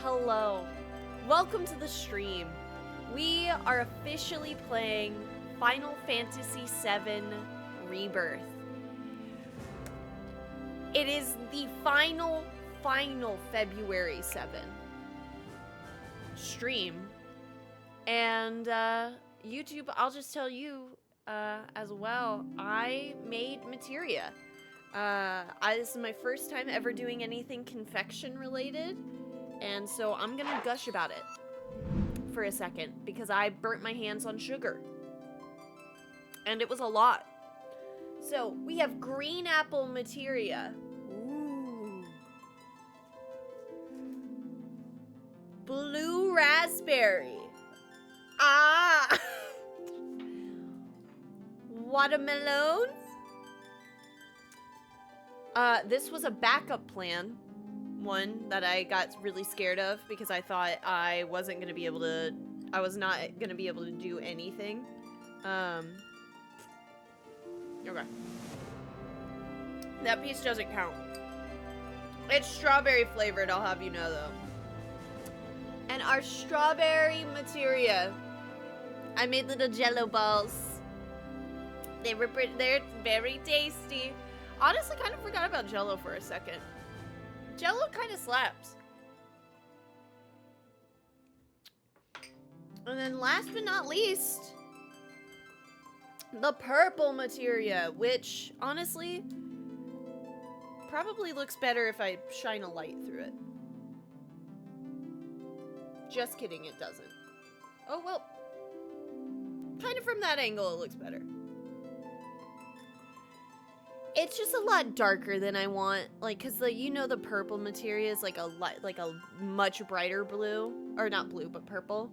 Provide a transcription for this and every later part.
Hello. Welcome to the stream. We are officially playing Final Fantasy VII Rebirth. It is the final February 7 stream. And YouTube, I'll just tell you as well, I made materia. This is my first time ever doing anything confection related, and so I'm gonna gush about it for a second because I burnt my hands on sugar and it was a lot. So we have green apple materia. Ooh. Blue raspberry. Ah. Watermelons. This was a backup plan, one that I got really scared of because I thought I was not gonna be able to do anything. Okay. That piece doesn't count. It's strawberry flavored, I'll have you know though. And our strawberry materia, I made little jello balls. They're very tasty. Honestly, kind of forgot about Jello for a second. Jello kind of slaps. And then last but not least, the purple materia, which honestly probably looks better if I shine a light through it. Just kidding, it doesn't. Oh, well, kind of from that angle it looks better. It's just a lot darker than I want, like, cause you know the purple materia is like a much brighter blue, or not blue but purple.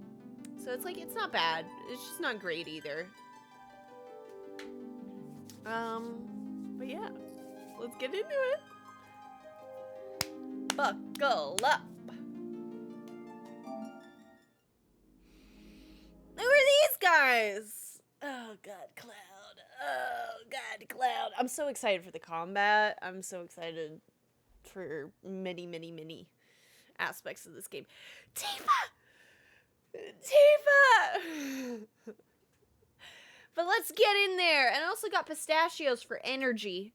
So it's like it's not bad. It's just not great either. But yeah, let's get into it. Buckle up. Who are these guys? Oh God, Cloud. Oh God, Cloud. I'm so excited for the combat. I'm so excited for many aspects of this game. Tifa! But let's get in there. And I also got pistachios for energy,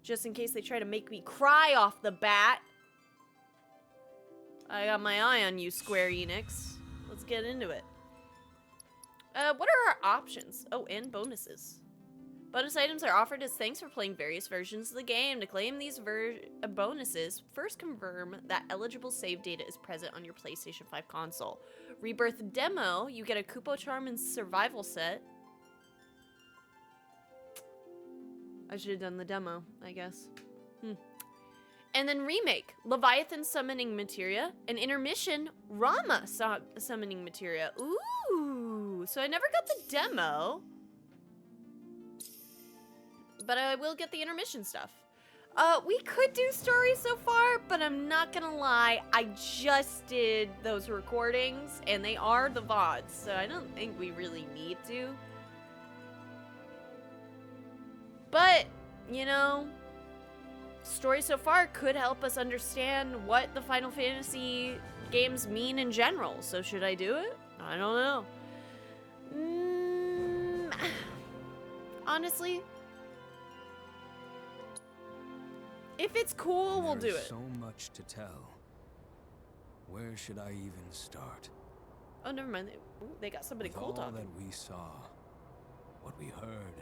just in case they try to make me cry off the bat. I got my eye on you, Square Enix. Let's get into it. What are our options? Oh, and bonuses. Bonus items are offered as thanks for playing various versions of the game. To claim these bonuses, first confirm that eligible save data is present on your PlayStation 5 console. Rebirth demo, you get a Kupo Charm and survival set. I should have done the demo, I guess. And then remake, Leviathan summoning materia, and intermission, Rama summoning materia. Ooh, so I never got the demo. But I will get the intermission stuff. We could do stories so far, but I'm not gonna lie, I just did those recordings, and they are the VODs, so I don't think we really need to. But, you know, story so far could help us understand what the Final Fantasy games mean in general, so should I do it? I don't know. Honestly, if it's cool, we'll do it. There's so much to tell. Where should I even start? Oh, never mind. They got somebody cool talking. All that we saw, what we heard,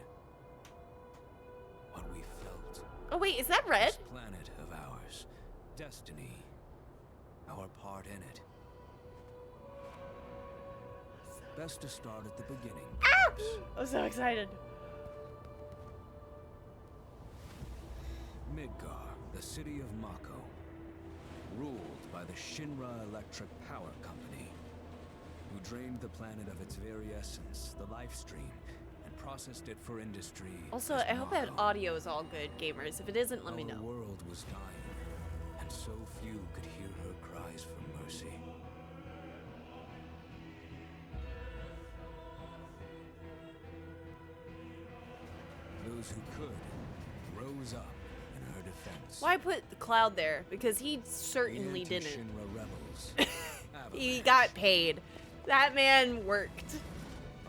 what we felt. Oh wait, is that Red? This planet of ours, destiny, our part in it. Best to start at the beginning. Ah! I'm so excited. Midgar, the city of Mako, ruled by the Shinra Electric Power Company, who drained the planet of its very essence, the Livestream, and processed it for industry. Also, I hope that audio is all good, gamers. If it isn't, let me know. The world was dying, and so few could hear her cries for mercy. Those who could rose up in her defense. Why put the Cloud there? Because he certainly The didn't. Shinra rebels He got paid. That man worked.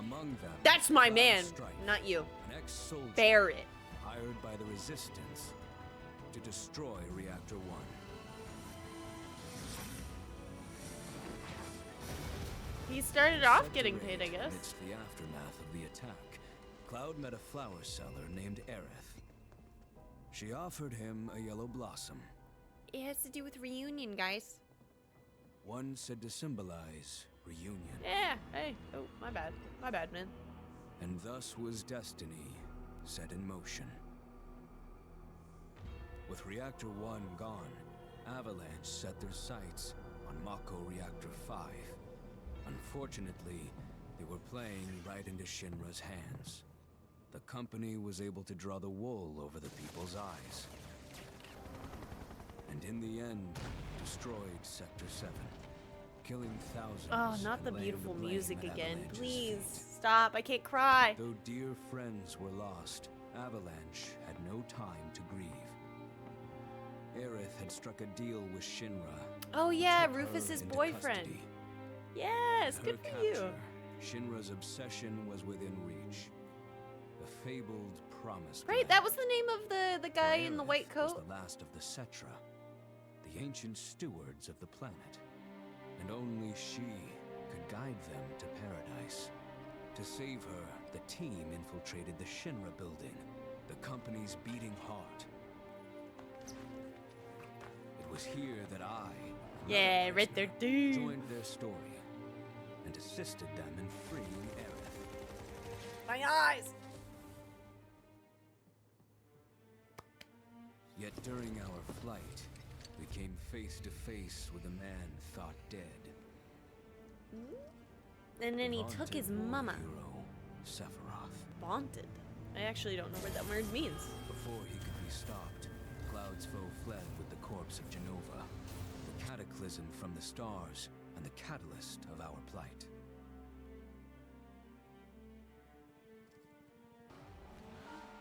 Among them, That's my Cloud man, Strife, not you. an ex-soldier Barrett. hired by the Resistance to destroy Reactor 1. He started off Set getting to paid, I raid guess. Amidst the aftermath of the attack, Cloud met a flower seller named Aerith. She offered him a yellow blossom, It has to do with reunion, guys. one said to symbolize reunion. Yeah, hey. Oh, my bad. My bad, man. And thus was destiny set in motion. With Reactor 1 gone, Avalanche set their sights on Mako Reactor 5. Unfortunately, they were playing right into Shinra's hands. The company was able to draw the wool over the people's eyes. And in the end, destroyed Sector 7, killing thousands. Oh, not and the laying beautiful blame music at again. Avalanche's Please feet. stop. I can't cry. Though dear friends were lost, Avalanche had no time to grieve. Aerith had struck a deal with Shinra. Oh yeah, took her Rufus's into boyfriend. custody. Yes, Her good for you. capture, Shinra's obsession was within reach. The fabled promised Right, land. that was the name of the guy in the Aerith white was coat. the last of the Cetra, the ancient stewards of the planet, and only she could guide them to paradise. To save her, the team infiltrated the Shinra building, the company's beating heart. It was here that I, Yeah, another right there, prisoner, dude. joined their story and assisted them in freeing Aerith. My eyes. Yet during our flight, we came face to face with a man thought dead. And then he took Vaunted his war mama. hero, Sephiroth. Vaunted. I actually don't know what that word means. Before he could be stopped, Cloud's foe fled with the corpse of Genova, the cataclysm from the stars and the catalyst of our plight.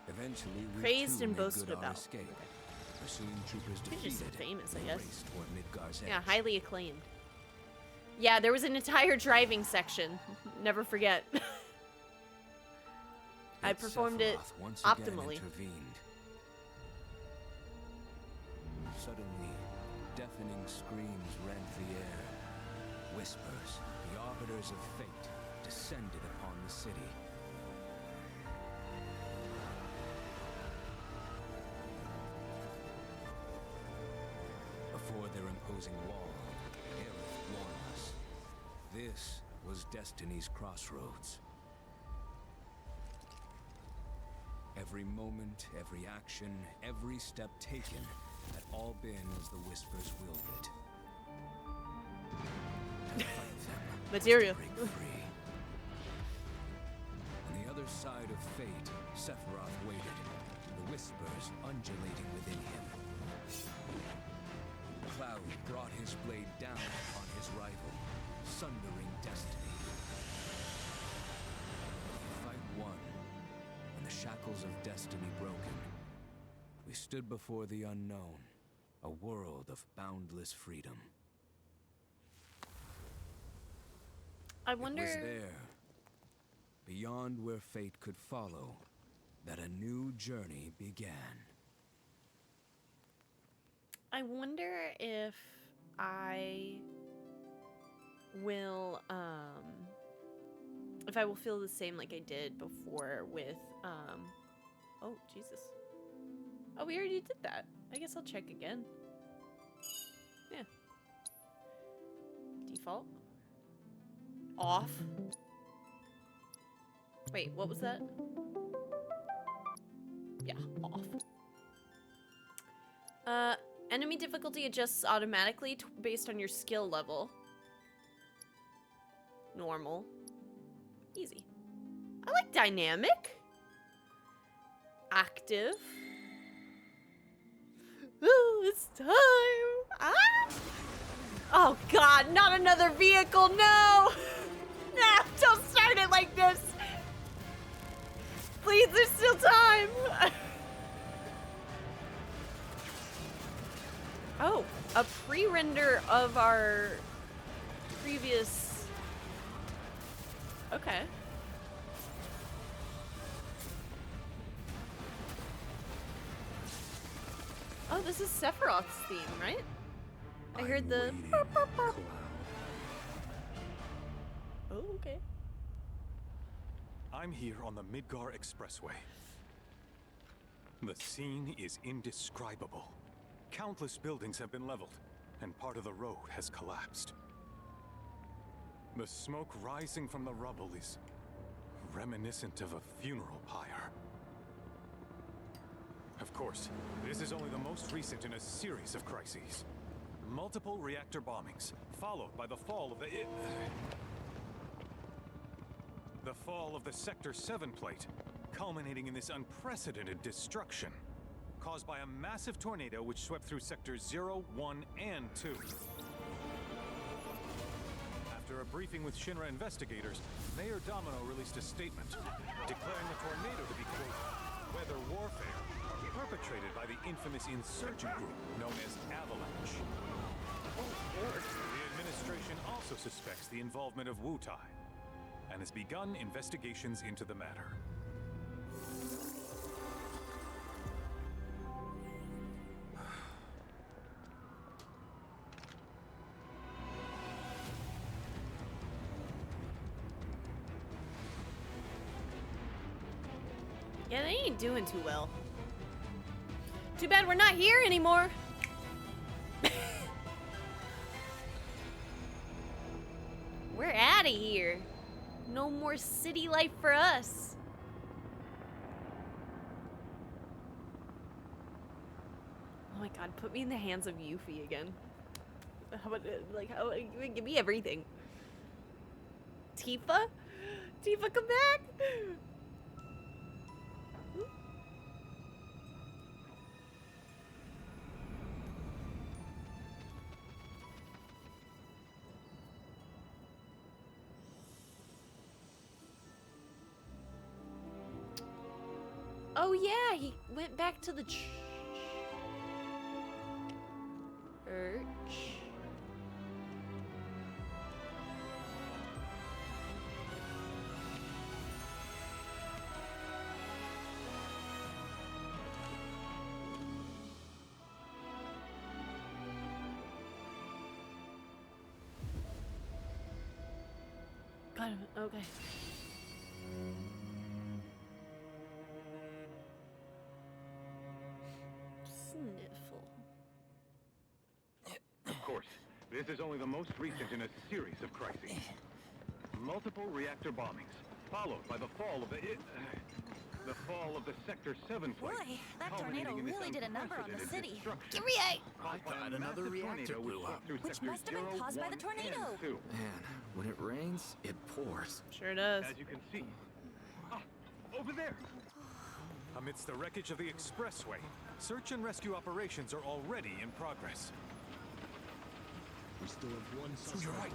Eventually, we Praised too and made boasted good our about. escape. Pursuing troopers He's just so defeated, famous, I we guess. raced toward Midgar's Yeah, edge. highly acclaimed. Yeah, there was an entire driving section. Never forget. I Yet performed it Sephiroth once again optimally. intervened. Suddenly, deafening screams rent the air. Whispers, the arbiters of fate, descended upon the city. Before their imposing wall, Aerith warned us. This was Destiny's crossroads. Every moment, every action, every step taken had all been as the Whispers willed it. To fight them was Material. to break free. On the other side of fate, Sephiroth waited, the Whispers undulating within him. Cloud brought his blade down upon his rival, sundering destiny. The fight won, and the shackles of destiny broken. We stood before the unknown, a world of boundless freedom. I It was wonder. there, beyond where fate could follow, that a new journey began. I wonder if I will if I will feel the same like I did before with oh Jesus. Oh, we already did that. I guess I'll check again. Yeah. Default. Off. Wait, what was that? Yeah, off. Enemy difficulty adjusts automatically based on your skill level. Normal. Easy. I like dynamic. Active. Ooh, it's time. Ah! Oh god, not another vehicle, no! No, don't start it like this! Please, there's still time! Oh, a pre-render of our previous... Okay. Oh, this is Sephiroth's theme, right? I heard the... Oh, okay. I'm here on the Midgar Expressway. The scene is indescribable. Countless buildings have been leveled, and part of the road has collapsed. The smoke rising from the rubble is reminiscent of a funeral pyre. Of course, this is only the most recent in a series of crises. Multiple reactor bombings, followed by the fall of the Sector 7 plate, culminating in this unprecedented destruction, caused by a massive tornado which swept through Sectors 0, 1, and 2. After a briefing with Shinra investigators, Mayor Domino released a statement, declaring the tornado to be, quote, weather warfare, perpetrated by the infamous insurgent group known as Avalanche. The administration also suspects the involvement of Wutai, and has begun investigations into the matter. Yeah, they ain't doing too well. Too bad we're not here anymore. We're out of here. No more city life for us. Oh my god, put me in the hands of Yuffie again. How about, like, how, give me everything. Tifa? Tifa, come back! Oh yeah, he went back to the church. Got him. Okay. Sniffle. Of course, this is only the most recent in a series of crises. Multiple reactor bombings, followed by the fall of the Sector 7 plate. Boy, that tornado really did a number on the city. Gimme! I thought another reactor blew up. Which must have been caused by the tornado. Man, when it rains, it pours. Sure does. As you can see. Ah, over there! Amidst the wreckage of the expressway, search and rescue operations are already in progress. We still have one So suspect. you're right.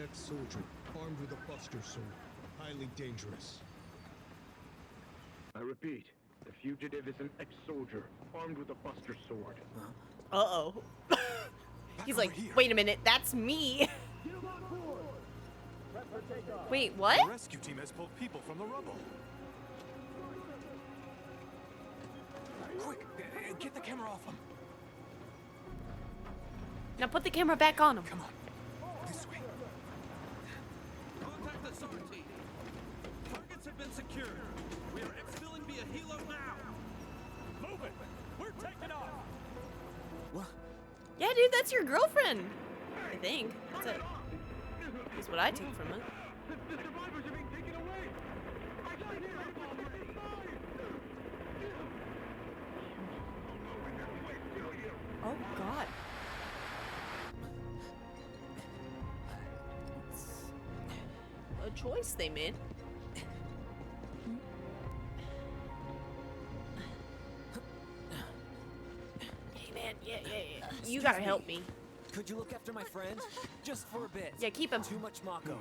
Ex-soldier, armed with a buster sword. Highly dangerous. I repeat, the fugitive is an ex-soldier, armed with a buster sword. Uh-oh. He's like, over here. wait a minute, that's me. Wait, The what? rescue team has pulled people from the rubble. Quick, get the camera off them. Now put the camera back on him. Come on, this way. Contact the SAR team. Targets have been secured. We are exfilling via helo now. Move it. We're taking off. What? Yeah, dude, that's your girlfriend. I think. That's it. That's what I took from it. The survivors are being taken away! I got here! Oh, God. It's a choice they made. Hey, man. Yeah. You gotta help me. Could you look after my friend? Just for a bit. Yeah, keep him. Too much Mako,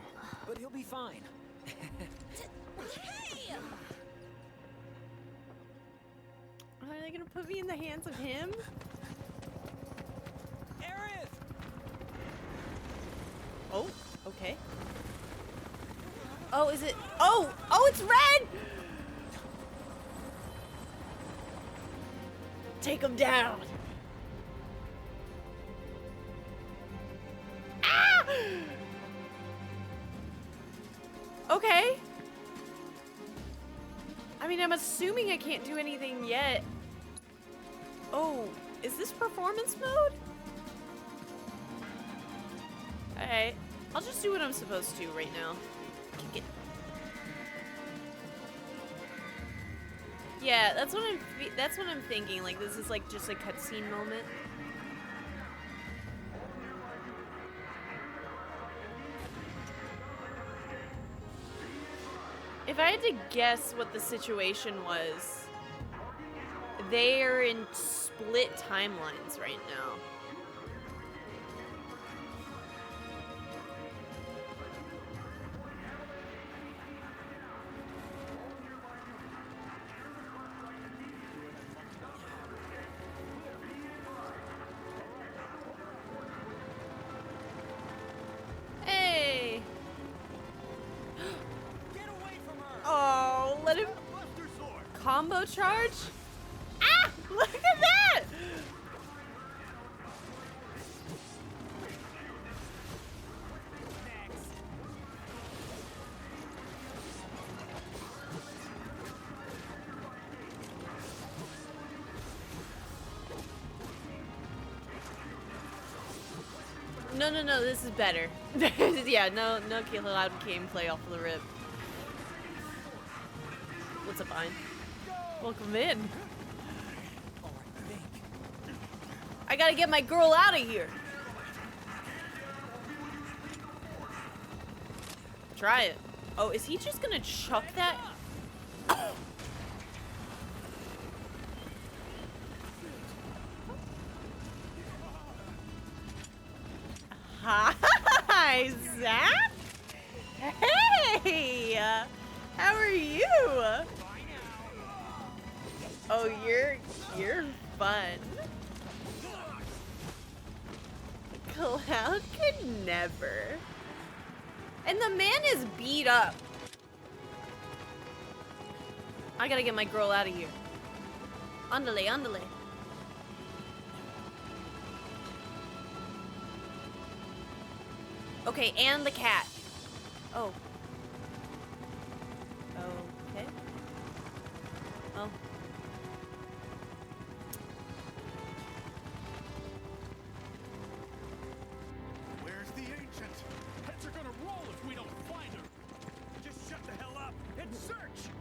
but he'll be fine. Hey! Are they gonna put me in the hands of him? Aerith! Oh, okay. Oh, is it? Oh, it's red! Take him down. Ah! Okay. I mean, I'm assuming I can't do anything yet. Oh, is this performance mode? Alright. I'll just do what I'm supposed to right now. Kick it. Yeah, that's what I'm thinking. Like, this is like just a cutscene moment. If I had to guess what the situation was, they are in split timelines right now. Hey! Oh, let him combo charge? Ah! Look at that! No, this is better. Yeah, no kill allowed gameplay off of the rip. What's up, Vine? Welcome in. I gotta get my girl out of here. Try it. Oh, is he just gonna chuck that? Hi, Zach. Hey, how are you? Oh, you're fun. Cloud could never. And the man is beat up. I gotta get my girl out of here. Andale, andale. Okay, and the cat. Oh. Okay. Oh. Where's the ancient? Heads are gonna roll if we don't find her. Just shut the hell up and search.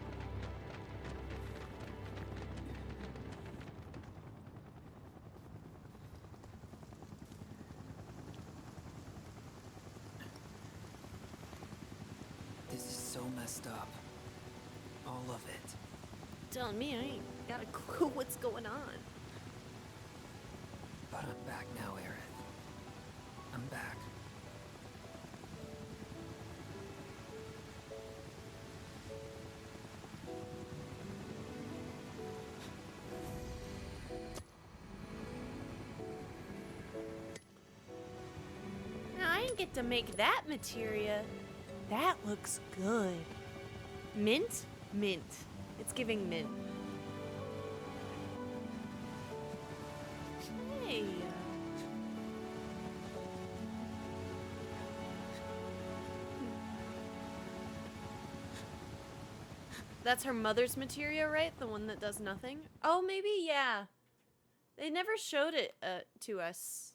This is so messed up. All of it. Telling me I ain't got a clue what's going on. But I'm back now, Aerith. I'm back. Now, I didn't get to make that materia. That looks good. Mint? Mint. It's giving mint. Hey. That's her mother's materia, right? The one that does nothing? Oh, maybe, yeah. They never showed it to us.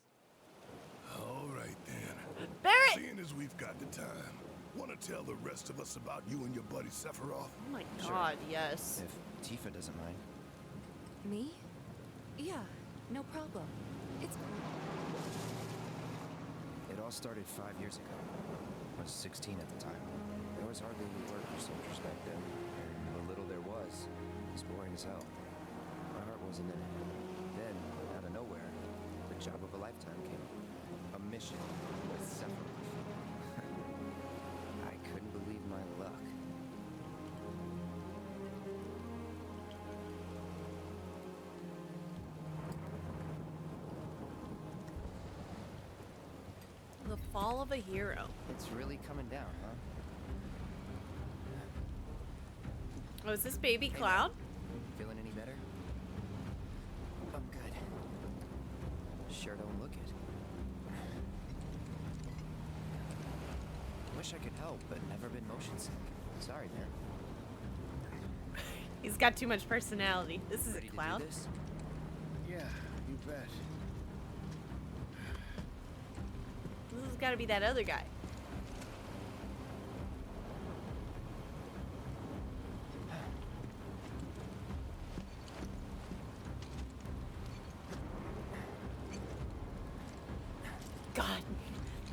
All right, then. Barrett! Seeing as we've got the time, want to tell the rest of us about you and your buddy Sephiroth? Oh my god, yes. If Tifa doesn't mind. Me? Yeah, no problem. It's It all started 5 years ago. I was 16 at the time. There was hardly any work for soldiers back then. And what little there was boring as hell. My heart wasn't in it. Then, out of nowhere, the job of a lifetime came. A mission with Sephiroth. I couldn't believe my luck. The The fall of a hero. It's really coming down, huh? Oh, is this baby Hey, Cloud? Feeling any better? I'm good. Sure don't look it. Wish I could help, but never been motion sick. Sorry, man. He's got too much personality. This is Ready a to Cloud. do this? Yeah, you bet. This has got to be that other guy. God,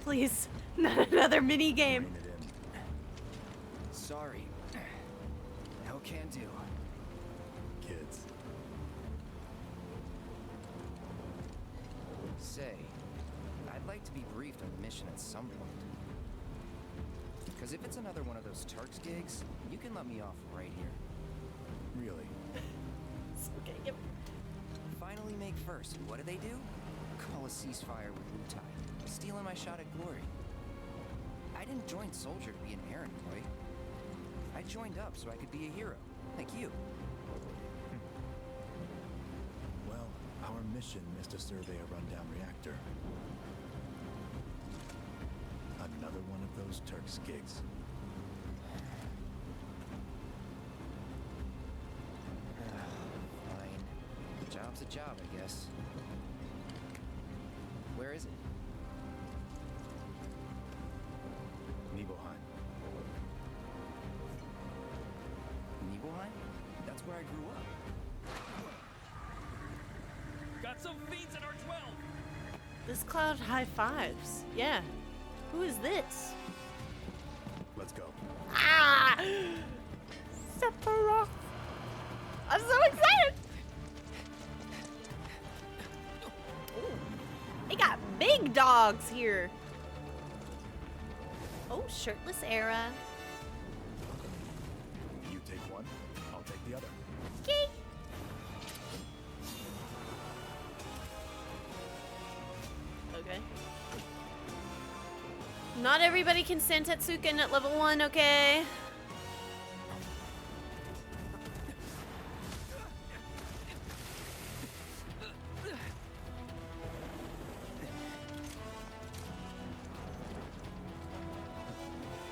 please, not another mini game. Rein it in. Sorry. No can do. Kids. Say, I'd like to be briefed on the mission at some point. Because if it's another one of those Turks gigs, you can let me off right here. Really? Okay, yep. Finally make first. What do? Call a ceasefire with Wutai. Stealing my shot at glory. I didn't join Soldier to be an errand boy. I joined up so I could be a hero, like you. Well, our mission is to survey a rundown reactor. Another one of those Turks gigs. Fine. A job's a job, I guess. Where is it? Nibelheim. Nibelheim? That's where I grew up. Got some fiends in our 12. This Cloud high fives. Yeah. Who is this? Let's go. Ah! Sephiroth. I'm so excited. Ooh. They got big dogs here. Oh, shirtless era. You take one, I'll take the other. Okay. Okay. Not everybody can stand Tetsuken at level 1, okay?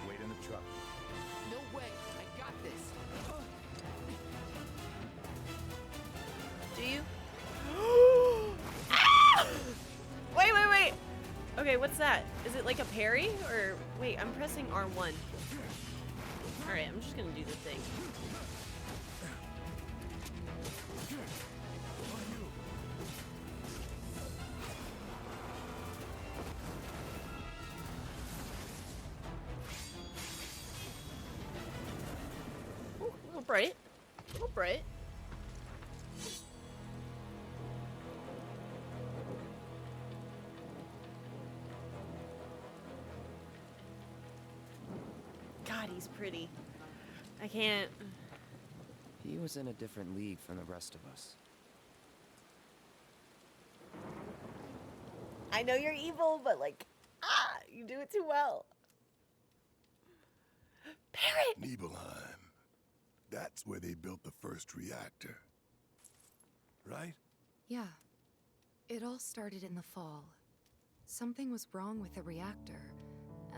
Wait in the truck. No way! I got this! Do you? Ah! Wait, wait, wait. Okay, what's that? Is it like a parry? Or wait, I'm pressing R1. Alright, I'm just gonna do the thing. Ooh, a little bright. A little bright. God, he's pretty. I can't. He was in a different league from the rest of us. I know you're evil, but like, you do it too well. Parrot! Nibelheim. That's where they built the first reactor. Right? Yeah. It all started in the fall. Something was wrong with the reactor,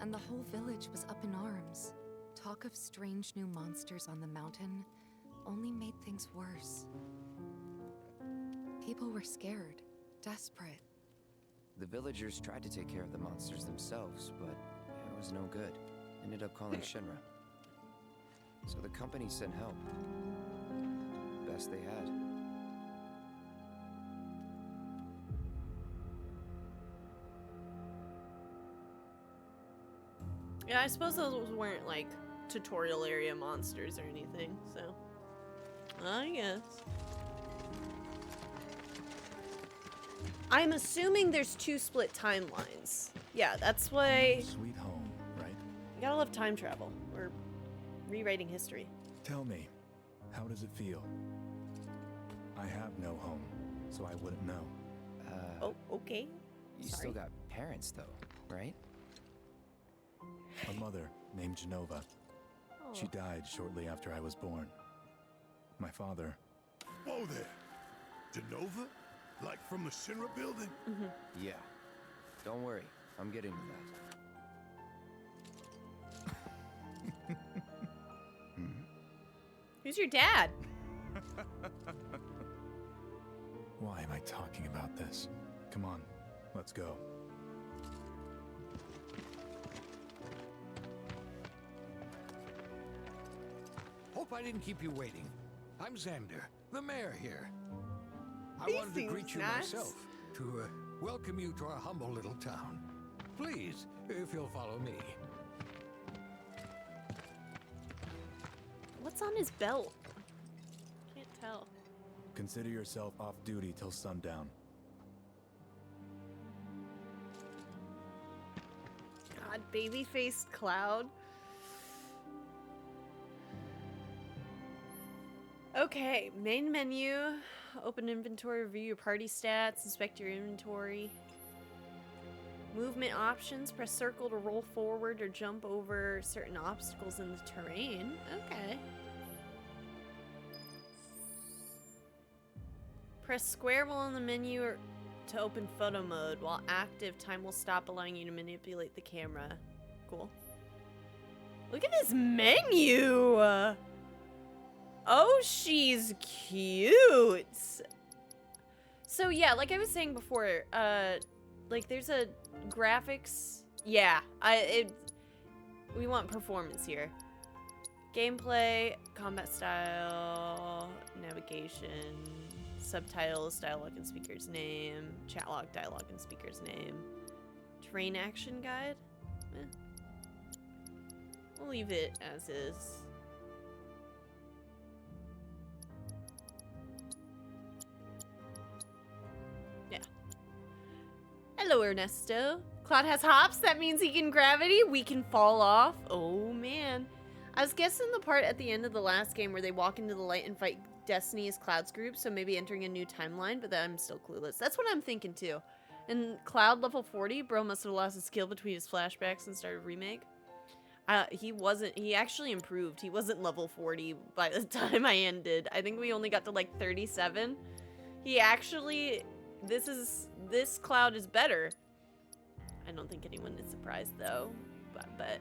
and the whole village was up in arms. Talk of strange new monsters on the mountain only made things worse. People were scared, desperate. The villagers tried to take care of the monsters themselves, but it was no good. Ended up calling Shinra. So the company sent help. Best they had. Yeah, I suppose those weren't like tutorial area monsters or anything, so I guess. I'm assuming there's 2 split timelines. Yeah, that's why Sweet home, right? you gotta love time travel or rewriting history. Tell me, how does it feel? I have no home, so I wouldn't know. Oh, okay. You Sorry. still got parents, though, right? A mother named Genova. Oh. She died shortly after I was born. My father... Whoa there! Genova? Like from the Shinra building? Yeah. Don't worry, I'm getting to that. Who's your dad? Why am I talking about this? Come on, let's go. Hope I didn't keep you waiting. I'm Xander, the mayor here. I He wanted to greet seems you nice. myself, to welcome you to our humble little town. Please, if you'll follow me. What's on his belt? Can't tell. Consider yourself off duty till sundown. God, baby-faced Cloud. Okay, main menu. Open inventory, review your party stats, inspect your inventory. Movement options, press circle to roll forward or jump over certain obstacles in the terrain. Okay. Press square while in the menu or to open photo mode. While active, time will stop, allowing you to manipulate the camera. Cool. Look at this menu! Oh, she's cute! So yeah, like I was saying before, like there's a graphics... Yeah, we want performance here. Gameplay, combat style, navigation, subtitles, dialogue and speaker's name, chat log, dialogue and speaker's name, terrain action guide. We'll leave it as is. Yeah. Hello, Ernesto. Cloud has hops. That means he can gravity. We can fall off. Oh, man. I was guessing the part at the end of the last game where they walk into the light and fight Destiny as Cloud's group, so maybe entering a new timeline, but I'm still clueless. That's what I'm thinking, too. And Cloud level 40, bro must have lost his skill between his flashbacks and started remake. He actually improved. He wasn't level 40 by the time I ended. I think we only got to like 37. He actually, this Cloud is better. I don't think anyone is surprised though, but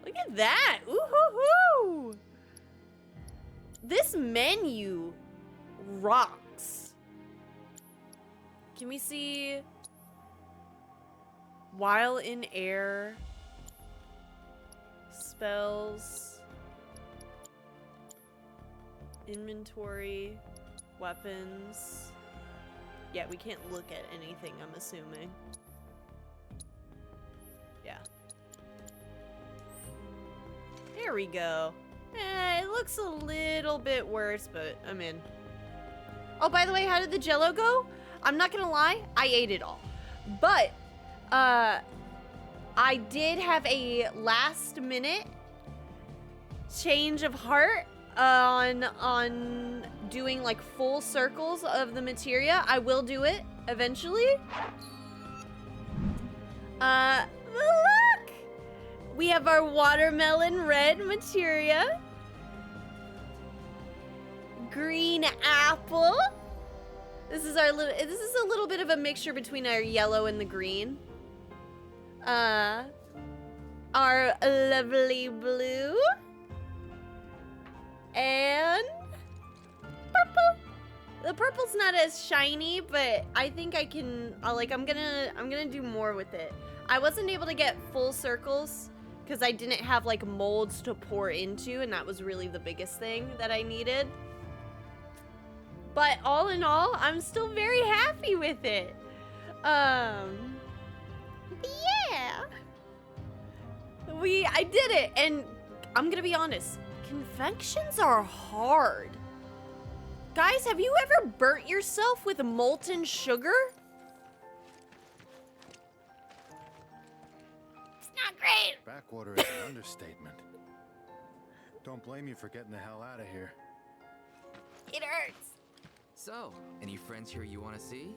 look at that. Ooh-hoo-hoo! This menu rocks. Can we see while in air, spells, inventory, weapons? Yeah, we can't look at anything, I'm assuming. Yeah. There we go. It looks a little bit worse, but I'm in. Oh, by the way, how did the Jello go? I'm not gonna lie, I ate it all. But, I did have a last minute change of heart on doing like full circles of the materia. I will do it eventually. Look! We have our watermelon red materia. Green apple. This is a little bit of a mixture between our yellow and the green. Our lovely blue. And purple. The purple's not as shiny, but I think I can, I'm gonna do more with it. I wasn't able to get full circles because I didn't have like molds to pour into, and that was really the biggest thing that I needed. But all in all, I'm still very happy with it. Yeah. I did it, and I'm gonna be honest, confections are hard. Guys, have you ever burnt yourself with molten sugar? It's not great. Backwater is an understatement. Don't blame you for getting the hell out of here. It hurts. So, any friends here you want to see?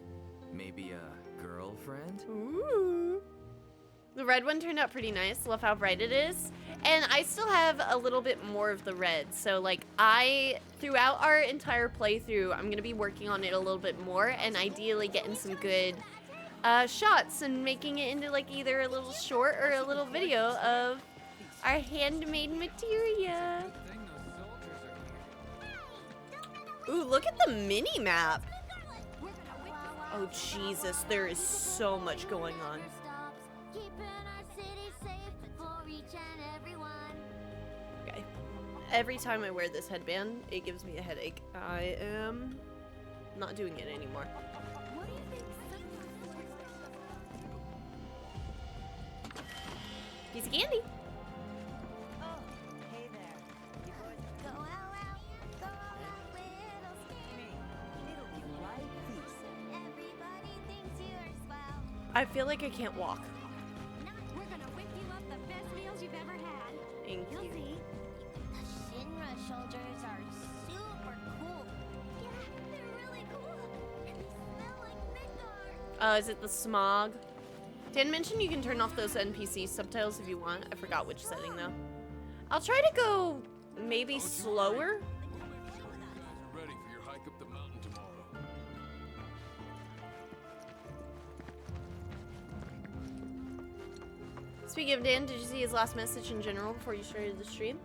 Maybe a girlfriend? Ooh. The red one turned out pretty nice. Love how bright it is. And I still have a little bit more of the red. So like throughout our entire playthrough, I'm gonna be working on it a little bit more and ideally getting some good shots and making it into like either a little short or a little video of our handmade materia. Ooh, look at the mini map. Oh Jesus, there is so much going on. Okay. Every time I wear this headband, it gives me a headache. I am not doing it anymore. Piece of candy. I feel like I can't walk. We're gonna whip you up the best meals you've ever had. Thank You'll you. see. The Shinra soldiers are super cool. Yeah, they're really cool. And they smell like Midgar. Is it the smog? Didn't mention you can turn off those NPC subtitles if you want. I forgot which setting though. I'll try to go maybe slower. Ready for your hike up the mountain tomorrow. Speaking of Dan, did you see his last message in general before you started the stream?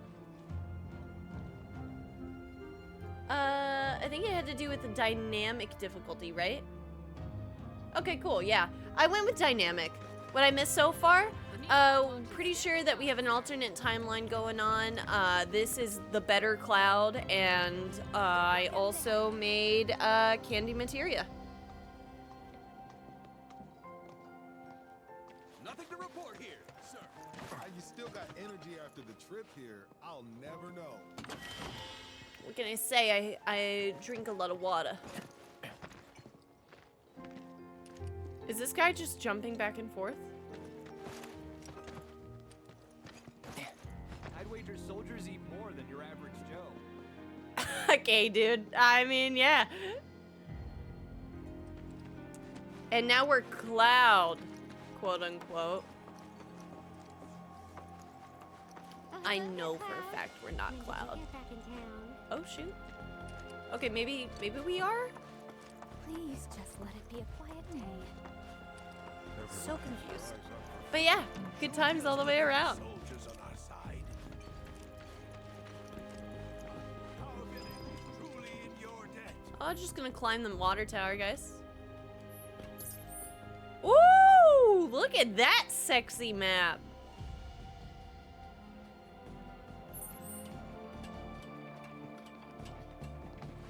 I think it had to do with the dynamic difficulty, right? Okay, cool, yeah. I went with dynamic. What I missed so far? Pretty sure that we have an alternate timeline going on. This is the better Cloud, and I also made candy materia. Nothing to report here, sir. You still got energy after the trip here. I'll never know. What can I say? I drink a lot of water. Is this guy just jumping back and forth? I'd wager soldiers eat more than your average Joe. Okay, dude. I mean, yeah. And now we're Cloud, quote unquote. I know for a fact we're not Cloud. Oh shoot. Okay, maybe we are? Please just let it be a quiet day. So confused. But yeah, good times all the way around. Soldiers on our side. Truly in your debt. Oh, I'm just gonna climb the water tower, guys. Ooh, look at that sexy map.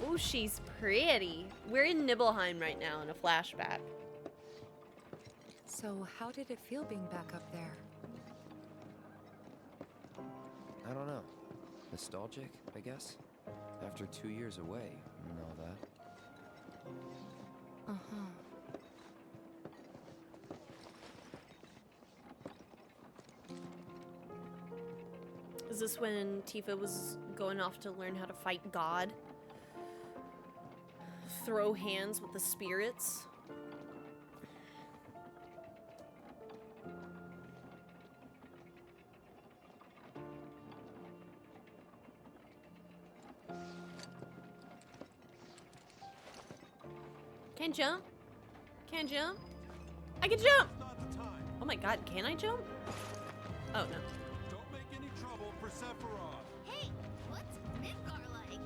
Ooh, she's pretty. We're in Nibelheim right now in a flashback. So how did it feel being back up there? I don't know. Nostalgic, I guess? After 2 years away and all that. Uh-huh. Is this when Tifa was going off to learn how to fight God? Throw hands with the spirits? Can't jump? Can't jump? I can jump! Oh my god, can I jump? Oh no. Don't make any trouble for Sephiroth. Hey, what's Midgar like?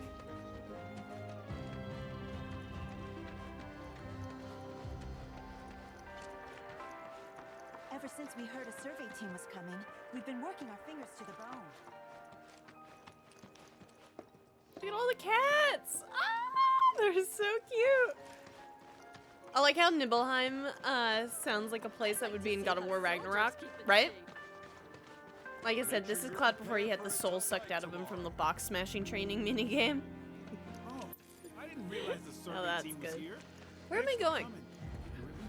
Ever since we heard a survey team was coming, we've been working our fingers to the bone. Look at all the cats! Ah, they're so cute! I like how Nibelheim sounds like a place that would be in God of War Ragnarok, right? Like I said, this is Cloud before he had the soul sucked out of him from the box smashing training minigame. Oh, I didn't realize the survey Oh, that's team was good. here. Where am I going?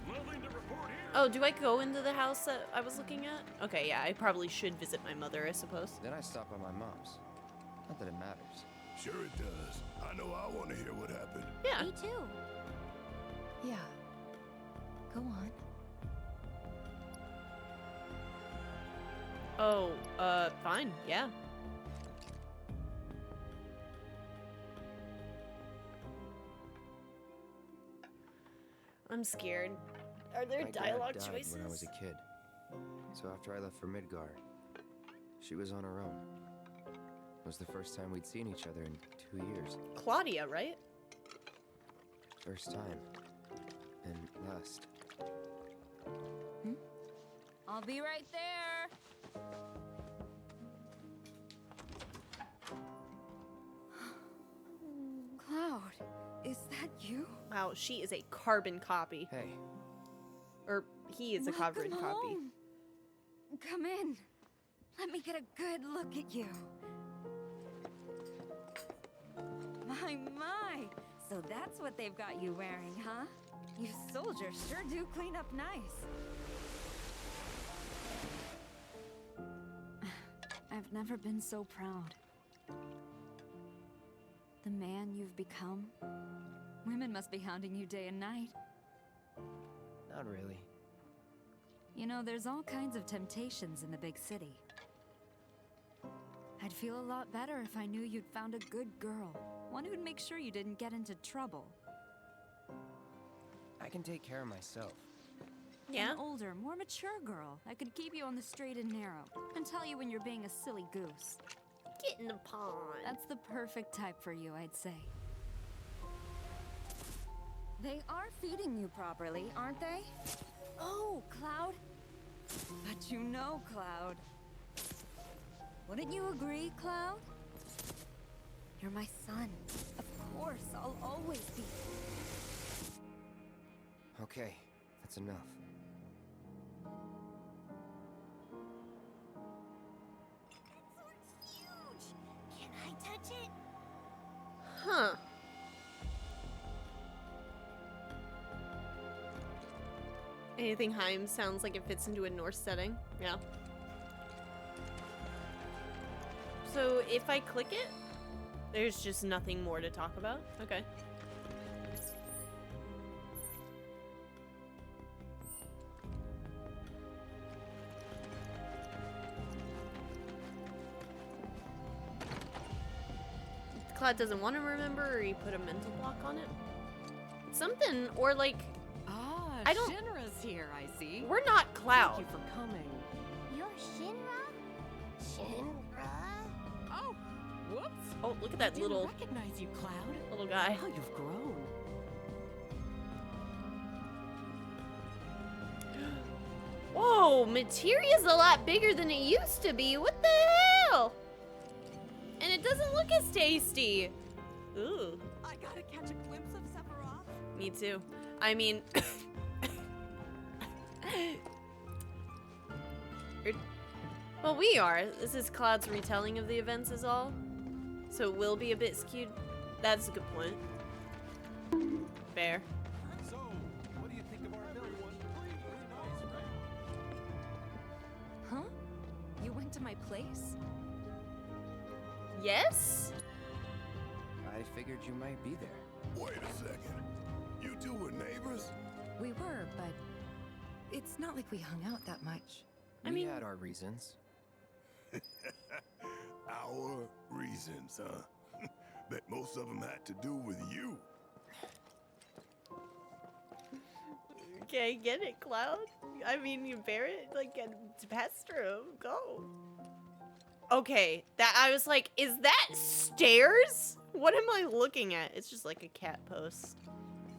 Nothing to report here. Oh, do I go into the house that I was looking at? Okay, yeah, I probably should visit my mother, I suppose. Then I stopped by my mom's. Not that it matters. Sure it does. I know I want to hear what happened. Yeah. Me too. Yeah. Go on. Oh, fine, yeah. I'm scared. Are there My dialogue dad died choices? when I was a kid. So after I left for Midgard, she was on her own. It was the first time we'd seen each other in 2 years. Claudia, right? First time. And last. I'll be right there. Cloud, is that you? Wow, she is a carbon copy. Hey. Or he is a carbon Welcome copy. home. Come in. Let me get a good look at you. My, my. So that's what they've got you wearing, huh? You soldiers sure do clean up nice. I've never been so proud. The man you've become. Women must be hounding you day and night. Not really. You know, there's all kinds of temptations in the big city. I'd feel a lot better if I knew you'd found a good girl. One who'd make sure you didn't get into trouble. I can take care of myself. Yeah? An older, more mature girl that could keep you on the straight and narrow and tell you when you're being a silly goose. Get in the pond. That's the perfect type for you, I'd say. They are feeding you properly, aren't they? Oh, Cloud. But you know, Cloud. Wouldn't you agree, Cloud? You're my son. Of course, I'll always be. Okay, that's enough. That sword's huge. Can I touch it? Huh. Anything Heim sounds like it fits into a Norse setting. Yeah. So if I click it, there's just nothing more to talk about? Okay. Cloud doesn't want to remember, or he put a mental block on it? Something, or like... Ah, I don't... Shinra's here, I see. We're not Cloud. Thank you for coming. You're Shinra? Shinra? Oh, whoops. Oh, look at that I little... didn't recognize you, Cloud. Little guy. Wow, you've grown. Whoa, Materia's a lot bigger than it used to be. What the hell? And it doesn't look as tasty. Ooh. I gotta catch a glimpse of Sephiroth. Me too. I mean... well, we are. This is Cloud's retelling of the events is all. So it will be a bit skewed. That's a good point. Fair. So, what do you think of our building? Pretty nice, right? Huh? You went to my place? Yes? I figured you might be there. Wait a second. You two were neighbors? We were, but it's not like we hung out that much. We had our reasons. Our reasons, huh? Bet most of them had to do with you. Okay, get it, Cloud. I mean, you bear it, like, get pester him. Go. Okay, that I was like, is that stairs? What am I looking at? It's just like a cat post.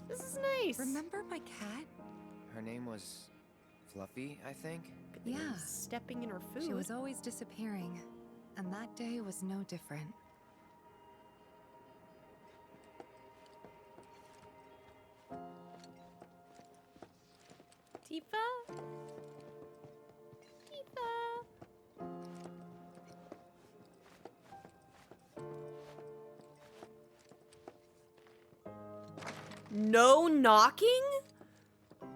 This is nice. Remember my cat? Her name was Fluffy, I think? Yeah. Stepping in her food. She was always disappearing, and that day was no different. Tifa? Tifa? No knocking?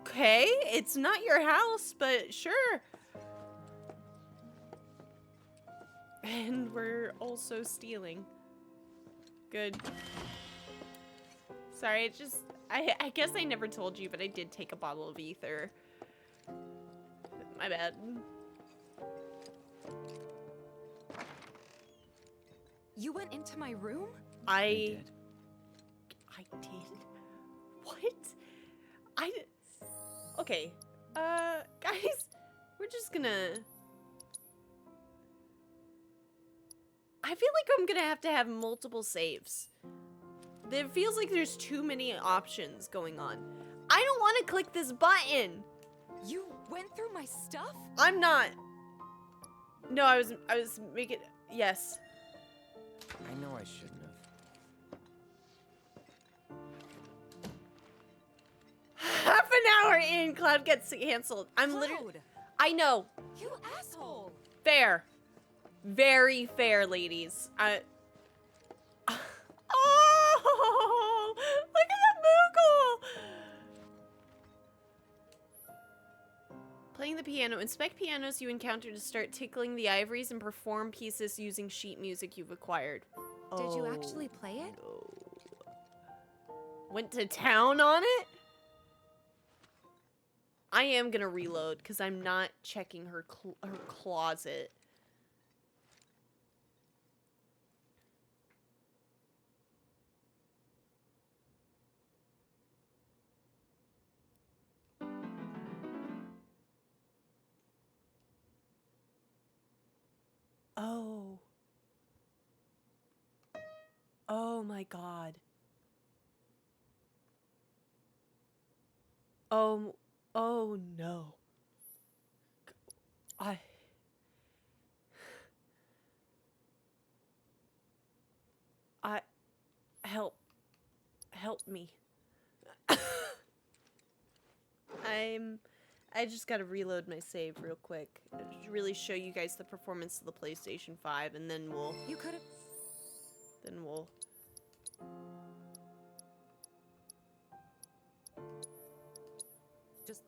Okay, it's not your house, but sure. And we're also stealing. Good. Sorry, it just... I guess I never told you, but I did take a bottle of ether. My bad. You went into my room? I did? What? Okay. Guys, we're just gonna... I feel like I'm gonna have to have multiple saves. It feels like there's too many options going on. I don't want to click this button. You went through my stuff? I'm not. No, I was making... Yes. I know I shouldn't have. Half an hour in, Cloud gets canceled. I'm literally... I know. You asshole. Fair. Very fair, ladies. Oh! Look at that Moogle! Playing the piano. Inspect pianos you encounter to start tickling the ivories and perform pieces using sheet music you've acquired. Did you actually play it? No. Went to town on it? I am gonna reload because I'm not checking her closet. Oh. Oh my god. Oh no. Help me. I just gotta reload my save real quick. Really show you guys the performance of the PlayStation 5, and then we'll... You could've... Then we'll... Just...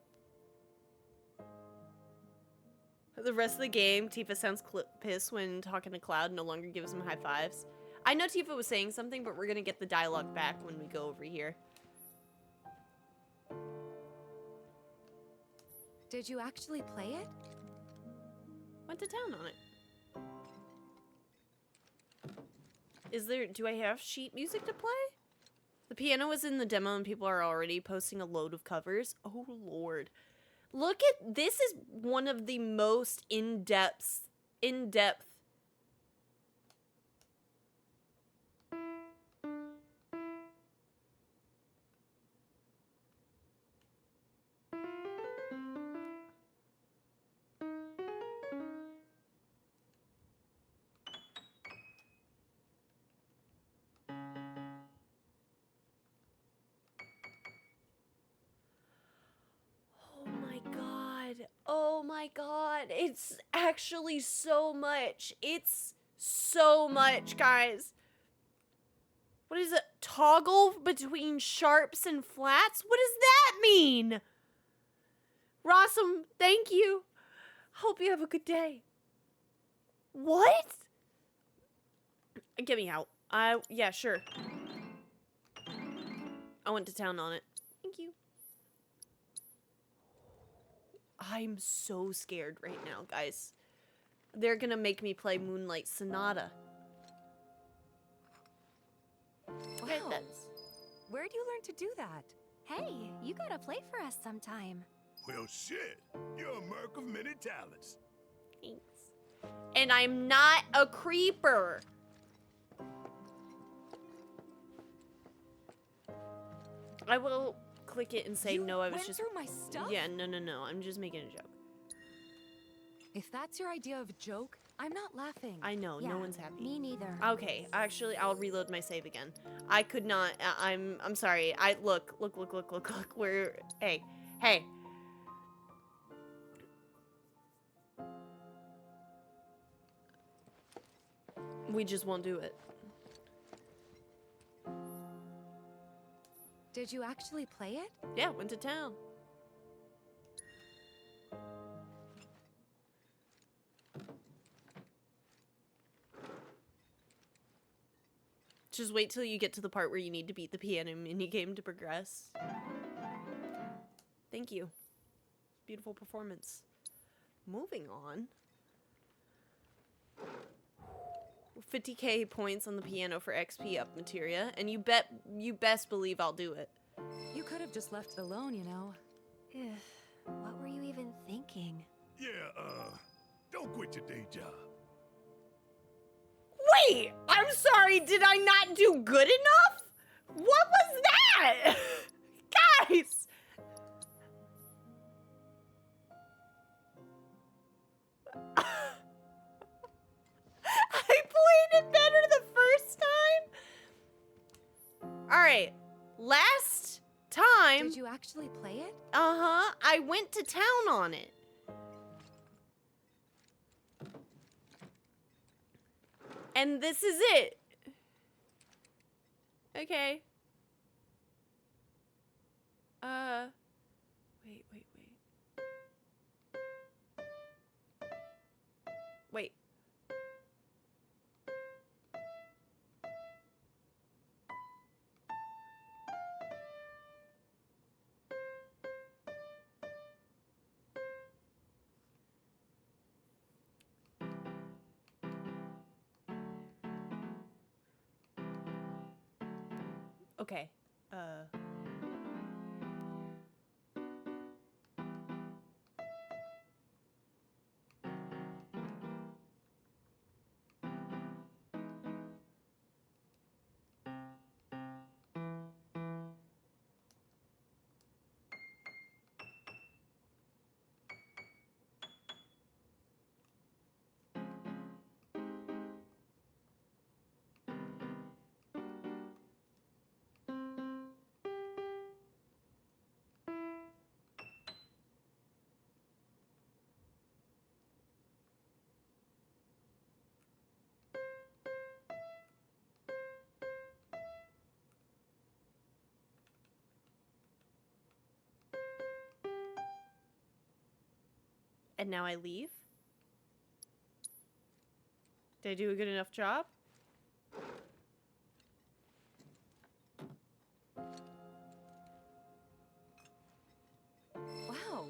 The rest of the game, Tifa sounds pissed when talking to Cloud, no longer gives him high fives. I know Tifa was saying something, but we're gonna get the dialogue back when we go over here. Did you actually play it? Went to town on it. Do I have sheet music to play? The piano was in the demo and people are already posting a load of covers. Oh lord. Look at, this is one of the most in-depth. Oh my god, it's actually so much. It's so much, guys. What is it? Toggle between sharps and flats? What does that mean? Rossum, thank you. Hope you have a good day. What? Get me out. Yeah, sure. I went to town on it. Thank you. I'm so scared right now, guys. They're gonna make me play Moonlight Sonata. Okay, Wow. Where'd you learn to do that? Hey, you gotta play for us sometime. Well, shit. You're a merc of many talents. Thanks. And I'm not a creeper. I will click it and say You no, I was went just... through my stuff? Yeah, no. I'm just making a joke. If that's your idea of a joke, I'm not laughing. I know, Yeah, no one's happy. Me neither. Okay, actually, I'll reload my save again. I could not. I'm sorry. Look. We're hey. We just won't do it. Did you actually play it? Yeah, went to town. Just wait till you get to the part where you need to beat the piano minigame to progress. Thank you. Beautiful performance. Moving on. 50k points on the piano for XP up materia, and you best believe I'll do it. You could have just left it alone, you know. What were you even thinking? Yeah, don't quit your day job. Wait! I'm sorry, did I not do good enough? What was that? Guys! I played it better the first time? Alright, last time... Did you actually play it? Uh-huh, I went to town on it. And this is it. Okay. Wait. Wait. Okay. And now I leave? Did I do a good enough job? Wow.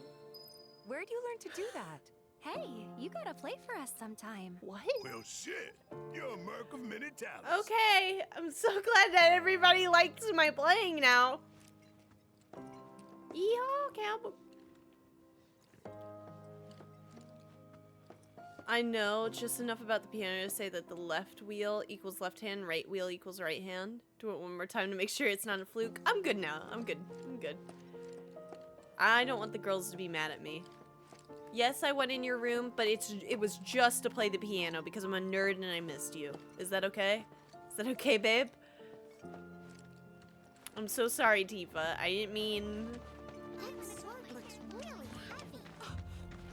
Where'd you learn to do that? Hey, you gotta play for us sometime. What? Well, shit. You're a merc of many talents. Okay, I'm so glad that everybody likes my playing now. Yeehaw, cowboy. I know just enough about the piano to say that the left wheel equals left hand, right wheel equals right hand. Do it one more time to make sure it's not a fluke. I'm good now. I'm good. I don't want the girls to be mad at me. Yes, I went in your room, but it was just to play the piano because I'm a nerd and I missed you. Is that okay? Is that okay, babe? I'm so sorry, Tifa. I didn't mean... That sword looks really heavy.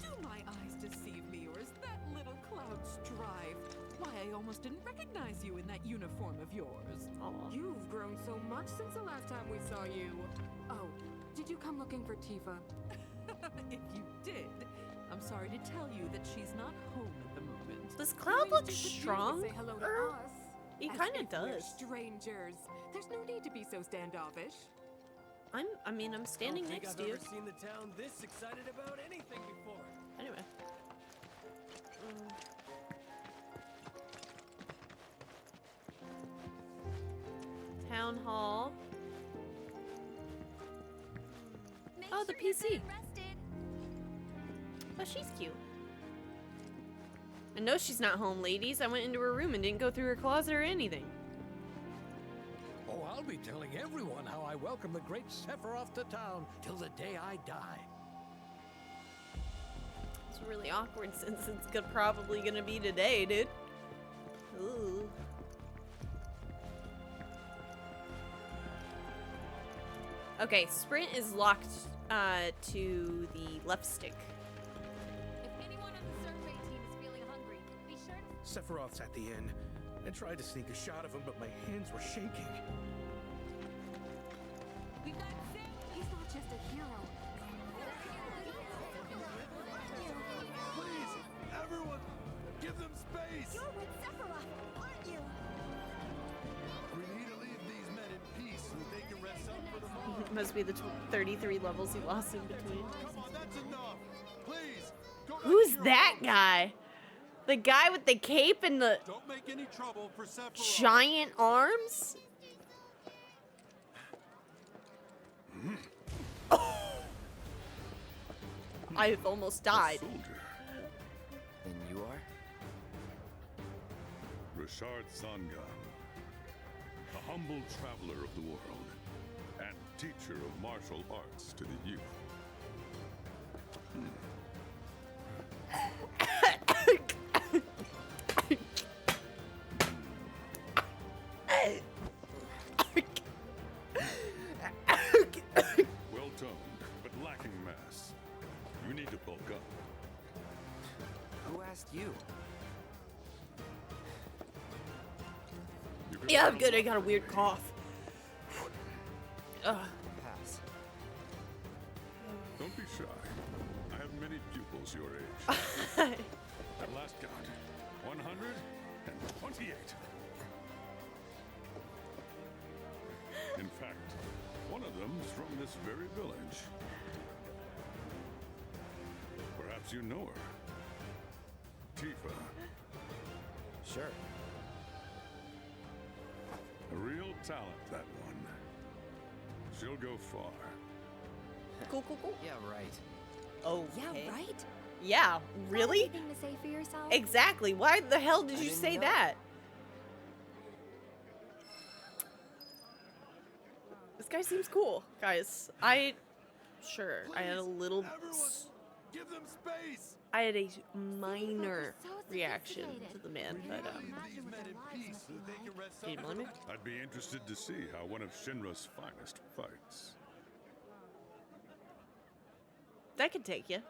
Do my eyes deceive me, or is that little Cloud strive? Why, I almost didn't recognize you in that uniform of yours. Aw. You've grown so much since the last time we saw you. Oh, did you come looking for Tifa? If you did, I'm sorry to tell you that she's not home at the moment. Does Cloud look strong? Say hello to us. He As kind of if we're does. strangers. There's no need to be so standoffish. I'm standing next to you. I've never seen the town this excited about anything before. Anyway. Town hall. Oh, the PC. Oh, she's cute. I know she's not home, ladies. I went into her room and didn't go through her closet or anything. Oh, I'll be telling everyone how I welcome the great Sephiroth to town till the day I die. It's really awkward since it's probably gonna be today, dude. Ooh. Okay, sprint is locked to the left stick. If anyone on the survey team is feeling hungry, be sure to... Sephiroth's at the inn. I tried to sneak a shot of him, but my hands were shaking. We've got Sam. He's not just a hero. Please, everyone, give them space. You're with Sephiroth, aren't you? We need to leave these men in peace so that they can rest up for tomorrow. Must be the 33 levels he lost in between. Come on, that's enough. Please, go back Who's to your that rooms. guy? The guy with the cape and the Don't make any trouble for Sephiroth. giant arms? I've almost died. And you are? Richard Sangan, a humble traveler of the world, and teacher of martial arts to the youth. Well toned, but lacking mass. You need to bulk up. Who asked you? Yeah, I'm good. I got a weird cough. Ugh. Pass. Don't be shy. I have many pupils your age. At last count, 128. In fact, one of them's from this very village. Perhaps you know her. Tifa. Sure. A real talent, that one. She'll go far. Cool, cool, cool. Yeah, right. Oh, Yeah, right? Yeah, really? Anything to say for yourself? Exactly. Why the hell did I you didn't say know. that? This guy seems cool, guys. I had a little. Give them space. I had a minor reaction to the man, but can you blame me? I'd be interested to see how one of Shinra's finest fights. That could take you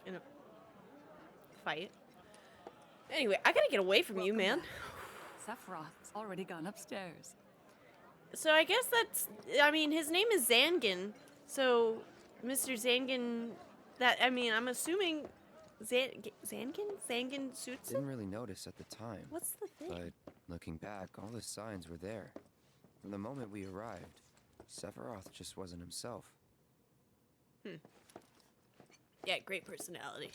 in a fight. Anyway, I gotta get away from you, man. Sephiroth's already gone upstairs. So I guess that's. I mean, his name is Zangan. So, Mr. Zangan. I'm assuming. Zangan suits Didn't him? really notice at the time. What's the thing? But looking back, all the signs were there. From the moment we arrived, Sephiroth just wasn't himself. Yeah, great personality.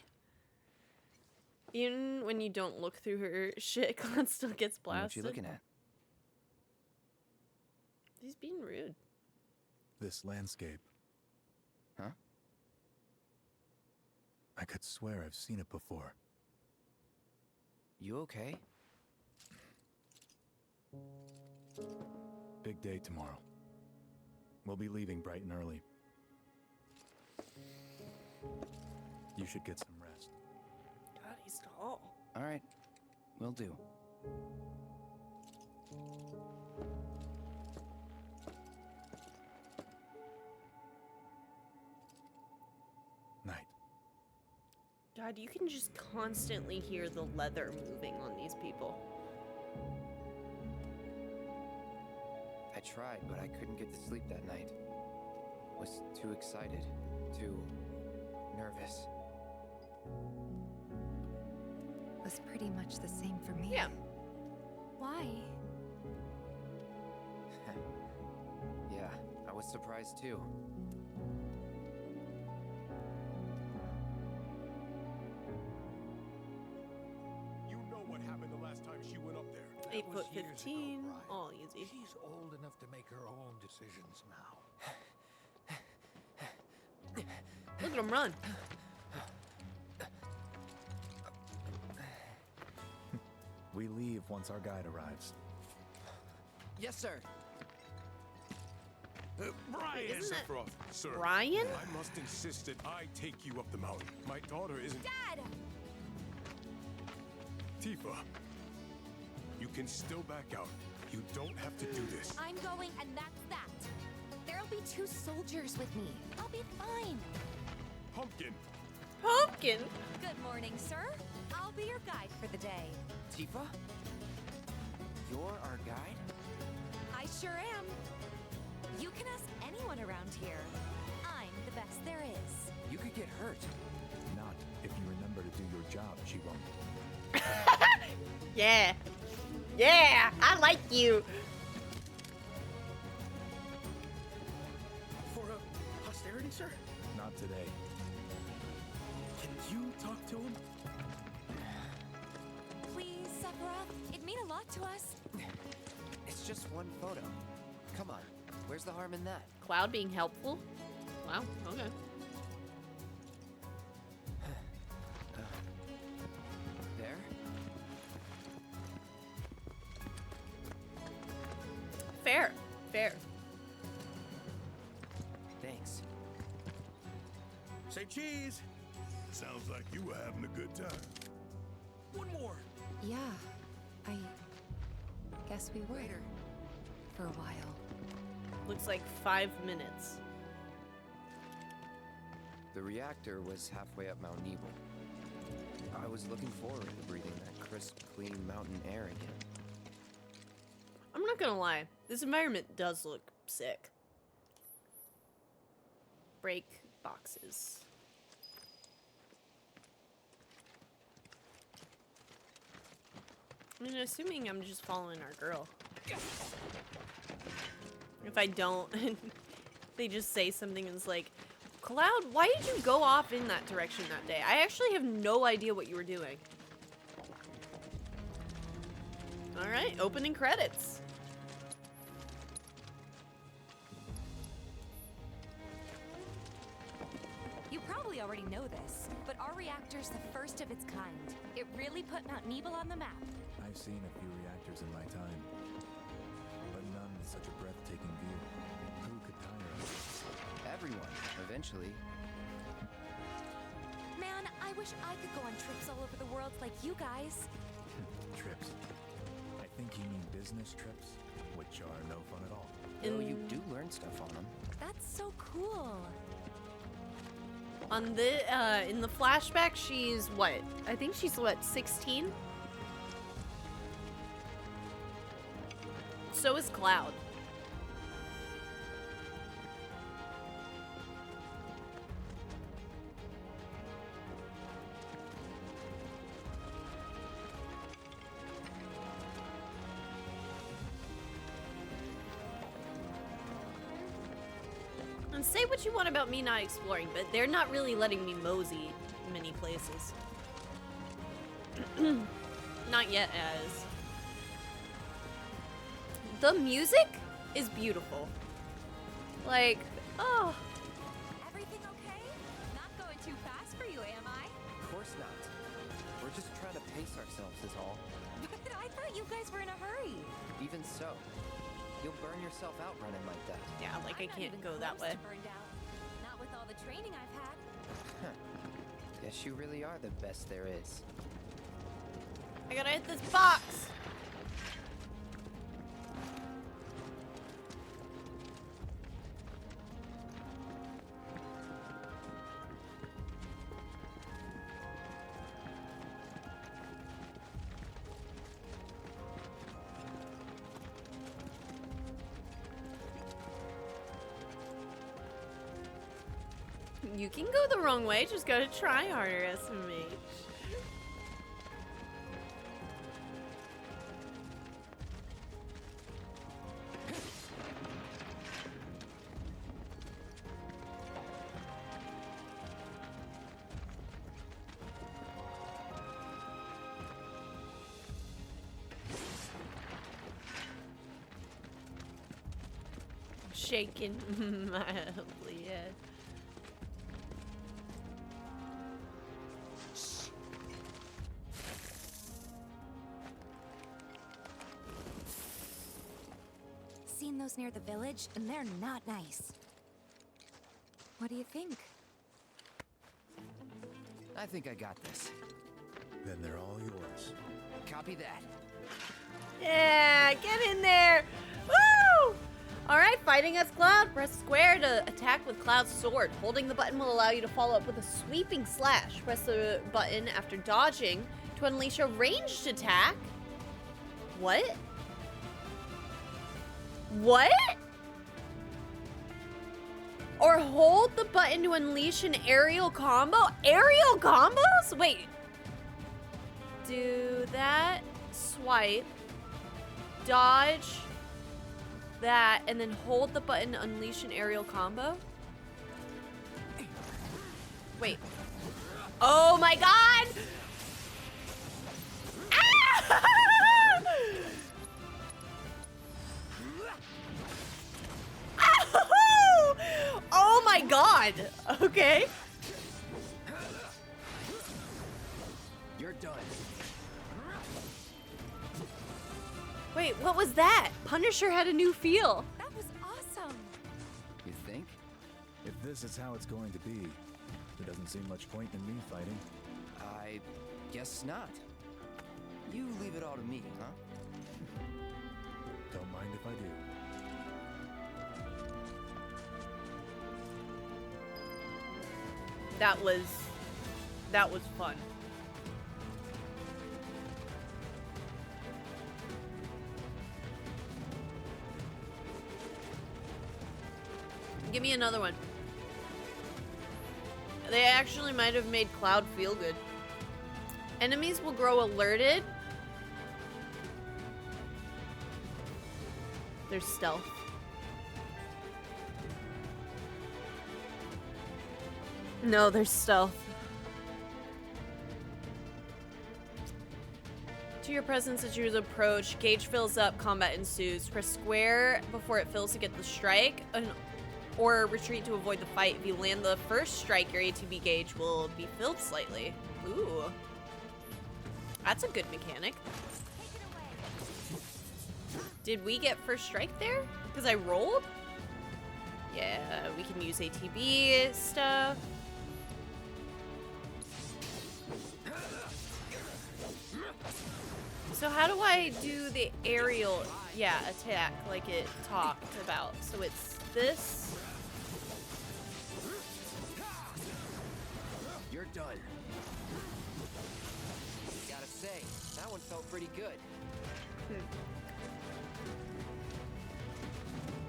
Even when you don't look through her shit, Clan still gets blasted. What you looking at? He's being rude. This landscape. Huh? I could swear I've seen it before. You okay? Big day tomorrow. We'll be leaving bright and early. You should get some rest. God, he's tall. All right, will do. Night. God, you can just constantly hear the leather moving on these people. I tried, but I couldn't get to sleep that night. Was too excited, too nervous. Was pretty much the same for me. Yeah. Why? Yeah, I was surprised too. You know what happened the last time she went up there. 8'15", all easy. She's old enough to make her own decisions now. Look at him run. We leave once our guide arrives. Yes, sir. Brian! Isn't that Sephiroth, sir. Brian? I must insist that I take you up the mountain. My daughter isn't... Dad! Tifa. You can still back out. You don't have to do this. I'm going, and that's that. There'll be 2 soldiers with me. I'll be fine. Pumpkin. Pumpkin? Good morning, sir. I'll be your guide for the day. Tifa? You're our guide? I sure am. You can ask anyone around here. I'm the best there is. You could get hurt. Not if you remember to do your job, she won't. Yeah. Yeah, I like you. For posterity, sir? Not today. Can you talk to him? It'd mean a lot to us. It's just one photo. Come on, where's the harm in that? Cloud being helpful? Wow, okay. There? Fair, fair. Thanks. Say cheese! Sounds like you were having a good time. One more! Yeah, I guess we were. For a while. Looks like 5 minutes. The reactor was halfway up Mount Nebel. I was looking forward to breathing that crisp, clean mountain air again. I'm not gonna lie, this environment does look sick. Break boxes. I mean, assuming I'm just following our girl. If I don't, they just say something and it's like, Cloud, why did you go off in that direction that day? I actually have no idea what you were doing. Alright, opening credits. You probably already know this, but our reactor's the first of its kind. It really put Mount Nebel on the map. I've seen a few reactors in my time, but none with such a breathtaking view. Who could tire of it? Everyone, eventually. Man, I wish I could go on trips all over the world like you guys. Trips. I think you mean business trips, which are no fun at all. Though you do learn stuff on them. That's so cool. On the in the flashback, she's what? I think she's what, 16? So is Cloud. And say what you want about me not exploring, but they're not really letting me mosey many places. Not yet, as. The music is beautiful. Like, oh. Everything okay? Not going too fast for you, am I? Of course not. We're just trying to pace ourselves is all. But I thought you guys were in a hurry. Even so, you'll burn yourself out running like that. Yeah, like I I'm not can't even go that close way. to burned out. Not with all the training I've had. Guess you really are the best there is. I gotta hit this box. You can go the wrong way, just gotta try harder, SMH. Shaking mildly, yeah. Seen those near the village, and they're not nice. What do you think? I think I got this. Then they're all yours. Copy that. Yeah, get in there! Woo! Alright, fighting as Cloud. Press square to attack with Cloud's sword. Holding the button will allow you to follow up with a sweeping slash. Press the button after dodging to unleash a ranged attack. What? What? Or hold the button to unleash an aerial combo? Aerial combos? Wait. Do that, swipe, dodge that, and then hold the button to unleash an aerial combo? Wait. Oh my god! Ah! god! Okay. You're done. Wait, what was that? Punisher had a new feel. That was awesome. You think? If this is how it's going to be, there doesn't seem much point in me fighting. I guess not. You leave it all to me, huh? Don't mind if I do. That was fun. Give me another one. They actually might have made Cloud feel good. Enemies will grow alerted. There's stealth. No, there's stealth. To your presence as you approach, gauge fills up, combat ensues. Press square before it fills to get the strike, or retreat to avoid the fight. If you land the first strike, your ATB gauge will be filled slightly. Ooh. That's a good mechanic. Did we get first strike there? Because I rolled? Yeah, we can use ATB stuff. So how do I do the aerial, attack like it talked about? So it's this. You're done. Gotta say, that one felt pretty good.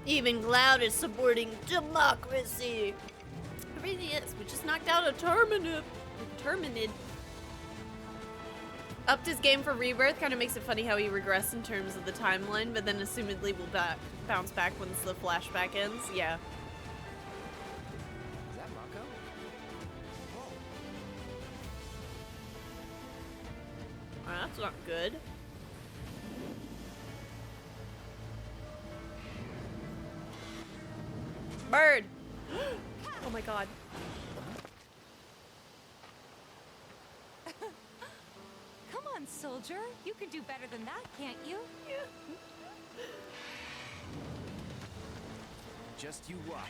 Even Cloud is supporting democracy. It really is. We just knocked out a Terminid. Upped his game for Rebirth. Kind of makes it funny how he regressed in terms of the timeline, but then assumedly will bounce back once the flashback ends. Yeah. Is that Mako? Oh, that's not good. Bird! Oh my god. Come on, soldier. You can do better than that, can't you? Just you watch.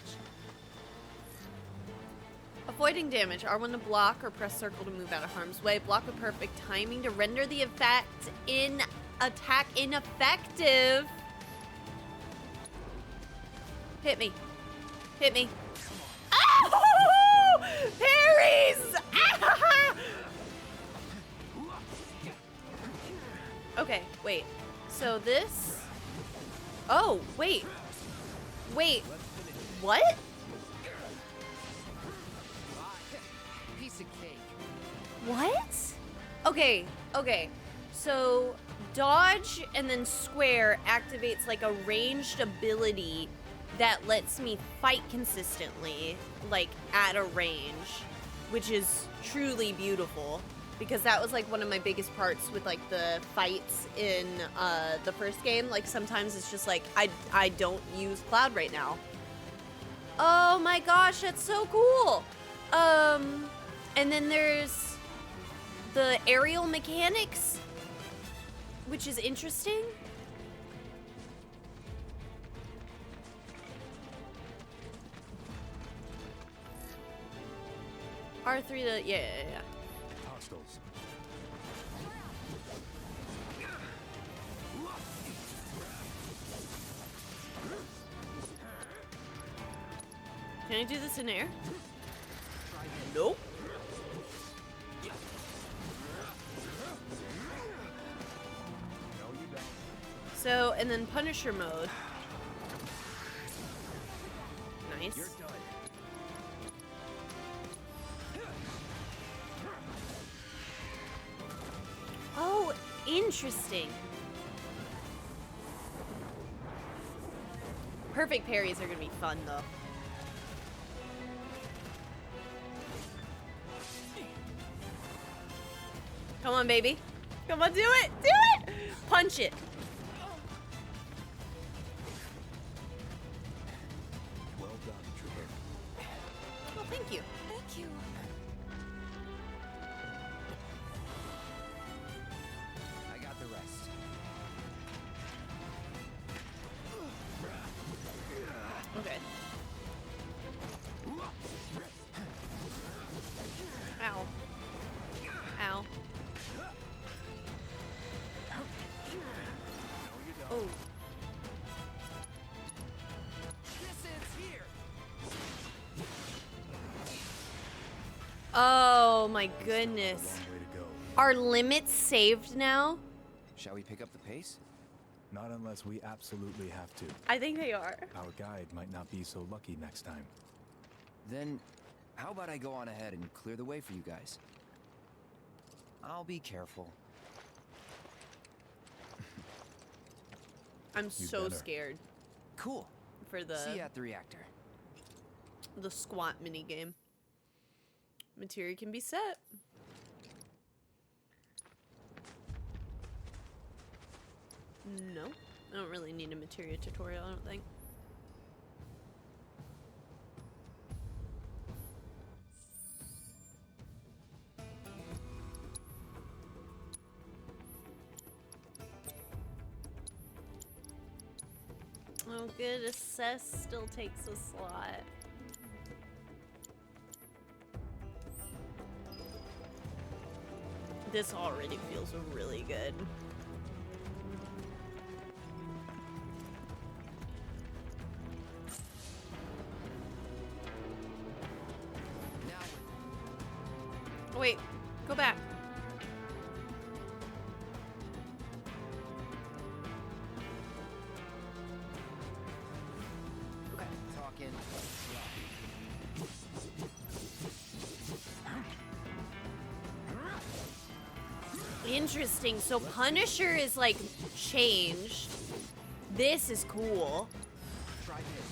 Avoiding damage. R1 to block or press circle to move out of harm's way. Block with perfect timing to render the effect in attack ineffective. Hit me. Hit me. Oh! Parries! Ah! Okay, wait. So this... Oh, wait. Wait. What? Piece of cake. What? Okay, okay. So dodge and then square activates like a ranged ability that lets me fight consistently, like at a range, which is truly beautiful. Because that was like one of my biggest parts with like the fights in the first game. Like sometimes it's just like, I don't use Cloud right now. Oh my gosh, that's so cool. And then there's the aerial mechanics, which is interesting. R3 to, yeah. Hostiles. Can I do this in air? Nope. So, and then Punisher mode. Nice. You're done. Oh, interesting. Perfect parries are gonna be fun though. Come on, baby. Come on, do it! Do it! Punch it. Well done, Trooper. you. Thank you. I got the rest. Okay. Ow. Ow. Oh. Oh my goodness. Are limits saved now? Shall we pick up the pace? Not unless we absolutely have to. I think they are. Our guide might not be so lucky next time. Then, how about I go on ahead and clear the way for you guys? I'll be careful. I'm so scared. Cool. For the See you at the reactor. The squat mini game. Materia can be set. No, I don't really need a materia tutorial, I don't think. Oh good, assess still takes a slot. This already feels really good. Oh, wait, go back. Okay. Talking. Interesting. So Punisher is like changed. This is cool. Try this.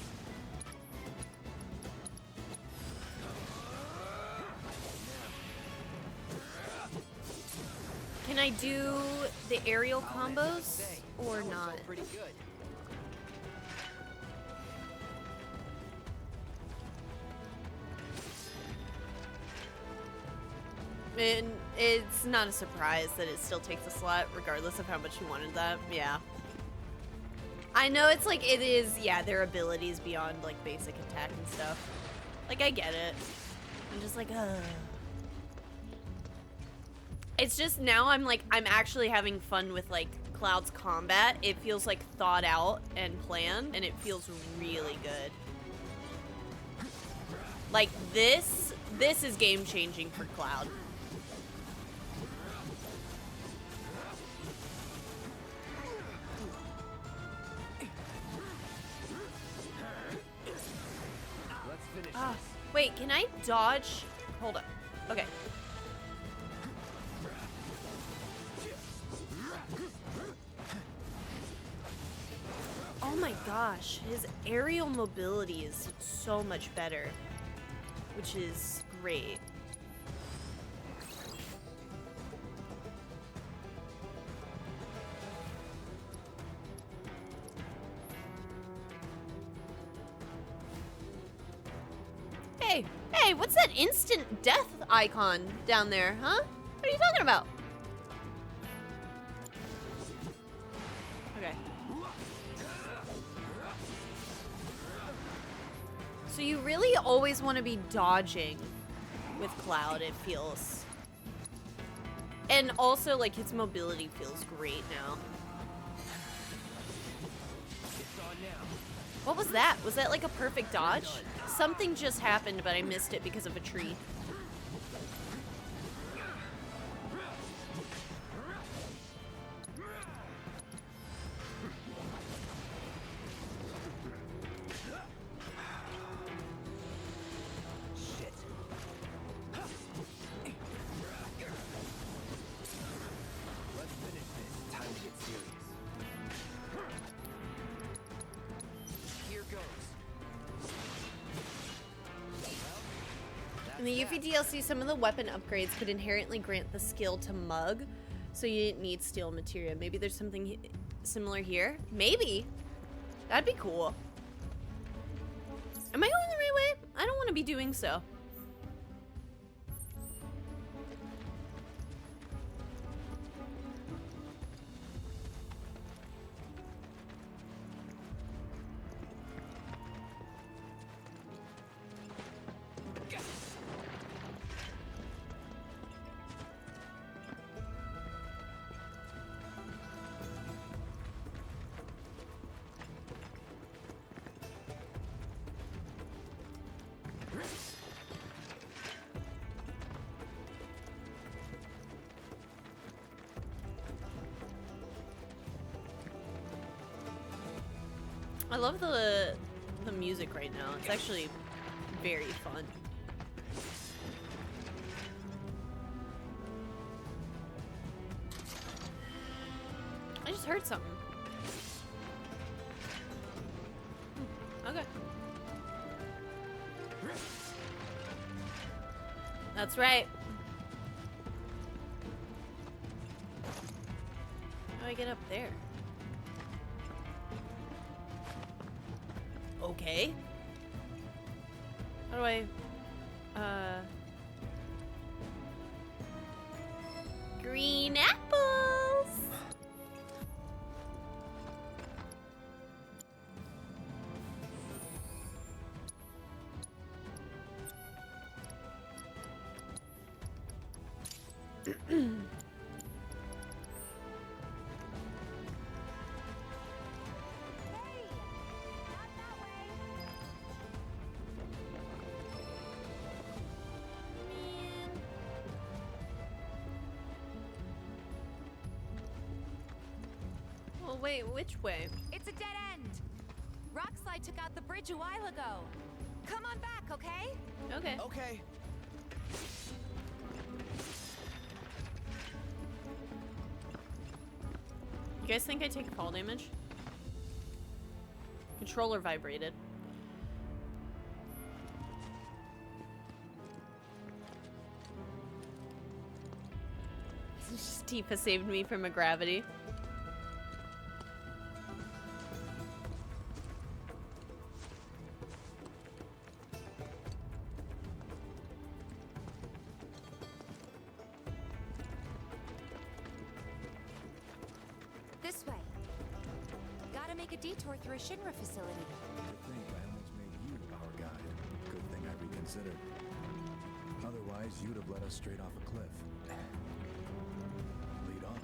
Can I do the aerial combos or not? Pretty good. And it's not a surprise that it still takes a slot, regardless of how much you wanted that. Yeah. I know it's like, it is, yeah, their abilities beyond like basic attack and stuff. Like, I get it. I'm just like, It's just now I'm like, I'm actually having fun with like Cloud's combat. It feels like thought out and planned, and it feels really good. Like this is game changing for Cloud. Let's finish Ah, this. wait, can I dodge? Hold up. Okay. Oh my gosh, his aerial mobility is so much better, which is great. Hey, hey, what's that instant death icon down there, huh? What are you talking about? Okay. So you really always want to be dodging with Cloud, it feels. And also, like, his mobility feels great now. What was that? Was that like a perfect dodge? Something just happened, but I missed it because of a tree. Let's finish this. Time to get serious. Here goes. In the Yuffie DLC, some of the weapon upgrades could inherently grant the skill to mug, so you didn't need steel materia. Maybe there's something similar here? Maybe. That'd be cool. Am I going the right way? I don't want to be doing so. I love the music right now. It's actually very fun. I just heard something. Okay. That's right. How do I get up there? Okay. How do I... Green apples! Well, wait, which way? It's a dead end. Rockslide took out the bridge a while ago. Come on back, okay? Okay. Okay. You guys think I take fall damage? Controller vibrated. Tifa saved me from a gravity. This way. Gotta make a detour through a Shinra facility. I think I almost made you our guide. Good thing I reconsidered. Otherwise, you'd have led us straight off a cliff. Lead on.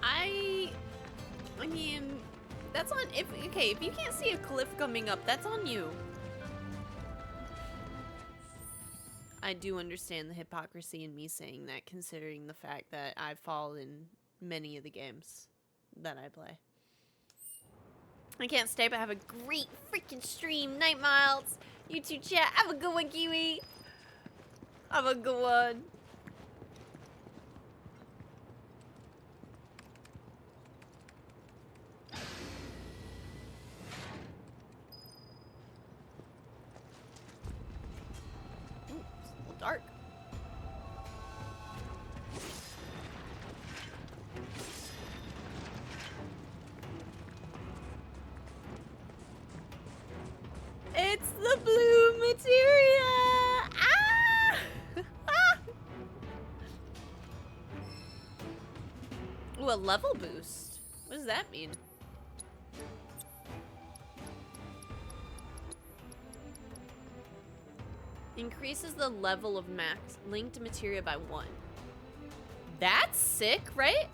I mean, that's on, if you can't see a cliff coming up, that's on you. I do understand the hypocrisy in me saying that, considering the fact that I fall in many of the games that I play. I can't stay, but have a great freaking stream. Night Miles, YouTube chat, have a good one, Kiwi. Have a good one. Dark. It's the blue materia! Ah! Ooh, a level boost. What does that mean? Increases the level of max linked materia by 1. That's sick, right?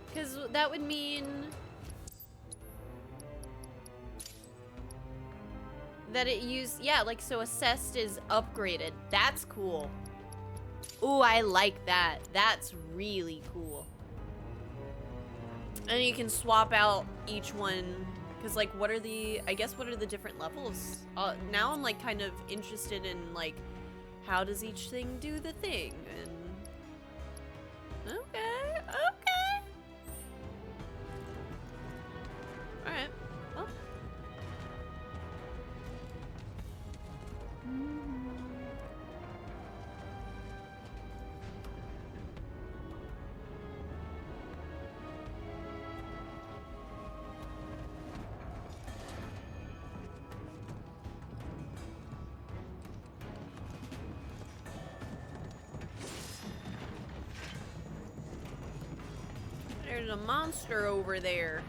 Because that would mean that it used, yeah, like, so assessed is upgraded. That's cool. Ooh, I like that. That's really cool. And you can swap out each one. Because, like, what are the, I guess, what are the different levels? Now I'm, like, kind of interested in, like, how does each thing do the thing? And okay, okay. Alright, well. There's a monster over there.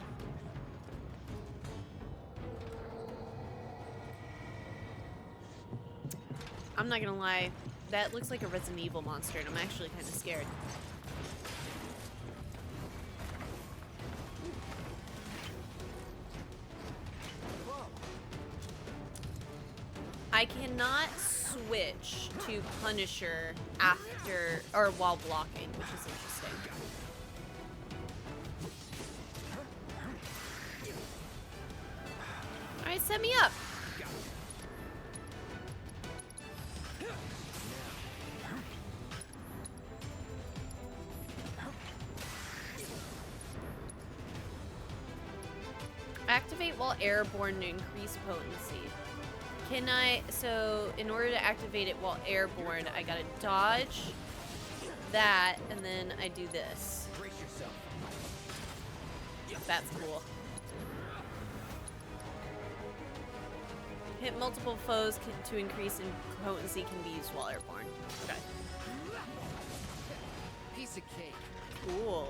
I'm not gonna lie, that looks like a Resident Evil monster, and I'm actually kind of scared. I cannot switch to Punisher after, or while blocking, which is interesting. Alright, set me up. Activate while airborne to increase potency. Can I, so in order to activate it while airborne, I gotta dodge that, and then I do this. Brace yourself. That's cool. Hit multiple foes to increase in potency can be used while airborne. Okay. Piece of cake. Cool.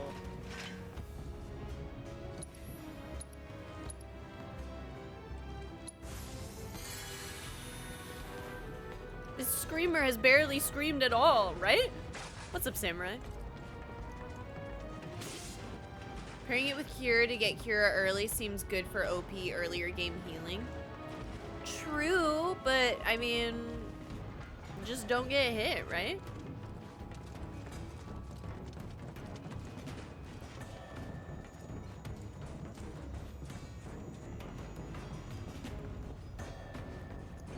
This screamer has barely screamed at all, right? What's up, Samurai? Pairing it with Cure to get Cura early seems good for OP earlier game healing. True, but I mean, just don't get hit, right?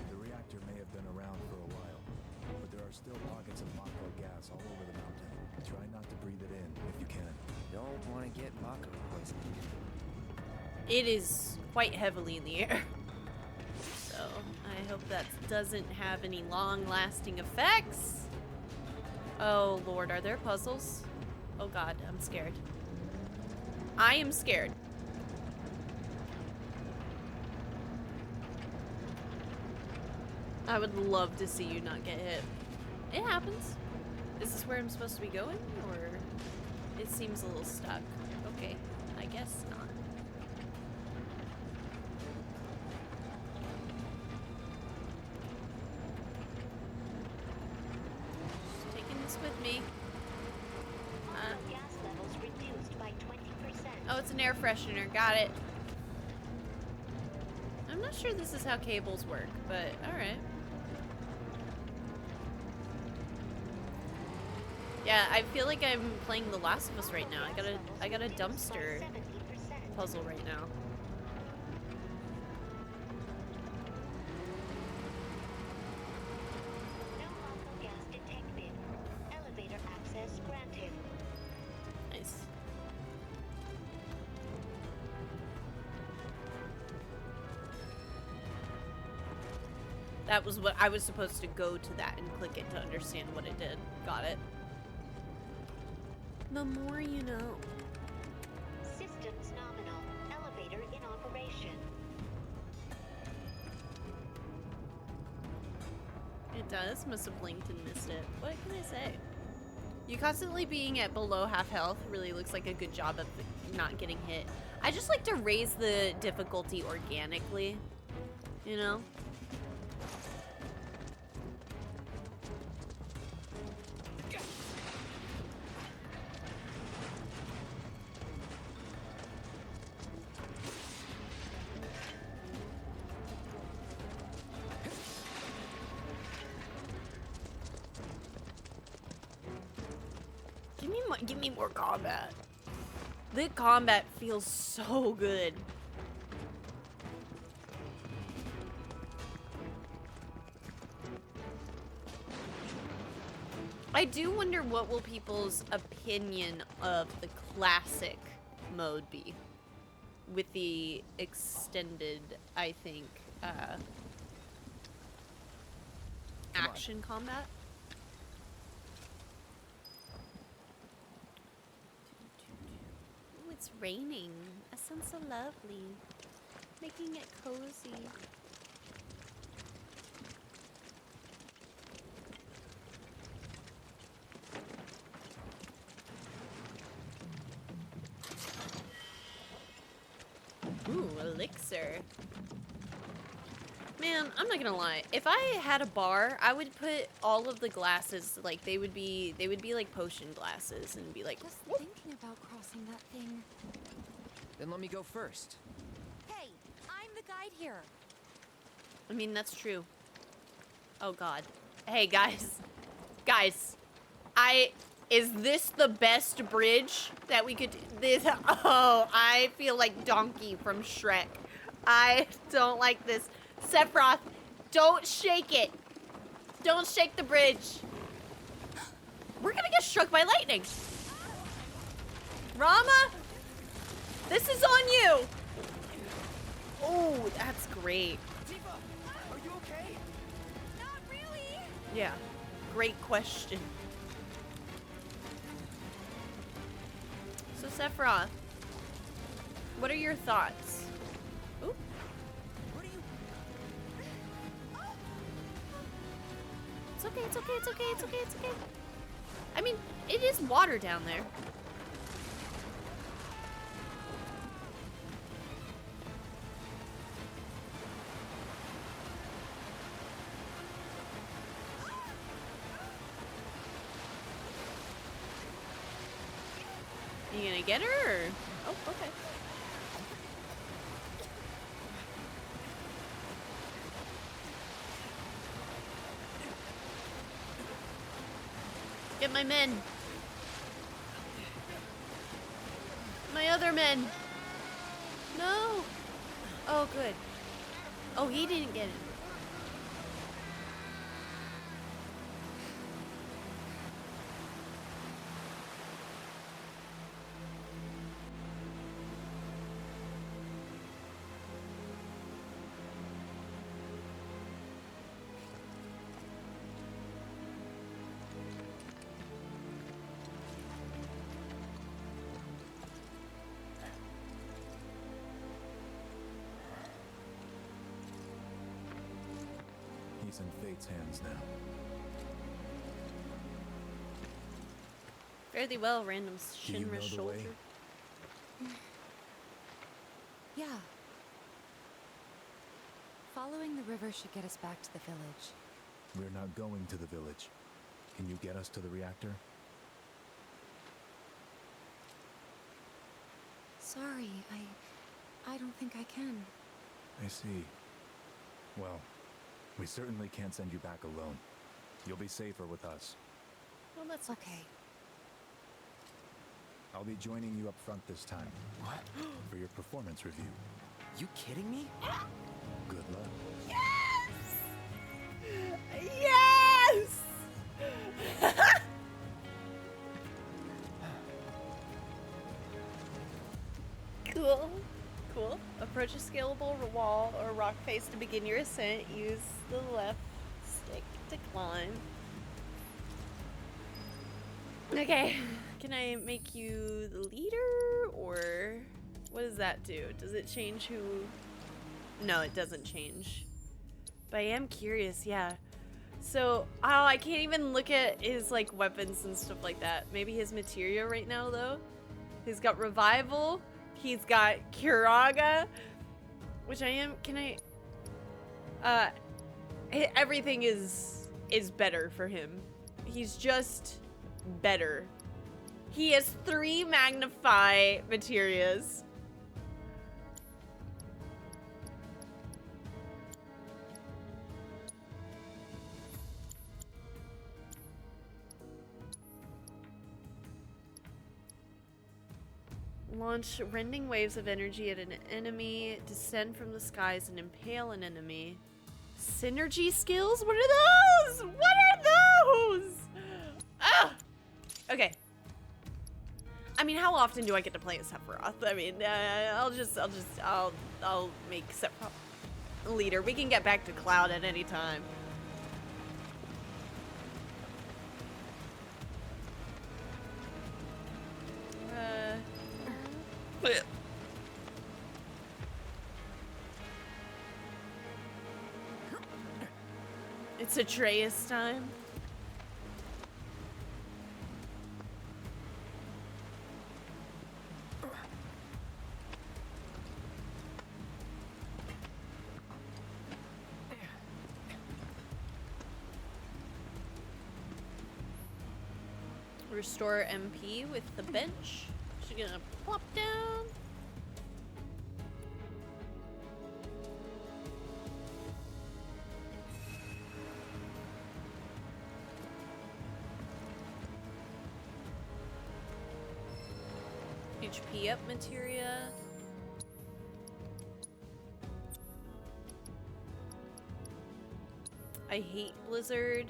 The reactor may have been around for a while, but there are still pockets of Mako gas all over the mountain. Try not to breathe it in if you can. Don't want to get Mako poisoned. It is quite heavily in the air. So, I hope that doesn't have any long-lasting effects. Oh, Lord, are there puzzles? Oh, God, I'm scared. I am scared. I would love to see you not get hit. It happens. Is this where I'm supposed to be going, or it seems a little stuck? Okay, I guess not. Just taking this with me. Gas levels reduced by 20%. Oh, it's an air freshener. Got it. I'm not sure this is how cables work, but alright. Yeah, I feel like I'm playing The Last of Us right now. I got a dumpster puzzle right now. No Mako gas detected. Elevator access granted. Nice. That was what I was supposed to go to that and click it to understand what it did. Got it. The more you know. Systems nominal. Elevator in operation. It does. Must have blinked and missed it. What can I say? You constantly being at below half health really looks like a good job of not getting hit. I just like to raise the difficulty organically, you know? Give me more combat. The combat feels so good. I do wonder what will people's opinion of the classic mode be with the extended, I think, action combat. Ooh, it's raining. That sounds so lovely. Making it cozy. Ooh, elixir. Man, I'm not gonna lie. If I had a bar, I would put all of the glasses, like they would be like potion glasses and be like, Just thinking about crossing that thing. Then let me go first. Hey, I'm the guide here. I mean, that's true. Oh God. Hey guys. Guys. Is this the best bridge that we could, oh, I feel like Donkey from Shrek. I don't like this. Sephiroth, don't shake it. Don't shake the bridge. We're gonna get struck by lightning. Rama, this is on you. Oh, that's great. Tifa, are you okay? Not really. Yeah, great question. So Sephiroth, what are your thoughts? Ooh. What are you? It's okay, it's okay, it's okay, it's okay, it's okay. I mean, it is water down there. You gonna get her? Or? Oh, okay. Get my men. My other men. No. Oh, good. Oh, he didn't get it. He's in Fate's hands now. Fare thee well, random Do you know Shinra the way? soldier. Yeah. Following the river should get us back to the village. We're not going to the village. Can you get us to the reactor? Sorry, I don't think I can. I see. Well, we certainly can't send you back alone. You'll be safer with us. Well, that's okay. I'll be joining you up front this time. What? For your performance review. You kidding me? Good luck. Yes! Cool. Cool. Approach a scalable wall or rock face to begin your ascent. Use the left stick to climb. Okay. Can I make you the leader, or what does that do? Does it change who? No, it doesn't change. But I am curious, yeah. So, oh, I can't even look at his, like, weapons and stuff like that. Maybe his materia right now, though. He's got Revival. He's got Kiraga. Which I am, can I... everything is better for him. He's just better. He has 3 Magnify Materias. Launch rending waves of energy at an enemy, descend from the skies and impale an enemy. Synergy skills? What are those? What are those? Ah! Okay. I mean, how often do I get to play as Sephiroth? I mean, I'll make Sephiroth leader. We can get back to Cloud at any time. It's Atreus time. Restore MP with the bench. She's gonna plop down. HP up materia. I hate Blizzard.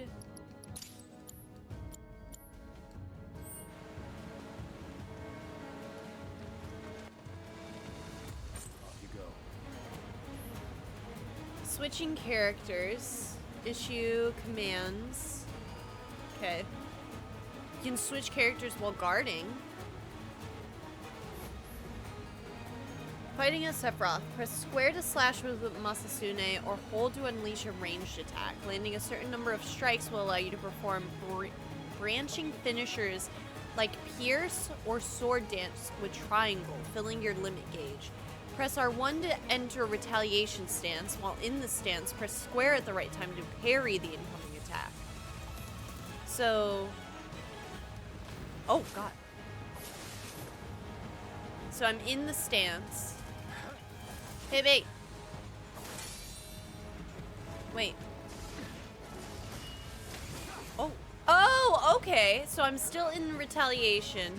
Off you go. Switching characters. Issue commands. Okay. You can switch characters while guarding. Fighting a Sephiroth. Press square to slash with Masasune or hold to unleash a ranged attack. Landing a certain number of strikes will allow you to perform branching finishers like Pierce or Sword Dance with Triangle, filling your limit gauge. Press R1 to enter Retaliation stance. While in the stance, press square at the right time to parry the incoming attack. So... Oh, God. So I'm in the stance. Hey, wait. Wait. Oh. Oh, okay. So I'm still in retaliation.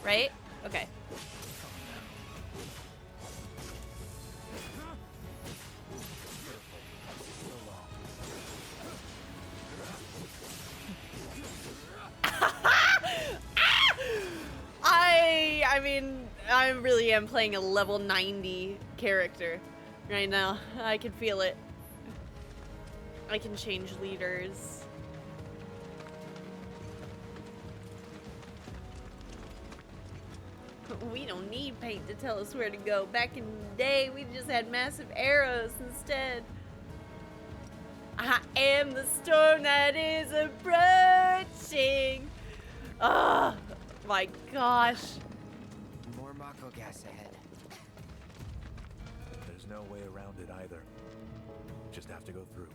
Right? Okay. I mean, I really am playing a level 90 character right now. I can feel it. I can change leaders. We don't need paint to tell us where to go. Back in the day, we just had massive arrows instead. I am the storm that is approaching. Oh my gosh. More Mako gas ahead. There's no way around it either. Just have to go through.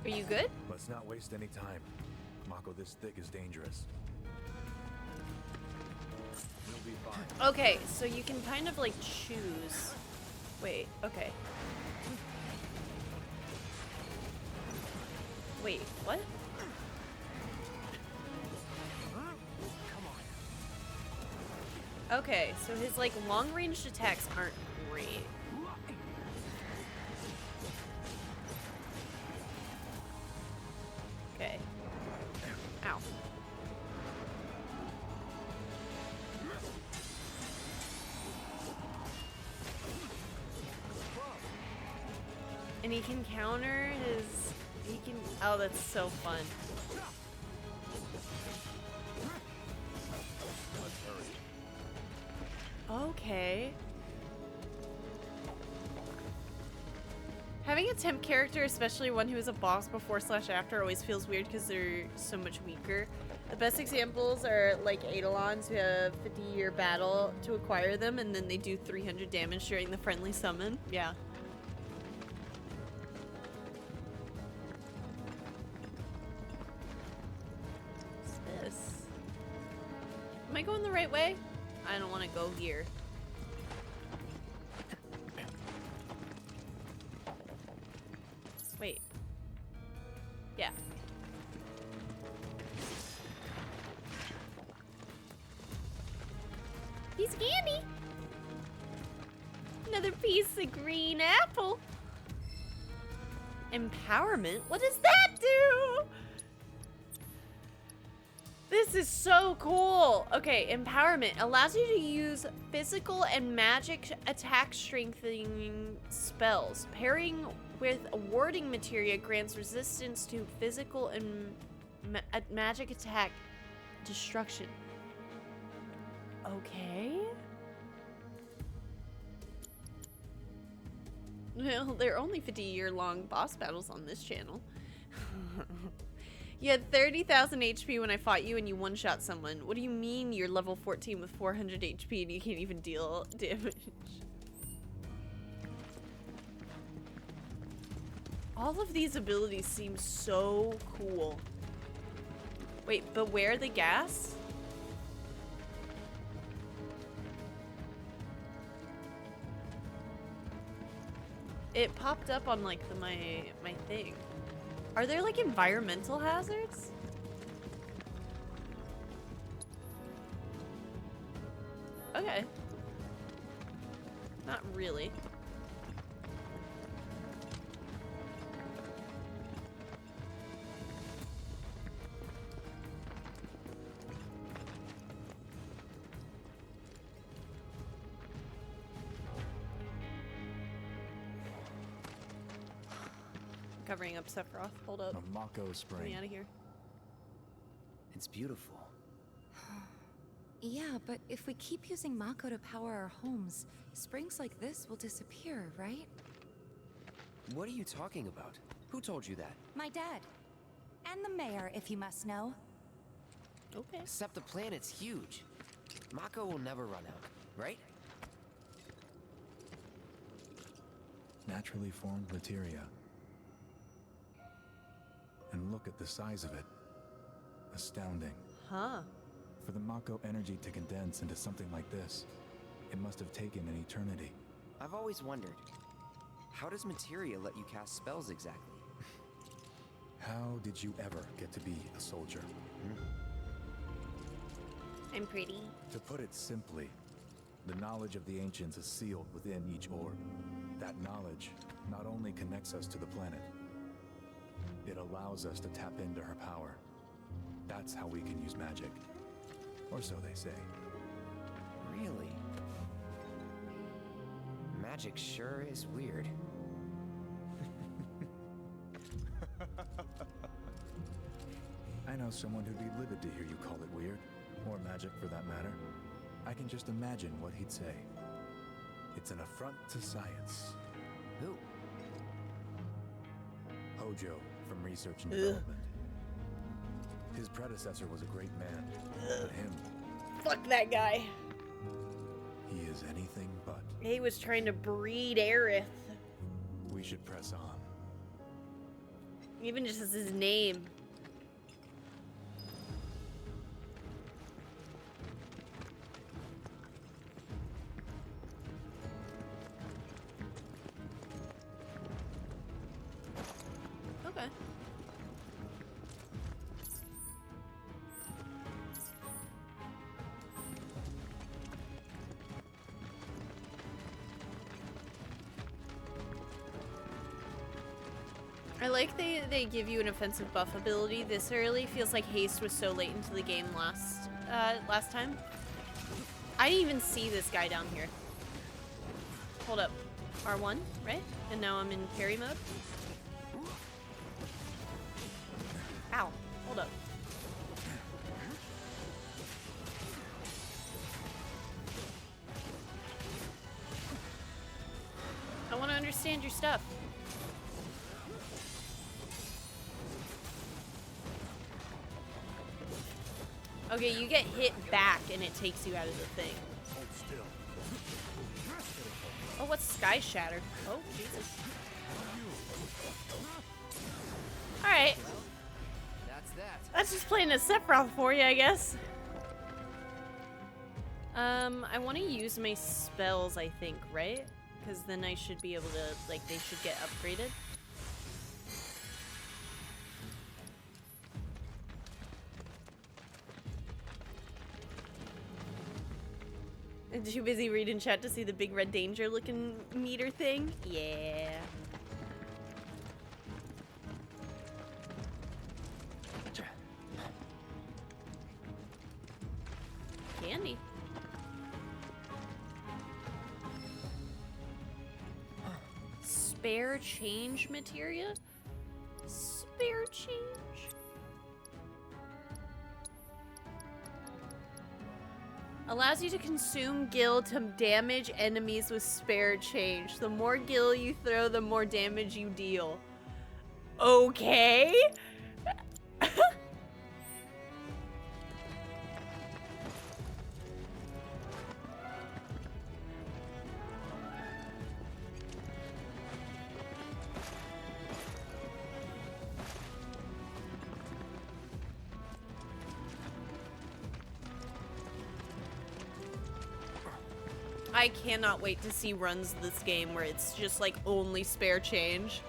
Are you good? Let's not waste any time. Mako this thick is dangerous. We'll be fine. Okay, so you can kind of like choose. Wait, okay. Wait, what? Okay, so his like long-range attacks aren't great. Okay. Ow. And he can counter his... He can... Oh, that's so fun. Okay. Having a temp character, especially one who is a boss before / after, always feels weird because they're so much weaker. The best examples are like Eidolons who have 50-year battle to acquire them, and then they do 300 damage during the friendly summon. Yeah. What's this? Am I going the right way? I don't want to go here. Wait. Yeah. Piece of candy. Another piece of green apple. Empowerment? What does that do? This is so cool. Okay, empowerment allows you to use physical and magic attack strengthening spells. Pairing with a warding materia grants resistance to physical and magic attack destruction. Okay. Well, there are only 50-year-long boss battles on this channel. You had 30,000 HP when I fought you and you one-shot someone. What do you mean you're level 14 with 400 HP and you can't even deal damage? All of these abilities seem so cool. Wait, beware the gas? It popped up on like my thing. Are there like environmental hazards? Okay. Not really. covering up Sephiroth. Hold up. A Mako Get spring. me out of here. It's beautiful. Yeah, but if we keep using Mako to power our homes, springs like this will disappear, right? What are you talking about? Who told you that? My dad. And the mayor, if you must know. Okay. Except the planet's huge. Mako will never run out, right? Naturally formed materia. And look at the size of it. Astounding. Huh. For the Mako energy to condense into something like this, it must have taken an eternity. I've always wondered, how does materia let you cast spells exactly? How did you ever get to be a soldier? I'm pretty. To put it simply, the knowledge of the ancients is sealed within each orb. That knowledge not only connects us to the planet, it allows us to tap into her power. That's how we can use magic. Or so they say. Really? Magic sure is weird. I know someone who'd be livid to hear you call it weird, or magic for that matter. I can just imagine what he'd say. It's an affront to science. Who? Hojo from Research and Development. His predecessor was a great man, but him, Fuck that guy. he is anything but. He was trying to breed Aerith. We should press on. Even just as his name. Okay. I like they give you an offensive buff ability this early. Feels like haste was so late into the game last time. I didn't even see this guy down here. Hold up. R1, right? And now I'm in parry mode. Ow. Hold up. I want to understand your stuff. Okay, you get hit back and it takes you out of the thing. Hold still. Oh, what's Sky Shattered? Oh, Jesus. Alright. That's that. That's just playing a Sephiroth for you, I guess. I want to use my spells, I think, right? Because then I should be able to, like, they should get upgraded. I'm too busy reading chat to see the big red danger looking meter thing. Yeah. Candy. Spare change materia? Spare change? Allows you to consume gil to damage enemies with spare change. The more gil you throw, the more damage you deal. Okay. I cannot wait to see runs of this game where it's just like only spare change.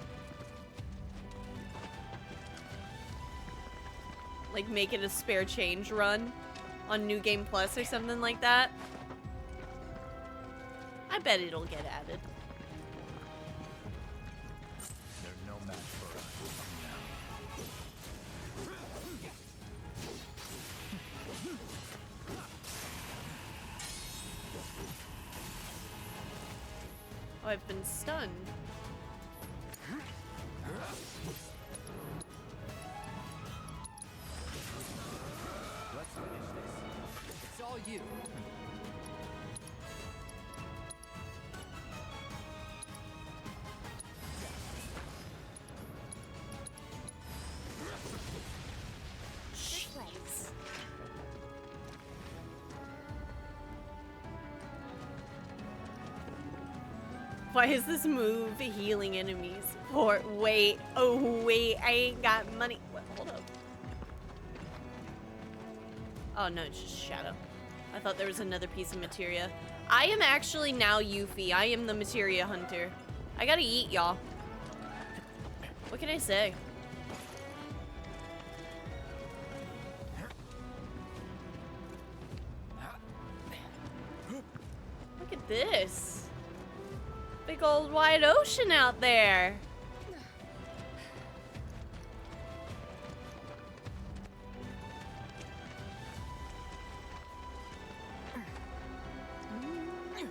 Like make it a spare change run on New Game Plus or something like that. I bet it'll get added. They're no match for us Oh, I've been stunned. you. Jeez. Why is this move healing enemies? Or wait, oh wait, I ain't got money. Wait, hold up. Oh no, it's just shadow. I thought there was another piece of materia. I am actually now Yuffie. I am the materia hunter. I gotta eat, y'all. What can I say? Look at this. Big old wide ocean out there. Oh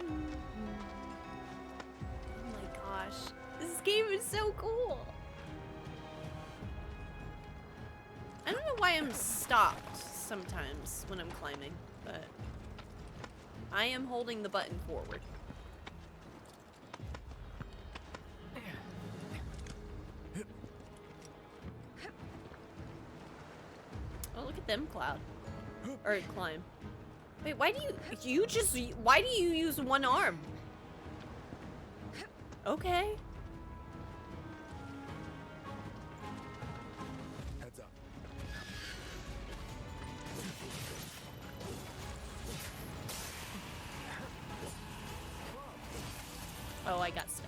my gosh. This game is so cool. I don't know why I'm stopped sometimes when I'm climbing, but I am holding the button forward. Oh, look at them cloud. Or climb. Wait, why do why do you use one arm? Okay. Heads up. Oh, I got stung.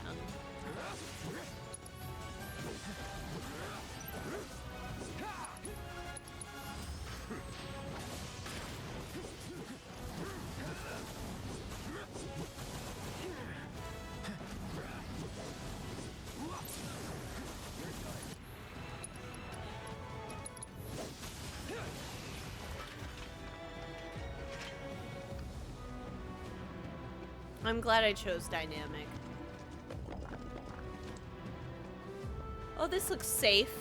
I'm glad I chose dynamic. Oh, this looks safe.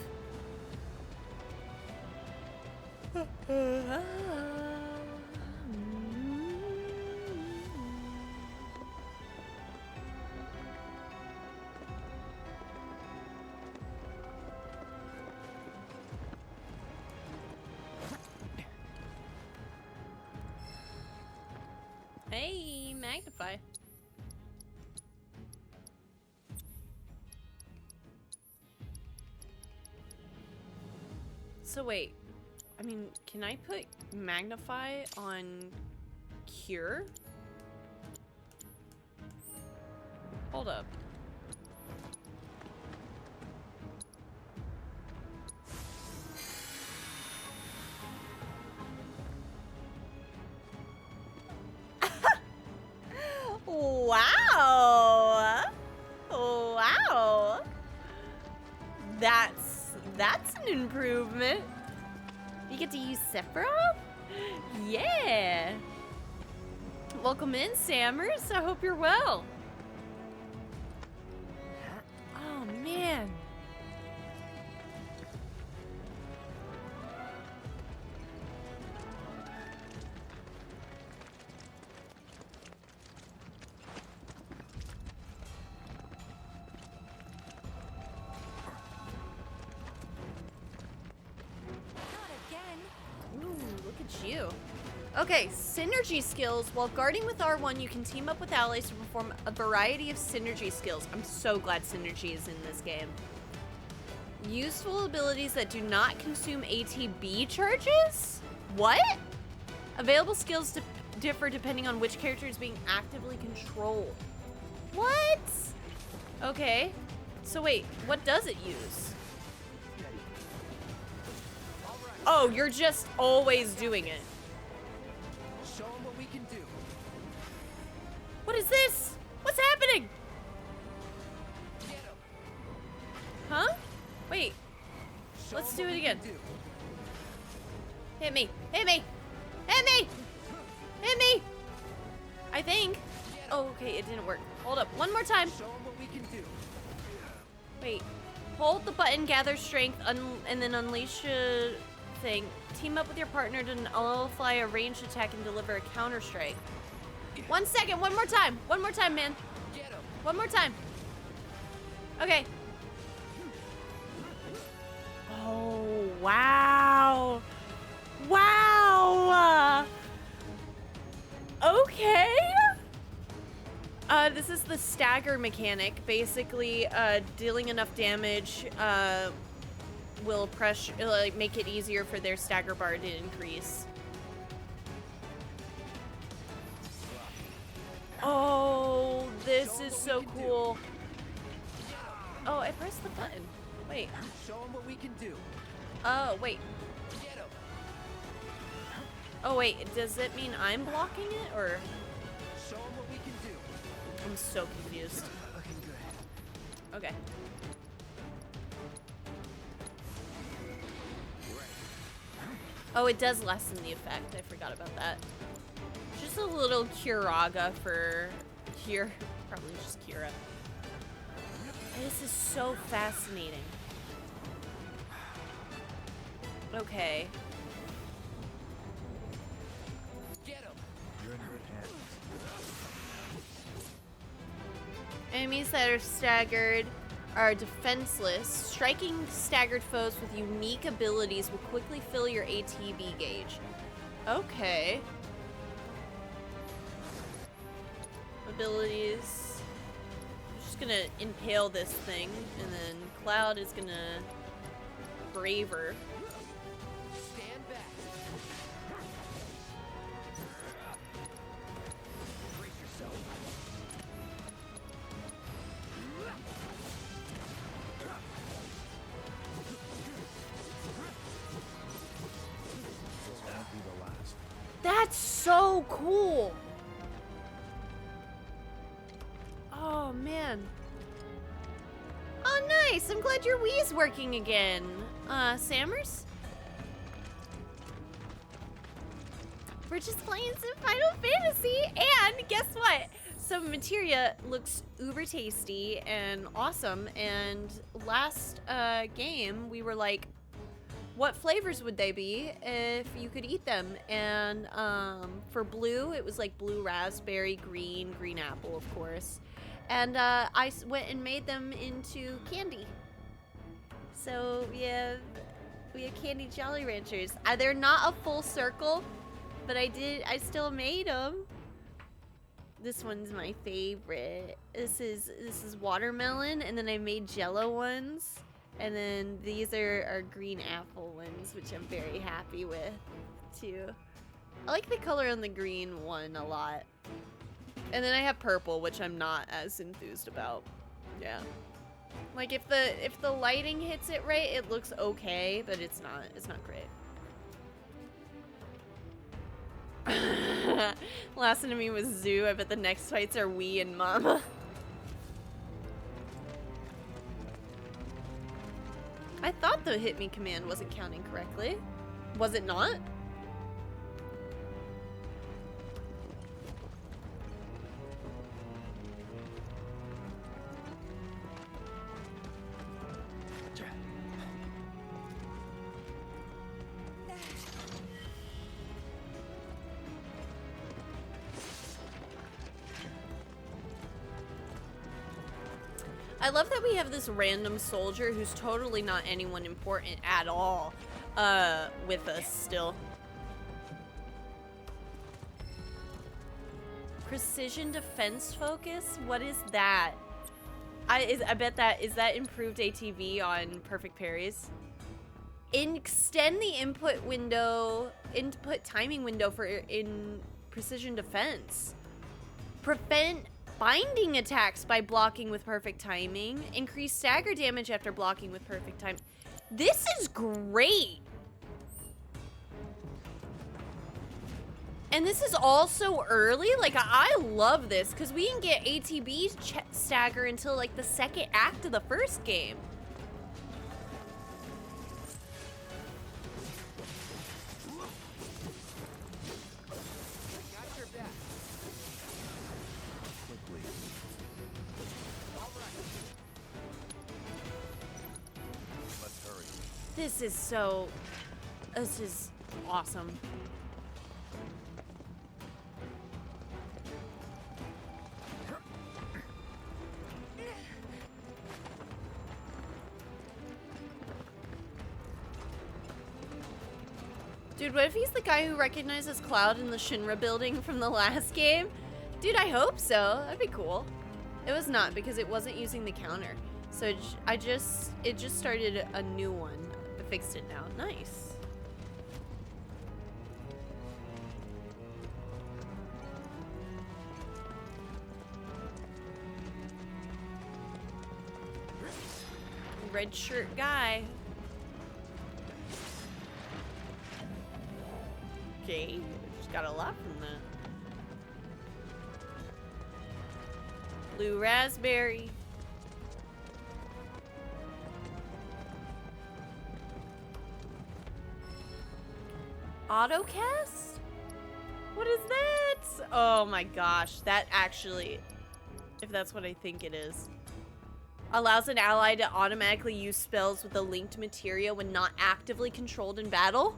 Hey, magnify. So wait, I mean, can I put magnify on cure? Hold up. Wow! Wow! That's an improvement. You get to use Sephiroth? Yeah! Welcome in, Sammers. I hope you're well. Oh, man. You. Okay, synergy skills. While guarding with R1, you can team up with allies to perform a variety of synergy skills. I'm so glad synergy is in this game. Useful abilities that do not consume ATB charges? What? Available skills differ depending on which character is being actively controlled. What? Okay. So wait, what does it use? Oh, you're just always doing it. Show them what we can do. What is this? What's happening? Huh? Wait. Let's do it again. Hit me. Hit me. Hit me. Hit me. I think. Oh, okay. It didn't work. Hold up. One more time. Show them what we can do. Wait. Hold the button, gather strength, and then unleash a thing. Team up with your partner to nullify a ranged attack and deliver a counter strike. 1 second, one more time, man. One more time. Okay. Oh, wow. Wow. Okay. This is the stagger mechanic. Basically, dealing enough damage will pressure, like, make it easier for their stagger bar to increase. Oh, this is so cool. Oh, I pressed the button. Wait. Show them what we can do. Oh, wait. Oh, wait. Does it mean I'm blocking it, or? Show them what we can do. I'm so confused. Looking good. Okay. Oh, it does lessen the effect. I forgot about that. Just a little Curaga for here. Probably just Kira. This is so fascinating. Okay. Get him. You're in good hands. Enemies that are staggered are defenseless. Striking staggered foes with unique abilities will quickly fill your ATB gauge. Okay. Abilities. I'm just gonna impale this thing, and then Cloud is gonna braver. Stand back. Brace yourself. This won't be the last. That's so cool. Oh, man. Oh, nice. I'm glad your Wii's working again. Sammers? We're just playing some Final Fantasy, and guess what? So Materia looks uber tasty and awesome, and last game we were like, what flavors would they be if you could eat them? And for blue, it was like blue raspberry, green apple, of course. And I went and made them into candy. So we have candy Jolly Ranchers. They're not a full circle, but I still made them. This one's my favorite. This is watermelon, and then I made Jello ones. And then these are green apple ones, which I'm very happy with, too. I like the color on the green one a lot. And then I have purple, which I'm not as enthused about. Yeah. Like, if the lighting hits it right, it looks okay, but it's not great. Last enemy was Zoo. I bet the next fights are Wii and Mama. I thought the hit me command wasn't counting correctly. Was it not? I love that we have this random soldier who's totally not anyone important at all with us still. Precision defense focus? What is that? I bet that is that improved ATV on perfect parries. Extend the input timing window for in precision defense. Prevent binding attacks by blocking with perfect timing. Increase stagger damage after blocking with perfect time. This is great. And this is also early. Like, I love this because we didn't get ATB stagger until like the second act of the first game. This is so... This is awesome. Dude, what if he's the guy who recognizes Cloud in the Shinra building from the last game? Dude, I hope so. That'd be cool. It was not because it wasn't using the counter. So it just started a new one. I fixed it now. Nice. Red shirt guy. Okay, just got a lot from that. Blue raspberry. Autocast? What is that? Oh my gosh, that actually, if that's what I think it is, allows an ally to automatically use spells with a linked materia when not actively controlled in battle?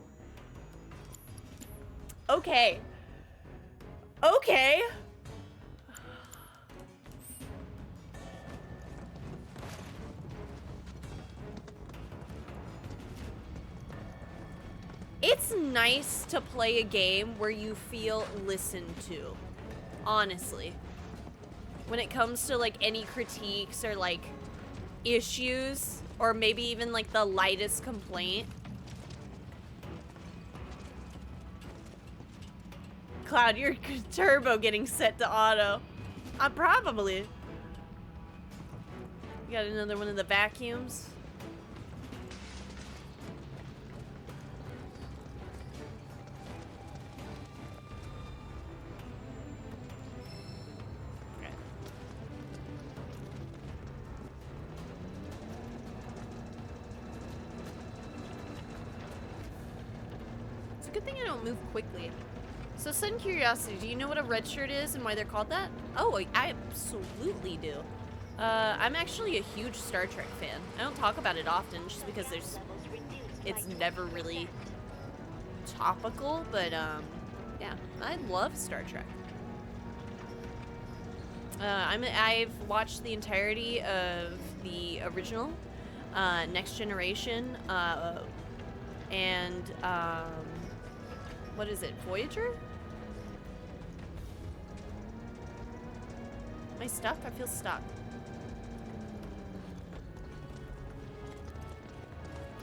Okay. Okay. It's nice to play a game where you feel listened to, honestly. When it comes to like any critiques or like issues, or maybe even like the lightest complaint. Cloud, your turbo getting set to auto. Probably. You got another one of the vacuums. It's a good thing I don't move quickly. So, sudden curiosity, do you know what a red shirt is and why they're called that? Oh, I absolutely do. I'm actually a huge Star Trek fan. I don't talk about it often just because it's never really topical, but yeah, I love Star Trek. I've watched the entirety of the original, Next Generation, and what is it, Voyager? Am I stuck? I feel stuck.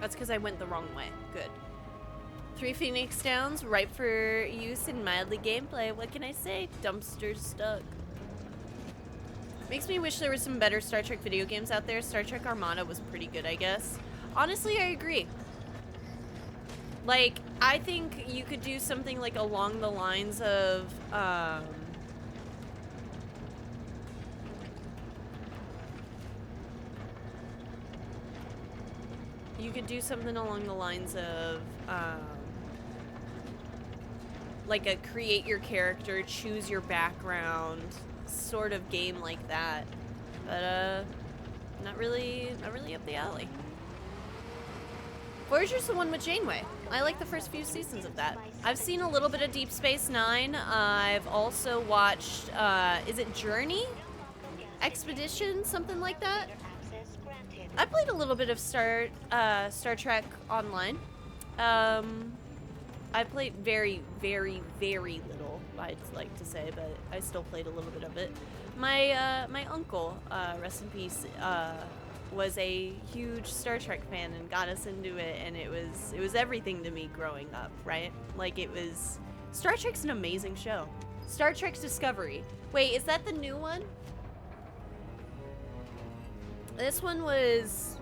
That's because I went the wrong way. Good. 3 Phoenix Downs, ripe for use in mildly gameplay. What can I say? Dumpster stuck. Makes me wish there were some better Star Trek video games out there. Star Trek Armada was pretty good, I guess. Honestly, I agree. Like, I think you could do something like along the lines of, you could do something along the lines of, like a create your character, choose your background sort of game like that. But, not really up the alley. Voyager's the one with Janeway. I like the first few seasons of that. I've seen a little bit of Deep Space Nine. I've also watched, is it Journey? Expedition? Something like that? I played a little bit of Star Trek Online. I played very, very, very little, I'd like to say, but I still played a little bit of it. My uncle, rest in peace, was a huge Star Trek fan and got us into it, and it was everything to me growing up, right? Like, it was... Star Trek's an amazing show. Star Trek Discovery. Wait, is that the new one? This one was...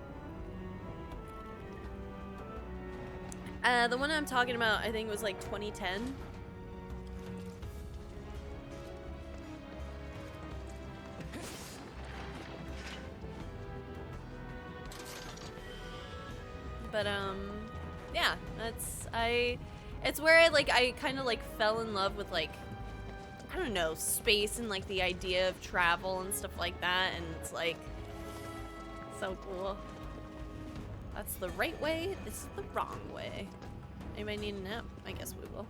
the one I'm talking about, I think, was like 2010. But, yeah, it's where I kind of, like, fell in love with, like, I don't know, space and, like, the idea of travel and stuff like that, and it's, like, so cool. That's the right way, this is the wrong way. Anybody need a nap? I guess we will.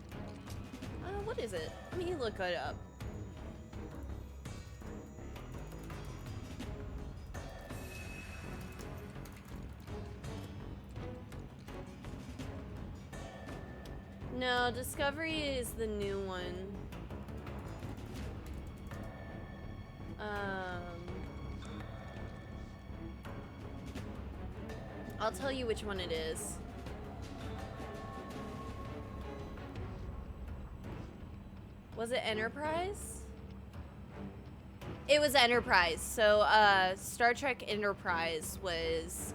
What is it? Let me look it up. No, Discovery is the new one. I'll tell you which one it is. Was it Enterprise? It was Enterprise. So, Star Trek Enterprise was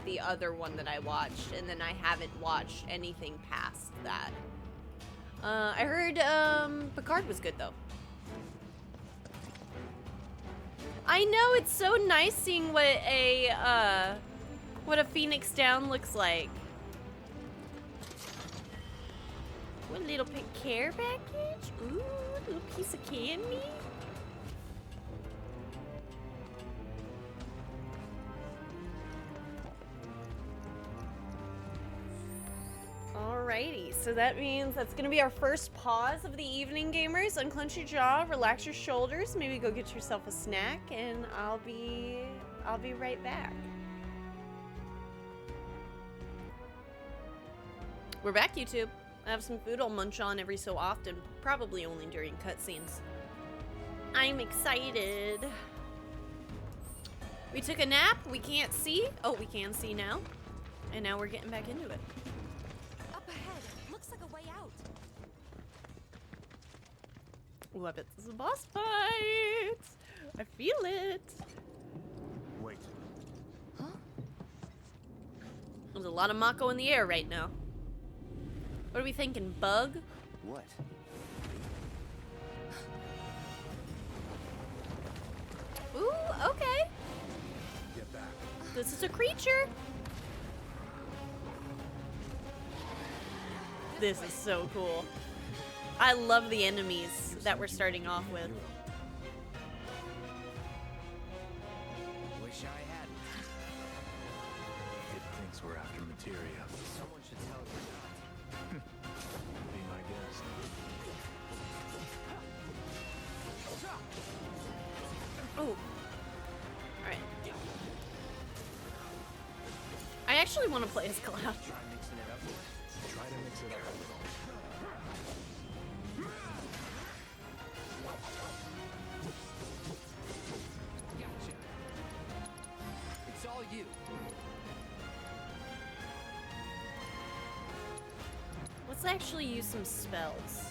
the other one that I watched, and then I haven't watched anything past that. I heard Picard was good though. I know, it's so nice seeing what a Phoenix Down looks like. What little care package? Ooh, little piece of candy. Alrighty, so that means that's gonna be our first pause of the evening, gamers. Unclench your jaw, relax your shoulders, maybe go get yourself a snack, and I'll be right back. We're back, YouTube. I have some food I'll munch on every so often, probably only during cutscenes. I'm excited. We took a nap, we can't see. Oh, we can see now. And now we're getting back into it. Up ahead, looks like a way out. Ooh, I bet this is a boss fight. I feel it. Wait. Huh? There's a lot of Mako in the air right now. What are we thinking, bug? What? Ooh, okay. Get back. This is a creature. This is so cool. I love the enemies that we're starting off with. Wish I hadn't. It thinks we're after materia. Someone should tell it we're not. Be my guest. Oh. Alright. I actually want to play as Cloud. Try mixing it up. Try to mix it up. Gotcha. It's all you. Let's actually use some spells.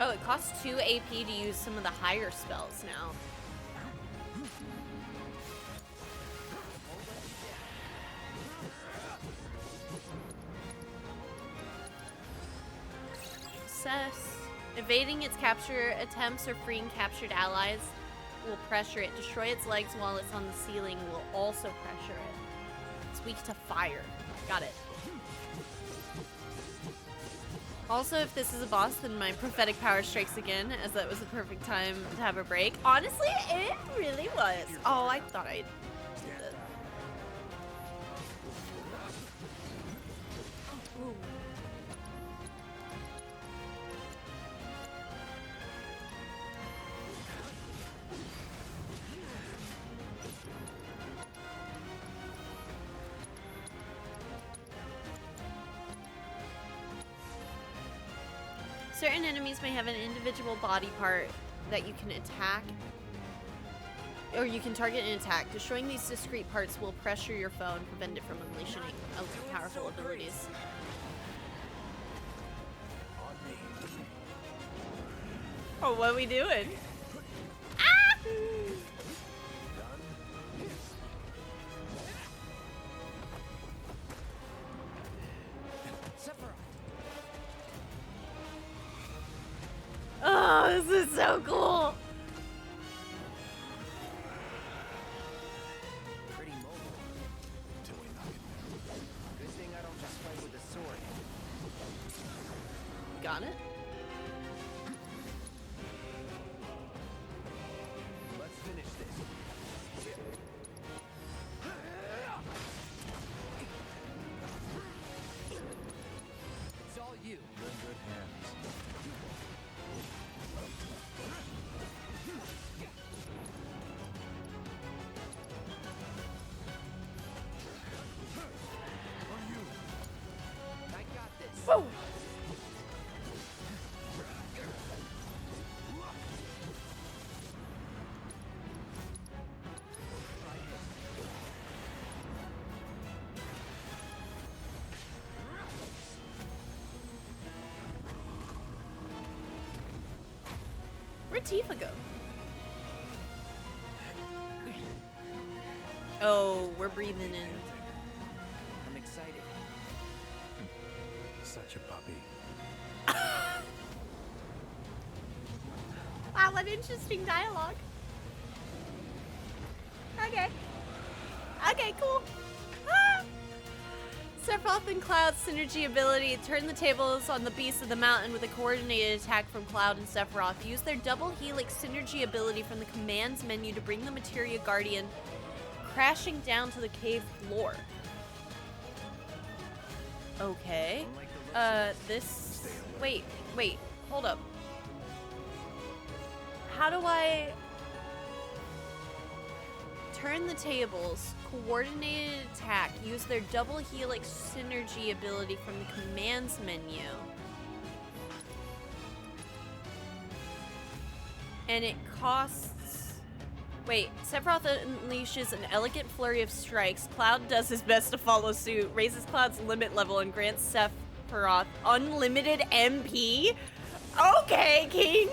Oh, it costs 2 AP to use some of the higher spells now. Success. Evading its capture attempts or freeing captured allies will pressure it. Destroy its legs while it's on the ceiling will also pressure it. It's weak to fire. Got it. Also, if this is a boss, then my prophetic power strikes again, as that was the perfect time to have a break. Honestly, it really was. Oh, I thought I'd... Ooh. Certain enemies may have an individual body part that you can attack, or you can target and attack. Destroying these discrete parts will pressure your foe and prevent it from unleashing powerful abilities. Oh, what are we doing? Ah! Oh, this is so cool. Pretty mobile. Good thing I don't just fight with a sword. Got it. Let's finish this. Woo! Where'd Tifa go? Oh, we're breathing in. I'm excited. Such a puppy. Wow, what interesting dialogue. Okay. Okay, cool. Ah! Sephiroth and Cloud's synergy ability. Turn the tables on the beasts of the mountain with a coordinated attack from Cloud and Sephiroth. Use their double helix synergy ability from the commands menu to bring the Materia Guardian crashing down to the cave floor. Okay. This... Wait, hold up. How do I... Turn the tables, coordinated attack, use their double helix synergy ability from the commands menu. And it costs... Wait, Sephiroth unleashes an elegant flurry of strikes. Cloud does his best to follow suit, raises Cloud's limit level, and grants Sephiroth unlimited MP? Okay, Kings!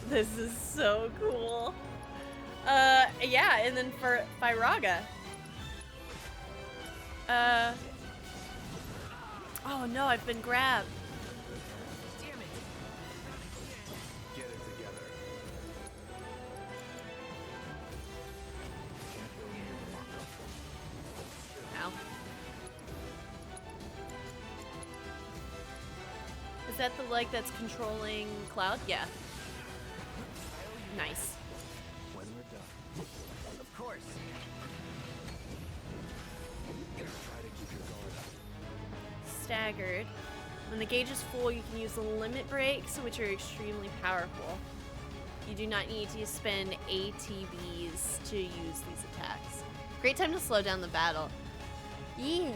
This is so cool. Yeah, and then for Firaga. Oh no, I've been grabbed. Damn it. Get it together. Ow. Is that the leg that's controlling Cloud? Yeah. Nice. When we're done. Of course. Try to keep your guard up. Staggered. When the gauge is full, you can use the limit breaks, which are extremely powerful. You do not need to spend ATBs to use these attacks. Great time to slow down the battle. Yeah.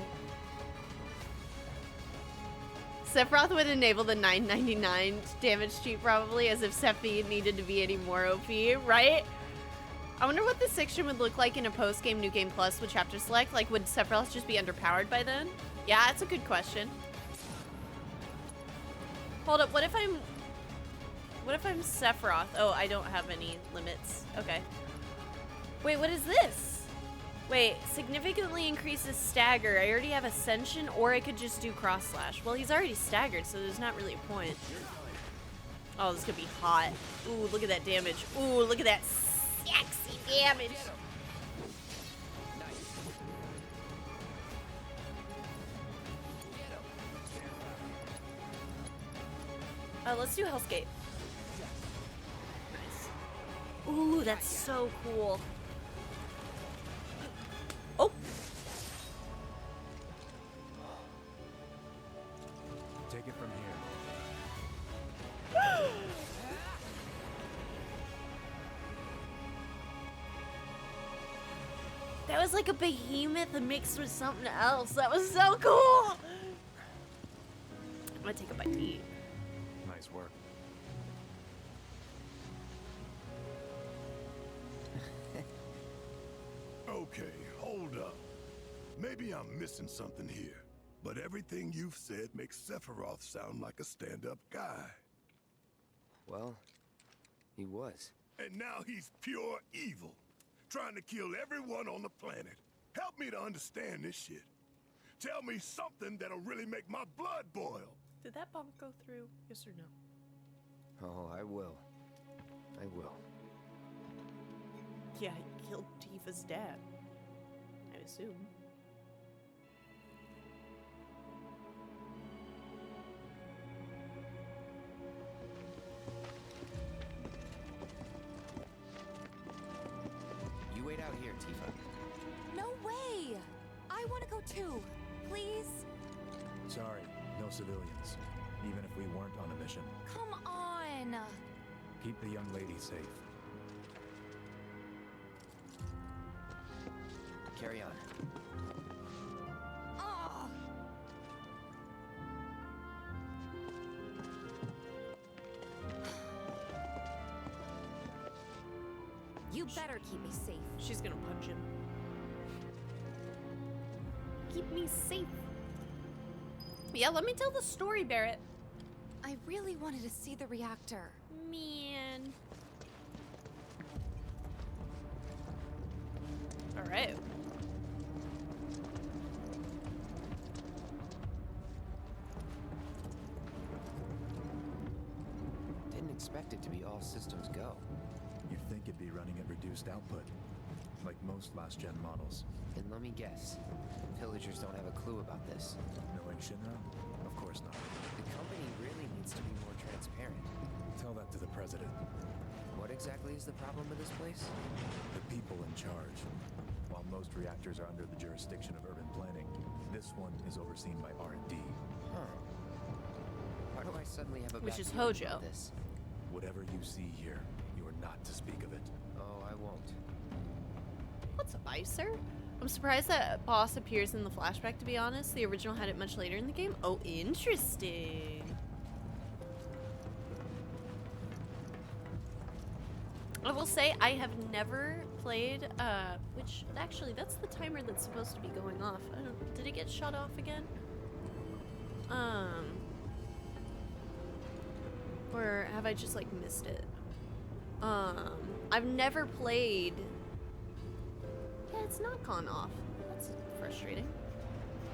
Sephiroth would enable the 999 damage cheat probably, as if Sephi needed to be any more OP, right? I wonder what this section would look like in a post-game New Game Plus with chapter select. Like, would Sephiroth just be underpowered by then? Yeah, that's a good question. Hold up, what if I'm Sephiroth? Oh, I don't have any limits. Okay. Wait, what is this? Wait, significantly increases stagger. I already have Ascension, or I could just do Cross Slash. Well, he's already staggered, so there's not really a point. Oh, this could be hot. Ooh, look at that damage. Ooh, look at that sexy damage. Let's do Hellscape. Nice. Ooh, that's so cool. Oh! Take it from here. That was like a behemoth mixed with something else. That was so cool! I'm gonna take a bite to eat. Nice work. Okay, hold up. Maybe I'm missing something here, but everything you've said makes Sephiroth sound like a stand-up guy. Well, he was. And now he's pure evil, trying to kill everyone on the planet. Help me to understand this shit. Tell me something that'll really make my blood boil. Did that bump go through? Yes or no? Oh, I will. I will. Yeah, he killed Tifa's dad. I assume. You wait out here, Tifa. No way! I want to go too. Please? Sorry, no civilians. Even if we weren't on a mission. Come on! Keep the young lady safe. Carry on. You better keep me safe. She's gonna punch him. Keep me safe. But yeah, let me tell the story, Barrett. I really wanted to see the reactor. Man. Alright. Didn't expect it to be all systems go. You'd think it'd be running at reduced output, like most last-gen models. Then let me guess. Villagers don't have a clue about this. Knowing Shinra? Of course not. The company really needs to be more transparent. Tell that to the president. What exactly is the problem with this place? The people in charge. While most reactors are under the jurisdiction of urban planning, this one is overseen by R&D. Huh. Why do I suddenly have a Which bad is feeling Hojo. about this? Whatever you see here, you are not to speak of it. Oh, I won't. What's up, Icer? I'm surprised that boss appears in the flashback, to be honest. The original had it much later in the game. Oh, interesting. I will say I have never played, which actually that's the timer that's supposed to be going off. I don't, did it get shut off again? Or have I just like missed it? I've never played. Yeah, it's not gone off. That's frustrating.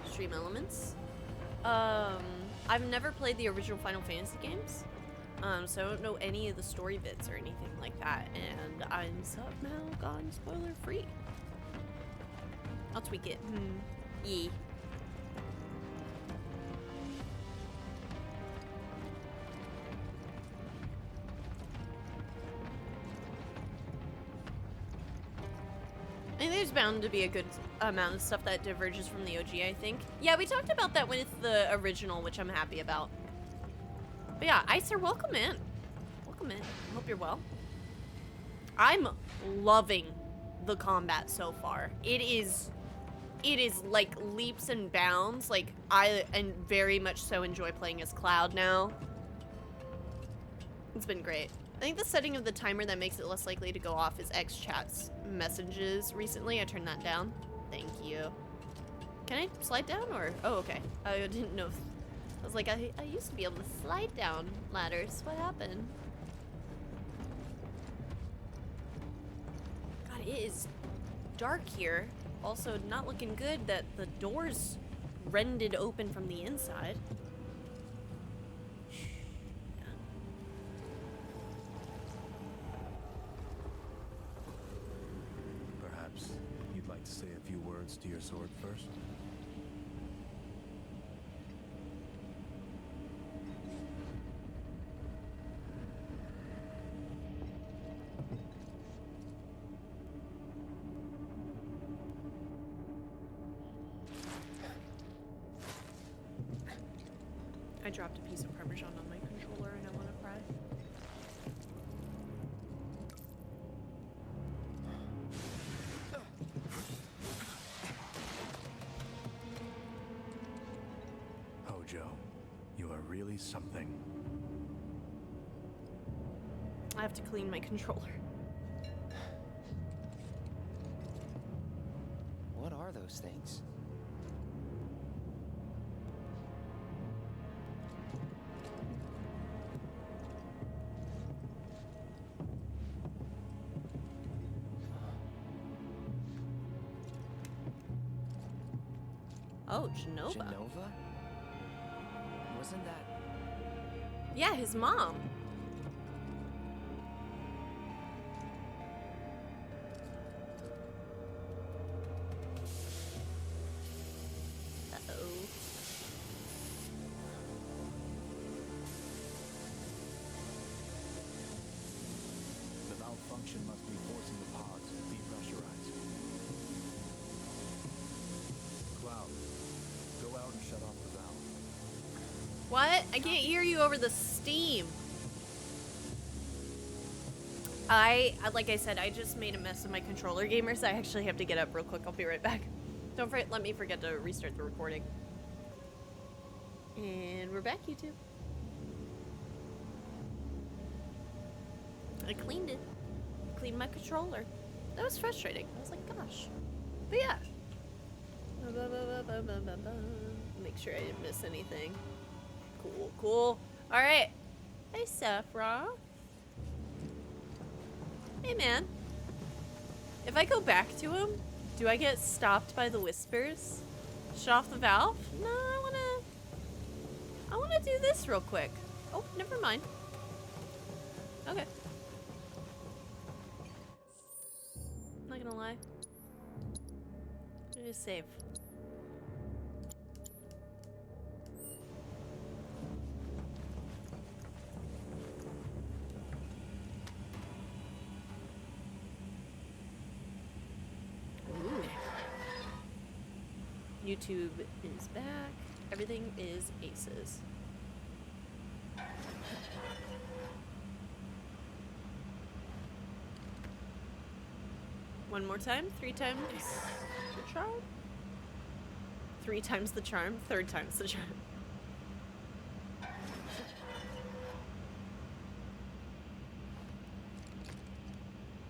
Stream elements. I've never played the original Final Fantasy games. So I don't know any of the story bits or anything like that, and I'm somehow gone spoiler free. I'll tweak it. Yeah. I think there's bound to be a good amount of stuff that diverges from the OG, I think. Yeah, we talked about that with the original, which I'm happy about. But yeah, Icer, welcome in. Welcome in. Hope you're well. I'm loving the combat so far. It is like leaps and bounds. Like, I very much so enjoy playing as Cloud now. It's been great. I think the setting of the timer that makes it less likely to go off is X-Chat's messages recently. I turned that down. Thank you. Can I slide down or? Oh, okay. I didn't know. I was like, I used to be able to slide down ladders. What happened? God, it is dark here. Also, not looking good that the doors rended open from the inside. Perhaps you'd like to say a few words to your sword first? I dropped a piece of Parmesan on my controller and I want to cry. Hojo, you are really something. I have to clean my controller. What are those things? Oh, Genova. Genova? Wasn't that... Yeah, his mom. Uh-oh. The malfunction must be forcing the pods to depressurize. Cloud, go out and shut off the valve. What? I can't hear you over the steam. Like I said, I just made a mess of my controller, gamers. I actually have to get up real quick. I'll be right back. Don't let me forget to restart the recording. And we're back, YouTube. I cleaned it. Cleaned my controller. That was frustrating. I was like, gosh. But yeah. Make sure I didn't miss anything. Cool, cool. Alright. Hey, Sephiroth. Hey, man. If I go back to him, do I get stopped by the whispers? Shut off the valve? No, I wanna do this real quick. Oh, never mind. Okay. Not gonna lie. It is safe. YouTube is back. Everything is aces. One more time. 3 times the charm. 3 times the charm. 3rd time's the charm.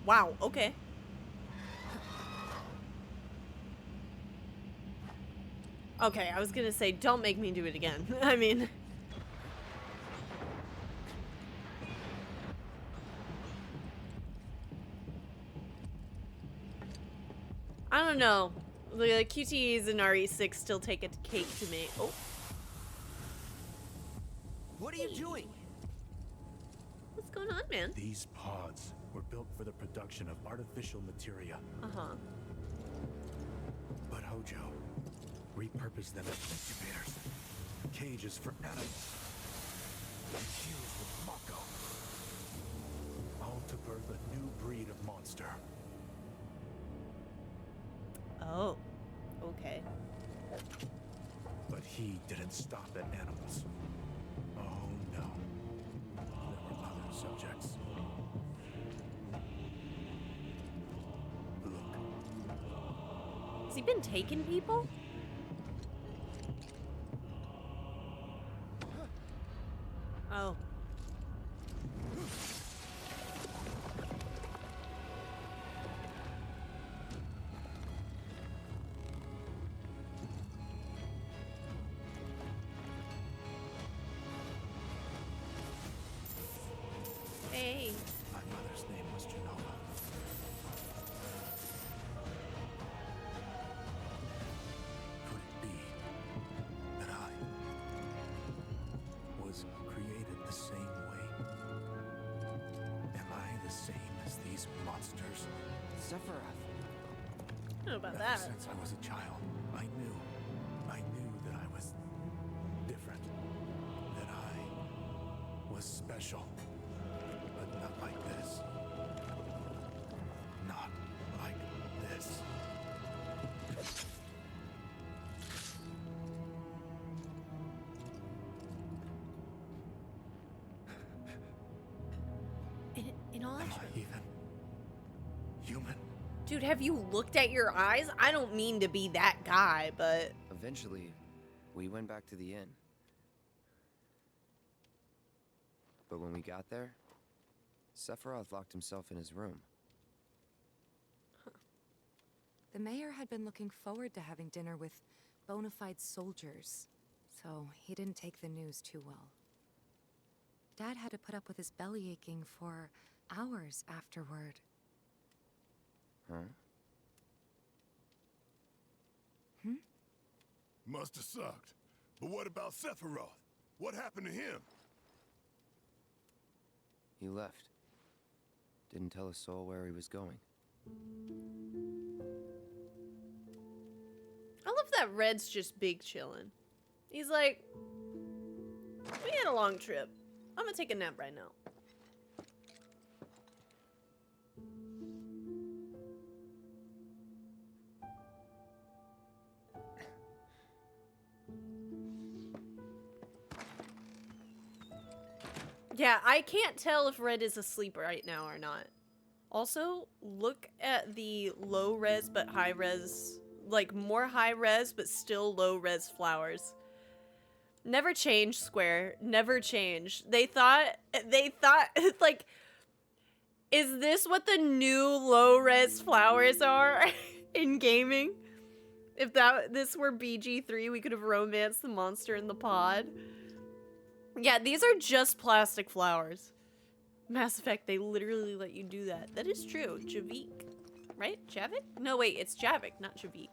Wow, okay. Okay, I was gonna say, don't make me do it again. I mean... I don't know. The QTEs and RE6 still take a cake to me. Oh. What are you doing? What's going on, man? These pods were built for the production of artificial materia. Uh-huh. But Hojo repurposed them as incubators, cages for animals, infused with Mako, all to birth a new breed of monster. Oh, okay. But he didn't stop at animals. Oh no. There were other subjects. Has he been taking people? Oh. Hey. My mother's name was Genova. Could it be that I was created the same way? Am I the same as these monsters? Sephiroth. I don't know about Ever that. since I was a child, I knew that I was different, that I was special, but not like this. Not like this. In all Am actual- I even human? Dude, have you looked at your eyes? I don't mean to be that guy, but... Eventually, we went back to the inn. But when we got there, Sephiroth locked himself in his room. The mayor had been looking forward to having dinner with bona fide soldiers, so he didn't take the news too well. Dad had to put up with his belly aching for hours afterward. Huh? Must have sucked. But what about Sephiroth? What happened to him? He left. Didn't tell a soul where he was going. I love that Red's just big chillin'. He's like, we had a long trip. I'm gonna take a nap right now. Yeah, I can't tell if Red is asleep right now or not. Also, look at the low res but high res, like more high res but still low res flowers. Never change, Square. Never change. They thought like, is this what the new low res flowers are in gaming? If this were BG3, we could have romanced the monster in the pod. Yeah, these are just plastic flowers. Mass Effect, they literally let you do that. That is true. Javik. Right? Javik? No, wait, it's Javik, not Javik.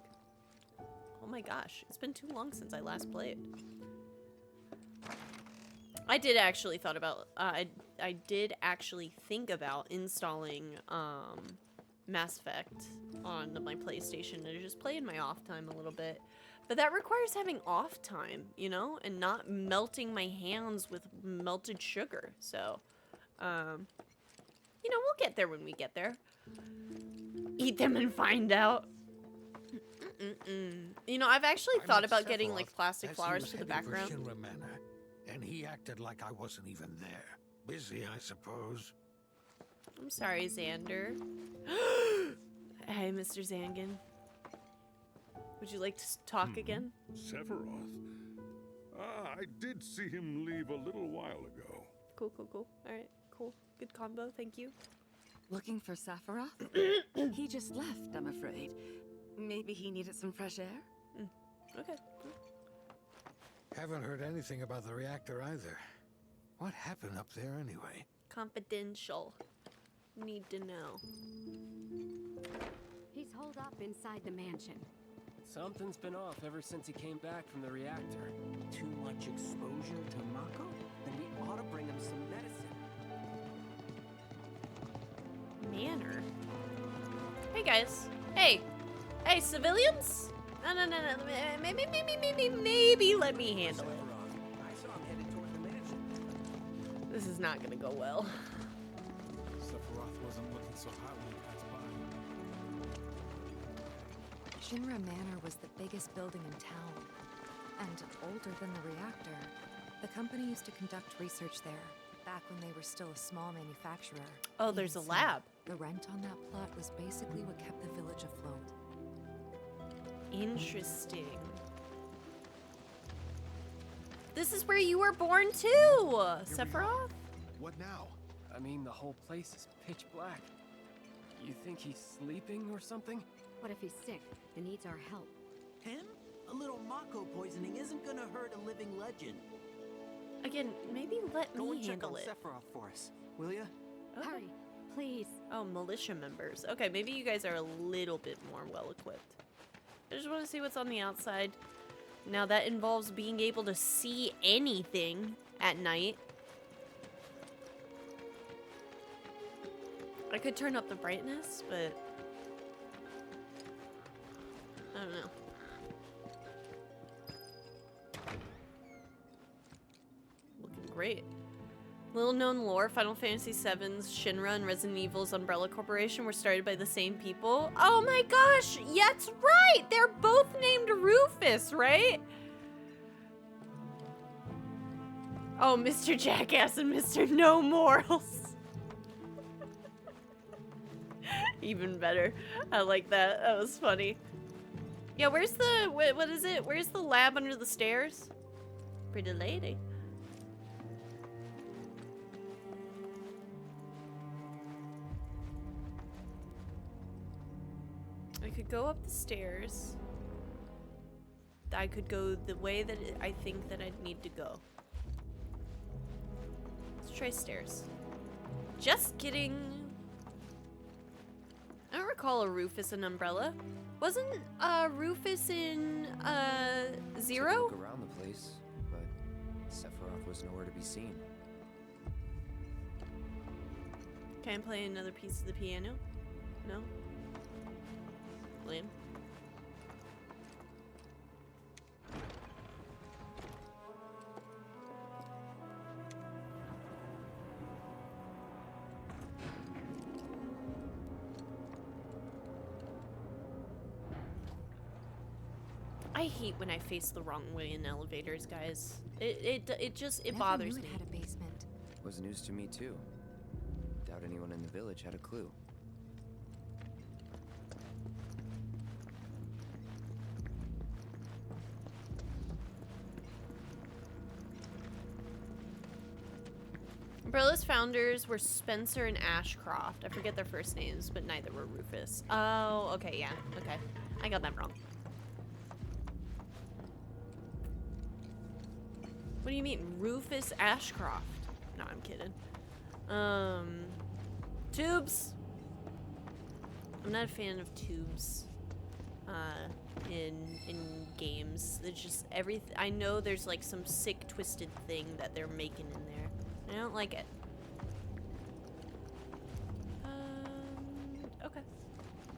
Oh my gosh, it's been too long since I last played. I did actually I did actually think about installing Mass Effect on my PlayStation to just play in my off time a little bit. But that requires having off time, you know, and not melting my hands with melted sugar. So, you know, we'll get there when we get there. Eat them and find out. You know, I've actually thought about getting like plastic flowers for the background. Shinra Manor, and he acted like I wasn't even there. Busy, I suppose. I'm sorry, Xander. Hey, Mr. Zangan. Would you like to talk again? Sephiroth? I did see him leave a little while ago. Cool, cool, cool. Alright, cool. Good combo, thank you. Looking for Sephiroth? He just left, I'm afraid. Maybe he needed some fresh air? Okay. Haven't heard anything about the reactor either. What happened up there anyway? Confidential. Need to know. He's holed up inside the mansion. Something's been off ever since he came back from the reactor. Too much exposure to Mako? Then we ought to bring him some medicine. Manor? Hey, guys. Hey. Hey, civilians? No. Maybe let me handle it. I saw him headed toward the mansion. This is not gonna go well. Sephiroth wasn't looking so hot when he passed by. Shinra Manor was the biggest building in town, and older than the reactor. The company used to conduct research there, back when they were still a small manufacturer. Oh, there's a lab. The rent on that plot was basically what kept the village afloat. Interesting. This is where you were born too, Sephiroth? What now? I mean, the whole place is pitch black. You think he's sleeping or something? What if he's sick and needs our help? Him? A little Mako poisoning isn't gonna hurt a living legend. Again, maybe let Go me and check handle on it. Sephiroth for us, will ya? Okay. Hurry, please. Oh, militia members. Okay, maybe you guys are a little bit more well-equipped. I just want to see what's on the outside. Now that involves being able to see anything at night. I could turn up the brightness, but I don't know. Looking great. Little known lore, Final Fantasy VII's Shinra and Resident Evil's Umbrella Corporation were started by the same people. Oh my gosh, yeah, that's right! They're both named Rufus, right? Oh, Mr. Jackass and Mr. No Morals. Even better. I like that. That was funny. Yeah, where's the, what is it? Where's the lab under the stairs? Pretty lady. I could go up the stairs. I could go the way that I think that I'd need to go. Let's try stairs. Just kidding. I don't recall a Rufus and Umbrella. Wasn't Rufus in Zero? Look around the place, but Sephiroth was nowhere to be seen. Can I play another piece of the piano? No? Lame. I hate when I face the wrong way in elevators, guys. It bothers me. It had a basement. Was news to me too. Doubt anyone in the village had a clue. Umbrella's founders were Spencer and Ashcroft. I forget their first names, but neither were Rufus. Oh, okay, yeah, okay. I got that wrong. What do you mean, Rufus Ashcroft? No, I'm kidding. Tubes. I'm not a fan of tubes. In games, it's just everything. I know there's like some sick, twisted thing that they're making in there. I don't like it. Okay.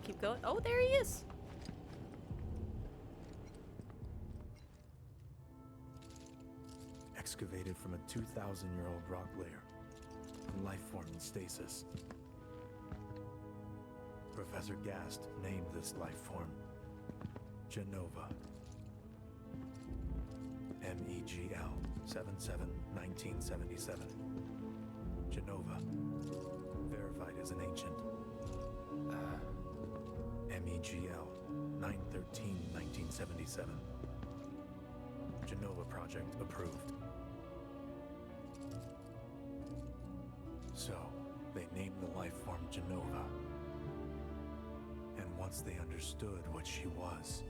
Keep going. Oh, there he is. Excavated from a 2,000-year-old rock layer. Life form in stasis. Professor Gast named this life form Genova. MEGL 77-1977. Genova. Verified as an ancient. MEGL 9/13/1977. Genova project approved. So, they named the life form Genova. And once they understood what she was,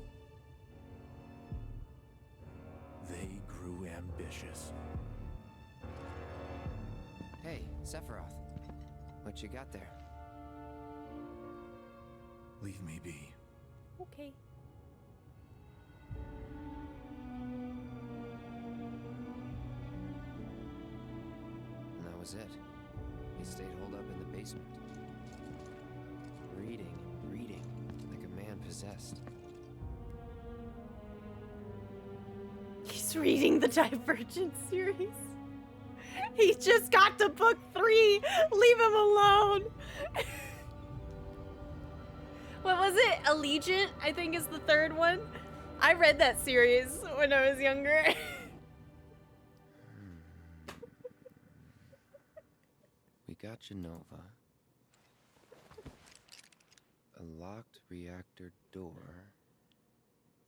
they grew ambitious. Hey, Sephiroth. What you got there? Leave me be. Okay. And that was it. He stayed holed up in the basement. Reading and reading, like a man possessed. He's reading the Divergent series. He just got to book 3. Leave him alone. What was it? Allegiant, I think is the third one. I read that series when I was younger. We got Genova. A locked reactor door.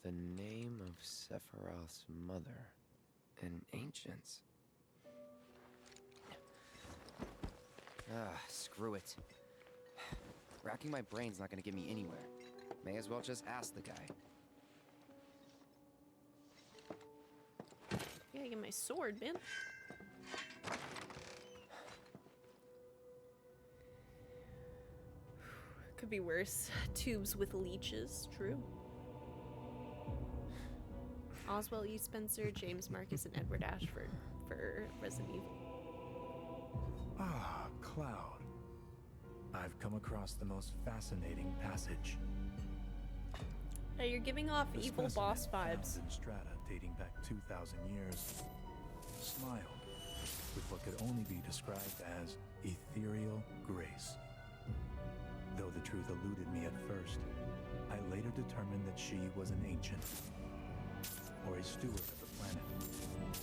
The name of Sephiroth's mother. And ancients. Screw it. Racking my brain's not gonna get me anywhere. May as well just ask the guy. Gotta get my sword, man. Could be worse. Tubes with leeches, true. Oswald E. Spencer, James Marcus, and Edward Ashford for Resident Evil. Ah, Cloud. I've come across the most fascinating passage. Hey, you're giving off The evil boss specimen vibes. found in strata dating back 2,000 years smiled with what could only be described as ethereal grace. Though the truth eluded me at first, I later determined that she was an ancient, or a steward of the planet,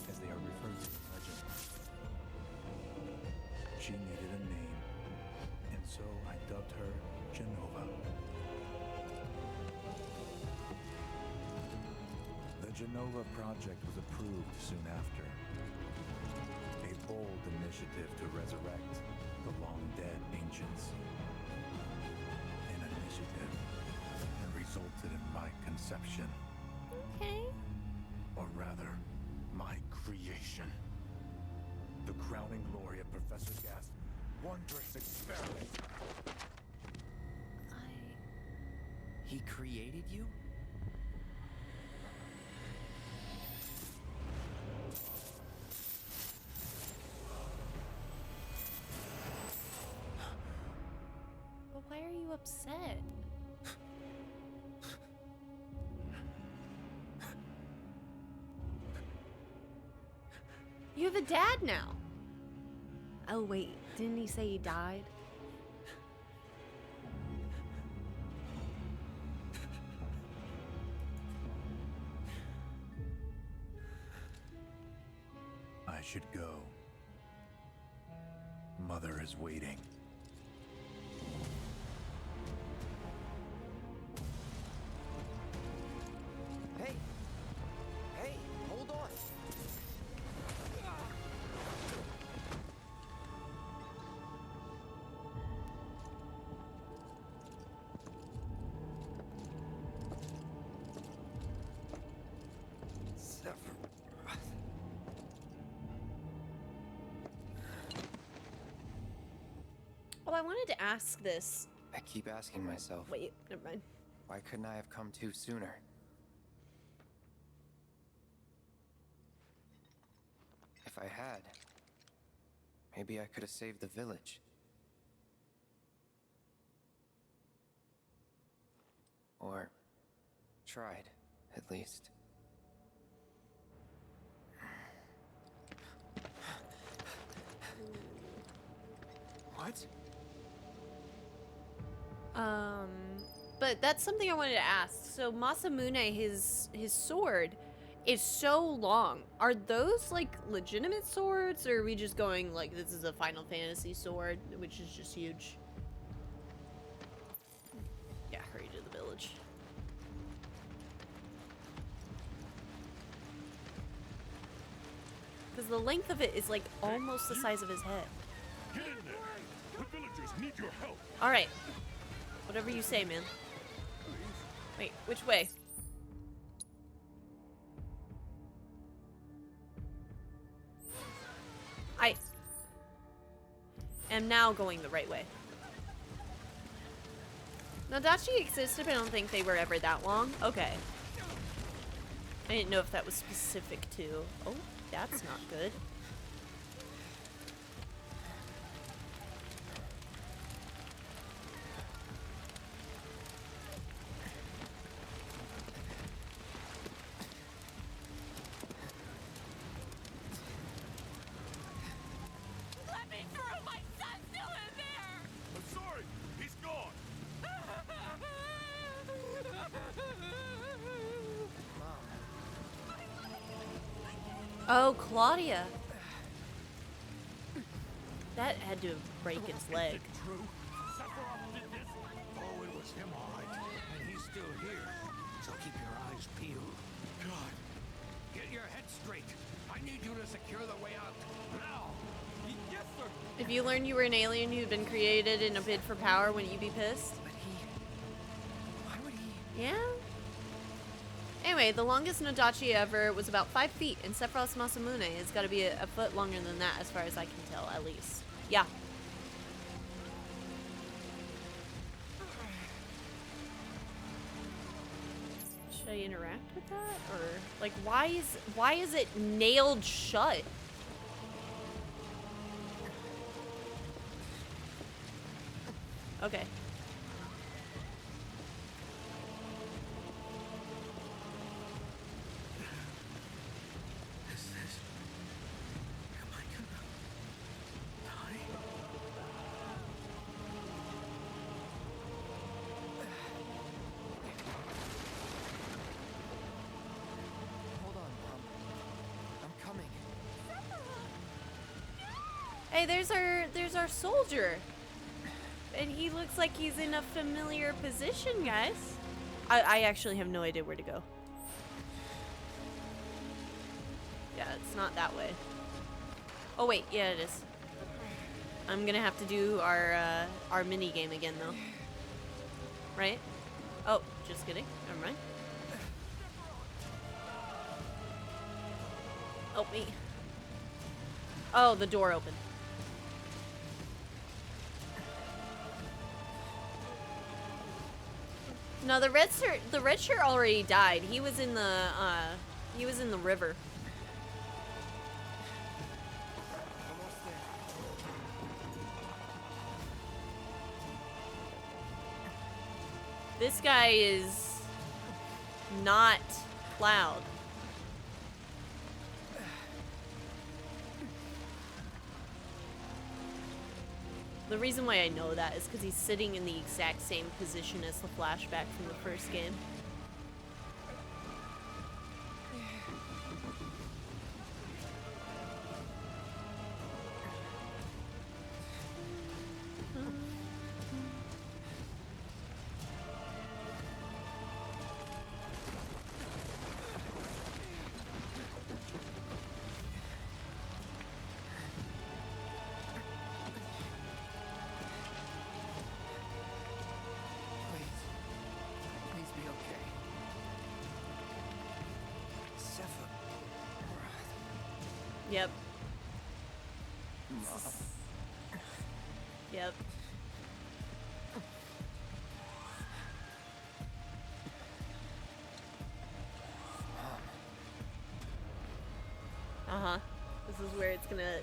as they are referred to in legend. She needed a name, and so I dubbed her Genova. The Genova project was approved soon after. A bold initiative to resurrect the long-dead ancients. An initiative that resulted in my conception. Okay. Or rather, my creation. The crowning glory of Professor Gast's wondrous experiment. He created you? But why are you upset? You have a dad now. Oh wait, didn't he say he died? I should go. Mother is waiting. Hey! Hey, hold on! I wanted to ask this. I keep asking myself, Wait, never mind. why couldn't I have come to sooner? If I had, maybe I could have saved the village. Or tried, at least. What? But that's something I wanted to ask. So Masamune, his sword is so long. Are those like legitimate swords, or are we just going like this is a Final Fantasy sword, which is just huge? Yeah, hurry to the village. Because the length of it is like almost the size of his head. Get in there! The villagers need your help! Alright. Whatever you say, man. Wait, which way? I am now going the right way. Nadachi existed, but I don't think they were ever that long. Okay. I didn't know if that was specific to... Oh, that's not good. Let me through! My son's still in there! I'm sorry, he's gone. Oh, Claudia. That had to break his leg. True. Sephiroth did this. Oh, it was him, all right. And he's still here. So keep your eyes peeled. God. Get your head straight. I need you to secure the way out. Now. Yes, sir. If you learned you were an alien who'd been created in a bid for power, wouldn't you be pissed? Why would he? Yeah? Anyway, the longest Nadachi ever was about 5 feet, and Sephiroth's Masamune has got to be a foot longer than that, as far as I can tell, at least. Yeah. Should I interact with that, or like, why is it nailed shut? Okay. Am I gonna die? Hold on, Mom. I'm coming. Hey, there's our soldier. And he looks like he's in a familiar position, guys. I actually have no idea where to go. Yeah, it's not that way. Oh wait, yeah it is. I'm gonna have to do our mini game again though. Right? Oh, just kidding. Never mind. Help me. Oh, the door opened. No, the red shirt already died. He was in the river. This guy is not Cloud. The reason why I know that is because he's sitting in the exact same position as the flashback from the first game. Please be okay. Yep. Mom. Yep. Uh-huh. This is where it's gonna...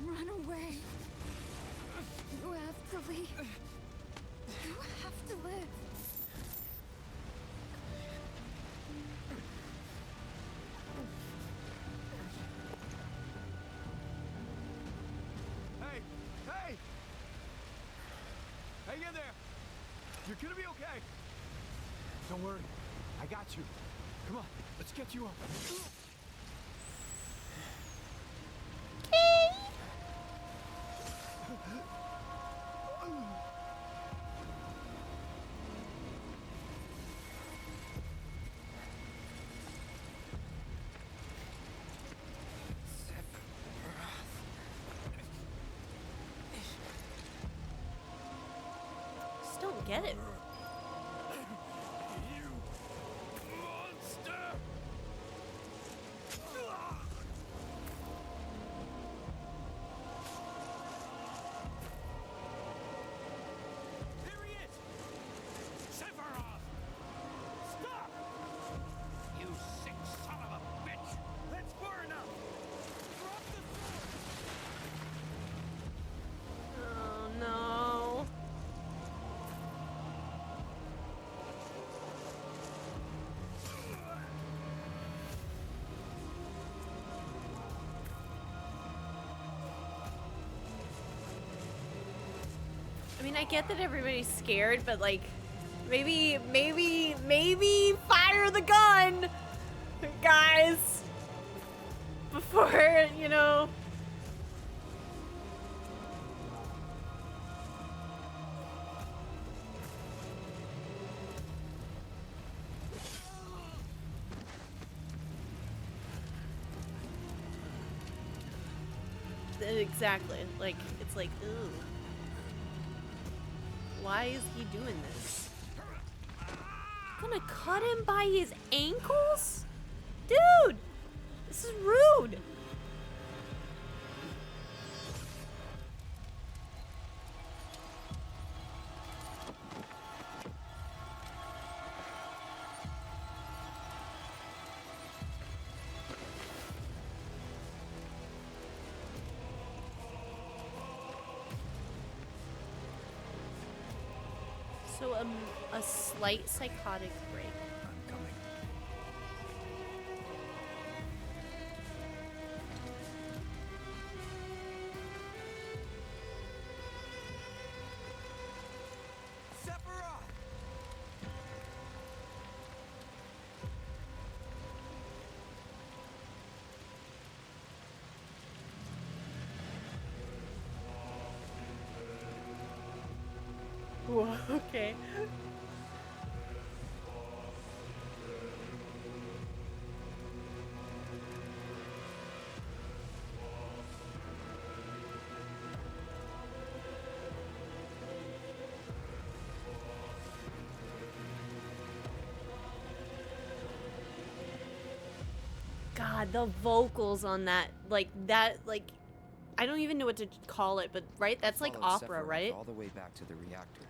Run away. You have to leave. You have to live. Hey! Hey! Hang in there! You're gonna be okay! Don't worry. I got you. Come on, let's get you up. Just don't get it. Here he is! Sephiroth! Stop! You sick son of a bitch! That's far enough! Drop the Oh no. I mean, I get that everybody's scared, but like, maybe fire the gun, guys, before, you know. Exactly. Like, it's like, ooh. Why is he doing this? Gonna cut him by his ankles? Dude! This is rude! So, a slight psychotic break. I'm coming. Sephiroth! Whoa, okay. God, the vocals on that, like, I don't even know what to call it, but, right? That's like Followed opera, Sephiroth right? all the way back to the reactor.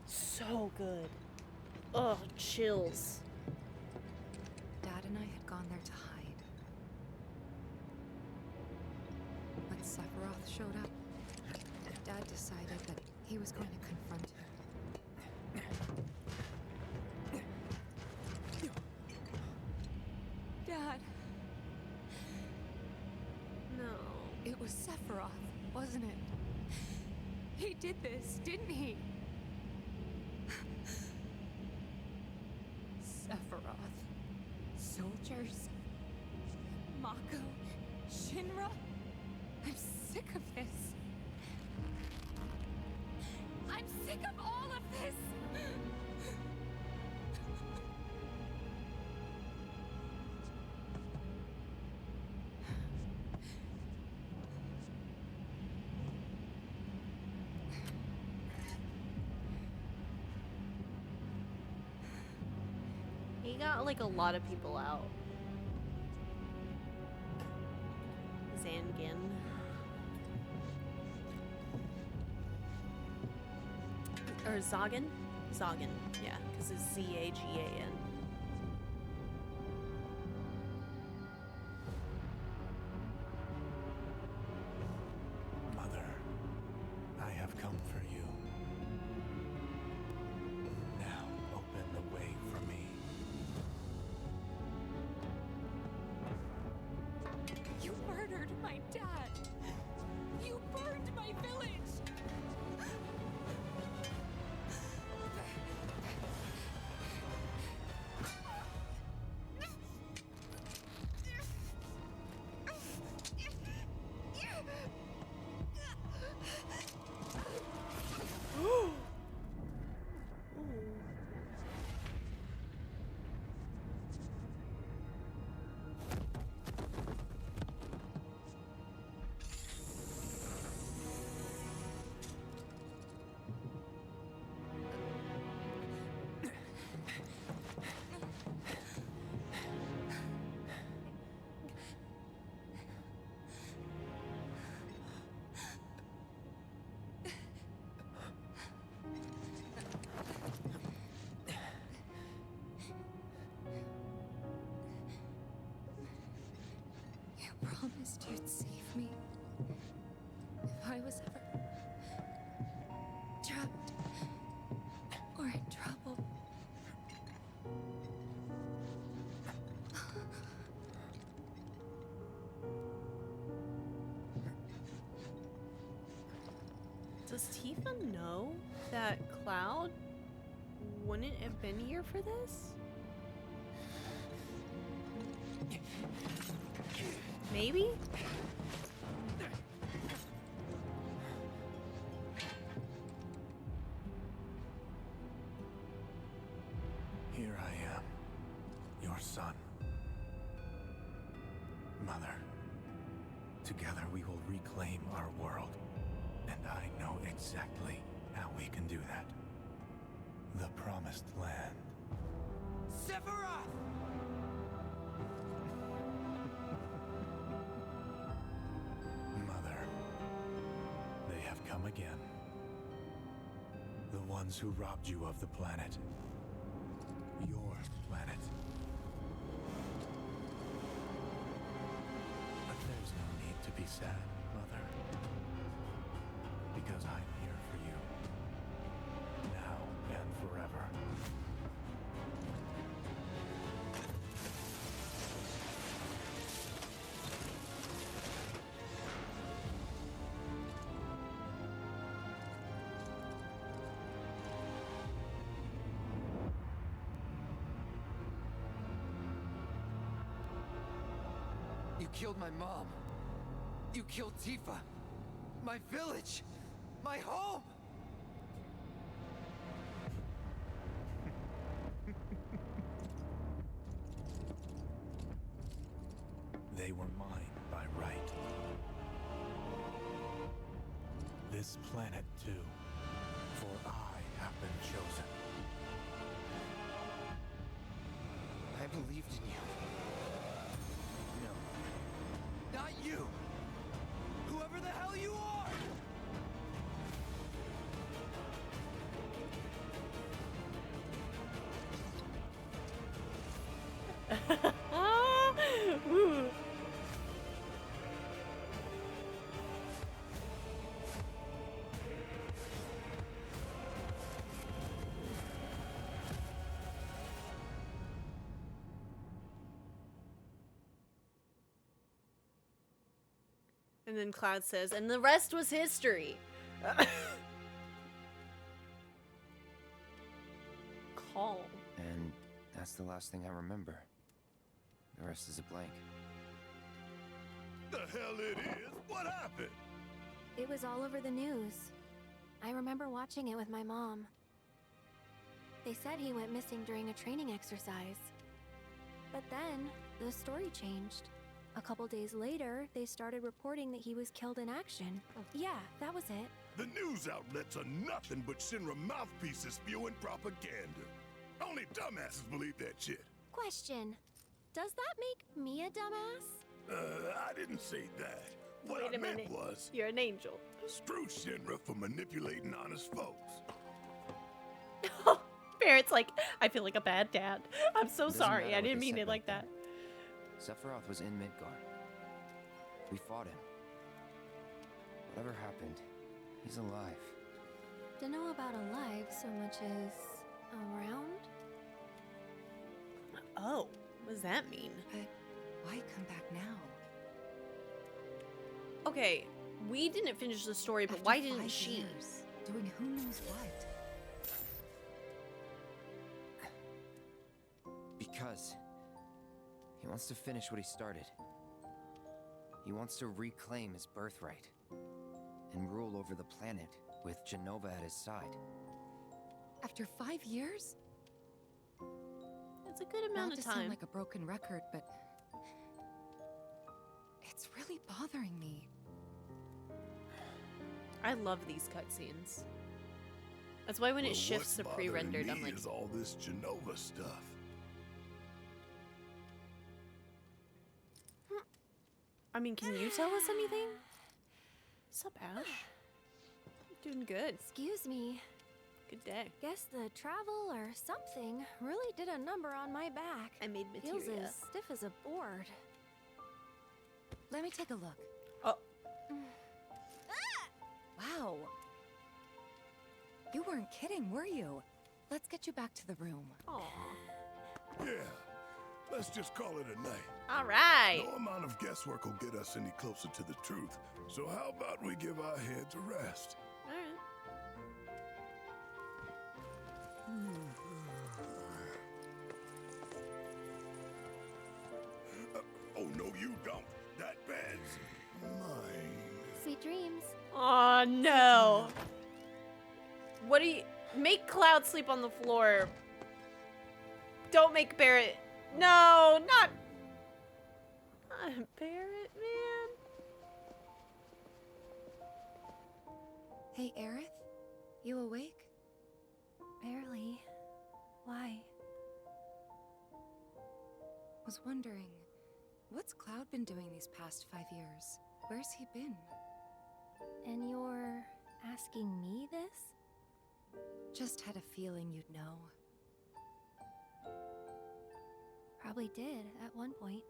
So good. Ugh, chills. Dad and I had gone there to hide. When Sephiroth showed up, Dad decided that he was going to confront him. Dad. No. It was Sephiroth, wasn't it? He did this, didn't he? Sephiroth. Soldiers. Mako. Shinra. I'm sick of this. I'm sick of all of this! He got like a lot of people out. Zangan. Or Zagan? Zagan, yeah, because it's Z-A-G-A-N. Mother, I have come for you. Now open the way for me. You murdered my dad! You burned my village! You promised you'd save me if I was ever trapped or in trouble. Does Tifa know that Cloud wouldn't have been here for this? Maybe? Here I am, your son. Mother, together we will reclaim our world, and I know exactly how we can do that. The Promised Land. Sephiroth! Mother, they have come again. The ones who robbed you of the planet. Your planet. But there's no need to be sad, Mother. Because I'm here for you. Now and forever. You killed my mom. You killed Tifa. My village. My home. They were mine by right. This planet too, for I have been chosen. I believed in you. No. Not you! Whoever the hell you are! Ooh. And then Cloud says, and the rest was history. Calm. And that's the last thing I remember. The rest is a blank. The hell it is? What happened? It was all over the news. I remember watching it with my mom. They said he went missing during a training exercise. But then, the story changed. A couple days later, they started reporting that he was killed in action. Yeah, that was it. The news outlets are nothing but Shinra mouthpieces spewing propaganda. Only dumbasses believe that shit. Question. Does that make me a dumbass? I didn't say that. What Wait I a meant minute. was, You're an angel. screw Shinra for manipulating honest folks. Barrett's like, I feel like a bad dad. I'm so Doesn't sorry. matter I what didn't they mean said it like back that. Sephiroth was in Midgar. We fought him. Whatever happened, he's alive. Don't know about alive so much as around. Oh, what does that mean? But why come back now? Okay, we didn't finish the story, but After why didn't 5 she? years, doing who knows what? Because he wants to finish what he started. He wants to reclaim his birthright and rule over the planet with Genova at his side. After 5 years? It's a good amount Not of to sound time. like a broken record, but it's really bothering me. I love these cutscenes. That's why when it Well, shifts to what's bothering pre-rendered, I'm me like, is all this Genova stuff. I mean, can you tell us anything? Sup, Ash? Doing good. Excuse me. Good day. Guess the travel or something really did a number on my back. I made Feels materia. as stiff as a board. Let me take a look. Oh. Wow. You weren't kidding, were you? Let's get you back to the room. Aww. Yeah, let's just call it a night. All right. No amount of guesswork will get us any closer to the truth. So how about we give our heads a rest? All right. Oh, no, you don't. That bed's mine. Sweet dreams. Oh no. What do you make Cloud sleep on the floor? Don't make Barrett. No, not Barrett, man. Hey, Aerith? You awake? Barely. Why? Was wondering, what's Cloud been doing these past 5 years? Where's he been? And you're asking me this? Just had a feeling you'd know. Probably did at one point.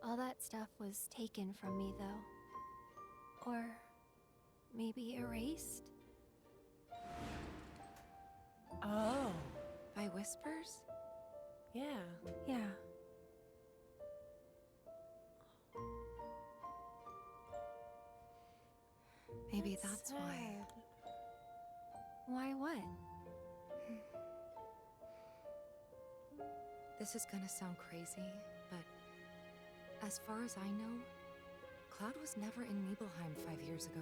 All that stuff was taken from me, though. Or maybe erased? Oh. By whispers? Yeah. Yeah. Maybe that's why. sad. Why what? This is gonna sound crazy, but as far as I know, Cloud was never in Nibelheim 5 years ago.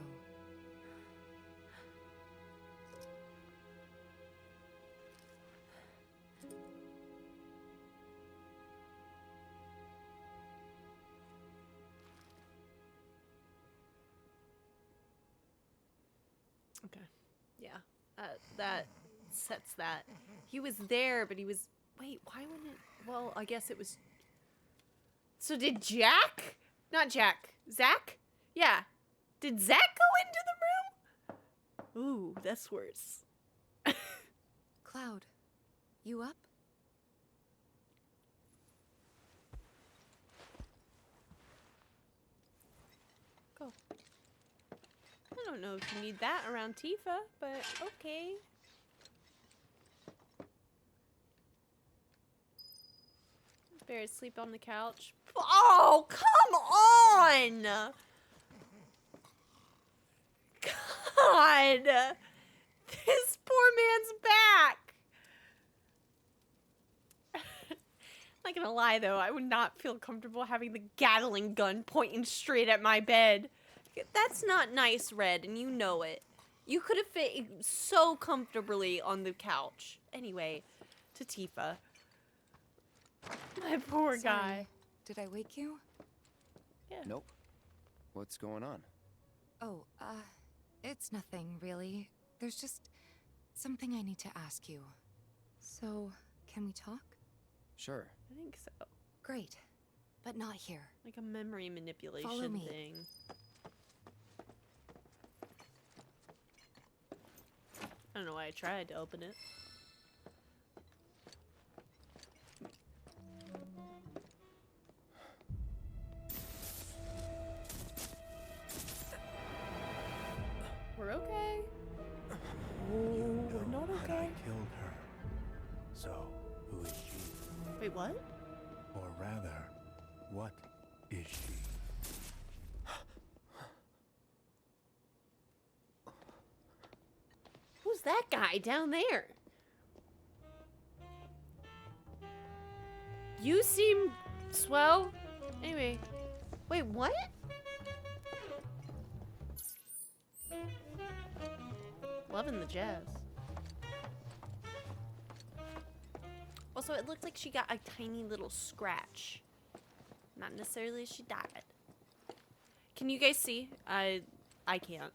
Okay. Yeah. That sets that. He was there, but he was. Wait, why wouldn't it? Well, I guess it was. So did Jack? Not Jack. Zach? Yeah. Did Zach go into the room? Ooh, that's worse. Cloud, you up? Go. I don't know if you need that around Tifa, but okay. Barrett sleep on the couch. Oh, come on! God! This poor man's back! Not gonna lie though, I would not feel comfortable having the Gatling gun pointing straight at my bed. That's not nice, Red, and you know it. You could have fit so comfortably on the couch. Anyway, to Tifa. My poor Sorry, guy. Did I wake you? Yeah. Nope. What's going on? Oh, it's nothing, really. There's just something I need to ask you. So, can we talk? Sure. I think so. Great. but not here. Like a memory manipulation Follow me. thing. I don't know why I tried to open it. We're okay. We're not okay. I killed her. So, who is she? Wait, what? Or rather, what is she? Who's that guy down there? You seem swell. Anyway, wait, what? Loving the jazz. Also, it looked like she got a tiny little scratch. Not necessarily she died. Can you guys see? I can't.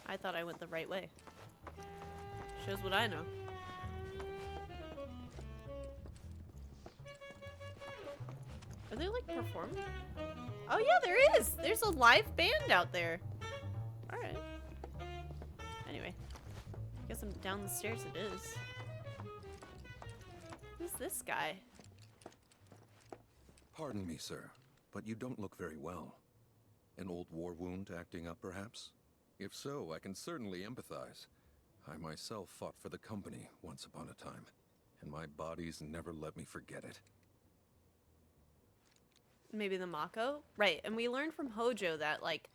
I thought I went the right way. Shows what I know. Are they like performing? Oh yeah, there is! There's a live band out there. Alright. Anyway. Guess I'm down the stairs it is. Who's this guy? Pardon me, sir, but you don't look very well. An old war wound acting up, perhaps? If so, I can certainly empathize. I myself fought for the company once upon a time, and my body's never let me forget it. Maybe the Mako? Right, and we learned from Hojo that, like,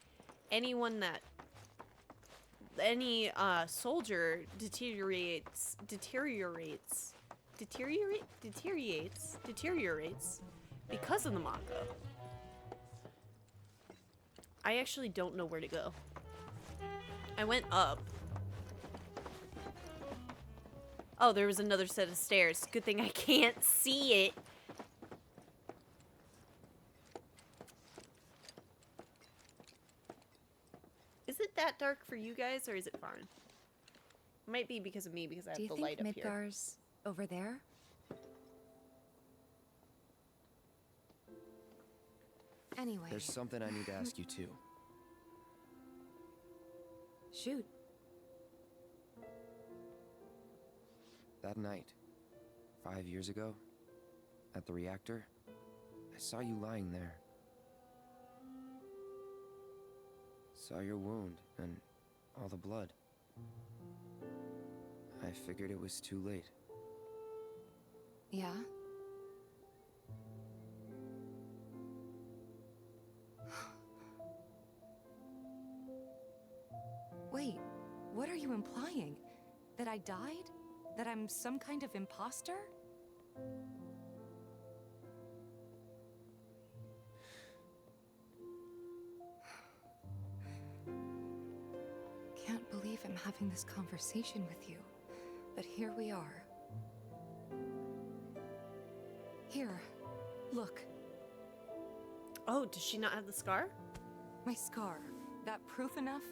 anyone that... Any, soldier deteriorates because of the Mako. I actually don't know where to go. I went up. Oh, there was another set of stairs. Good thing I can't see it. Is it that dark for you guys, or is it fine? Might be because of me, because I have the light up here. Do you think Midgar's over there? Anyway. There's something I need to ask you too. Shoot. That night, 5 years ago, at the reactor, I saw you lying there. Saw your wound and all the blood. I figured it was too late. Yeah? Wait, what are you implying? That I died? That I'm some kind of imposter? Can't believe I'm having this conversation with you, but here we are. Here, look. Oh, does she not have the scar? My scar. That proof enough?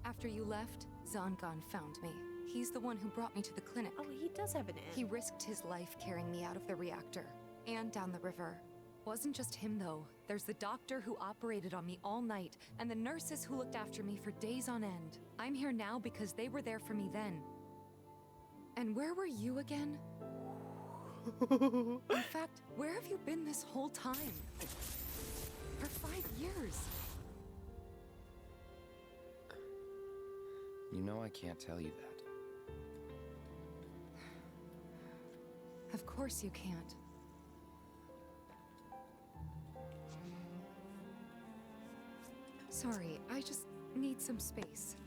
After you left, Zangan found me. He's the one who brought me to the clinic. Oh, he does have an aunt. He risked his life carrying me out of the reactor and down the river. Wasn't just him, though. There's the doctor who operated on me all night, and the nurses who looked after me for days on end. I'm here now because they were there for me then. And where were you again? In fact, where have you been this whole time? For 5 years. You know I can't tell you that. Of course you can't. Sorry, I just need some space.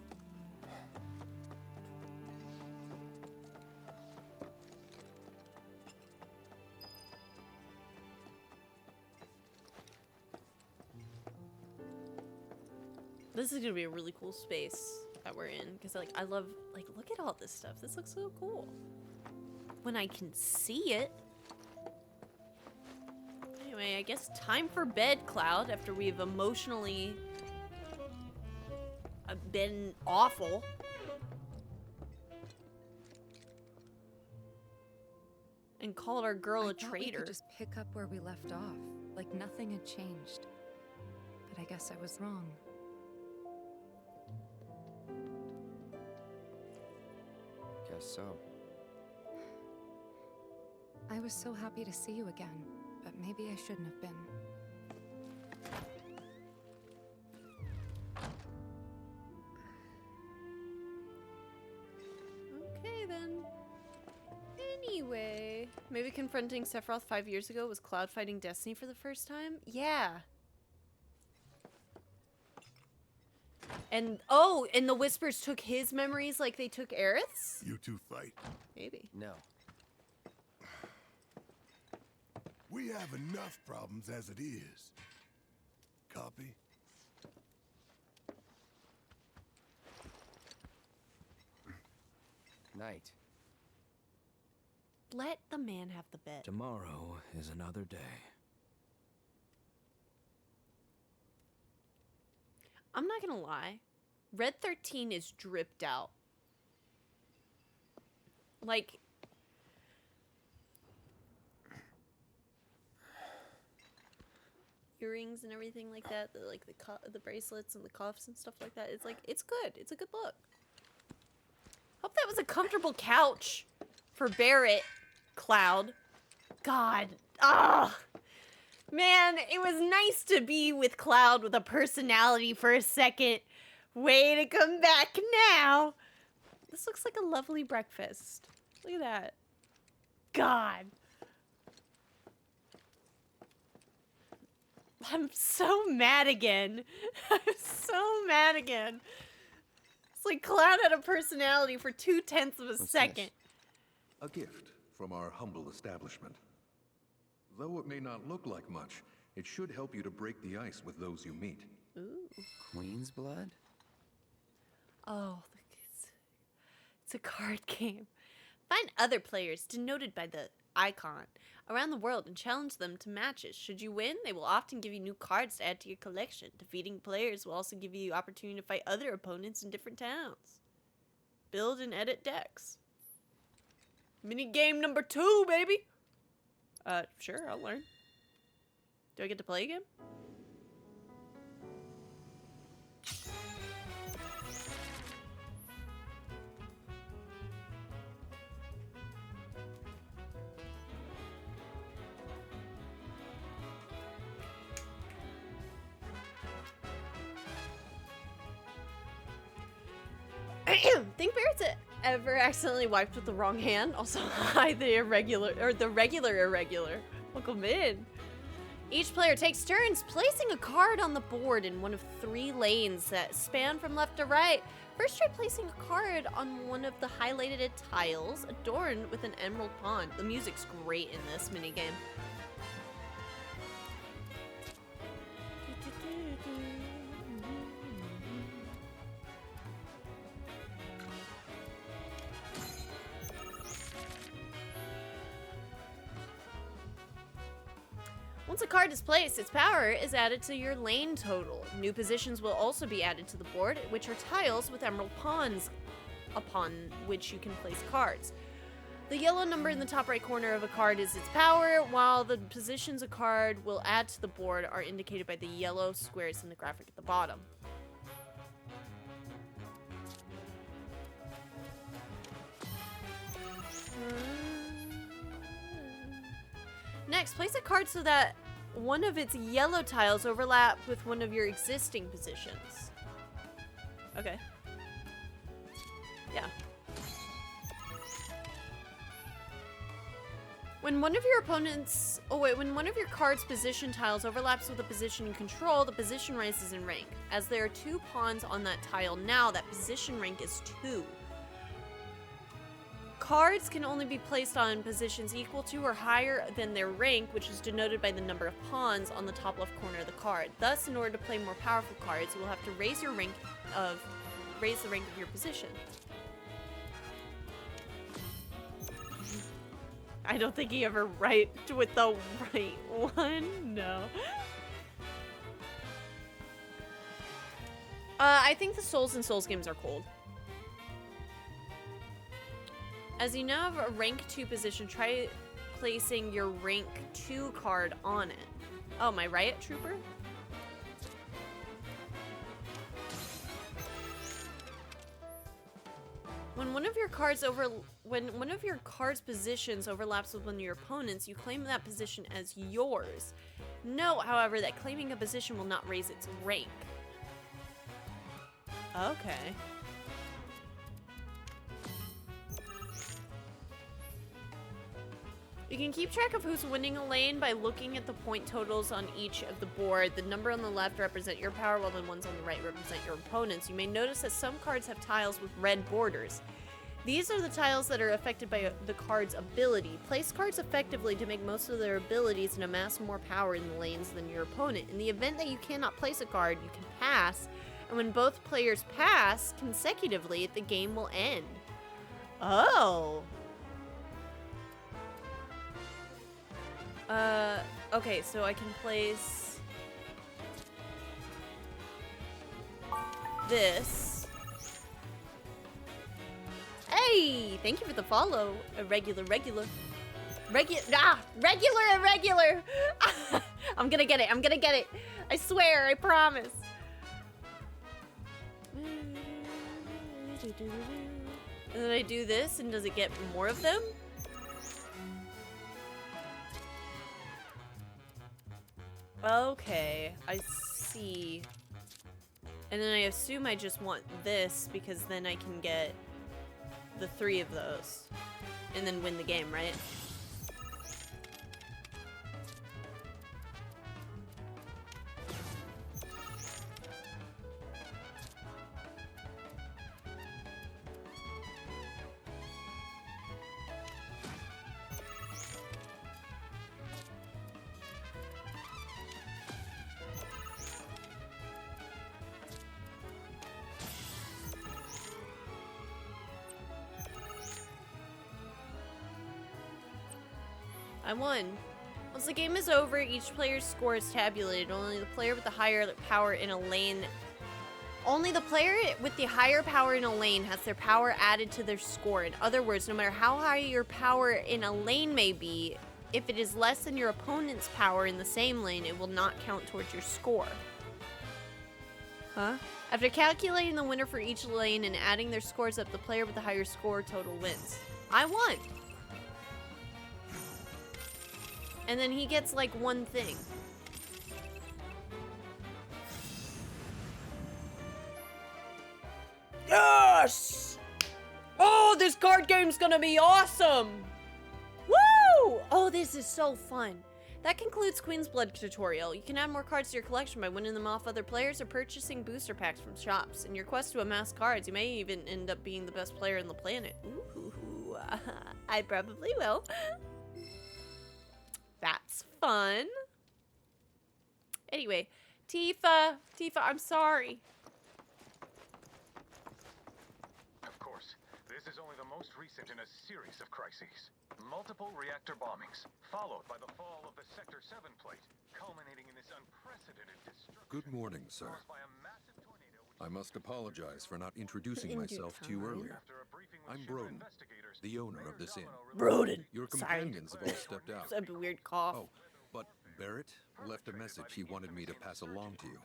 This is gonna be a really cool space that we're in, because like I love, like, look at all this stuff. This looks so cool when I can see it. Anyway, I guess time for bed, Cloud, after we've emotionally been awful. And called our girl I a thought we traitor. could just pick up where we left off, like nothing had changed. But I guess I was wrong. Guess so. I was so happy to see you again, but maybe I shouldn't have been. Okay, then. Anyway, maybe confronting Sephiroth 5 years ago was Cloud fighting Destiny for the first time? Yeah. And, oh, and the Whispers took his memories like they took Aerith's? You two fight. Maybe. No. We have enough problems as it is. Copy? Night. Let the man have the bed. Tomorrow is another day. I'm not gonna lie. Red 13 is dripped out. Like... earrings and everything like that. Like the bracelets and the cuffs and stuff like that. It's like, it's good. It's a good look. Hope that was a comfortable couch for Barrett, Cloud. God. Ah. Man, it was nice to be with Cloud with a personality for a second. Way to come back now. This looks like a lovely breakfast. Look at that. God. I'm so mad again. I'm so mad again. It's like Cloud had a personality for 0.2 of a second. A gift from our humble establishment. Though it may not look like much, it should help you to break the ice with those you meet. Ooh. Queen's blood? Oh, it's a card game. Find other players denoted by the icon around the world and challenge them to matches. Should you win, they will often give you new cards to add to your collection. Defeating players will also give you the opportunity to fight other opponents in different towns. Build and edit decks. Mini game number 2, baby. Sure, I'll learn. Do I get to play again? Think Barrett's ever accidentally wiped with the wrong hand? Also, hi, the irregular, or the regular irregular. Welcome in. Each player takes turns placing a card on the board in one of 3 lanes that span from left to right. First, try placing a card on one of the highlighted tiles adorned with an emerald pond. The music's great in this minigame. Once a card is placed, its power is added to your lane total. New positions will also be added to the board, which are tiles with emerald pawns upon which you can place cards. The yellow number in the top right corner of a card is its power, while the positions a card will add to the board are indicated by the yellow squares in the graphic at the bottom. Next, place a card so that one of its yellow tiles overlap with one of your existing positions. Okay. Yeah. When one of your opponent's... when one of your card's position tiles overlaps with a position you control, the position rises in rank. As there are 2 pawns on that tile now, that position rank is 2. Cards can only be placed on positions equal to or higher than their rank, which is denoted by the number of pawns on the top left corner of the card. Thus, in order to play more powerful cards, you will have to raise the rank of your position. I don't think he ever wiped with the right one. No. I think the Souls and Souls games are cold. As you now have a rank 2 position, try placing your rank 2 card on it. Oh, my riot trooper? When one of your card's positions overlaps with one of your opponents, you claim that position as yours. Note, however, that claiming a position will not raise its rank. Okay. You can keep track of who's winning a lane by looking at the point totals on each of the board. The number on the left represent your power, while the ones on the right represent your opponent's. You may notice that some cards have tiles with red borders. These are the tiles that are affected by the card's ability. Place cards effectively to make most of their abilities and amass more power in the lanes than your opponent. In the event that you cannot place a card, you can pass, and when both players pass consecutively, the game will end. Oh. Okay, so I can place this. Hey, thank you for the follow. Regular. I'm gonna get it. I swear, I promise. And then I do this, and does it get more of them? Okay, I see. And then I assume I just want this because then I can get the 3 of those and then win the game, right? I won. Once the game is over, each player's score is tabulated. Only the player with the higher power in a lane has their power added to their score. In other words, no matter how high your power in a lane may be, if it is less than your opponent's power in the same lane, it will not count towards your score. Huh? After calculating the winner for each lane and adding their scores up, the player with the higher score total wins. I won! And then he gets like one thing. Yes! Oh, this card game's gonna be awesome! Woo! Oh, this is so fun. That concludes Queen's Blood tutorial. You can add more cards to your collection by winning them off other players or purchasing booster packs from shops. In your quest to amass cards, you may even end up being the best player on the planet. Ooh, I probably will. That's fun. Anyway, Tifa, I'm sorry. Of course, this is only the most recent in a series of crises. Multiple reactor bombings, followed by the fall of the Sector 7 plate, culminating in this unprecedented destruction. Good morning, sir. I must apologize for not introducing myself to you earlier. I'm Broden, the owner of this inn. Broden. Your companions have all stepped out. That's a weird cough. Oh, but Barrett left a message he wanted me to pass along to you.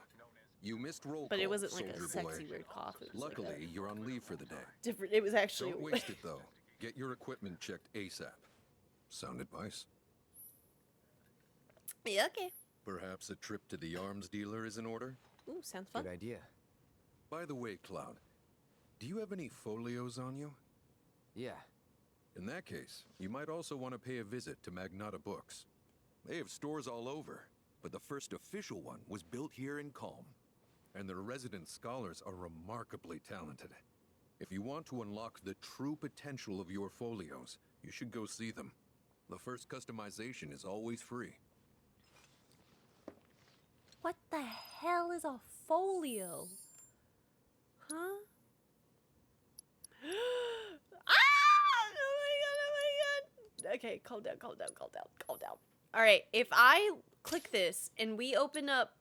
You missed roll call, but it wasn't like a soldier sexy boy. weird cough. It was Luckily, like you're on leave for the day. different. It was actually. Don't waste it though. Get your equipment checked ASAP. Sound advice? Yeah, okay. Perhaps a trip to the arms dealer is in order? Ooh, sounds fun. Good idea. By the way, Cloud, do you have any folios on you? Yeah. In that case, you might also want to pay a visit to Magnata Books. They have stores all over, but the first official one was built here in Calm. And their resident scholars are remarkably talented. If you want to unlock the true potential of your folios, you should go see them. The first customization is always free. What the hell is a folio? Huh? Oh my god. Okay, calm down. All right, if I click this and we open up...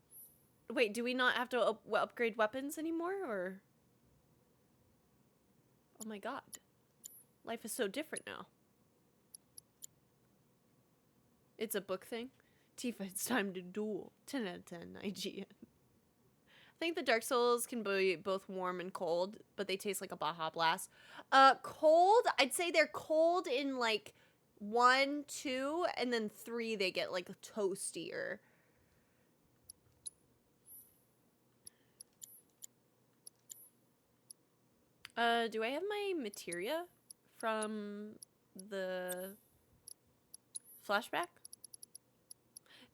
Wait, do we not have to upgrade weapons anymore, or... Oh my god. Life is so different now. It's a book thing. Tifa, it's time to duel. 10 out of 10, IGN. I think the Dark Souls can be both warm and cold, but they taste like a Baja Blast. Cold, I'd say they're cold in like 1, 2, and then 3 they get like toastier. Do I have my materia from the flashback?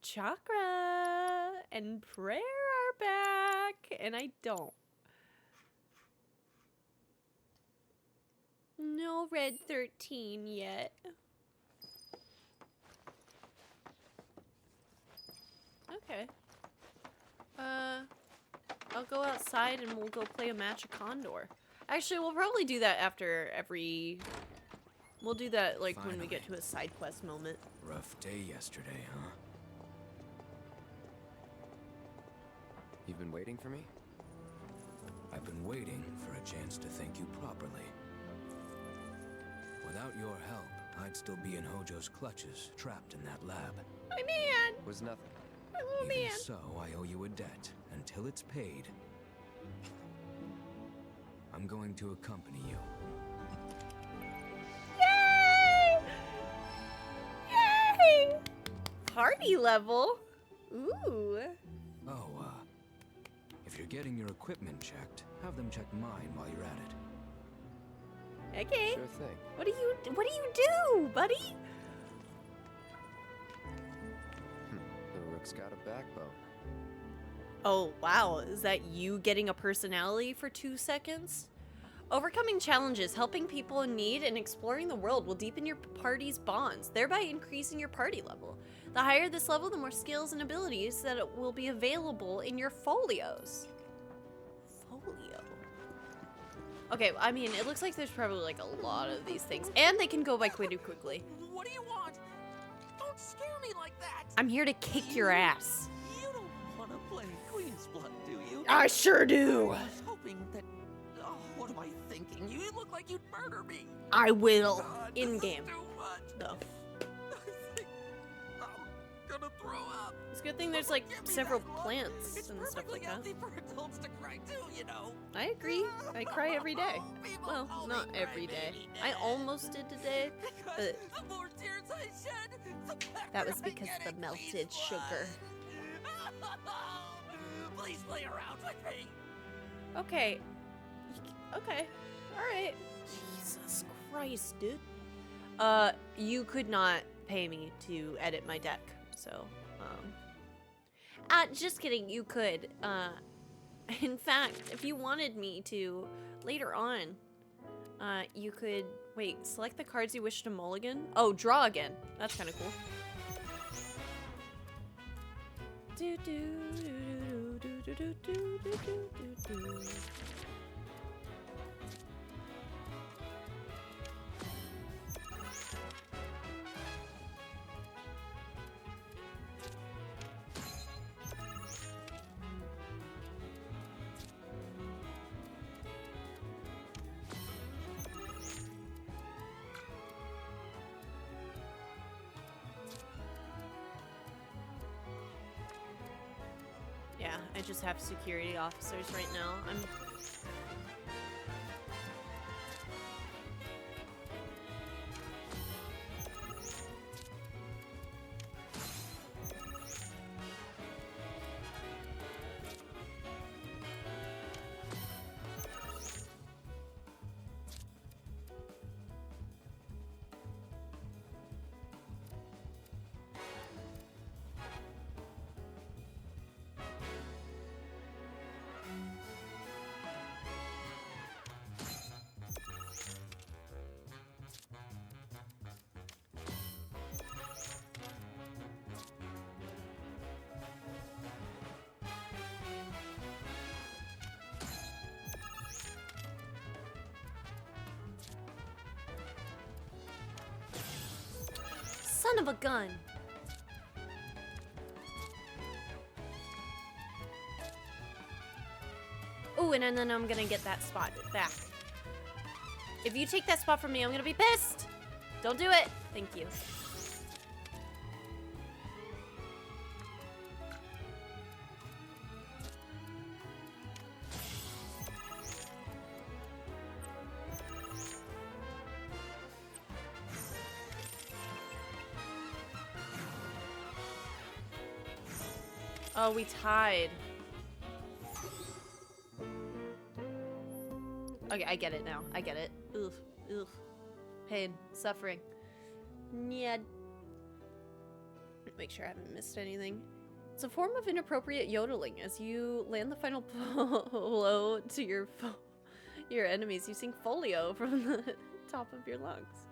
Chakra and prayer are back, and I don't. No red 13 yet. Okay. I'll go outside and we'll go play a match of Condor. Actually, we'll probably do that after every... We'll do that, like, when we get to a side quest moment. Rough day yesterday, huh? You've been waiting for me? I've been waiting for a chance to thank you properly. Without your help, I'd still be in Hojo's clutches, trapped in that lab. My man! Was nothing. My little man! Even so, I owe you a debt. Until it's paid, I'm going to accompany you. Yay! Yay! Party level? Ooh. Oh, if you're getting your equipment checked, have them check mine while you're at it. Okay. Sure thing. What do you do, buddy? The Rook's got a backbone. Oh, wow. Is that you getting a personality for 2 seconds? Overcoming challenges, helping people in need, and exploring the world will deepen your party's bonds, thereby increasing your party level. The higher this level, the more skills and abilities that will be available in your folios. Folio. Okay, I mean, it looks like there's probably like a lot of these things, and they can go by pretty quickly. What do you want? Don't scare me like that. I'm here to kick your ass. You don't want to play Queen's Blood, do you? I sure do. I was hoping that... Oh, what am I thinking? You look like you'd murder me. I will. God, In this is game. too much. Though. I think I'm gonna throw up. It's a good thing there's like several plants It's and stuff perfectly like that. healthy for adults to cry too, you know. I agree. I cry every day. Well, not every day. I almost did today, but The more tears I shed, the better that was I because get the at melted Queen's sugar. Blood. Please play around with me. Okay. Okay. Alright. Jesus Christ, dude. You could not pay me to edit my deck, so, just kidding, you could. In fact, if you wanted me to, later on, you could, wait, select the cards you wish to mulligan? Oh, draw again. That's kind of cool. Do do do do do do do do do do. Yeah, I just have security officers right now. Son of a gun. Oh, and then I'm gonna get that spot back. If you take that spot from me, I'm gonna be pissed. Don't do it. Thank you. Oh, we tied. Okay, I get it now. I get it. Ugh. Ugh. Pain. Suffering. Yeah. Make sure I haven't missed anything. It's a form of inappropriate yodeling. As you land the final blow to your enemies, you sing folio from the top of your lungs.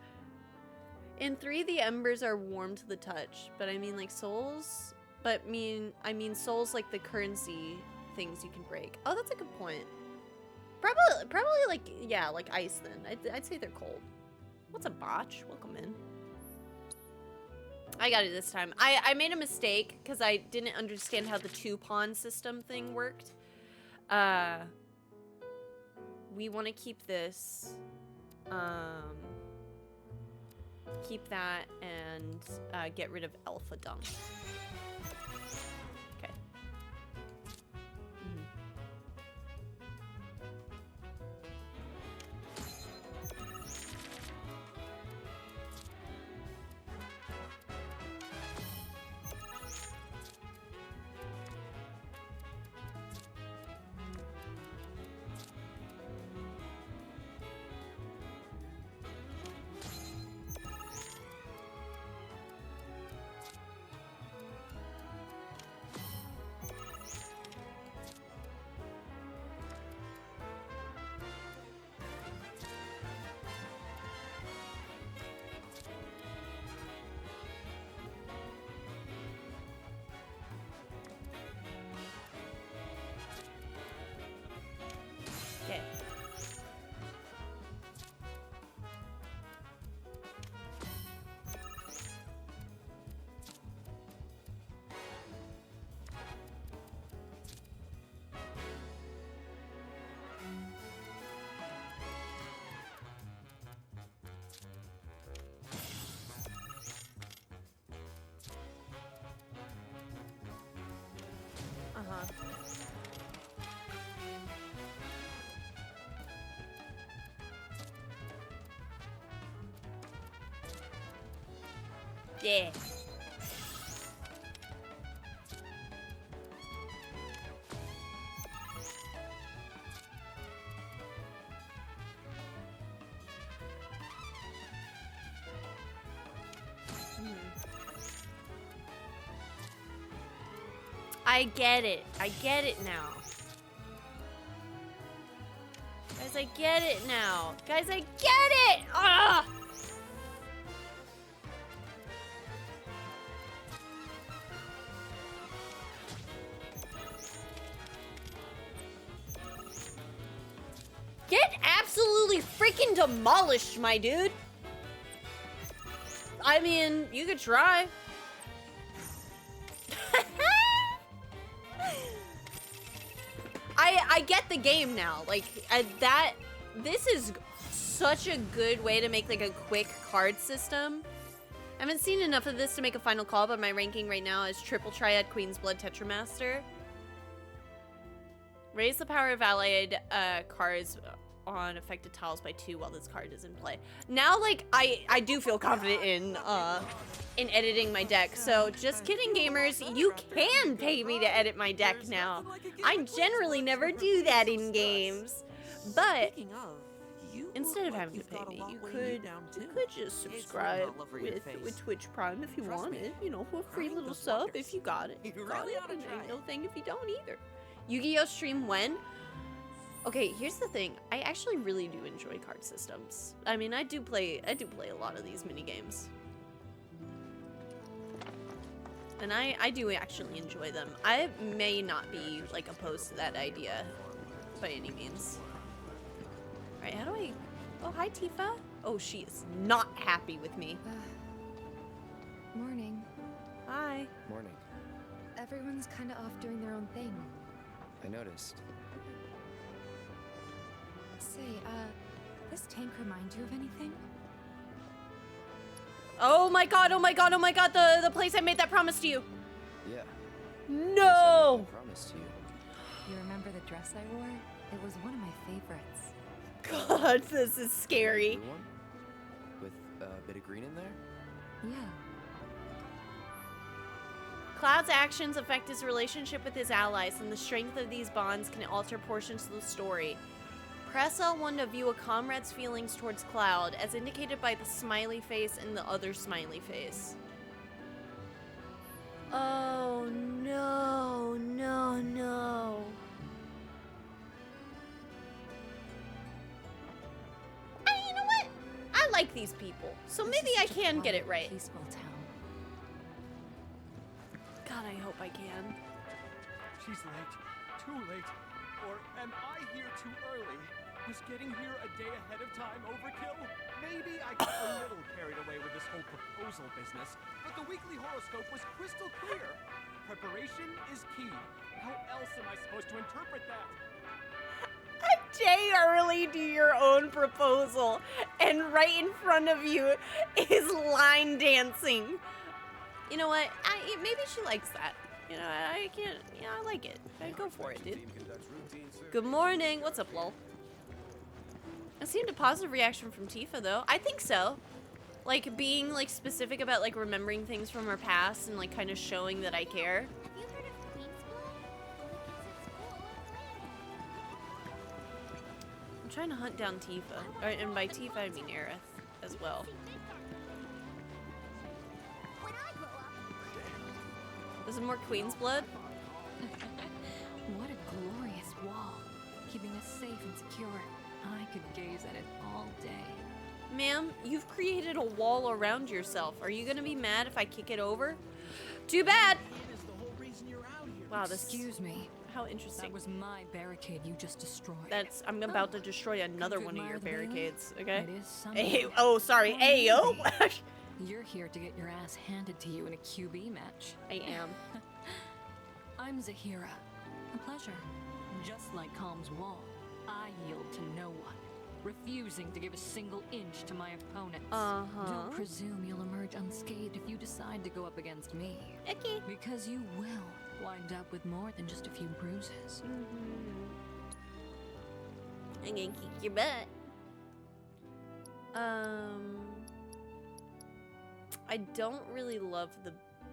In 3, the embers are warm to the touch, but I mean like souls. But I mean souls like the currency things you can break. Oh, that's a good point. Probably like, yeah, like ice then. I'd say they're cold. What's a botch? Welcome in. I got it this time. I made a mistake because I didn't understand how the 2-pawn system thing worked. We want to keep this. Keep that and get rid of Alpha Dunk. Okay. Okay. Uh-huh. Yeah. I get it. I get it now. Guys, I get it now. Guys, I get it! Ah! Get absolutely freaking demolished, my dude. I mean, you could try. I get the game now. Like, this is such a good way to make like a quick card system. I haven't seen enough of this to make a final call, but my ranking right now is Triple Triad Queen's Blood Tetramaster. Raise the power of allied cards on affected tiles by 2 while this card is in play. Now, like, I do feel confident in editing my deck. So, just kidding, gamers. You can pay me to edit my deck now. I generally never do that in games. But instead of having to pay me, you could just subscribe with Twitch Prime if you wanted. You know, for a free little sub if you got it. And ain't no thing if you don't either. Yu-Gi-Oh! Stream when? Okay, here's the thing. I actually really do enjoy card systems. I mean, I do play a lot of these mini games. And I do actually enjoy them. I may not be like opposed to that idea by any means. Alright, how do I... Oh, hi Tifa. Oh, she is not happy with me. Morning. Hi. Morning. Everyone's kind of off doing their own thing. I noticed. Say, this tank remind you of anything? Oh my god, oh my god, oh my god, the place I made that promise to you. Yeah. No! I promised you. You remember the dress I wore? It was one of my favorites. God, this is scary. Blue one? With a bit of green in there? Yeah. Cloud's actions affect his relationship with his allies, and the strength of these bonds can alter portions of the story. Press L1 to view a comrade's feelings towards Cloud, as indicated by the smiley face and the other smiley face. Oh, no, no, no. You know what? I like these people, so maybe I can get it right. Peaceful town. God, I hope I can. She's late. Too late. Or am I here too early? Was getting here a day ahead of time overkill? Maybe I got a little carried away with this whole proposal business, but the weekly horoscope was crystal clear. Preparation is key. How else am I supposed to interpret that? A day early to your own proposal, and right in front of you is line dancing. You know what? Maybe she likes that. You know, I can't. Yeah, I like it. I'd go for it, dude. Good morning. What's up, lol? I seemed a positive reaction from Tifa, though. I think so. Like, being, like, specific about, like, remembering things from her past and, like, kind of showing that I care. Have you heard of Queen's Blood? I'm trying to hunt down Tifa. And by Tifa, I mean Aerith as well. This is more Queen's Blood? What a glorious wall, keeping us safe and secure. I could gaze at it all day. Ma'am, you've created a wall around yourself. Are you gonna be mad if I kick it over? Too bad! Wow, this... Excuse me. How interesting. That was my barricade you just destroyed. That's... I'm about to destroy another one of your barricades, okay? It is something. Oh, sorry. Ayo! You're here to get your ass handed to you in a QB match. I am. I'm Zahira. A pleasure. Just like Calm's wall, I yield to no one, refusing to give a single inch to my opponents. Don't presume you'll emerge unscathed if you decide to go up against me. Okay. Because you will wind up with more than just a few bruises. I'm gonna kick your butt. I don't really love the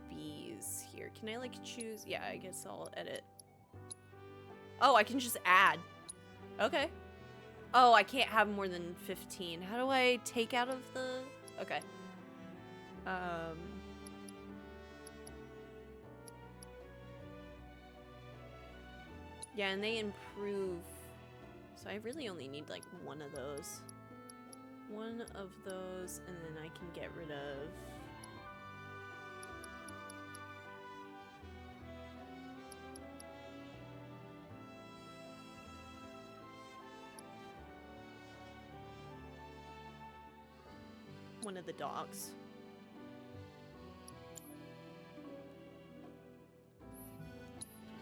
bees here. Can I, like, choose? Yeah, I guess I'll edit. Oh, I can just add. Okay. Oh, I can't have more than 15. How do I take out of the... Okay. Yeah, and they improve. So I really only need, like, one of those. One of those, and then I can get rid of... one of the dogs.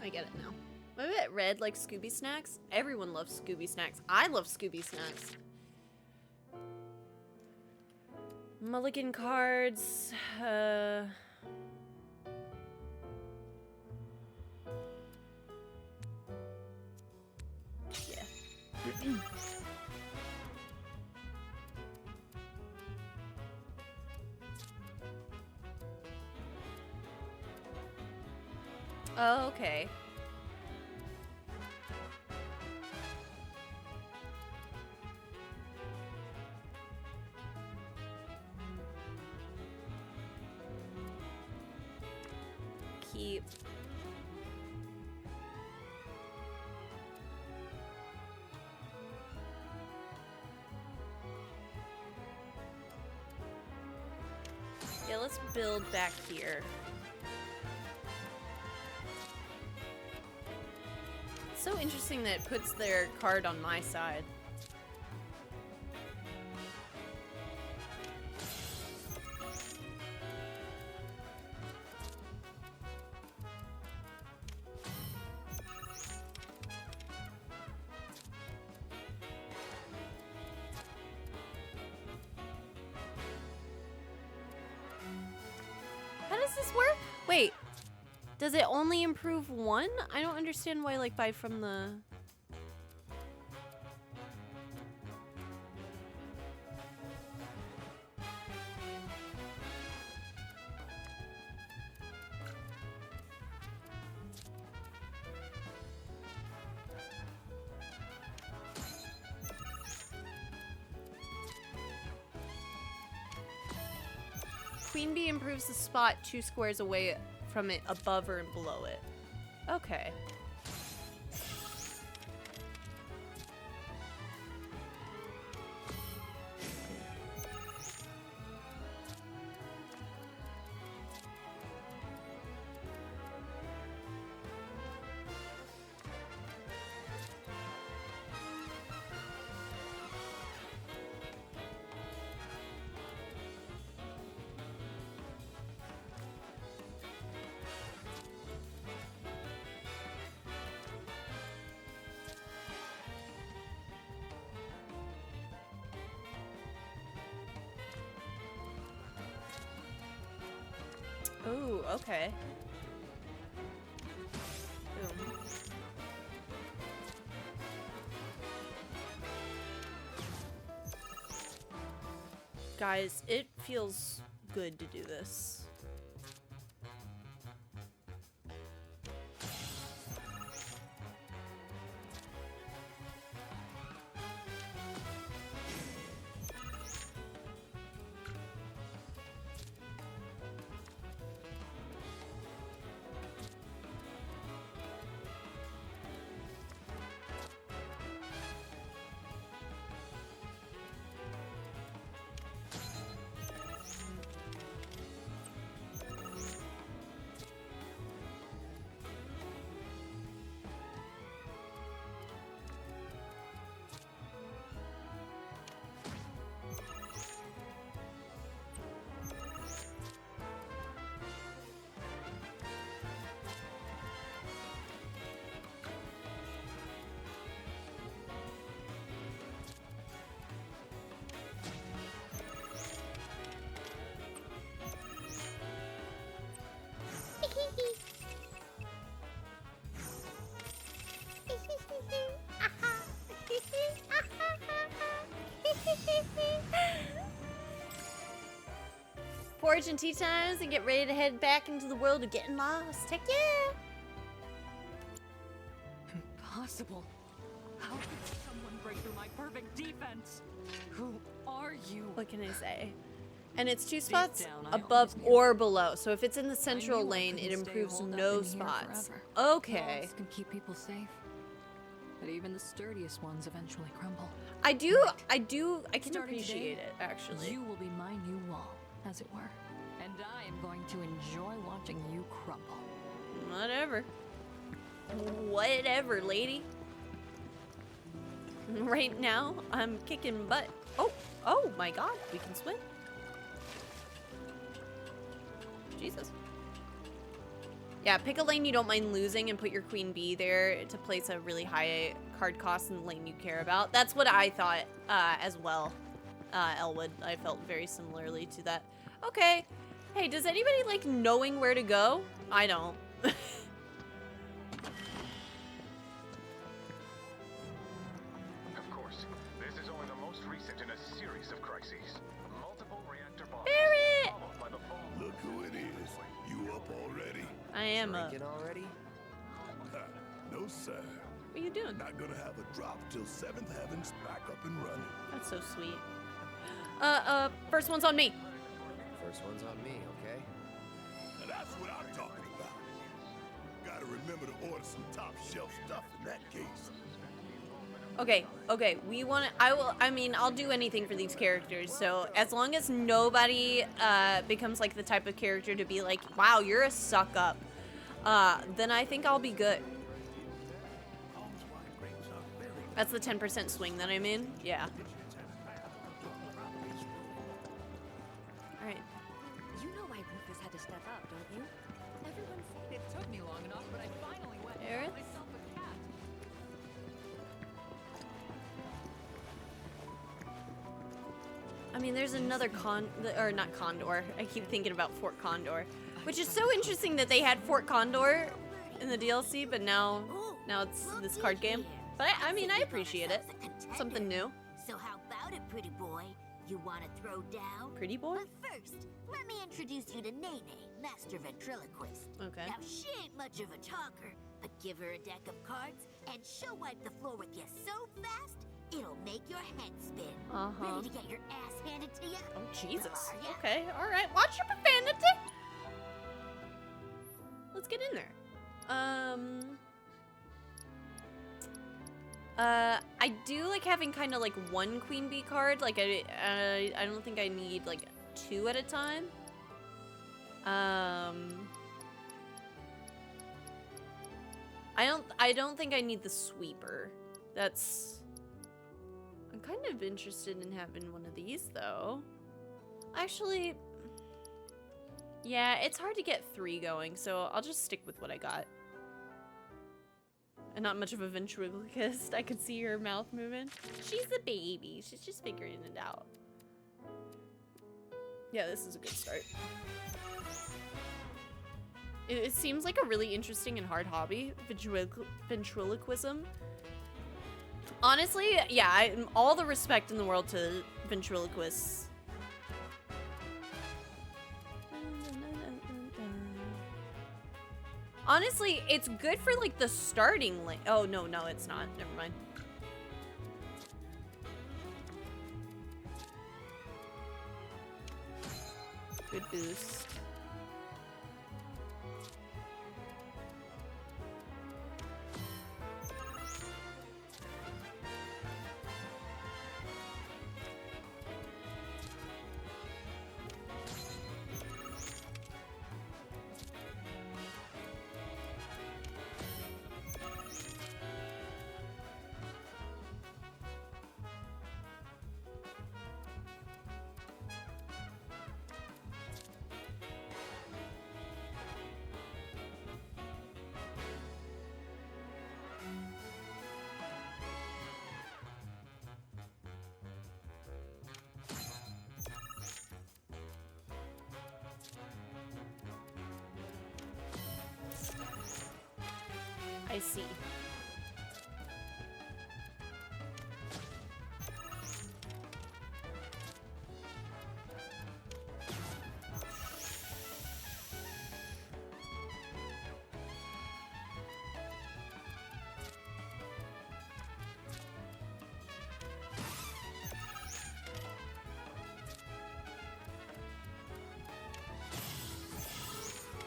I get it now. I bet Red likes Scooby Snacks. Everyone loves Scooby Snacks. I love Scooby Snacks. Mulligan cards. Yeah. Oh, okay. Keep. Yeah, let's build back here. It's so interesting that it puts their card on my side. How does this work? Wait. Does it only improve one? I don't understand why, like, buy from the... Queen bee improves the spot 2 squares away from it, above or below it. Okay. Ooh, okay. Boom. Guys, it feels good to do this. Porridge and tea times and get ready to head back into the world of getting lost. Heck yeah! Impossible. How could someone break through my perfect defense? Who are you? What can I say? And it's 2 spots down, I above always knew. or below. So if it's in the central I lane, it couldn't stay improves holed up no in here spots. forever. Okay. Walls can keep people safe, but even the sturdiest ones eventually crumble. I can Starting appreciate today, it, actually. You will be my new wall, as it were. And I am going to enjoy watching you crumble. Whatever. Whatever, lady. Right now, I'm kicking butt. Oh my god, we can swim. Jesus. Yeah, pick a lane you don't mind losing and put your queen bee there to place a really high card cost in the lane you care about. That's what I thought as well, Elwood. I felt very similarly to that. Okay. Hey, does anybody like knowing where to go? I don't. Of course, this is only the most recent in a series of crises. Multiple reactor bombs, Barrett! followed by the fall. Look who it is. You up already? I am up. Drinking already? No, sir. What are you doing? Not gonna have a drop till 7th Heaven's back up and running. That's so sweet. First one's on me. First one's on me, okay? Now that's what I'm talking about. Gotta remember to order some top shelf stuff in that case. Okay, I'll do anything for these characters, so as long as nobody becomes like the type of character to be like, wow, you're a suck up, then I think I'll be good. That's the 10% swing that I'm in? Yeah. Alright. You know why Rufus had to step up, don't you? Everyone said it took me long enough, but I finally went and Aerith? got myself a cat. I mean, there's another not Condor. I keep thinking about Fort Condor, which is so interesting that they had Fort Condor in the DLC, but now it's this card game. But I mean, I appreciate it. Something new. So how about it, pretty boy? You want to throw down? Pretty boy? But first, let me introduce you to Nene, master ventriloquist. Okay. Now, she ain't much of a talker, but give her a deck of cards, and she'll wipe the floor with you so fast, It'll make your head spin. Uh-huh. Ready to get your ass handed to you? Oh, Jesus. Are ya? Okay, alright. Watch your profanity. Let's get in there. I do like having kind of like one queen bee card. Like I don't think I need like 2 at a time. I don't think I need the sweeper. I'm kind of interested in having one of these though. Actually, yeah, it's hard to get 3 going, so I'll just stick with what I got. And not much of a ventriloquist. I could see her mouth moving. She's a baby. She's just figuring it out. Yeah, this is a good start. It seems like a really interesting and hard hobby, ventriloquism. Honestly, yeah, all the respect in the world to ventriloquists. Honestly, it's good for like the starting lane. Oh, no, it's not. Never mind. Good boost. I see.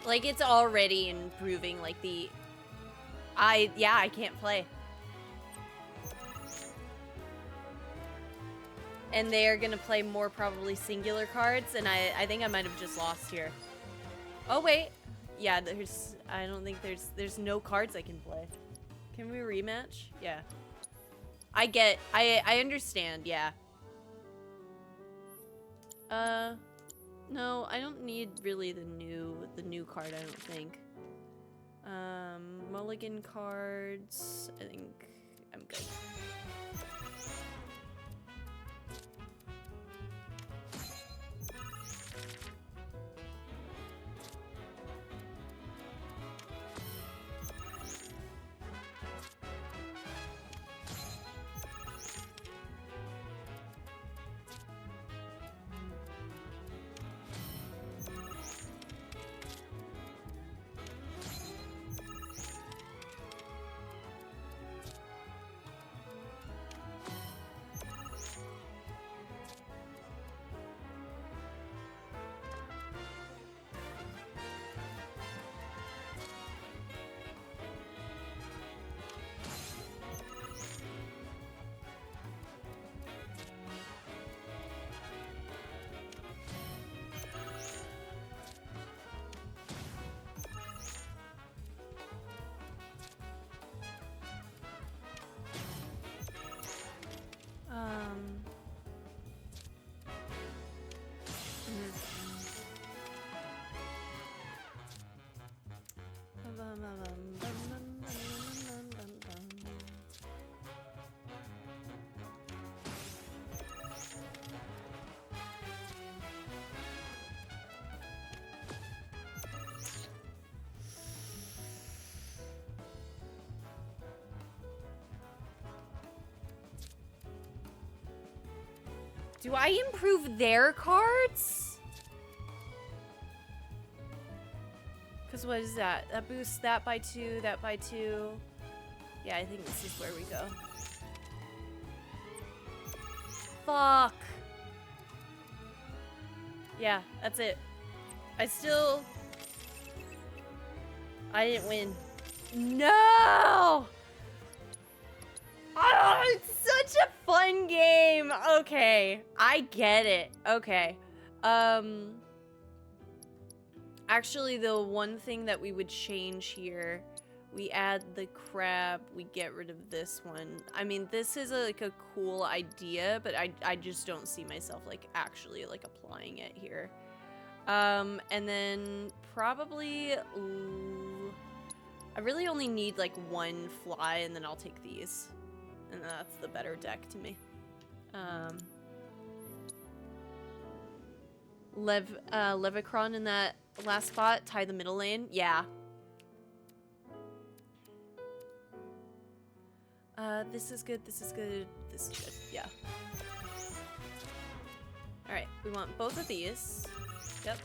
Like, it's already improving, like, the... yeah, I can't play. And they're gonna play more probably singular cards, and I think I might have just lost here. Oh, wait. Yeah, I don't think there's no cards I can play. Can we rematch? Yeah. I understand, yeah. No, I don't need really the new card, I don't think. Mulligan cards, I think I'm good. Do I improve their cards? Because what is that? That boosts that by 2, that by 2. Yeah, I think this is where we go. Fuck. Yeah, that's it. I didn't win. No! Oh, it's such a fun game. Okay, I get it. Okay. Actually, the one thing that we would change here, we add the crab, we get rid of this one. I mean, this is like a cool idea, but I just don't see myself like actually like applying it here. And then probably I really only need like one fly, and then I'll take these, and that's the better deck to me. Levicron in that last spot, tie the middle lane. Yeah. This is good, this is good, this is good. Yeah. Alright, we want both of these. Yep.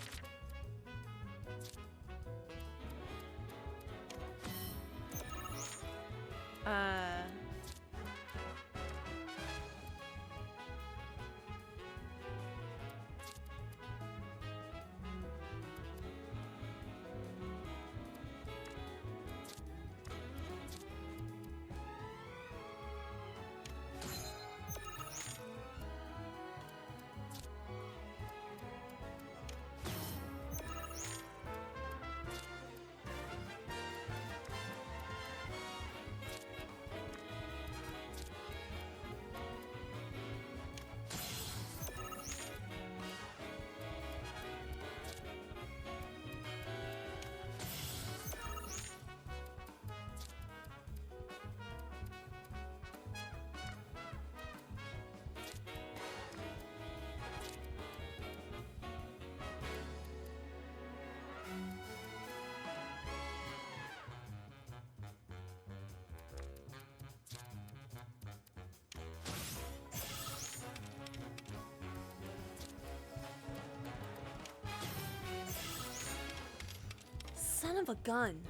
Son of a gun.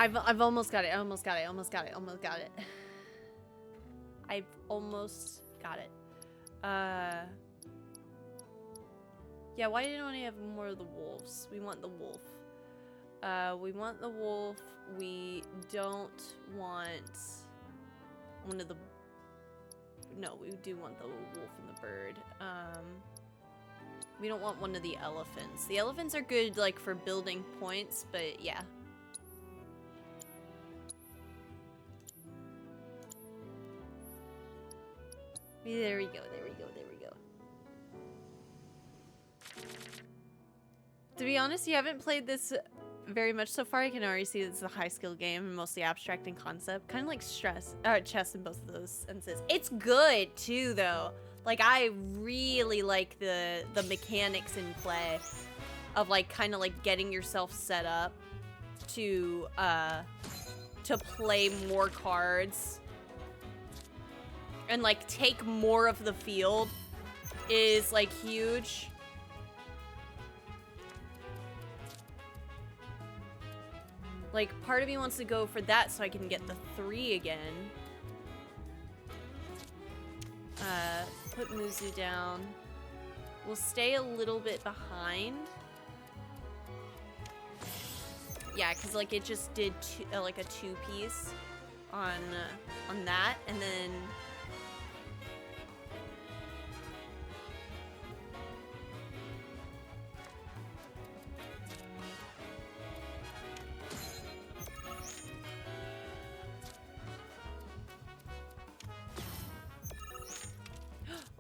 I've almost got it. I almost got it. Almost got it. Almost got it. I've almost got it. Yeah, why didn't we have more of the wolves? We want the wolf. We want the wolf. We don't want one of the... No, we do want the wolf and the bird. We don't want one of the elephants. The elephants are good, like, for building points, but yeah. There we go, there we go, there we go. To be honest, you haven't played this very much so far. I can already see this is a high skill game and mostly abstract in concept. Kind of like chess in both of those senses. It's good too though. Like I really like the mechanics in play of like kind of like getting yourself set up to play more cards. And like take more of the field is like huge. Like part of me wants to go for that so I can get the 3 again. Put Muzu down. We'll stay a little bit behind. Yeah, cause like it just did like a 2-piece on that, and then.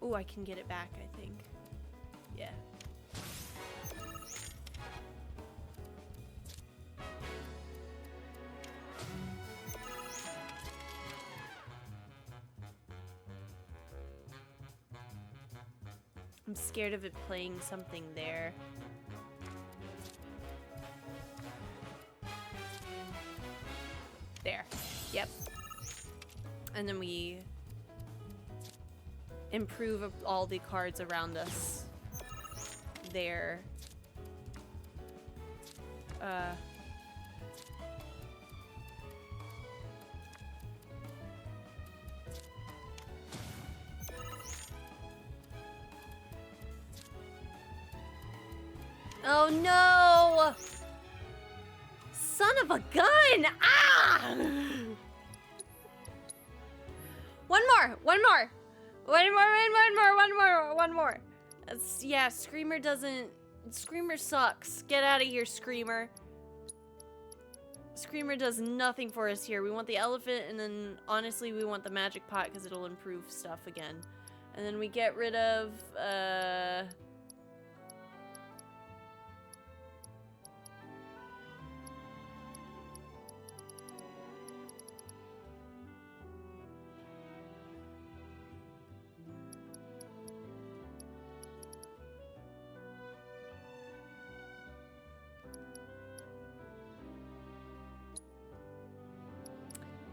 Oh, I can get it back, I think. Yeah. I'm scared of it playing something there. There. Yep. And then we improve all the cards around us. There. Oh no! Son of a gun! Ah! One more. Yeah, Screamer doesn't... Screamer sucks. Get out of here, Screamer. Screamer does nothing for us here. We want the elephant, and then, honestly, we want the magic pot, because it'll improve stuff again. And then we get rid of,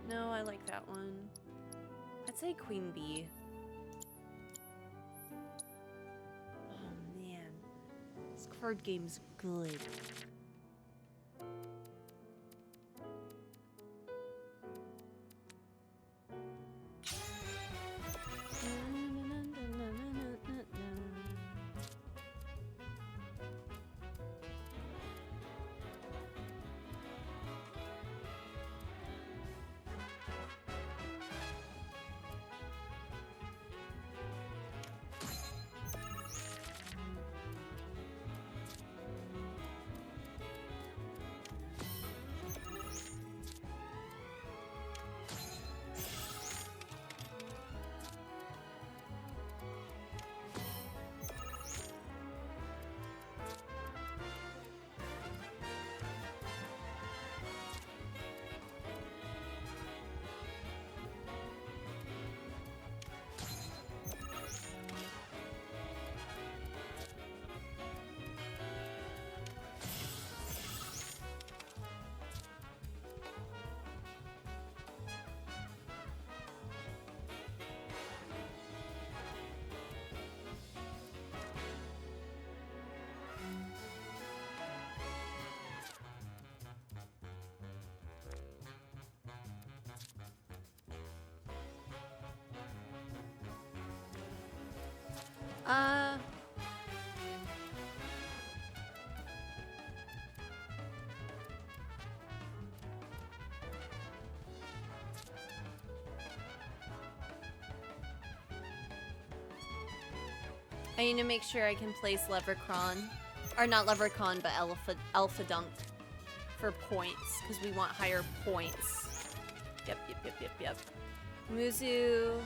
no, I like that one. I'd say Queen Bee. Oh man, this card game's good. I need to make sure I can place Levercron. Or not Levercron, but Alpha Dunk for points, because we want higher points. Yep. Muzu.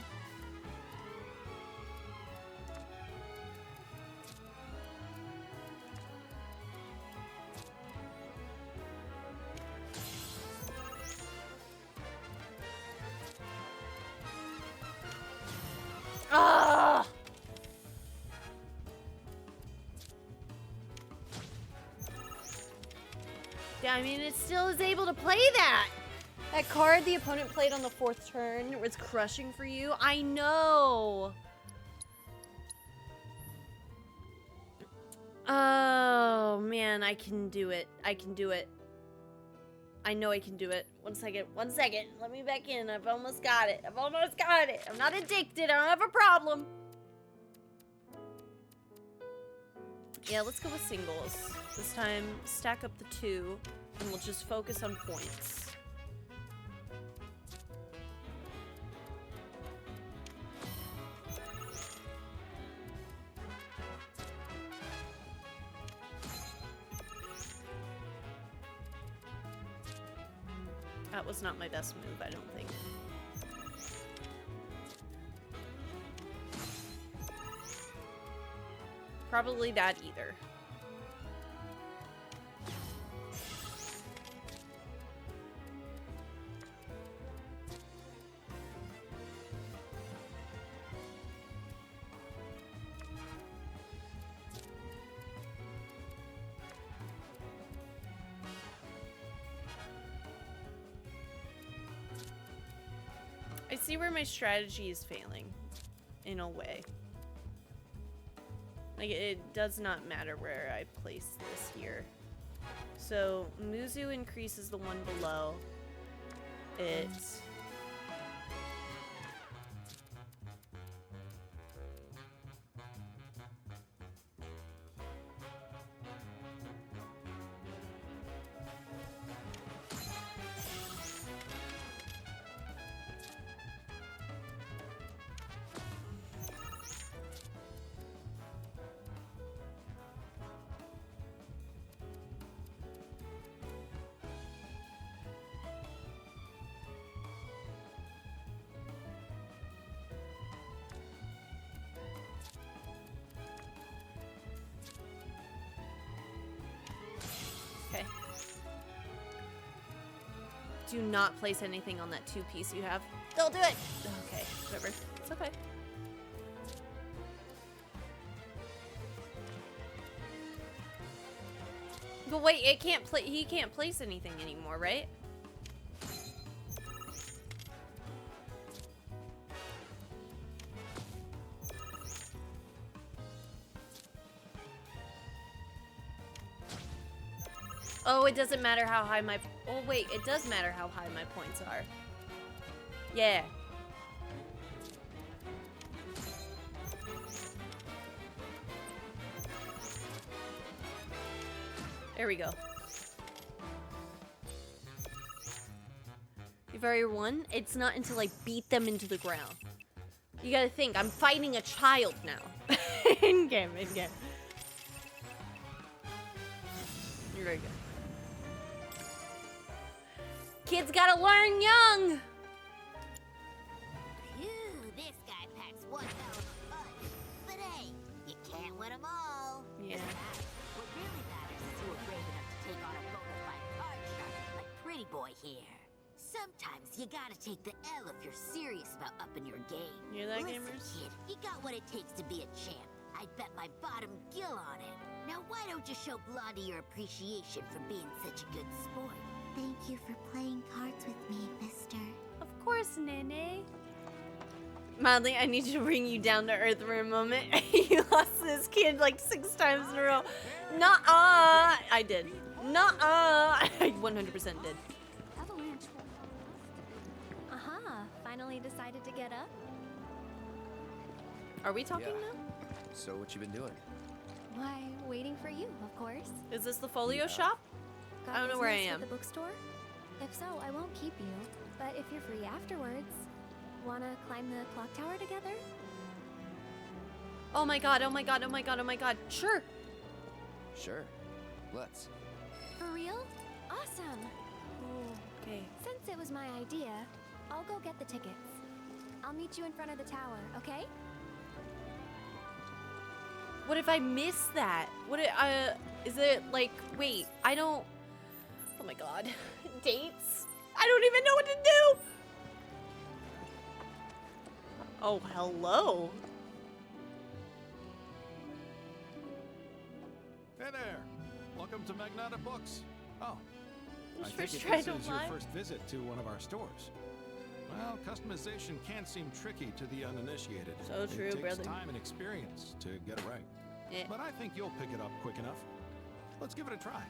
Ah! Yeah, I mean, it still is able to play that. That card the opponent played on the 4th turn was crushing for you. I know. Oh, man, I can do it. I can do it. I know I can do it. One second. Let me back in. I've almost got it. I'm not addicted. I don't have a problem. Yeah, let's go with singles. This time, stack up the 2, and we'll just focus on points. That was not my best move, I don't think. Probably that either. see where my strategy is failing, in a way. Like, it does not matter where I place this here. So, Muzu increases the one below it. Okay. Do not place anything on that 2-piece you have. Don't do it! Okay, whatever. It's okay. But wait, it can't play. He can't place anything anymore, right? Oh, it doesn't matter how high my... Oh, wait, it does matter how high my points are. Yeah. There we go. You've already won? It's not until I beat them into the ground. You gotta think, I'm fighting a child now. In-game, in-game. You're very good. Kids gotta learn young! Phew, this guy packs one hell of a punch. But hey, you can't win them all. Yeah. What really matters is who are brave enough to take on a bona fide card shark like Pretty Boy here. Sometimes you gotta take the L if you're serious about upping your game. You hear that, Listen, gamers? kid, you got what it takes to be a champ. I'd bet my bottom gill on it. Now why don't you show Blondie your appreciation for being such a good sport? Thank you for playing cards with me, mister. Of course, Nene. Madly, I need to bring you down to earth for a moment. You lost to this kid like 6 times in a row. Nuh-uh. I did. Nuh-uh. I 100% did. Avalanche. Aha, finally decided to get up? Are we talking Yeah. now? So what you been doing? Why, waiting for you, of course. Is this the folio shop? I don't know where I business am. with the bookstore? If so, I won't keep you. But if you're free afterwards, wanna climb the clock tower together? Oh my god, oh my god, oh my god, oh my god. Sure. Sure. Let's. For real? Awesome. Okay. Since it was my idea, I'll go get the tickets. I'll meet you in front of the tower, okay? What if I miss that? What if, is it like, wait, I don't, oh my god. Dates? I don't even know what to do. Oh, hello. Hey there! Welcome to Magnata Books. Oh, I First think try this to is your lie. first visit to one of our stores. Well, customization can seem tricky to the uninitiated. So true, it takes brother. time and experience to get it right. Yeah. But I think you'll pick it up quick enough. Let's give it a try.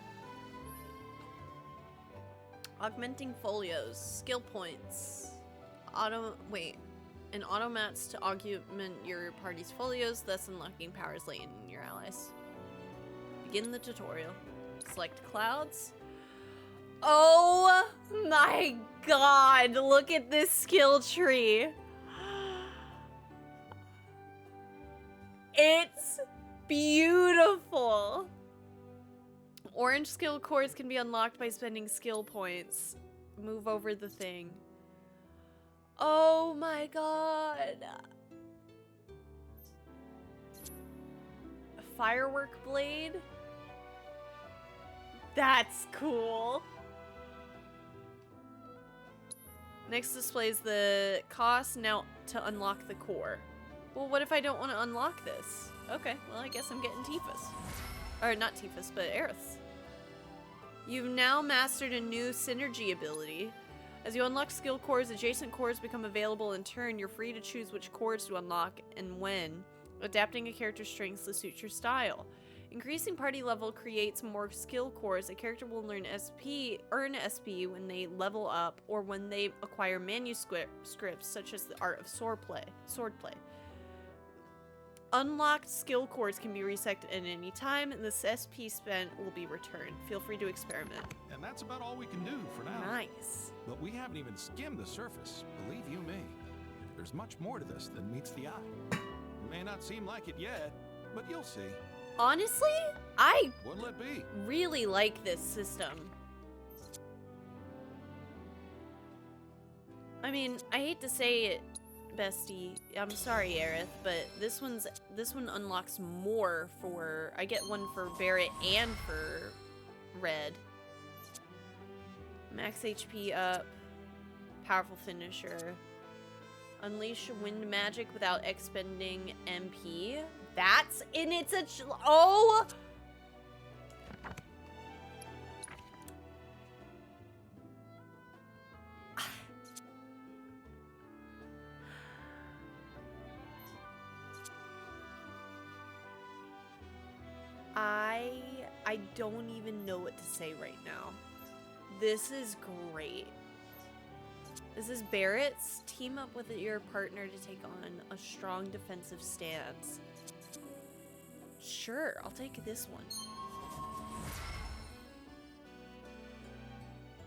Augmenting folios, skill points, and automats to augment your party's folios, thus unlocking powers latent in your allies. Begin the tutorial. Select clouds. Oh my god, look at this skill tree. It's beautiful. Orange skill cores can be unlocked by spending skill points. Move over the thing. Oh my god. A firework blade? That's cool. Next displays the cost now to unlock the core. Well, what if I don't want to unlock this? Okay, well, I guess I'm getting Tifa's. Or not Tifa's, but Aerith's. You've now mastered a new synergy ability. As you unlock skill cores, adjacent cores become available in turn. You're free to choose which cores to unlock and when, adapting a character's strengths to suit your style. Increasing party level creates more skill cores. A character will earn SP when they level up or when they acquire manuscripts such as the art of swordplay. Unlocked skill cores can be reset at any time, and this SP spent will be returned. Feel free to experiment. And that's about all we can do for now. Nice. But we haven't even skimmed the surface, believe you me. There's much more to this than meets the eye. It may not seem like it yet, but you'll see. Honestly, I What'll it be? really like this system. I mean, I hate to say it, bestie. I'm sorry, Aerith, but this one unlocks more for. I get one for Barret and for Red. Max HP up. Powerful finisher. Unleash wind magic without expending MP. That's in it's a oh. I don't even know what to say right now. This is great. This is Barrett's. Team up with your partner to take on a strong defensive stance. Sure, I'll take this one.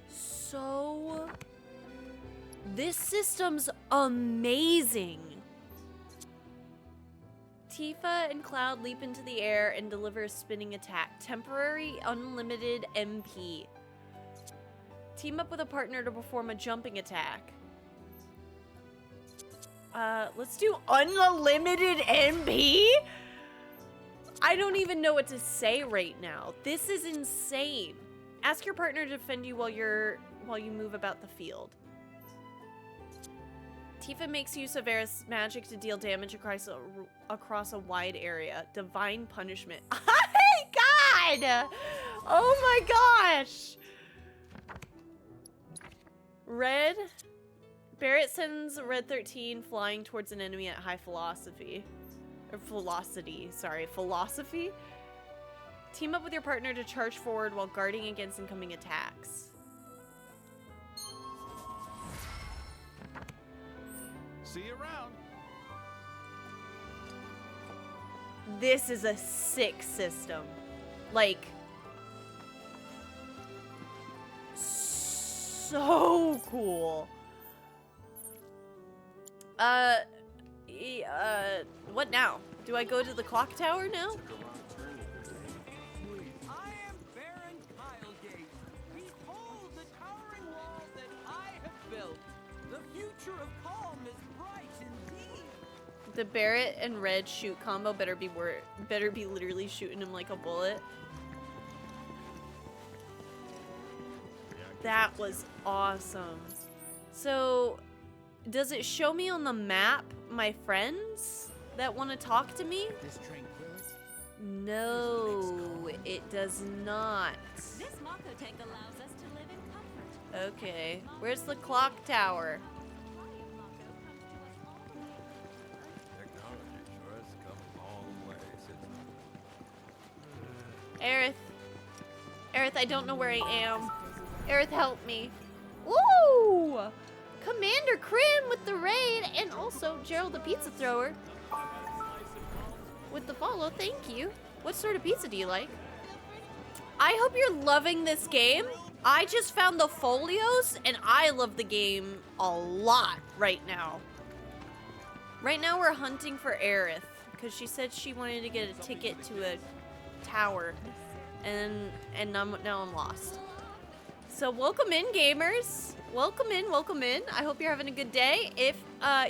So, this system's amazing. Tifa and Cloud leap into the air and deliver a spinning attack. Temporary unlimited MP. Team up with a partner to perform a jumping attack. Let's do unlimited MP? I don't even know what to say right now. This is insane. Ask your partner to defend you while you move about the field. Tifa makes use of Aerith's magic to deal damage across a wide area. Divine punishment. My God! Oh my gosh! Red. Barret sends Red 13 flying towards an enemy at high velocity. Team up with your partner to charge forward while guarding against incoming attacks. See you around. This is a sick system. Like, so cool. What now? Do I go to the clock tower now? I am Baron Kylegate. Behold the towering wall that I have built. The future of calm is bright indeed. The Barret and Red shoot combo better be literally shooting him like a bullet. That was awesome. So, does it show me on the map my friends that want to talk to me? No, it does not. This Mako tank allows us to live in comfort. Okay, where's the clock tower? Technology sure has come a long way since. Aerith, I don't know where I am. Aerith, help me. Woo! Commander Krim with the raid, and also Gerald the pizza thrower with the follow. Thank you. What sort of pizza do you like? I hope you're loving this game. I just found the folios, and I love the game a lot right now. Right now we're hunting for Aerith, because she said she wanted to get a ticket to a tower, and now I'm lost. So welcome in, gamers. Welcome in, welcome in. I hope you're having a good day. If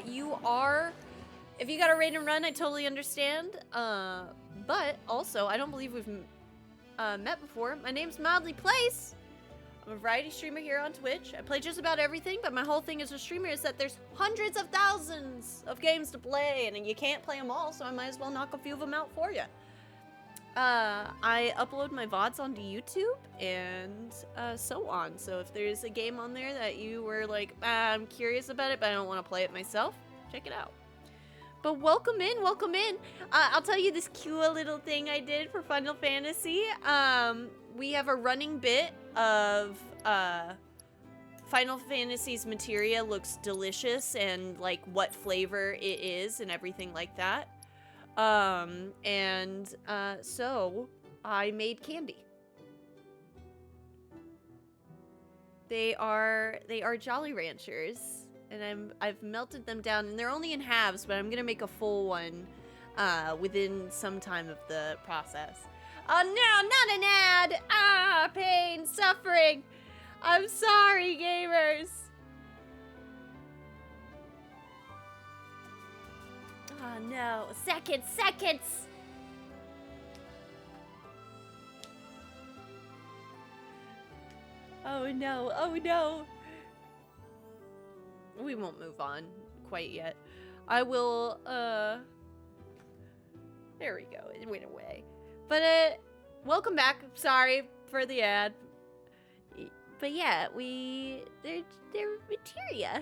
you got a raid and run, I totally understand. But also, I don't believe we've met before. My name's Mildly Place. I'm a variety streamer here on Twitch. I play just about everything, but my whole thing as a streamer is that there's hundreds of thousands of games to play, and you can't play them all, so I might as well knock a few of them out for you. I upload my VODs onto YouTube and so on. So if there's a game on there that you were like, I'm curious about it, but I don't want to play it myself, check it out. But welcome in, welcome in. I'll tell you this cute little thing I did for Final Fantasy. We have a running bit of Final Fantasy's materia looks delicious and like what flavor it is and everything like that. So I made candy. They are Jolly Ranchers, and I've melted them down, and they're only in halves, but I'm gonna make a full one within some time of the process. Oh no, not an ad! Ah, pain, suffering. I'm sorry, gamers. Oh no, seconds. Oh no. We won't move on quite yet. I will, there we go, it went away. But, welcome back, sorry for the ad. But yeah, they're materia.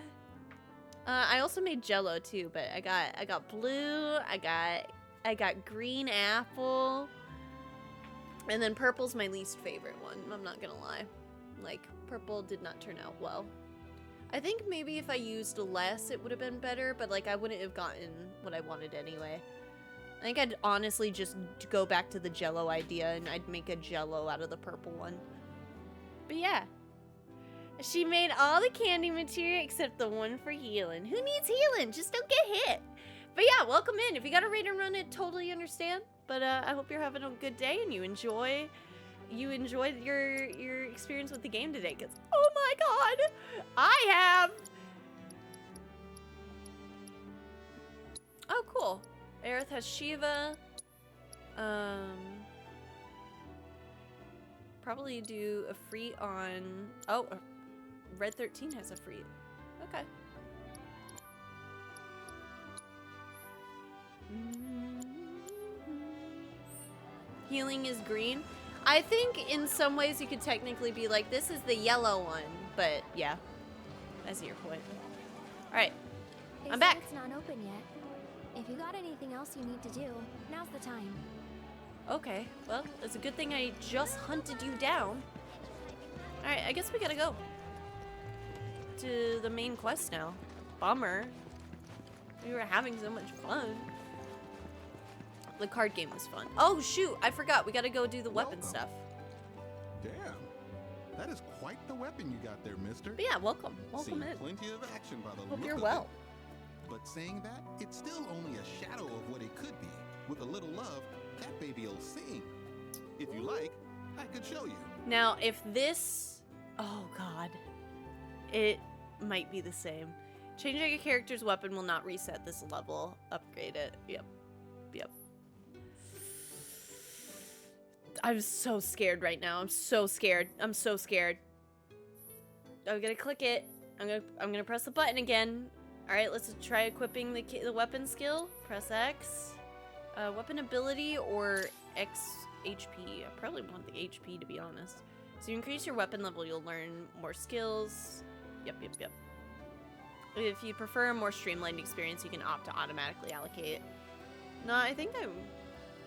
I also made Jello too, but I got blue, I got green apple, and then purple's my least favorite one. I'm not gonna lie, like purple did not turn out well. I think maybe if I used less, it would have been better, but like I wouldn't have gotten what I wanted anyway. I think I'd honestly just go back to the Jello idea, and I'd make a Jello out of the purple one. But yeah. She made all the candy materia except the one for healing. Who needs healing? Just don't get hit. But yeah, welcome in. If you got a raid and run it, totally understand. But I hope you're having a good day and you enjoyed your experience with the game today. Cause oh my god, I have. Oh cool. Aerith has Shiva. Probably do a free on. Oh. Red 13 has a free. Okay. Healing is green. I think in some ways you could technically be like, this is the yellow one, but yeah, I see your point. All right, I'm back. It's not open yet. If you got anything else you need to do, now's the time. Okay, well, it's a good thing I just hunted you down. All right, I guess we gotta go to the main quest now. Bummer. We were having so much fun. The card game was fun. Oh shoot, I forgot. We gotta go do the weapon stuff. Damn. That is quite the weapon you got there, mister. But yeah, welcome. Welcome in. Plenty of action by the Hope look you're of well. It. But saying that, it's still only a shadow of what it could be. With a little love, that baby'll sing. If you like, I could show you. Now, if this... Oh god. It might be the same. Changing your character's weapon will not reset this level. Upgrade it. Yep. I'm so scared right now. I'm so scared. I'm gonna click it. I'm gonna press the button again. All right, let's try equipping the weapon skill. Press X. Weapon ability or X HP. I probably want the HP to be honest. So you increase your weapon level, you'll learn more skills. Yep. If you prefer a more streamlined experience, you can opt to automatically allocate. No, I think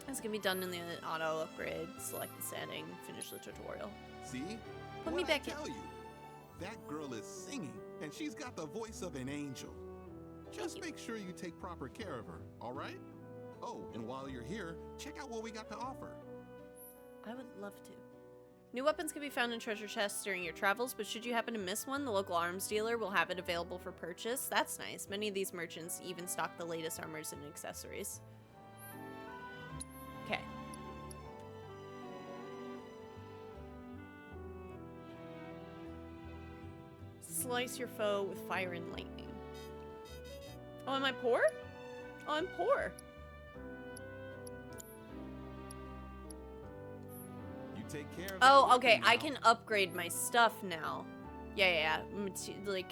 it's gonna be done in the auto upgrade. Select the setting, finish the tutorial. See? Put me back in. You, that girl is singing, and she's got the voice of an angel. Just make sure you take proper care of her, all right? Oh, and while you're here, check out what we got to offer. I would love to. New weapons can be found in treasure chests during your travels, but should you happen to miss one, the local arms dealer will have it available for purchase. That's nice. Many of these merchants even stock the latest armors and accessories. Okay. Slice your foe with fire and lightning. Oh, am I poor? Oh, I'm poor. Take care of oh, okay. I can upgrade my stuff now. Yeah. Like,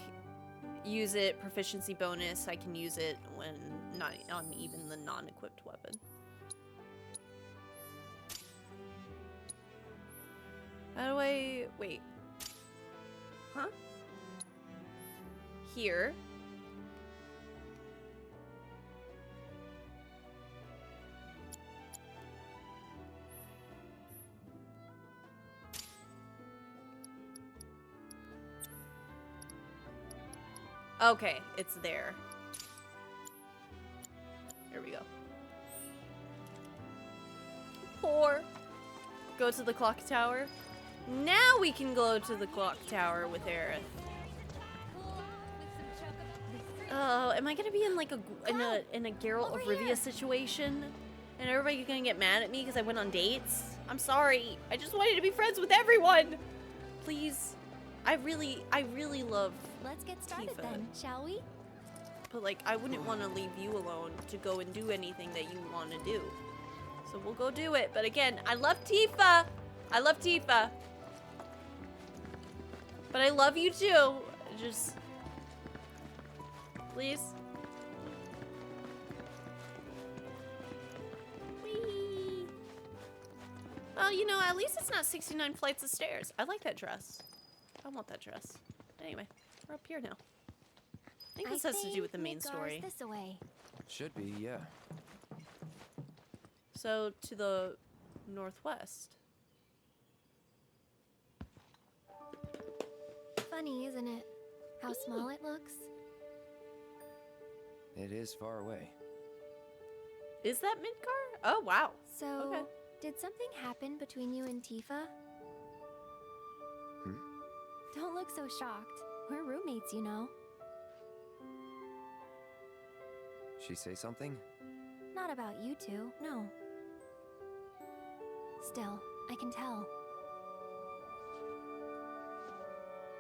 use it, proficiency bonus. I can use it when not on even the non-equipped weapon. How do I... Wait. Huh? Here. Okay, it's there. Here we go. 4. Go to the clock tower. Now we can go to the clock tower with Aerith. Oh, am I gonna be in like a Geralt of Rivia situation? And everybody gonna get mad at me because I went on dates? I'm sorry. I just wanted to be friends with everyone. Please. I really love Let's get started Tifa. then, shall we? But like, I wouldn't want to leave you alone to go and do anything that you want to do. So we'll go do it. But again, I love Tifa. I love Tifa. But I love you too. Just, please. Whee! Well, you know, at least it's not 69 flights of stairs. I like that dress. I want that dress. Anyway, we're up here now. I think this has to do with the main story. This away. Should be, yeah. So, to the northwest. Funny, isn't it? How small it looks. It is far away. Is that Midgar? Oh, wow. So, okay. Did something happen between you and Tifa? Hmm? Don't look so shocked. We're roommates, you know. She say something? Not about you two, no. Still, I can tell.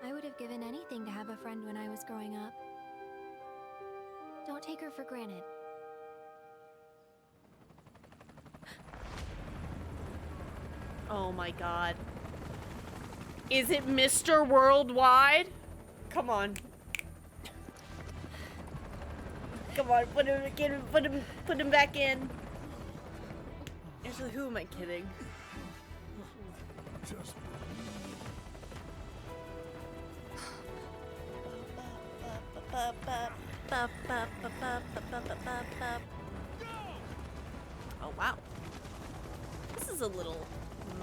I would have given anything to have a friend when I was growing up. Don't take her for granted. Oh my god. Is it Mr. Worldwide? Come on. Come on, put him back in. Actually, who am I kidding? Just Oh wow. This is a little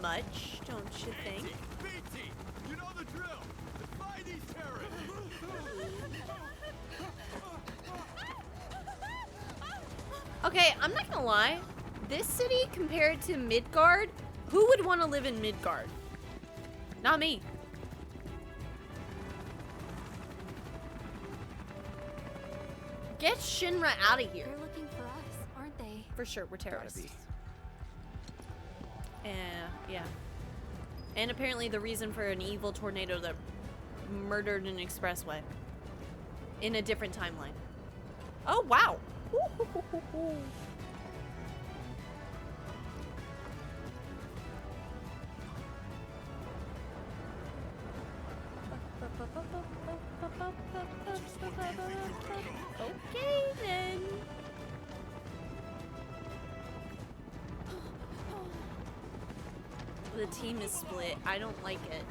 much, don't you think? BT, you know the drill. Defy these terrorists. Okay, I'm not gonna lie. This city compared to Midgard, who would want to live in Midgard? Not me. Get Shinra out of here. They're looking for us, aren't they? For sure, we're terrorists. Yeah. And apparently the reason for an evil tornado that murdered an expressway. In a different timeline. Oh, wow. Okay, then. The team is split. I don't like it.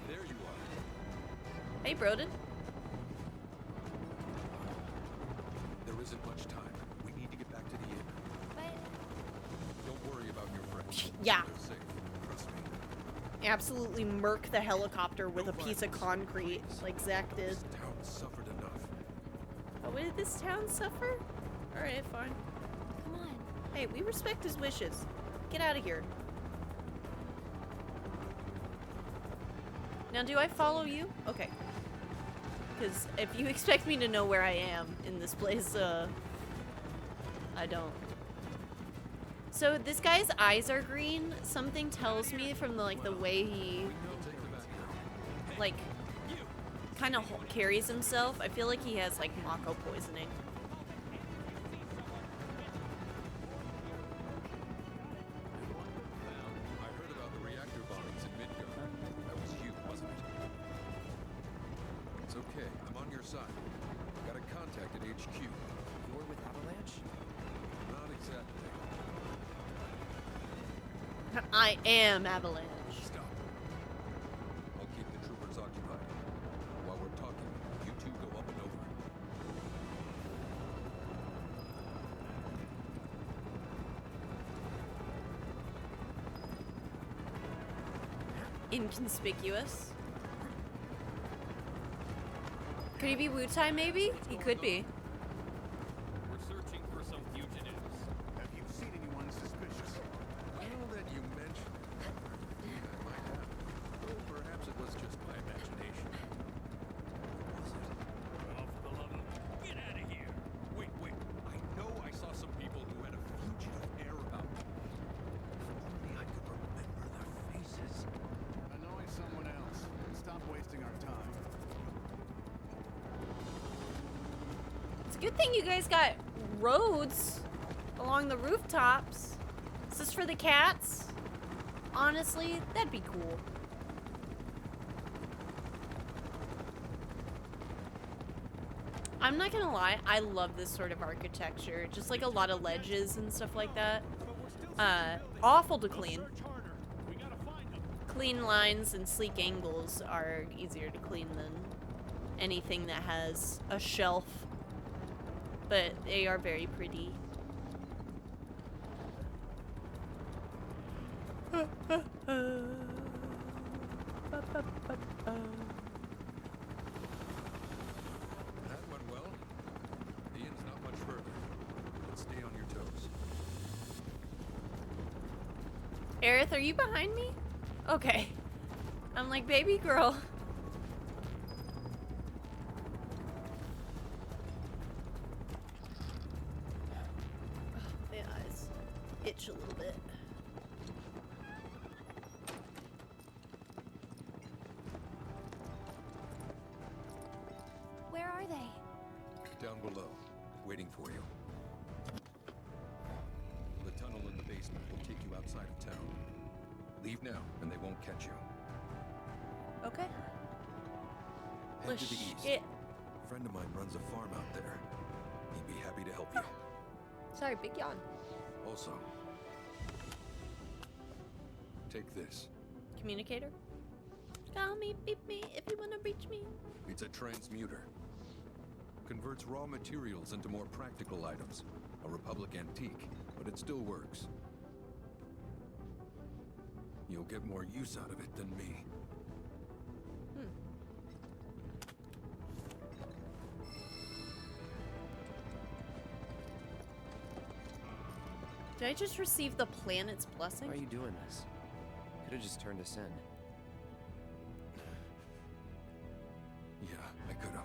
There you are. Hey, Broden. There isn't much time. We need to get back to the inn. Don't worry about your friends. Yeah. They're safe. Trust me. Absolutely murk the helicopter with a piece of concrete, like Zack did. This town suffered enough. Oh, what did this town suffer? Alright, fine. Come on. Hey, we respect his wishes. Get out of here. Now, do I follow you? Okay. Because if you expect me to know where I am in this place, I don't. So this guy's eyes are green. Something tells me from the way he, like, kind of carries himself. I feel like he has like Mako poisoning. I heard about the reactor bombings in Midgard. That was you, wasn't it? It's okay. I'm on your side. Got a contact at HQ. You're with Avalanche? Not exactly. I am Avalanche. Stop. I'll keep the troopers occupied. While we're talking, you two go up and over. Inconspicuous. Could he be Wu-Tai maybe? He could be. We're searching for some fugitives. Have you seen anyone suspicious? Now that you mention it, I might have. Though perhaps it was just my imagination. What was it? Oh, for the love of... Get out of here! Wait. I know I saw some people who had a fugitive air about them. If only I could remember their faces. Annoy someone else. Stop wasting our time. It's a good thing you guys got roads along the rooftops. Is this for the cats? Honestly, that'd be cool. I'm not gonna lie, I love this sort of architecture. Just like a lot of ledges and stuff like that. Awful to clean. Clean lines and sleek angles are easier to clean than anything that has a shelf. But they are very pretty. That went well. The end's not much further. But stay on your toes. Aerith, are you behind me? Okay. I'm like, baby girl. My eyes itch a little bit. Where are they? Down below, waiting for you. The tunnel in the basement will take you outside of town. Leave now, and they won't catch you. Okay. Head to the east. Shit. A friend of mine runs a farm out there. He'd be happy to help you. Sorry, big yawn. Also, take this. Communicator? Call me, beep me, if you wanna reach me. It's a transmuter. Converts raw materials into more practical items. A Republic antique, but it still works. You'll get more use out of it than me. Did I just receive the planet's blessing? Why are you doing this? Could have just turned us in. Yeah, I could have.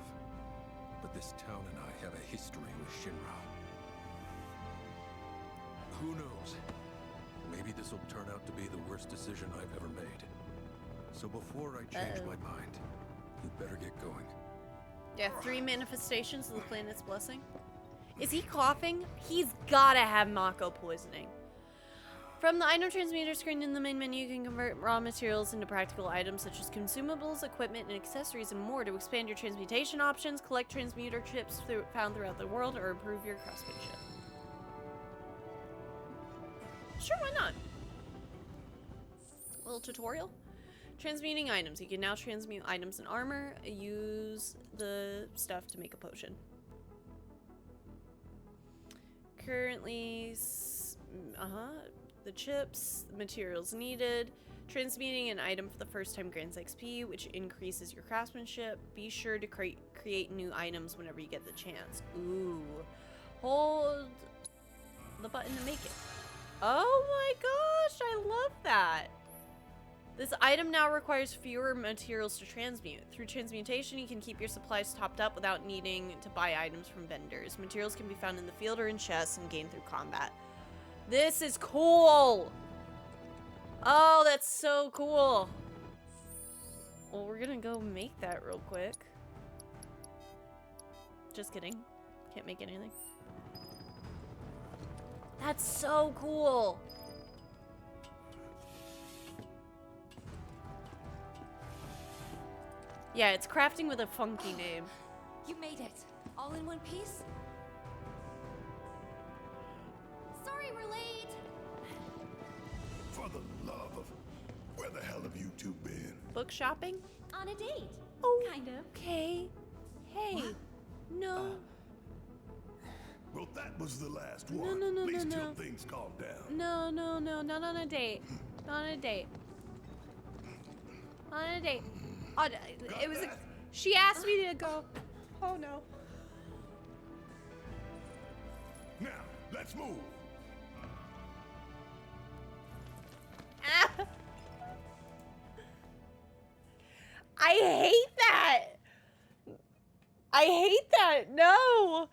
But this town and I have a history with Shinra. Who knows? Maybe this will turn out to be the worst decision I've ever made. So before I change my mind, you better get going. Yeah, 3 manifestations of the planet's blessing. Is he coughing? He's gotta have Mako poisoning. From the item transmuter screen in the main menu, you can convert raw materials into practical items such as consumables, equipment, and accessories and more to expand your transmutation options, collect transmuter chips found throughout the world, or improve your craftsmanship. Sure, why not? A little tutorial. Transmuting items. You can now transmute items and armor. Use the stuff to make a potion. Currently, the chips, the materials needed. Transmuting an item for the first time grants XP, which increases your craftsmanship. Be sure to create new items whenever you get the chance. Ooh. Hold the button to make it. Oh my gosh, I love that. This item now requires fewer materials to transmute. Through transmutation, you can keep your supplies topped up without needing to buy items from vendors. Materials can be found in the field or in chests and gained through combat. This is cool! Oh, that's so cool! Well, we're gonna go make that real quick. Just kidding. Can't make anything. That's so cool! Yeah, it's crafting with a funky name. You made it. All in one piece? Sorry we're late. For the two been? Book shopping? On a date. Oh, kind of. Okay. Hey. No. Well, that was the last No, one. no, no, At least no, till no. things calm down. No, not on a date. Not on a date. Not on a date. Oh, it was. She asked me to go. Oh no. Now, let's move. Ah. I hate that. I hate that. No.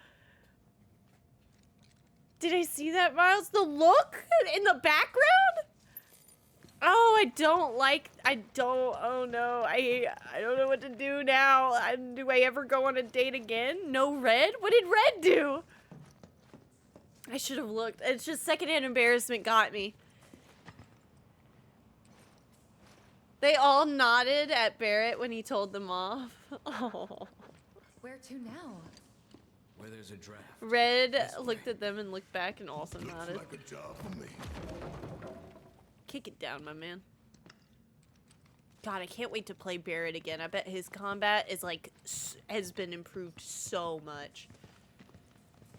Did I see that, Miles? The look in the background? Oh, oh no. I don't know what to do now. Do I ever go on a date again? No Red? What did Red do? I should have looked. It's just secondhand embarrassment got me. They all nodded at Barrett when he told them off. Oh. Where to now? Where there's a draft. Red looked at them and looked back and also nodded. Looks like a job for me. Kick it down, my man. God, I can't wait to play Barrett again. I bet his combat is like has been improved so much.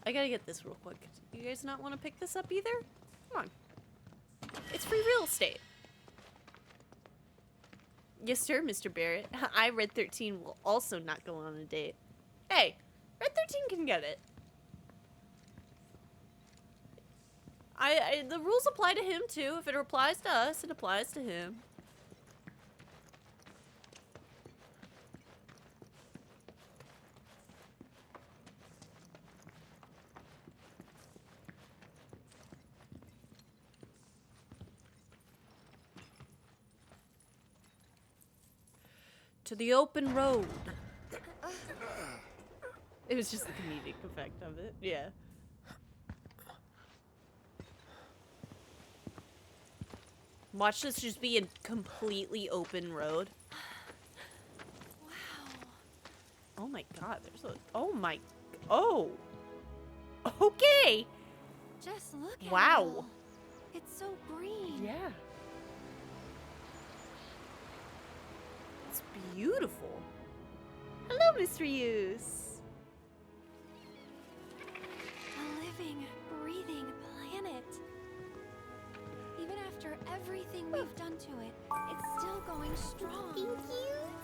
I gotta get this real quick. You guys not want to pick this up either? Come on. It's free real estate. Yes, sir, Mr. Barrett. I, Red 13, will also not go on a date. Hey, Red 13 can get it. The rules apply to him, too. If it applies to us, it applies to him. To the open road. It was just the comedic effect of it. Yeah. Watch this just be a completely open road. Wow. Oh my god, there's a... Oh my... Oh! Okay! Just look at it. Wow. all. It's so green. Yeah. It's beautiful. Hello, Mr. Use. A living, breathing planet. Even after everything we've done to it, it's still going strong. Thank you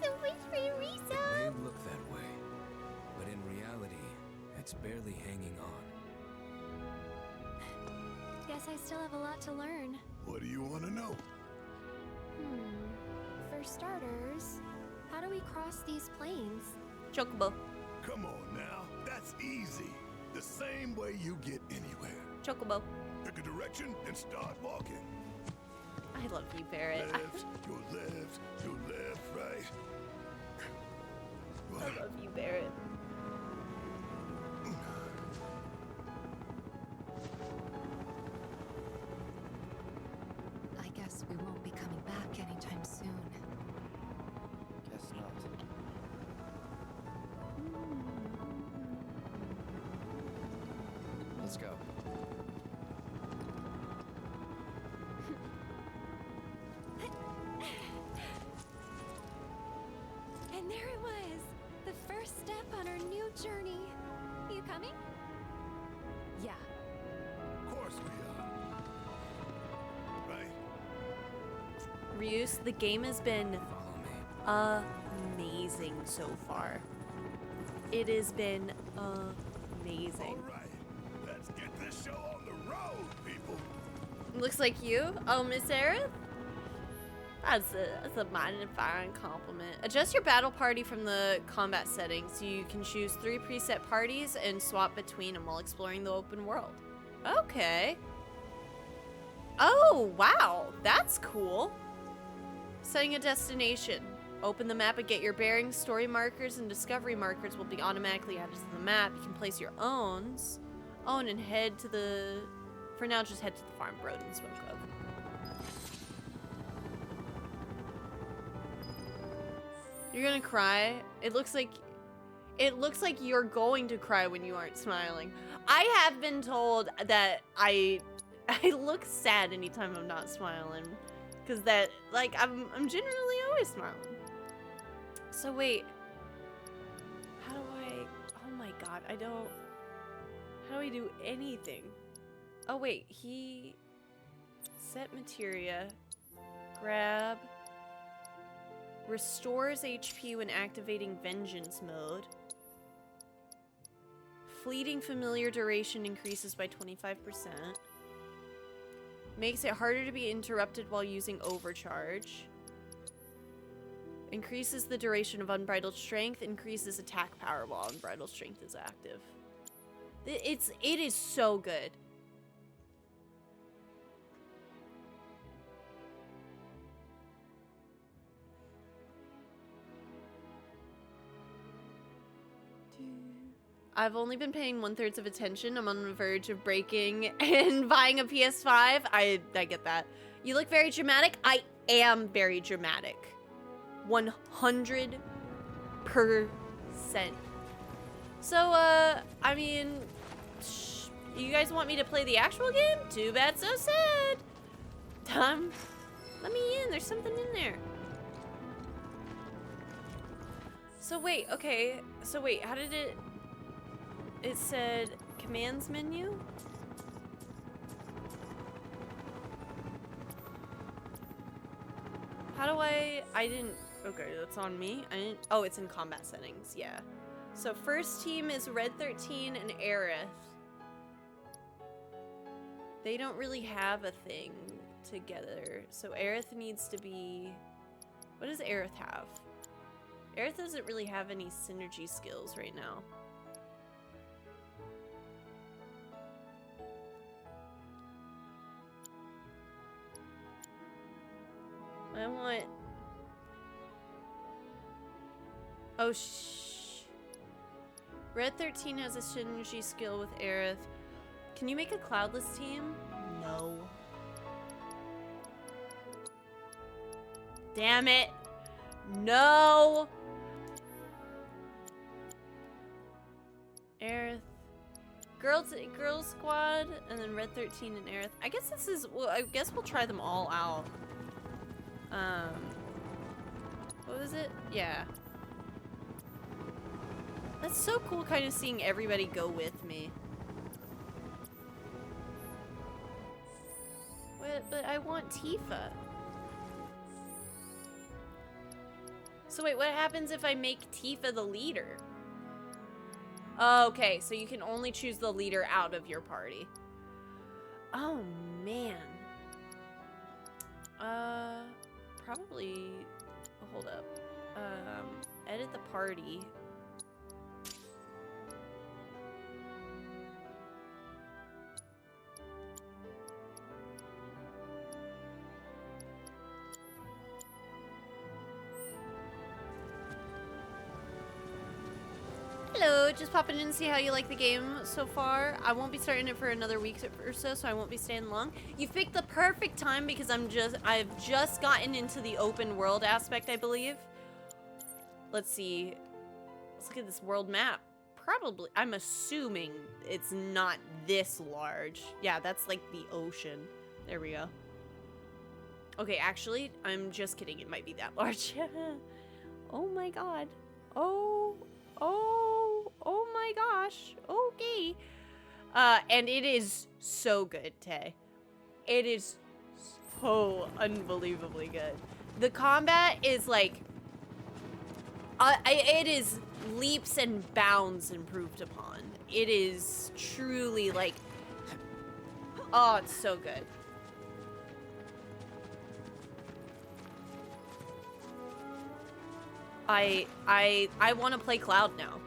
so much for the It may resub. look that way, but in reality, it's barely hanging on. Guess I still have a lot to learn. What do you want to know? For starters, how do we cross these plains? Chocobo. Come on now. That's easy. The same way you get anywhere. Chocobo. Pick a direction and start walking. I love you, Barrett. Left, go left, go left, right. I love you, Barrett. I guess we won't be coming back anytime soon. Guess not. Let's go. And there it was, the first step on our new journey. You coming? Yeah. Of course we are. Right? Ryus, the game has been amazing so far. It has been amazing. All right. Let's get this show on the road, people. Looks like you. Oh, Miss Aerith? That's a magnifying compliment. Adjust your battle party from the combat settings. You can choose 3 preset parties and swap between them while exploring the open world. Okay. Oh, wow. That's cool. Setting a destination. Open the map and get your bearings. Story markers and discovery markers will be automatically added to the map. You can place your own and head to the... For now, just head to the farm road and swim club. You're gonna cry? It looks like you're going to cry when you aren't smiling. I have been told that I look sad anytime I'm not smiling. Cause that, like, I'm generally always smiling. So wait, how do I, oh my god, I don't, how do I do anything? Oh wait, he, set materia, grab, restores HP when activating vengeance mode. Fleeting familiar duration increases by 25%. Makes it harder to be interrupted while using overcharge. Increases the duration of unbridled strength. Increases attack power while unbridled strength is active. It is so good. I've only been paying 1/3 of attention. I'm on the verge of breaking and buying a PS5. I get that. You look very dramatic. I am very dramatic. 100%. So, I mean, you guys want me to play the actual game? Too bad, so sad. Let me in. There's something in there. So wait, okay. So wait, how did it... It said commands menu? How do I didn't, okay, that's on me. I didn't, oh, it's in combat settings, yeah. So first team is Red 13 and Aerith. They don't really have a thing together. So Aerith needs to be, what does Aerith have? Aerith doesn't really have any synergy skills right now. I want... Oh, Red 13 has a synergy skill with Aerith. Can you make a cloudless team? No. Damn it. No. Aerith. Girl Squad, and then Red 13 and Aerith. I guess this is... Well, I guess we'll try them all out. What was it? Yeah. That's so cool kind of seeing everybody go with me. But I want Tifa. So wait, what happens if I make Tifa the leader? Okay, so you can only choose the leader out of your party. Oh, man. Probably... Oh, hold up. Edit the party. Hello, just popping in to see how you like the game so far. I won't be starting it for another week or so I won't be staying long. You picked the perfect time because I've just gotten into the open world aspect, I believe. Let's see. Let's look at this world map. Probably, I'm assuming it's not this large. Yeah, that's like the ocean. There we go. Okay, actually, I'm just kidding. It might be that large. Oh my god. Oh my gosh. Okay. And it is so good, Tay. It is so unbelievably good. The combat is like, it is leaps and bounds improved upon. It is truly like, oh, it's so good. I want to play Cloud now.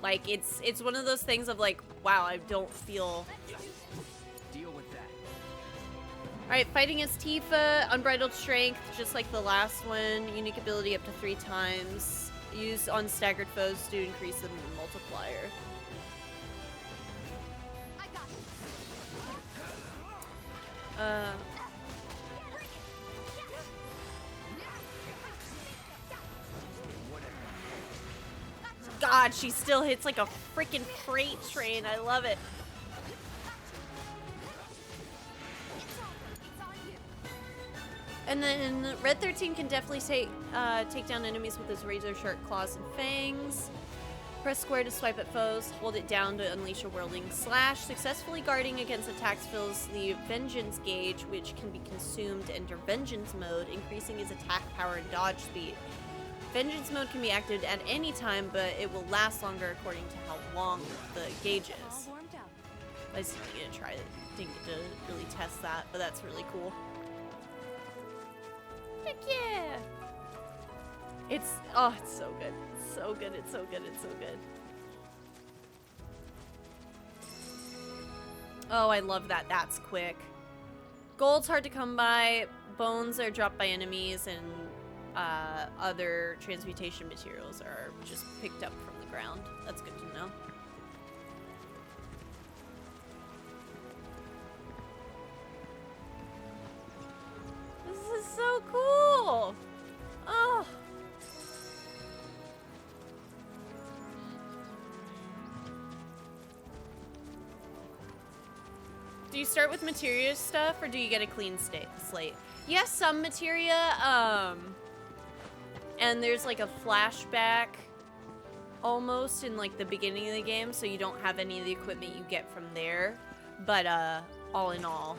Like, it's one of those things of like, wow, I don't feel... Deal with that. Alright, fighting as Tifa, unbridled strength, just like the last one. Unique ability up to 3 times. Used on staggered foes to increase the multiplier. God, she still hits like a freaking freight train. I love it. And then Red 13 can definitely take down enemies with his razor sharp claws and fangs. Press square to swipe at foes, hold it down to unleash a whirling slash. Successfully guarding against attacks fills the vengeance gauge, which can be consumed to enter vengeance mode, increasing his attack power and dodge speed. Vengeance mode can be activated at any time, but it will last longer according to how long the gauge is. I just didn't get to try it. Didn't get to really test that, but that's really cool. Heck yeah! It's so good. It's so good, it's so good, it's so good. Oh, I love that. That's quick. Gold's hard to come by. Bones are dropped by enemies, and other transmutation materials are just picked up from the ground. That's good to know. This is so cool! Oh! Do you start with materia stuff, or do you get a clean slate? Yes, some materia, and there's like a flashback almost in like the beginning of the game, so you don't have any of the equipment you get from there. But all in all,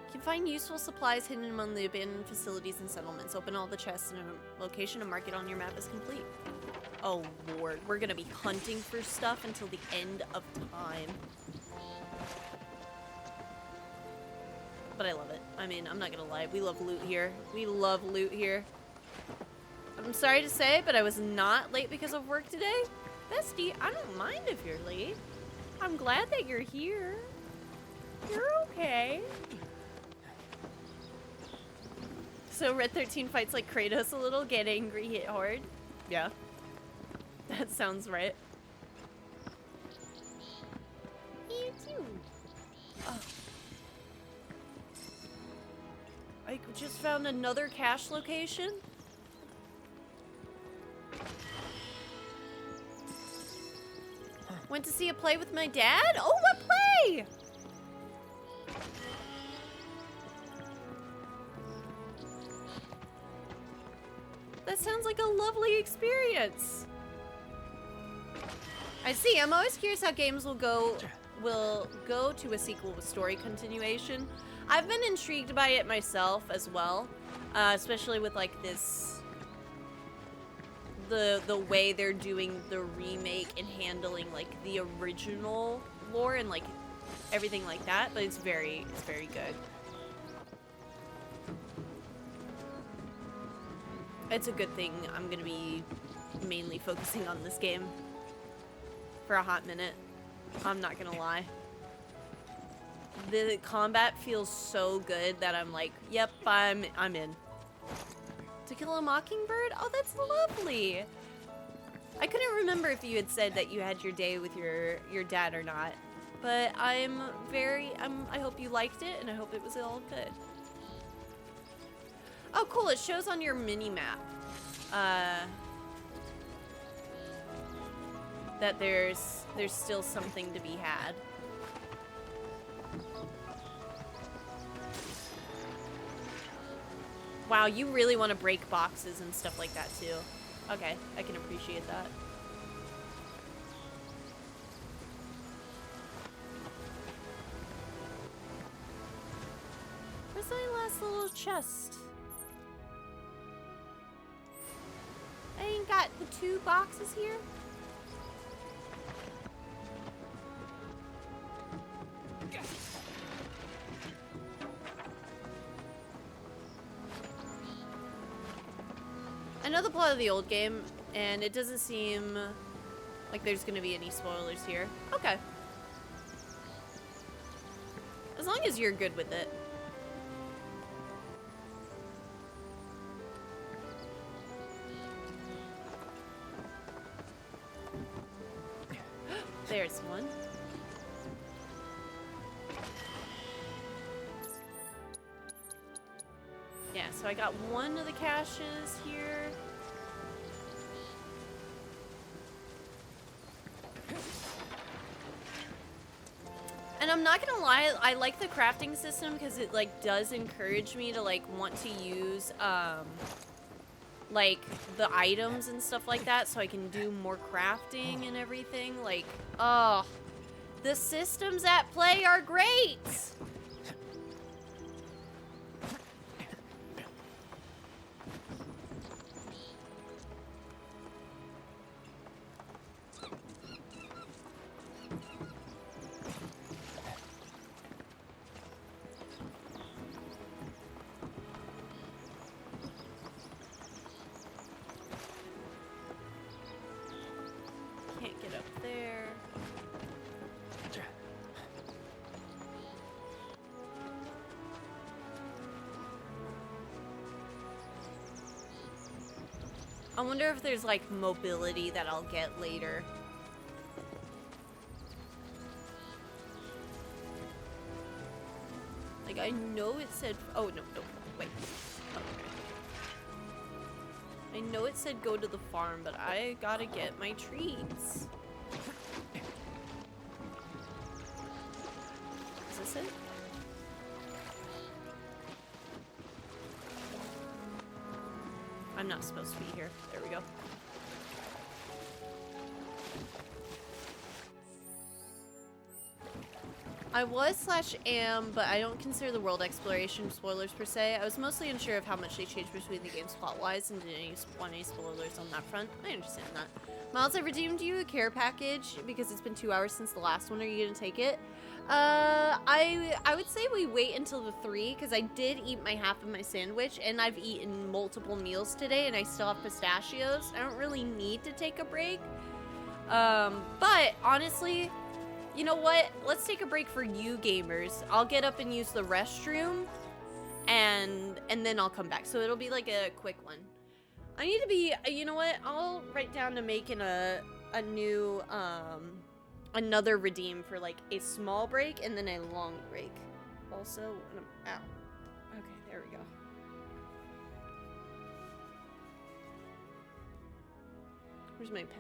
you can find useful supplies hidden among the abandoned facilities and settlements. Open all the chests in a location and mark it on your map as complete. Oh lord, we're gonna be hunting for stuff until the end of time. But I love it. I mean, I'm not gonna lie, we love loot here. We love loot here. I'm sorry to say, but I was not late because of work today. Bestie, I don't mind if you're late. I'm glad that you're here. You're okay. So Red 13 fights like Kratos a little, get angry, hit hard. Yeah. That sounds right. You too. Oh. I just found another cache location. Went to see a play with my dad? Oh, what play? That sounds like a lovely experience. I see. I'm always curious how games will go to a sequel with story continuation. I've been intrigued by it myself as well, especially with like this, the way they're doing the remake and handling like the original lore and like everything like that. But it's very good. It's a good thing I'm gonna be mainly focusing on this game for a hot minute. I'm not gonna lie. The combat feels so good that I'm like, yep, I'm in. To Kill a Mockingbird? Oh, that's lovely. I couldn't remember if you had said that you had your day with your dad or not, but I hope you liked it, and I hope it was all good. Oh, cool! It shows on your mini map that there's still something to be had. Wow, you really want to break boxes and stuff like that too. Okay, I can appreciate that. Where's my last little chest? I ain't got the 2 boxes here. I know the plot of the old game, and it doesn't seem like there's gonna be any spoilers here. Okay. As long as you're good with it. There's one. Yeah, so I got one of the caches here. I'm not gonna lie, I like the crafting system because it like does encourage me to like want to use like the items and stuff like that so I can do more crafting and everything. Like, oh, the systems at play are great. Can't get up there. I wonder if there's like mobility that I'll get later. Like I know it said, oh no, wait. Okay. I know it said go to the farm, but I gotta get my treats. Is this it? I'm not supposed to be here. There we go. I was / am, but I don't consider the world exploration spoilers per se. I was mostly unsure of how much they changed between the games plot-wise and didn't want any spoilers on that front. I understand that. Miles, I redeemed you a care package because it's been 2 hours since the last one. Are you gonna take it? I would say we wait until the 3 because I did eat my half of my sandwich and I've eaten multiple meals today and I still have pistachios. I don't really need to take a break. But honestly, you know what? Let's take a break for you gamers. I'll get up and use the restroom and then I'll come back. So it'll be like a quick one. I need to be, you know what? I'll write down to making a new, another redeem for like a small break and then a long break. Also, when I'm out. Okay, there we go. Where's my pen?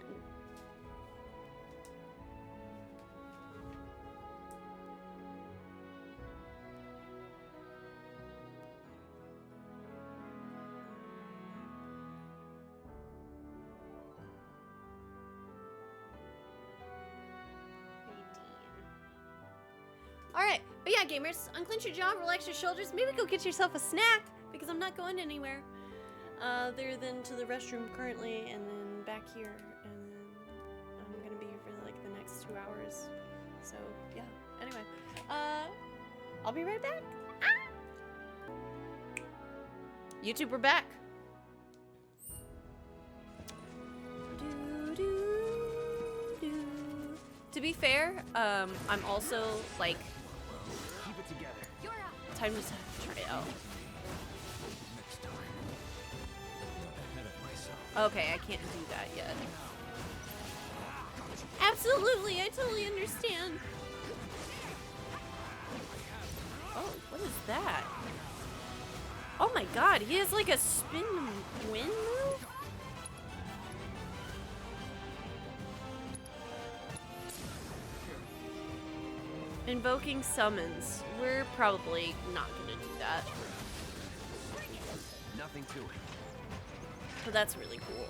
Alright, but yeah, gamers, unclench your jaw, relax your shoulders, maybe go get yourself a snack, because I'm not going anywhere. Other than to the restroom currently, and then back here, and then I'm gonna be here for like the next 2 hours. So, yeah, anyway. I'll be right back. Ah! YouTube, we're back. To be fair, I'm also like, Keep it together. time to try it out. Next time. Ahead of myself. Okay, I can't do that yet. Absolutely, I totally understand. Oh, what is that? Oh my god, he has like a spin wind move? Invoking summons. We're probably not gonna do that. Nothing to it. But that's really cool.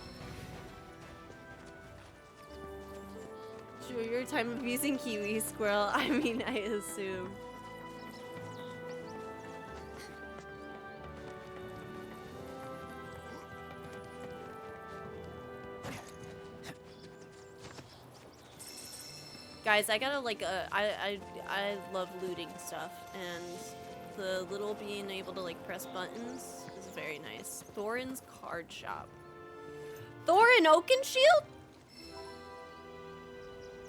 Sure, your time of using Kiwi Squirrel. I mean, I assume. Guys, I gotta like I love looting stuff, and the little being able to like press buttons is very nice. Thorin's card shop. Thorin Oakenshield?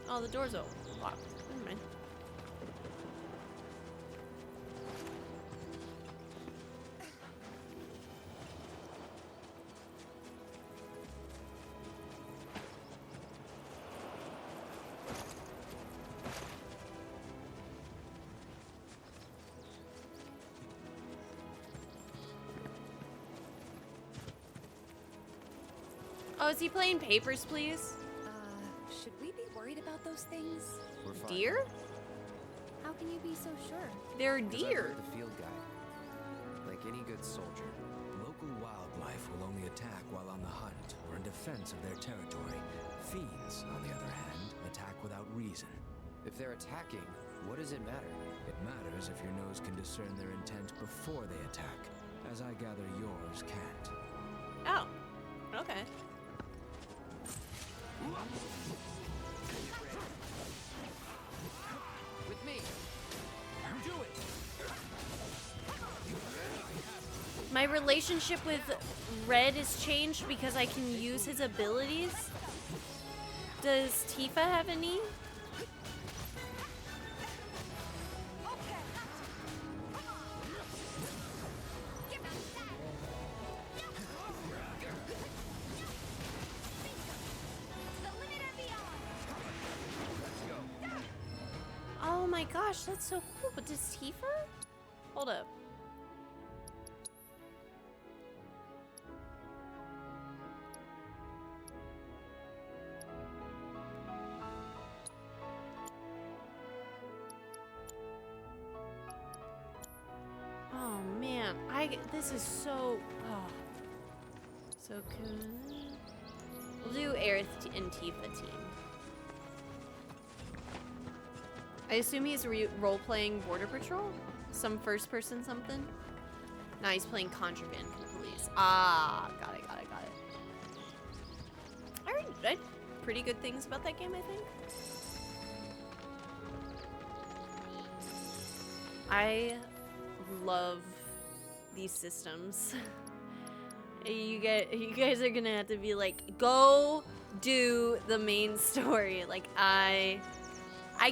Oh, the door's open. Locked. Never mind. Oh, is he playing Papers, Please? Should we be worried about those things? We're fine. Deer? How How can you be so sure? They're 'Cause I've deer. read the field guide. Like any good soldier, local wildlife will only attack while on the hunt or in defense of their territory. Fiends, on the other hand, attack without reason. If they're attacking, what does it matter? It matters if your nose can discern their intent before they attack, as I gather yours can't. Oh, okay. With me. Do it. My relationship with Red is changed because I can use his abilities. Does Tifa have any? Oh my gosh, that's so cool. But does Tifa? Hold up. Oh man, this is so so cool. We'll do Aerith and Tifa team. I assume he's role-playing Border Patrol? Some first-person something? Nah, he's playing Contraband Police. Ah, got it. I heard pretty good things about that game, I think. I love these systems. You guys are gonna have to be like, go do the main story. Like, I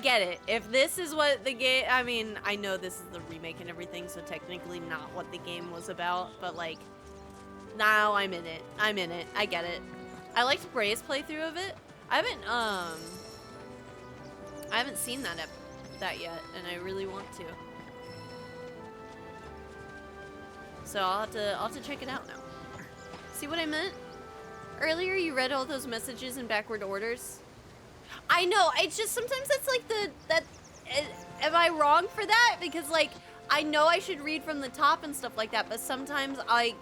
get it. If this is what the game, I mean, I know this is the remake and everything, so technically not what the game was about, but like, now I'm in it. I get it. I liked Bray's playthrough of it. I haven't seen that yet, and I really want to. So I'll have to check it out now. See what I meant? Earlier you read all those messages in backward orders. I know, it's just sometimes that's like am I wrong for that? Because like, I know I should read from the top and stuff like that, but sometimes like,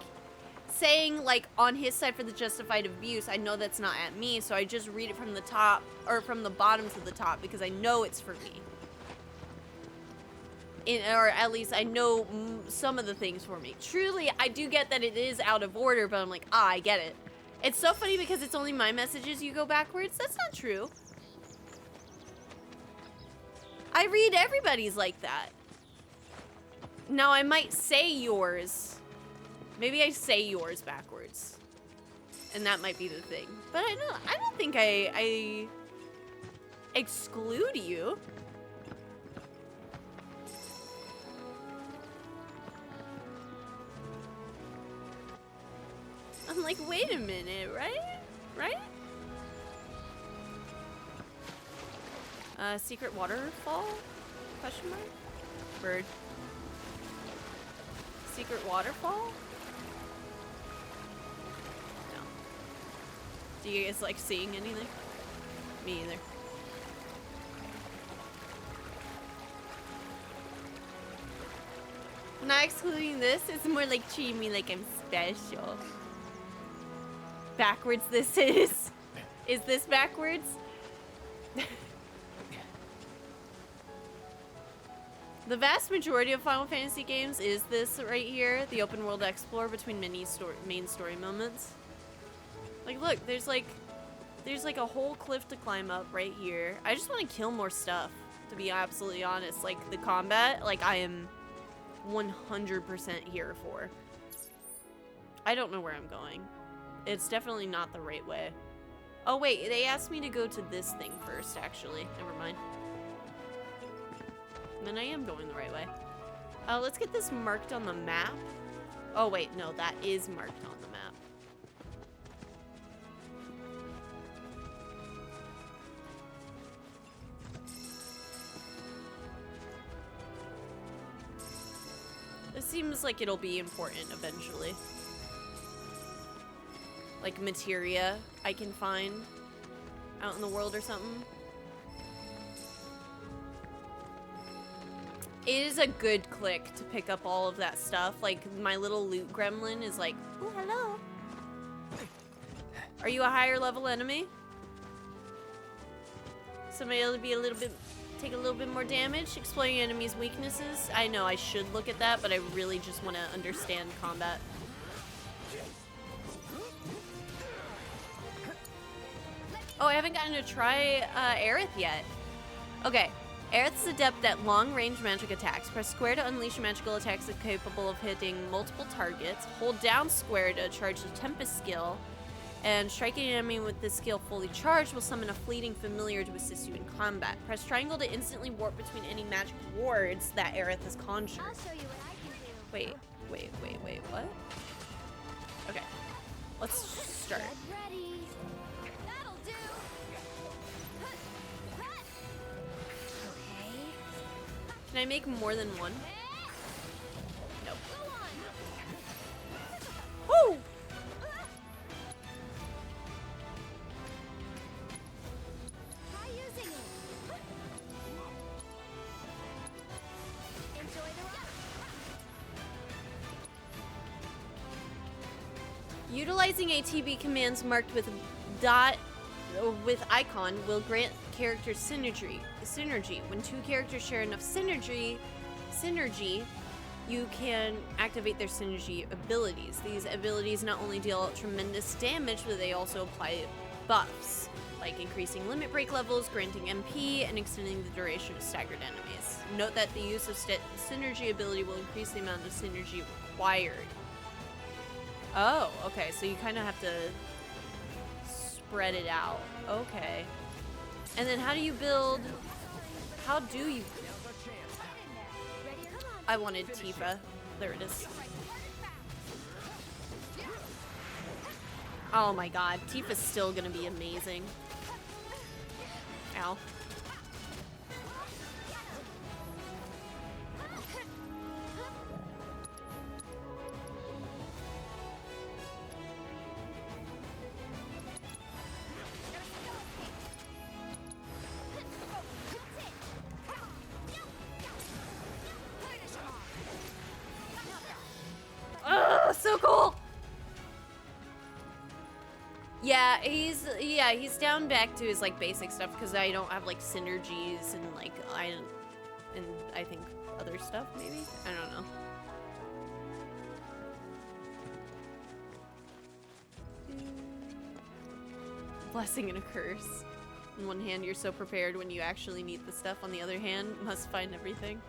saying like on his side for the justified abuse, I know that's not at me, so I just read it from the top, or from the bottom to the top, because I know it's for me. Or at least I know some of the things for me. Truly, I do get that it is out of order, but I'm like, I get it. It's so funny because it's only my messages you go backwards. That's not true. I read everybody's like that. Now, I might say yours. Maybe I say yours backwards. And that might be the thing. But I don't think I exclude you. I'm like, wait a minute, right? Secret waterfall? Question mark? Bird. Secret waterfall? No. Do you guys like seeing anything? Me either. Not excluding this, it's more like treating me like I'm special. Backwards this is. Is this backwards? The vast majority of Final Fantasy games is this right here, the open world explore between main story moments. Like, look, there's like a whole cliff to climb up right here. I just want to kill more stuff, to be absolutely honest. Like, the combat, like, I am 100% here for. I don't know where I'm going. It's definitely not the right way. Oh wait, they asked me to go to this thing first, actually. Never mind. Then I am going the right way. Let's get this marked on the map. Oh wait, no, that is marked on the map. This seems like it'll be important eventually. Like materia I can find out in the world or something. It is a good click to pick up all of that stuff. Like, my little loot gremlin is like, oh, hello. Are you a higher level enemy? Somebody else be a little bit, take a little bit more damage, exploiting enemies' weaknesses. I know I should look at that, but I really just want to understand combat. Oh, I haven't gotten to try Aerith yet. Okay. Aerith's adept at long-range magic attacks. Press square to unleash magical attacks that are capable of hitting multiple targets. Hold down square to charge the Tempest skill. And striking an enemy with this skill fully charged will summon a fleeting familiar to assist you in combat. Press triangle to instantly warp between any magic wards that Aerith has conjured. I'll show you what I can do. Wait, what? Okay. Let's start. Get ready. That'll do. Okay. Can I make more than one? Nope. Woo! Try using it. Enjoy the ride. Utilizing ATB commands marked with icon will grant characters synergy. When two characters share enough synergy, you can activate their synergy abilities. These abilities not only deal tremendous damage, but they also apply buffs, like increasing limit break levels, granting MP, and extending the duration of staggered enemies. Note that the use of synergy ability will increase the amount of synergy required. Oh, okay, so you kind of have to spread it out. Okay. And then how do you build... How do you... I wanted Tifa. There it is. Oh my god, Tifa's still gonna be amazing. Ow. Oh, so cool! Yeah, he's down back to his like basic stuff because I don't have like synergies and like I think other stuff maybe. I don't know. Blessing and a curse. On one hand, you're so prepared when you actually need the stuff. On the other hand, must find everything.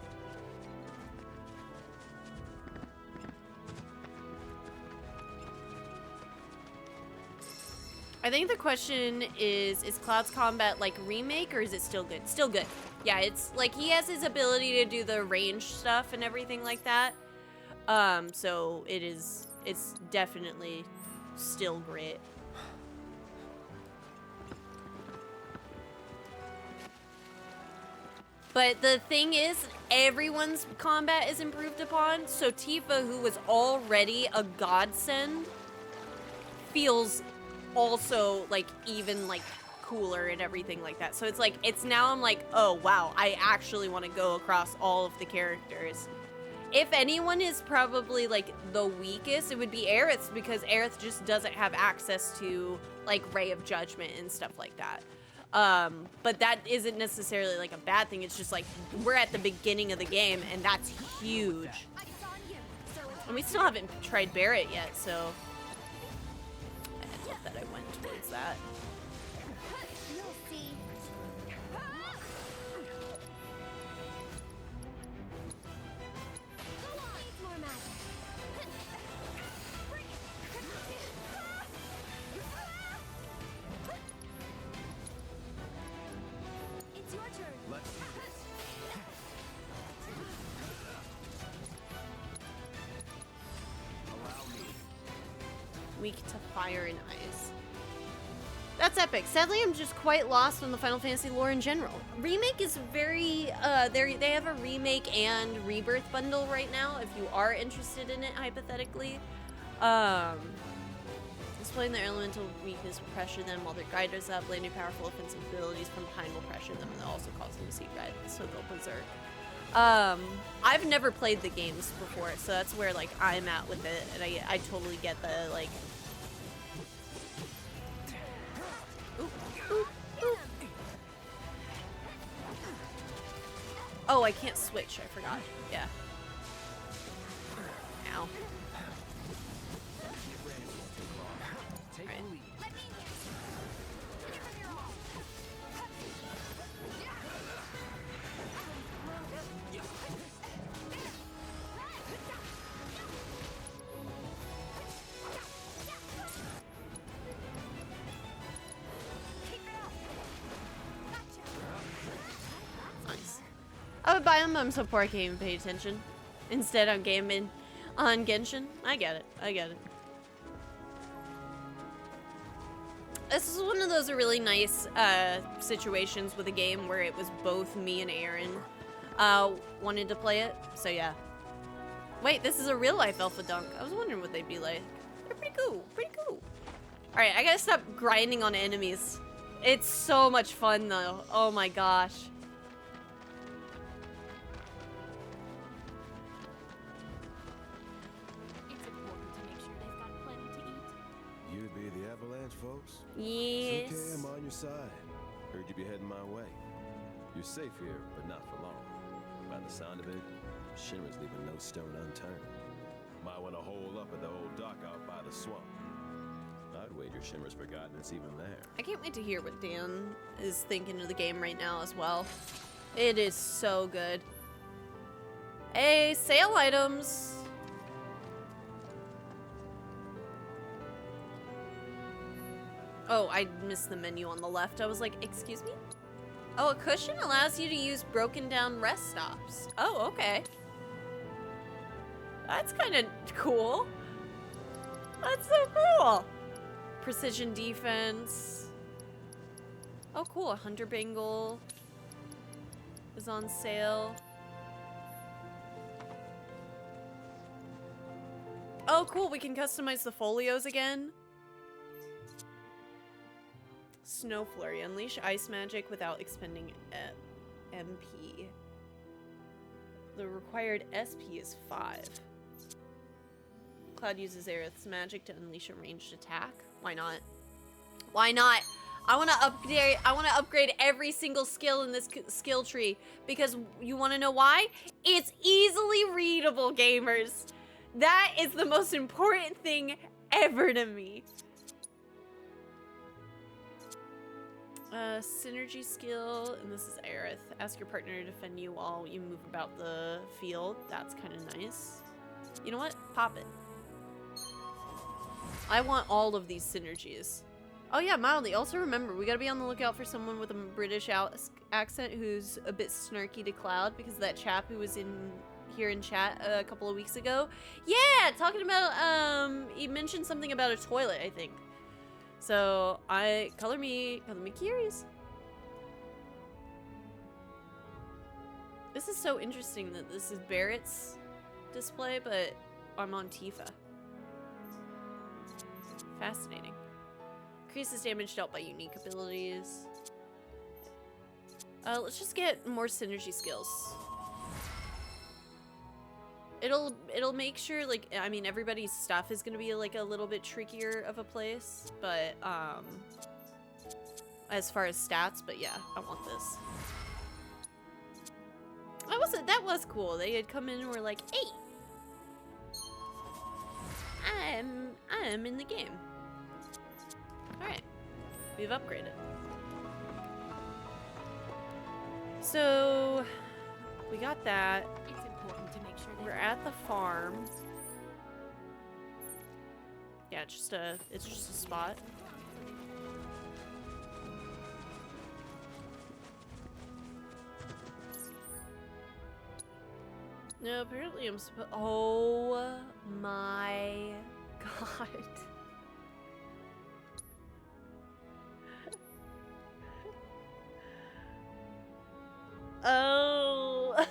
I think the question is Cloud's combat like remake or is it still good? Still good. Yeah, it's like he has his ability to do the range stuff and everything like that. So it's definitely still great. But the thing is, everyone's combat is improved upon, so Tifa, who was already a godsend, feels also like even like cooler and everything like that. So it's like now I'm like, oh wow, I actually want to go across all of the characters. If anyone is probably like the weakest, it would be Aerith, because Aerith just doesn't have access to like Ray of Judgment and stuff like that. But that isn't necessarily like a bad thing. It's just like we're at the beginning of the game and that's huge. And we still haven't tried Barret yet, so I love that I went towards that. You'll see. More magic. It's your turn. Let's do this. Allow me. Weak to fire and ice. That's epic. Sadly, I'm just quite lost on the Final Fantasy lore in general. Remake is very, they have a remake and Rebirth bundle right now, if you are interested in it, hypothetically. Displaying their elemental weakness will pressure them while their guide is up. Landing powerful offensive abilities from behind will pressure them, and they'll also cause them to see guide, so they'll berserk. I've never played the games before, so that's where like I'm at with it, and I totally get the like. Ooh, ooh, ooh. Oh, I can't switch. I forgot. Yeah. Ow. Take Right. the lead. Nice. I would buy them. I'm so poor I can't even pay attention. Instead, I'm gaming on Genshin. I get it. I get it. This is one of those really nice situations with a game where it was both me and Aaron wanted to play it. So yeah. Wait, this is a real life Alpha Dunk. I was wondering what they'd be like. They're pretty cool. Pretty cool. All right, I gotta stop grinding on enemies. It's so much fun though. Oh my gosh. It's important to make sure they've got plenty to eat. You be the Avalanche folks? Yes. It's okay, I'm on your side. Heard you be heading my way. You're safe here, but not for long. By the sound of it, Shinra's leaving no stone unturned. Might want to hole up at the old dock out by the swamp. I'd wager Shinra's forgotten it's even there. I can't wait to hear what Dan is thinking of the game right now as well. It is so good. Hey, sale items. Oh, I missed the menu on the left. I was like, excuse me? Oh, a cushion allows you to use broken down rest stops. Oh, okay. That's kind of cool. That's so cool. Precision defense. Oh, cool. A hunter bangle is on sale. Oh, cool. We can customize the folios again. Snow Flurry. Unleash ice magic without expending MP. The required SP is 5. Cloud uses Aerith's magic to unleash a ranged attack. Why not? Why not? I want to upgrade every single skill in this skill tree because you want to know why? It's easily readable, gamers. That is the most important thing ever to me. Synergy skill, and this is Aerith. Ask your partner to defend you while you move about the field. That's kind of nice. You know what? Pop it. I want all of these synergies. Oh yeah, mildly. Also remember, we gotta be on the lookout for someone with a British accent who's a bit snarky to Cloud because of that chap who was here in chat a couple of weeks ago. Yeah, talking about, he mentioned something about a toilet, I think. So, color me curious. This is so interesting that this is Barrett's display, but I'm on Tifa. Fascinating. Increases damage dealt by unique abilities. Let's just get more synergy skills. It'll make sure, like, I mean, everybody's stuff is gonna be like a little bit trickier of a place, but as far as stats, but yeah, I want this. That was cool. They had come in and were like, hey, I'm in the game. Alright. We've upgraded. So we got that. It's important to make sure We're at the farm. Yeah, it's just a spot. No, apparently I'm supposed. Oh my god. Oh.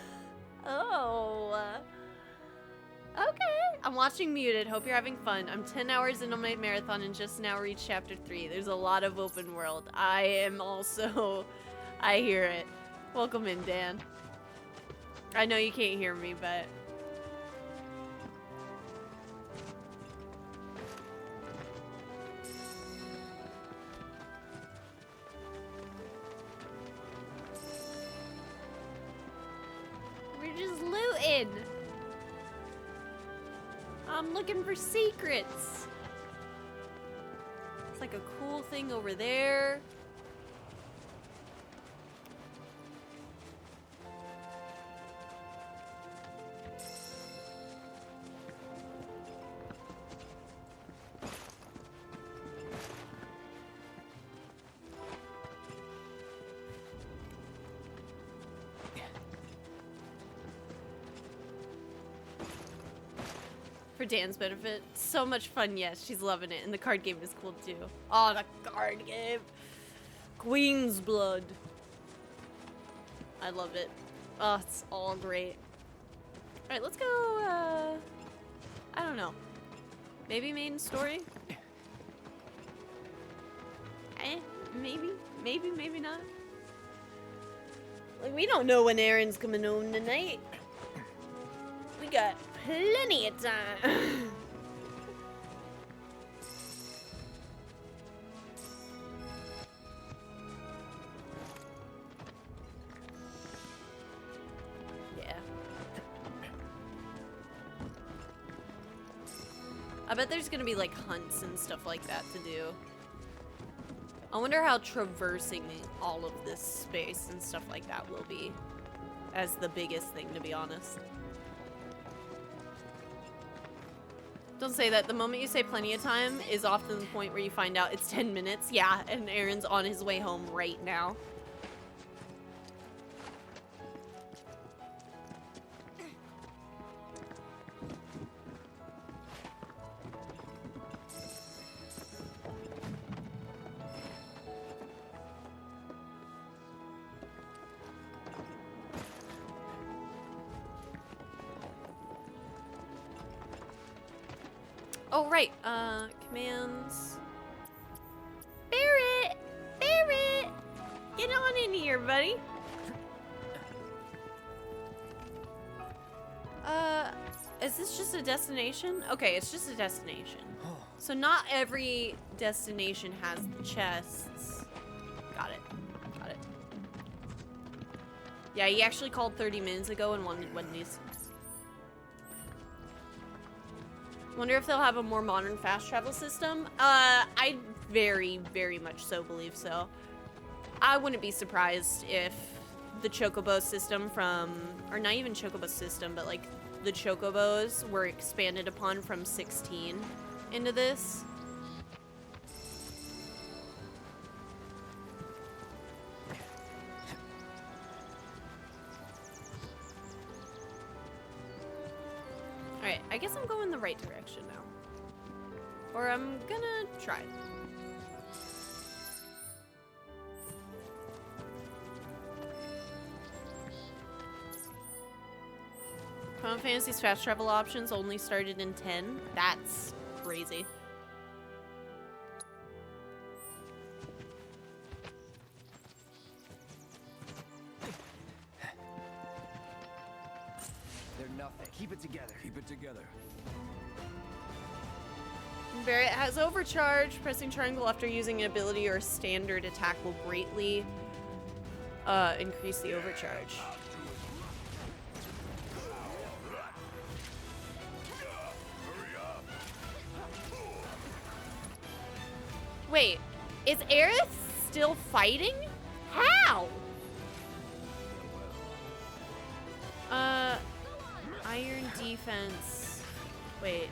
Oh. Okay. I'm watching Muted. Hope you're having fun. I'm 10 hours into my marathon and just now reached chapter 3. There's a lot of open world. I am also... I hear it. Welcome in, Dan. I know you can't hear me, but... We're just looting. I'm looking for secrets. It's like a cool thing over there. For Dan's benefit, so much fun. Yes, she's loving it, and the card game is cool too. Oh, the card game, Queen's Blood. I love it. Oh, it's all great. All right, let's go. I don't know. Maybe main story. Maybe, maybe not. Like, we don't know when Aaron's coming home tonight. We got plenty of time. Yeah. I bet there's gonna be like hunts and stuff like that to do. I wonder how traversing all of this space and stuff like that will be as the biggest thing, to be honest. Don't say that. The moment you say plenty of time is often the point where you find out it's 10 minutes. Yeah, and Aaron's on his way home right now. Oh, right. Commands. Barrett! Barrett! Get on in here, buddy. Is this just a destination? Okay, it's just a destination. So not every destination has the chests. Got it. Got it. Yeah, he actually called 30 minutes ago and wanted Wendy's. Wonder if they'll have a more modern fast travel system. I very, very much so believe so. I wouldn't be surprised if the Chocobo system from, or not even Chocobo system, but like the Chocobos were expanded upon from 16 into this. Alright, I guess I'm going the right direction now. Or I'm gonna try. Final Fantasy's fast travel options only started in 10. That's crazy. They're nothing. Keep it together. Keep it together. Barrett has overcharge. Pressing triangle after using an ability or a standard attack will greatly increase the overcharge. Wait, is Aerith still fighting? How? Iron defense. Wait.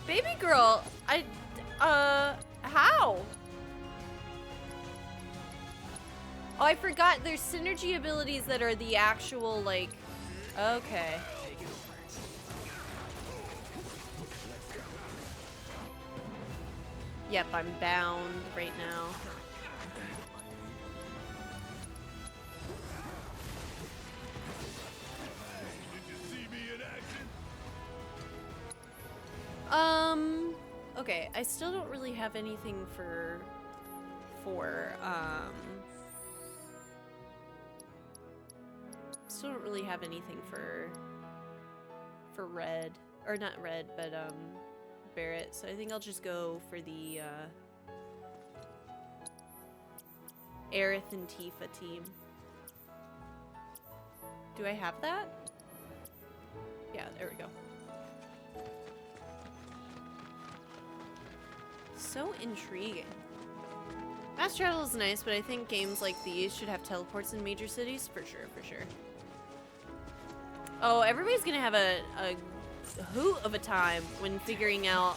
Baby girl, how? Oh, I forgot there's synergy abilities that are the actual, like, okay. Yep, I'm bound right now. Okay, I still don't really have anything for for. Still don't really have anything for Red, or not Red, but Barrett. So I think I'll just go for the Aerith and Tifa team. Do I have that? Yeah, there we go. So intriguing. Fast travel is nice, but I think games like these should have teleports in major cities. For sure, for sure. Oh, everybody's gonna have a hoot of a time when figuring out,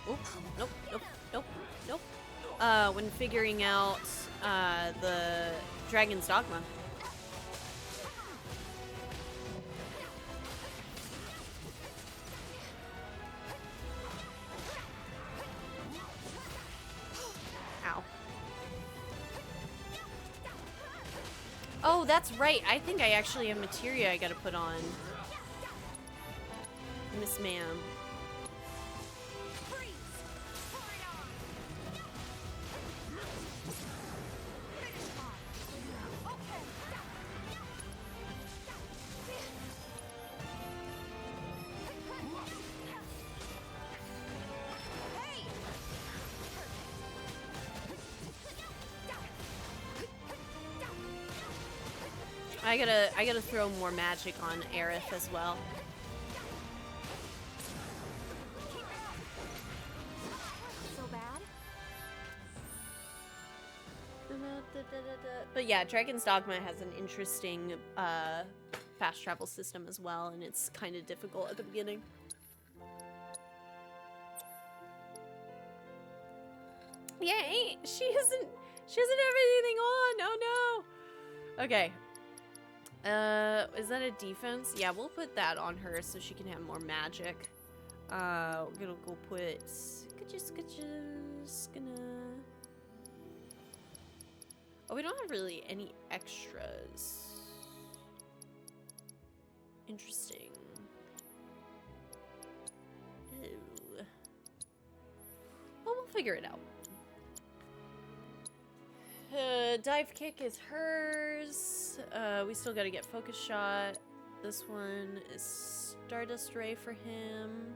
Oops, nope, nope, nope, nope. When figuring out, the Dragon's Dogma. Ow. Oh, that's right. I think I actually have materia I gotta put on. Miss Ma'am. I gotta throw more magic on Aerith as well. So bad? But yeah, Dragon's Dogma has an interesting fast travel system as well, and it's kind of difficult at the beginning. Yeah, she doesn't have anything on. Oh no. Okay. Is that a defense? Yeah, we'll put that on her so she can have more magic. We're gonna go put just gonna. Oh, we don't have really any extras. Interesting. Ew. Well, we'll figure it out. Dive kick is hers. We still gotta get focus shot. This one is Stardust Ray for him.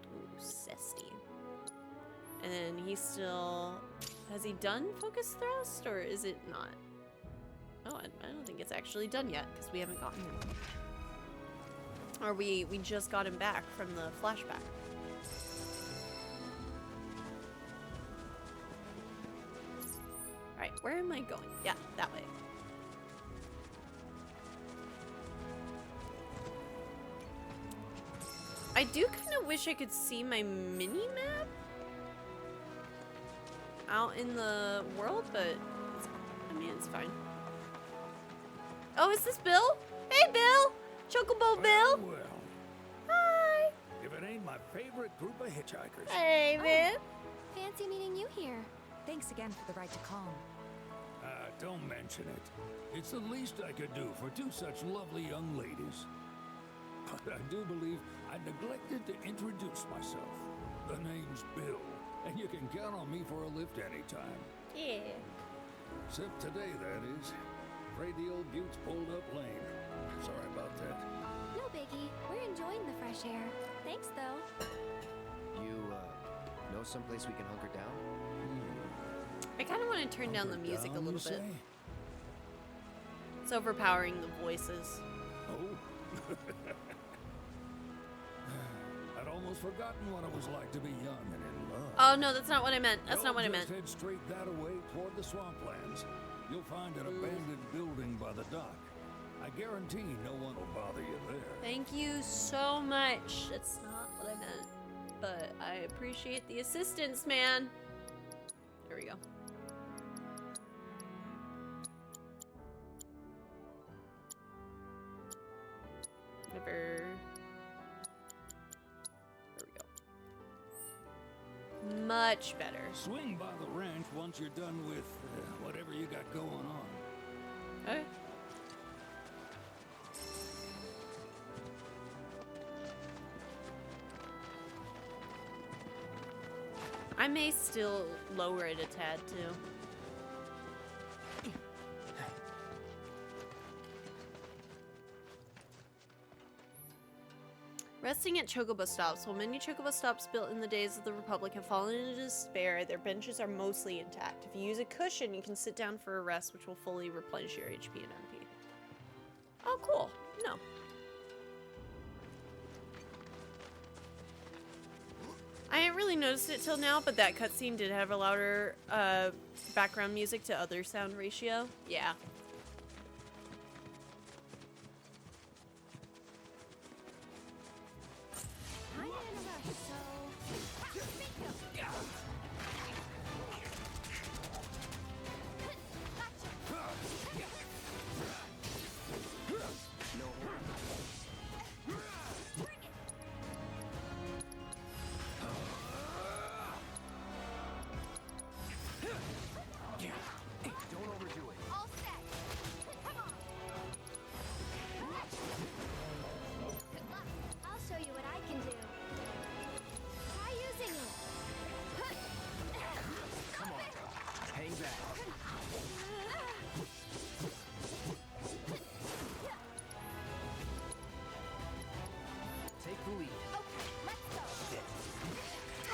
Ooh, Cesty. And then he still... Has he done focus thrust, or is it not? Oh, I don't think it's actually done yet, because we haven't gotten him. Or we just got him back from the flashback. Alright, where am I going? Yeah, that way. I do kind of wish I could see my mini-map out in the world, but I mean, it's fine. Oh, is this Bill? Hey, Bill! Chocobo Bill! Well, hi! If it ain't my favorite group of hitchhikers. Hey, man! Fancy meeting you here. Thanks again for the ride to Calm. Don't mention it. It's the least I could do for two such lovely young ladies. But I do believe I neglected to introduce myself. The name's Bill, and you can count on me for a lift anytime. Yeah. Except today, that is. Afraid the old Butte's pulled up lame. Sorry about that. No biggie. We're enjoying the fresh air. Thanks, though. You, know someplace we can hunker down? I kind of want to turn down the music a little bit. It's overpowering the voices. Oh. I'd almost forgotten what it was like to be young and in love. Oh, no, that's not what I meant. That's not what I meant. Just head straight that away toward the swamplands. You'll find an abandoned building by the dock. I guarantee no one will bother you there. Thank you so much. That's not what I meant. But I appreciate the assistance, man. There we go. Never. There we go. Much better. Swing by the ranch once you're done with whatever you got going on. Okay. I may still lower it a tad too. Resting at chocobo stops. While many chocobo stops built in the days of the Republic have fallen into despair, their benches are mostly intact. If you use a cushion, you can sit down for a rest, which will fully replenish your HP and MP. Oh, cool. No. I hadn't really noticed it till now, but that cutscene did have a louder background music to other sound ratio. Yeah.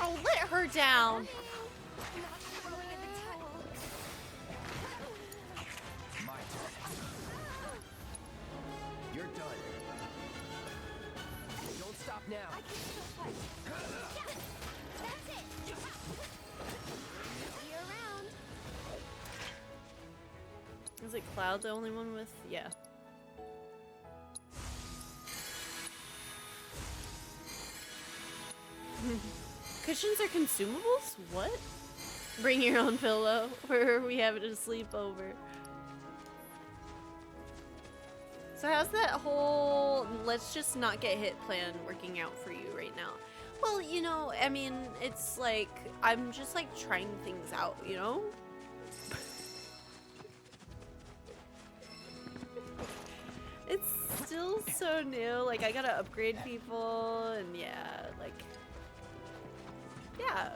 Oh, let her down. My turn. You're done. Don't stop now. Is it Cloud the only one with? Yeah. Cushions are consumables? What? Bring your own pillow, or we have it to sleep over. So how's that whole let's just not get hit plan working out for you right now? Well, you know, I mean, it's like, I'm just like trying things out, you know? It's still so new, like I gotta upgrade people, and yeah, like, yeah.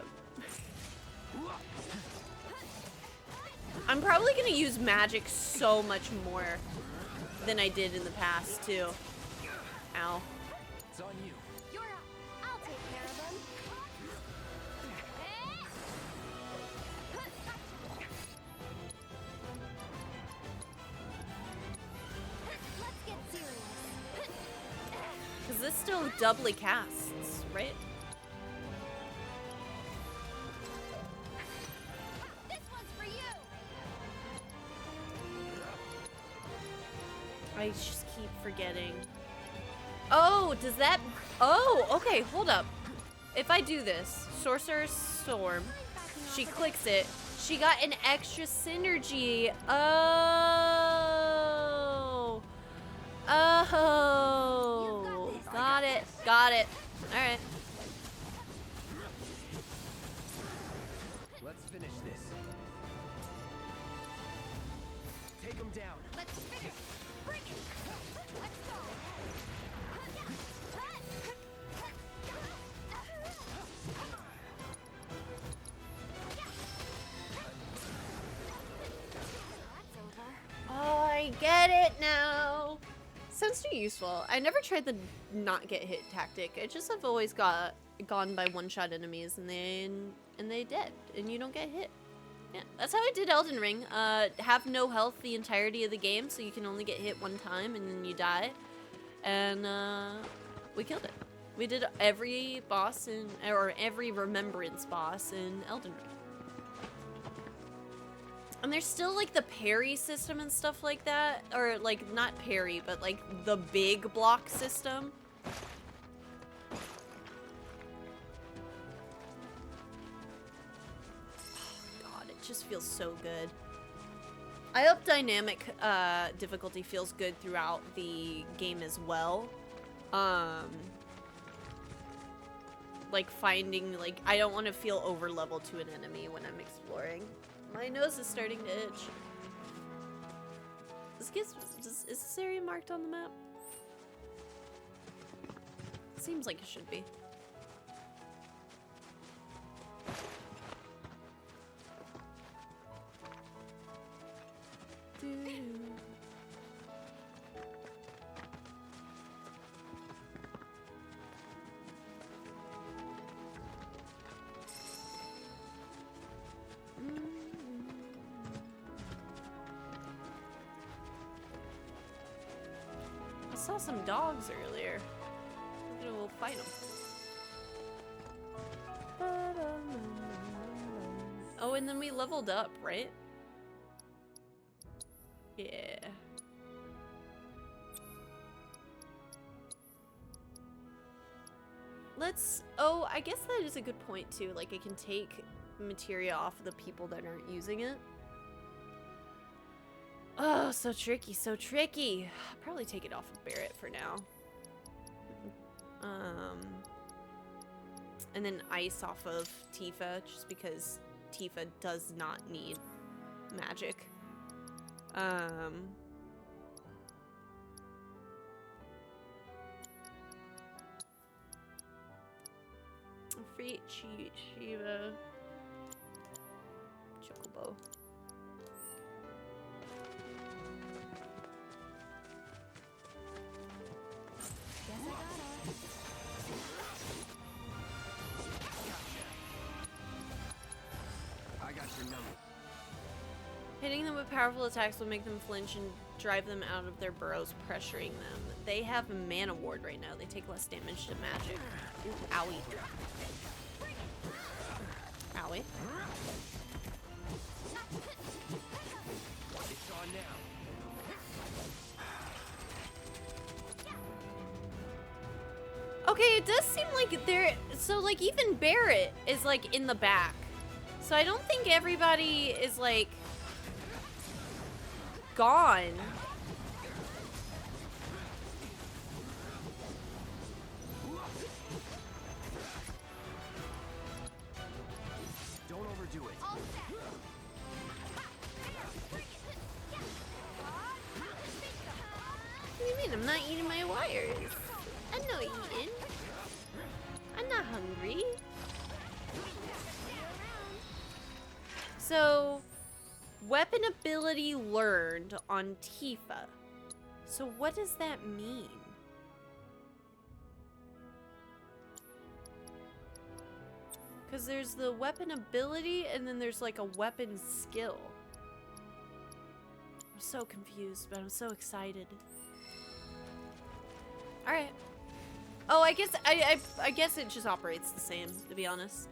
I'm probably gonna use magic so much more than I did in the past, too. Ow. It's on you. You're up. I'll take care of them. Let's get serious. Because this still doubly casts, right? This one's for you. I just keep forgetting. Oh, does that... Oh, okay, hold up. If I do this, Sorcerer's Storm, she clicks it, she got an extra synergy. Oh. Oh. Got it. Got it. Alright. Let's finish this. Take him down. Let's finish. Bring it. Let's go. Oh, I get it now. Sounds too useful. I never tried the not get hit tactic. I just have always gone by one-shot enemies and they dead and you don't get hit. Yeah, that's how I did Elden Ring. Have no health the entirety of the game, so you can only get hit one time and then you die. And we killed it. We did every boss or every remembrance boss in Elden Ring. And there's still like the parry system and stuff like that, or like not parry, but like the big block system. God, it just feels so good. I hope dynamic difficulty feels good throughout the game as well. Like finding, like, I don't want to feel over leveled to an enemy when I'm exploring. My nose is starting to itch. Is this area marked on the map? Seems like it should be. I saw some dogs earlier. Maybe we'll fight them. Oh, and then we leveled up, right? Yeah. Let's... Oh, I guess that is a good point, too. Like, I can take materia off of the people that aren't using it. Oh, so tricky, so tricky. I'll probably take it off of Barrett for now. And then ice off of Tifa, just because Tifa does not need magic. Free Shiva. Chocobo. I got your number. Hitting them with powerful attacks will make them flinch and drive them out of their burrows, pressuring them. They have a mana ward right now. They take less damage to magic. Ooh, owie. Owie. It's on now. Okay, it does seem like they're... So, like, even Barrett is, like, in the back. So I don't think everybody is, like... gone. Don't overdo it. What do you mean? I'm not eating my wires. I'm not eating. I'm not hungry. So, weapon ability learned on Tifa. So what does that mean? Because there's the weapon ability and then there's like a weapon skill. I'm so confused, but I'm so excited. Alright. Oh, I guess I guess it just operates the same, to be honest.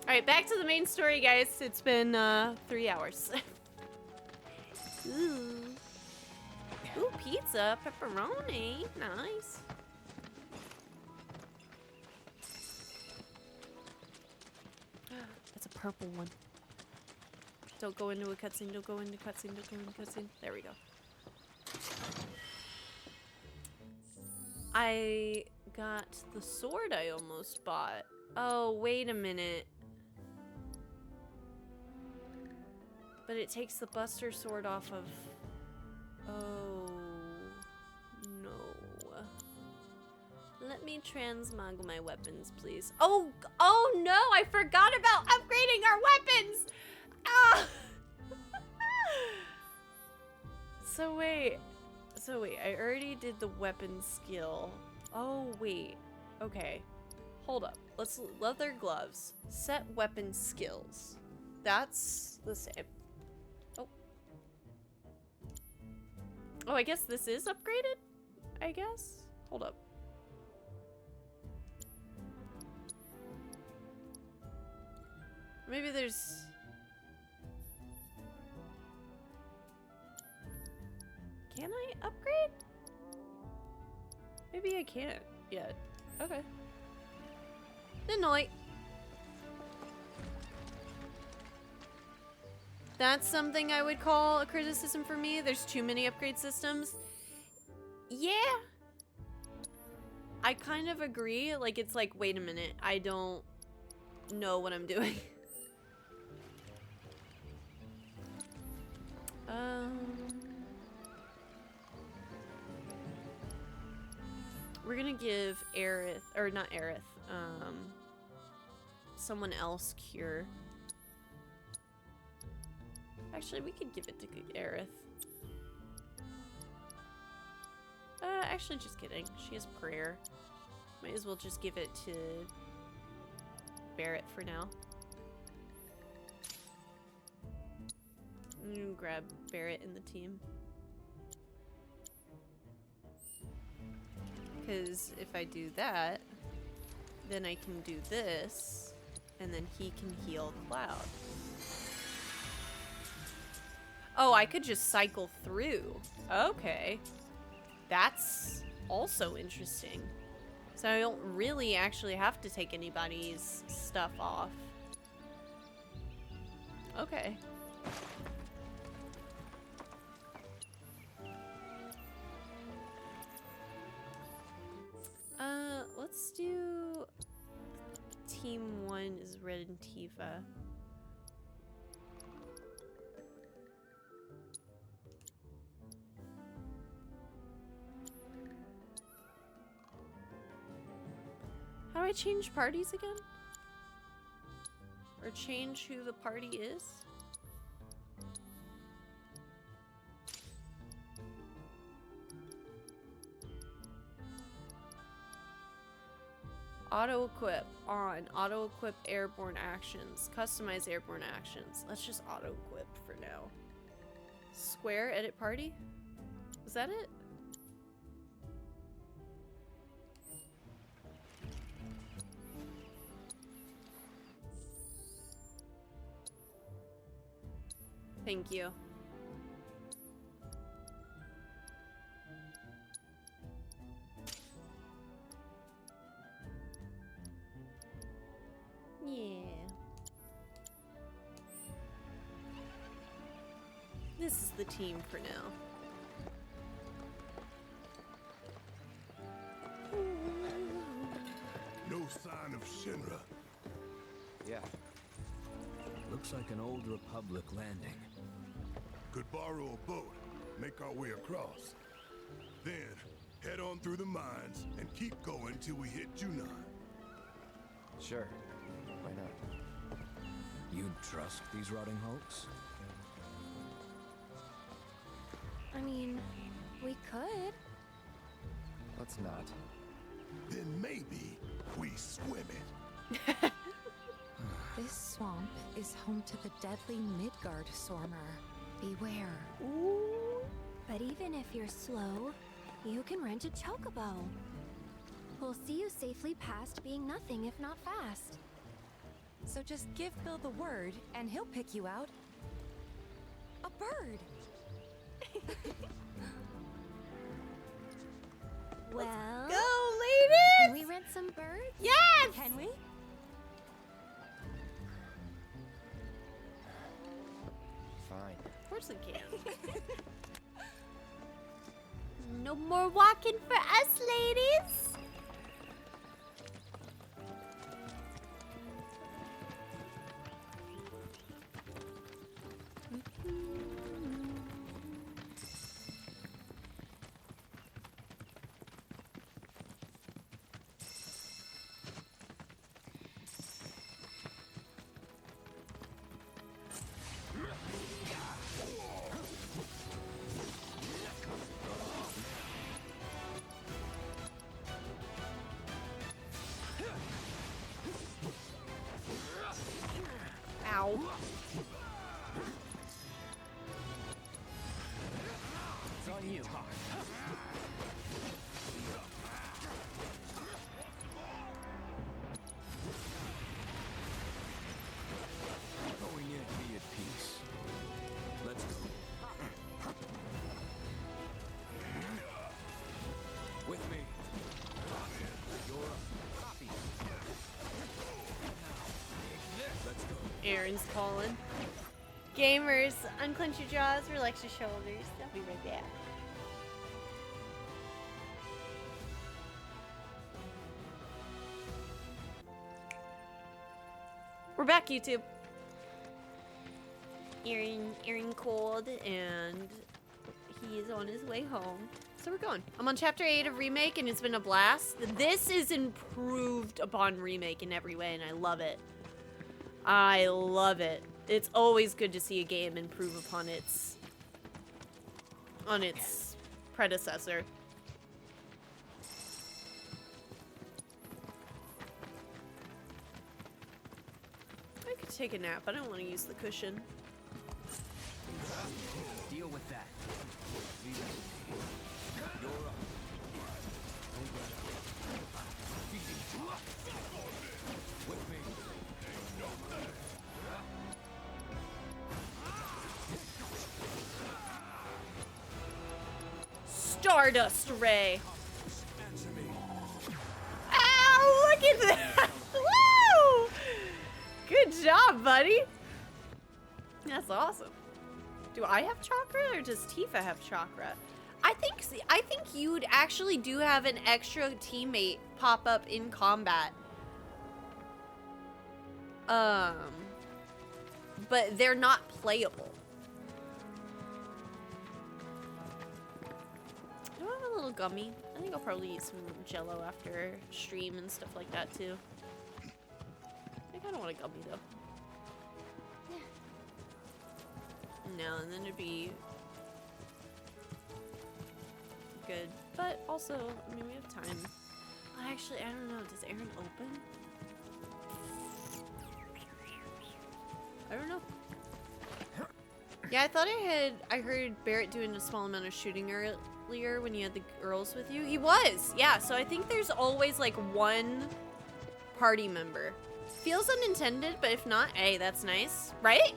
Alright, back to the main story, guys. It's been 3 hours. Ooh. Ooh, pizza, pepperoni. Nice. That's a purple one. Don't go into a cutscene, don't go into cutscene, don't go into cutscene. There we go. I got the sword I almost bought. Oh, wait a minute. But it takes the Buster Sword off of... Oh, no. Let me transmog my weapons, please. Oh no, I forgot about upgrading our weapons! Ah! So wait, I already did the weapon skill. Oh, wait. Okay. Hold up. Let's leather gloves. Set weapon skills. That's the same. Oh. Oh, I guess this is upgraded? I guess? Hold up. Maybe there's... Can I upgrade? Maybe I can't yet. Okay. Didn't. That's something I would call a criticism for me. There's too many upgrade systems. Yeah. I kind of agree. Like, it's like, wait a minute. I don't know what I'm doing. We're gonna give Aerith, or not Aerith, someone else cure. Actually, we could give it to Aerith. Actually, just kidding. She has prayer. Might as well just give it to Barrett for now. I'm gonna grab Barrett in the team. Because if I do that, then I can do this, and then he can heal Cloud. Oh, I could just cycle through. Okay. That's also interesting. So I don't really actually have to take anybody's stuff off. Okay. Let's do Team 1 is Red and Tifa. How do I change parties again? Or change who the party is? Auto equip on. Auto equip airborne actions. Customize airborne actions. Let's just auto equip for now. Square edit party? Was that it? Thank you. Yeah. This is the team for now. No sign of Shinra. Yeah. Looks like an old Republic landing. Could borrow a boat, make our way across. Then, head on through the mines and keep going till we hit Junon. Sure. Why not? You'd trust these rotting hulks? I mean, we could. Let's not. Then maybe we swim it. This swamp is home to the deadly Midgard Swarmer. Beware. Ooh. But even if you're slow, you can rent a chocobo. We'll see you safely past being nothing if not fast. So just give Bill the word, and he'll pick you out. A bird! Well, go, ladies! Can we rent some birds? Yes! Can we? Fine. Of course we can. No more walking for us, ladies. Ow. It's on you. Going in, be at peace. Let's go. With me. You're up. Copy. Let's go. Aaron's calling. Gamers, unclench your jaws, relax your shoulders. I'll be right back. We're back, YouTube. Aaron called, and he is on his way home. So we're going. I'm on chapter 8 of Remake, and it's been a blast. This is improved upon Remake in every way, and I love it. I love it. It's always good to see a game improve upon its predecessor. I could take a nap. I don't want to use the cushion. Deal with that. Leave it to me. You're up. Don't let up. Feeding. With me. Stardust Ray. Ow, look at that. Woo! Good job, buddy. That's awesome. Do I have chakra or does Tifa have chakra? I think you'd actually do have an extra teammate pop up in combat. But they're not playable. Do I have a little gummy? I think I'll probably eat some Jello after stream and stuff like that too. I kind of want a gummy though. No, and then it'd be good. But also, I mean, we have time. Actually, I don't know. Does Aaron open? I don't know. Yeah, I thought I heard Barrett doing a small amount of shooting earlier when you had the girls with you. He was! Yeah, so I think there's always like one party member. Feels unintended, but if not, hey, that's nice. Right?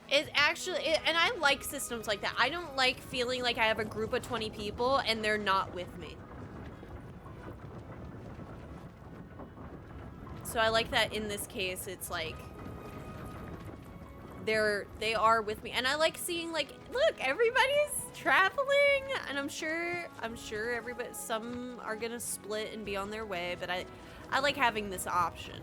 It actually, and I like systems like that. I don't like feeling like I have a group of 20 people and they're not with me. So I like that in this case, it's like, they are with me. And I like seeing like, look, everybody's traveling and I'm sure everybody, some are gonna split and be on their way, but I like having this option.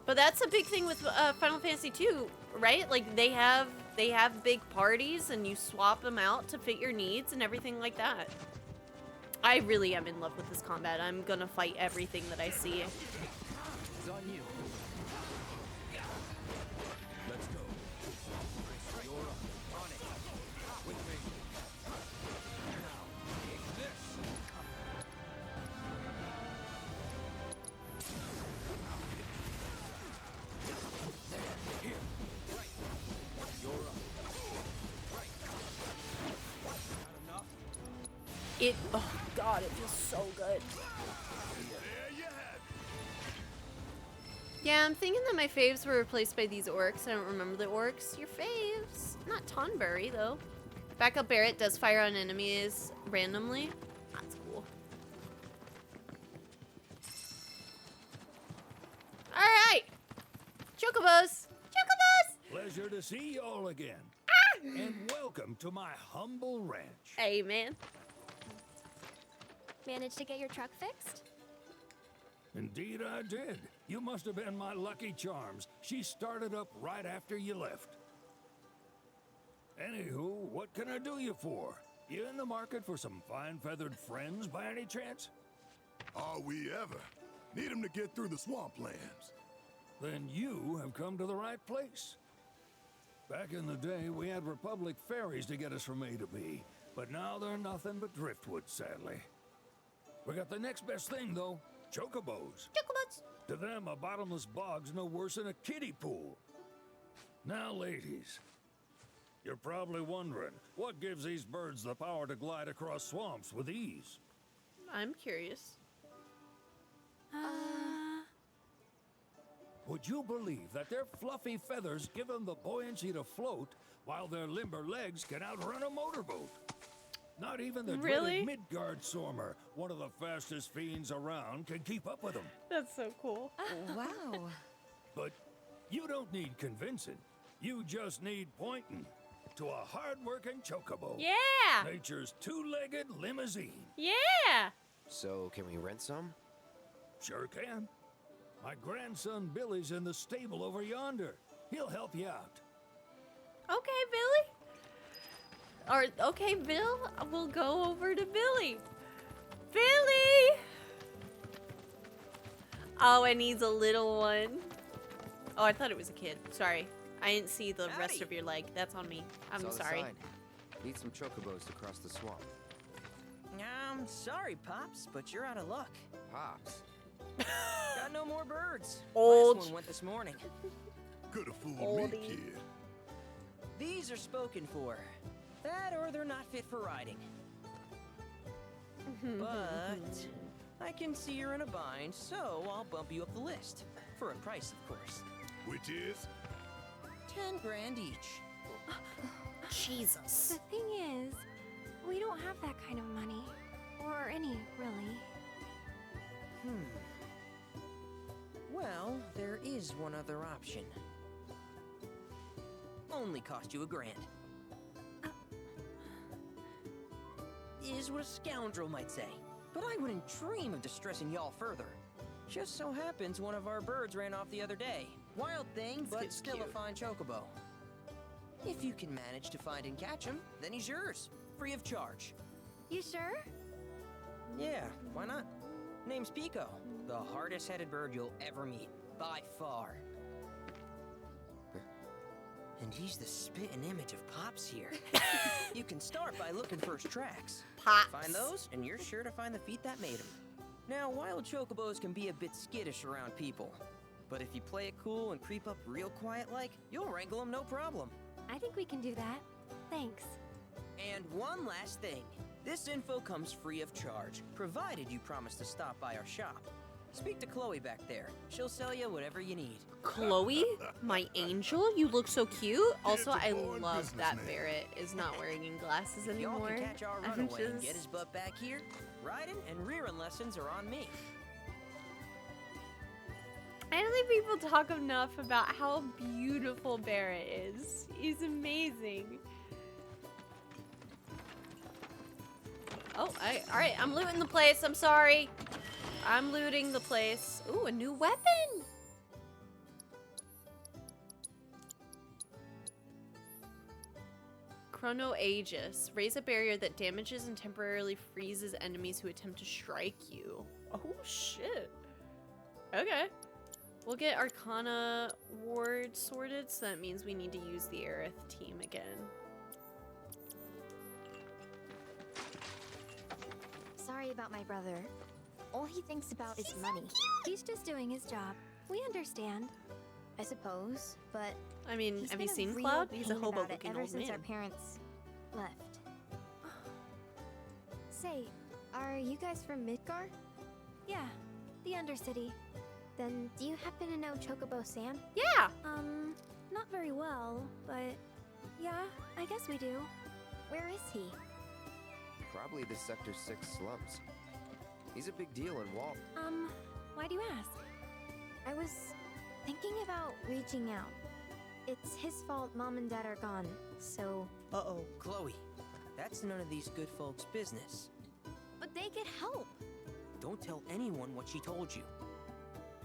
But that's a big thing with Final Fantasy 2, right? Like they have big parties and you swap them out to fit your needs and everything like that. I really am in love with this combat. I'm gonna fight everything that I see. It's on you. Let's go. You're up. On it. With me. Now, take this. Here. Right. You're up. Right. Not enough? Oh god, it feels so good. Yeah, I'm thinking that my faves were replaced by these orcs. I don't remember the orcs. Your faves. Not Tonberry, though. Backup Barrett does fire on enemies randomly. That's cool. Alright! Chocobos! Chocobos! Pleasure to see y'all again. And welcome to my humble ranch. Hey, man. Managed to get your truck fixed? Indeed I did. You must have been my lucky charms. She started up right after you left. Anywho, what can I do you for? You in the market for some fine-feathered friends by any chance? Are we ever? Need them to get through the swamplands. Then you have come to the right place. Back in the day, we had Republic ferries to get us from A to B, but now they're nothing but driftwood, sadly. We got the next best thing, though. Chocobos. Chocobos. To them, a bottomless bog's no worse than a kiddie pool. Now, ladies, you're probably wondering, what gives these birds the power to glide across swamps with ease? I'm curious. Would you believe that their fluffy feathers give them the buoyancy to float, while their limber legs can outrun a motorboat? Not even the Really? dreaded Midgard Sormer, one of the fastest fiends around, can keep up with them. That's so cool. Wow. But you don't need convincing. You just need pointing to a hard-working chocobo. Yeah! Nature's two-legged limousine. Yeah! So, can we rent some? Sure can. My grandson Billy's in the stable over yonder. He'll help you out. Okay, Billy. Or, okay, Bill, we'll go over to Billy. Billy! Oh, and he's a little one. Oh, I thought it was a kid. Sorry. I didn't see the rest of your leg. That's on me. I'm Saw the sorry. sign. Need some chocobos to cross the swamp. I'm sorry, Pops, but you're out of luck. Pops? Got no more birds. Old. Last one went this morning. Could have fooled me, kid. These are spoken for. That or they're not fit for riding. But I can see you're in a bind, so I'll bump you up the list. For a price, of course. Which is? 10 grand each. Jesus. The thing is, we don't have that kind of money. Or any, really. Well, there is one other option. Only cost you $1 grand. Is what a scoundrel might say. But I wouldn't dream of distressing y'all further. Just so happens one of our birds ran off the other day. Wild thing, but still a fine chocobo. If you can manage to find and catch him, then he's yours. Free of charge. You sure? Yeah, why not? Name's Pico. The hardest-headed bird you'll ever meet. By far. And he's the spitting image of Pops here. You can start by looking for his tracks. Pops. Find those, and you're sure to find the feet that made him. Now, wild chocobos can be a bit skittish around people. But if you play it cool and creep up real quiet-like, you'll wrangle them no problem. I think we can do that. Thanks. And one last thing. This info comes free of charge, provided you promise to stop by our shop. Speak to Chloe back there. She'll sell you whatever you need. Chloe, my angel, you look so cute. Also, I love that Barrett is not wearing glasses If y'all anymore. can catch our I'm runaway and get just- his butt back here, riding and rearing lessons are on me. I don't think people talk enough about how beautiful Barrett is. He's amazing. Oh, all right, I'm looting the place. I'm sorry. I'm looting the place. Ooh, a new weapon. Chrono Aegis. Raise a barrier that damages and temporarily freezes enemies who attempt to strike you. Oh, shit. Okay. We'll get Arcana Ward sorted, so that means we need to use the Aerith team again. Sorry about my brother. All he thinks about is money. He's just doing his job. We understand. I suppose, but I mean, he's have been you a seen real Cloud? He's a pain hobo about it looking ever old since man. our parents left. Say, are you guys from Midgar? Yeah, the Undercity. Then do you happen to know Chocobo Sam? Yeah! Not very well, but yeah, I guess we do. Where is he? Probably the Sector 6 slums. He's a big deal in Wall. Why do you ask? I was thinking about reaching out. It's his fault Mom and Dad are gone, so... Uh-oh, Chloe. That's none of these good folks' business. But they could help. Don't tell anyone what she told you.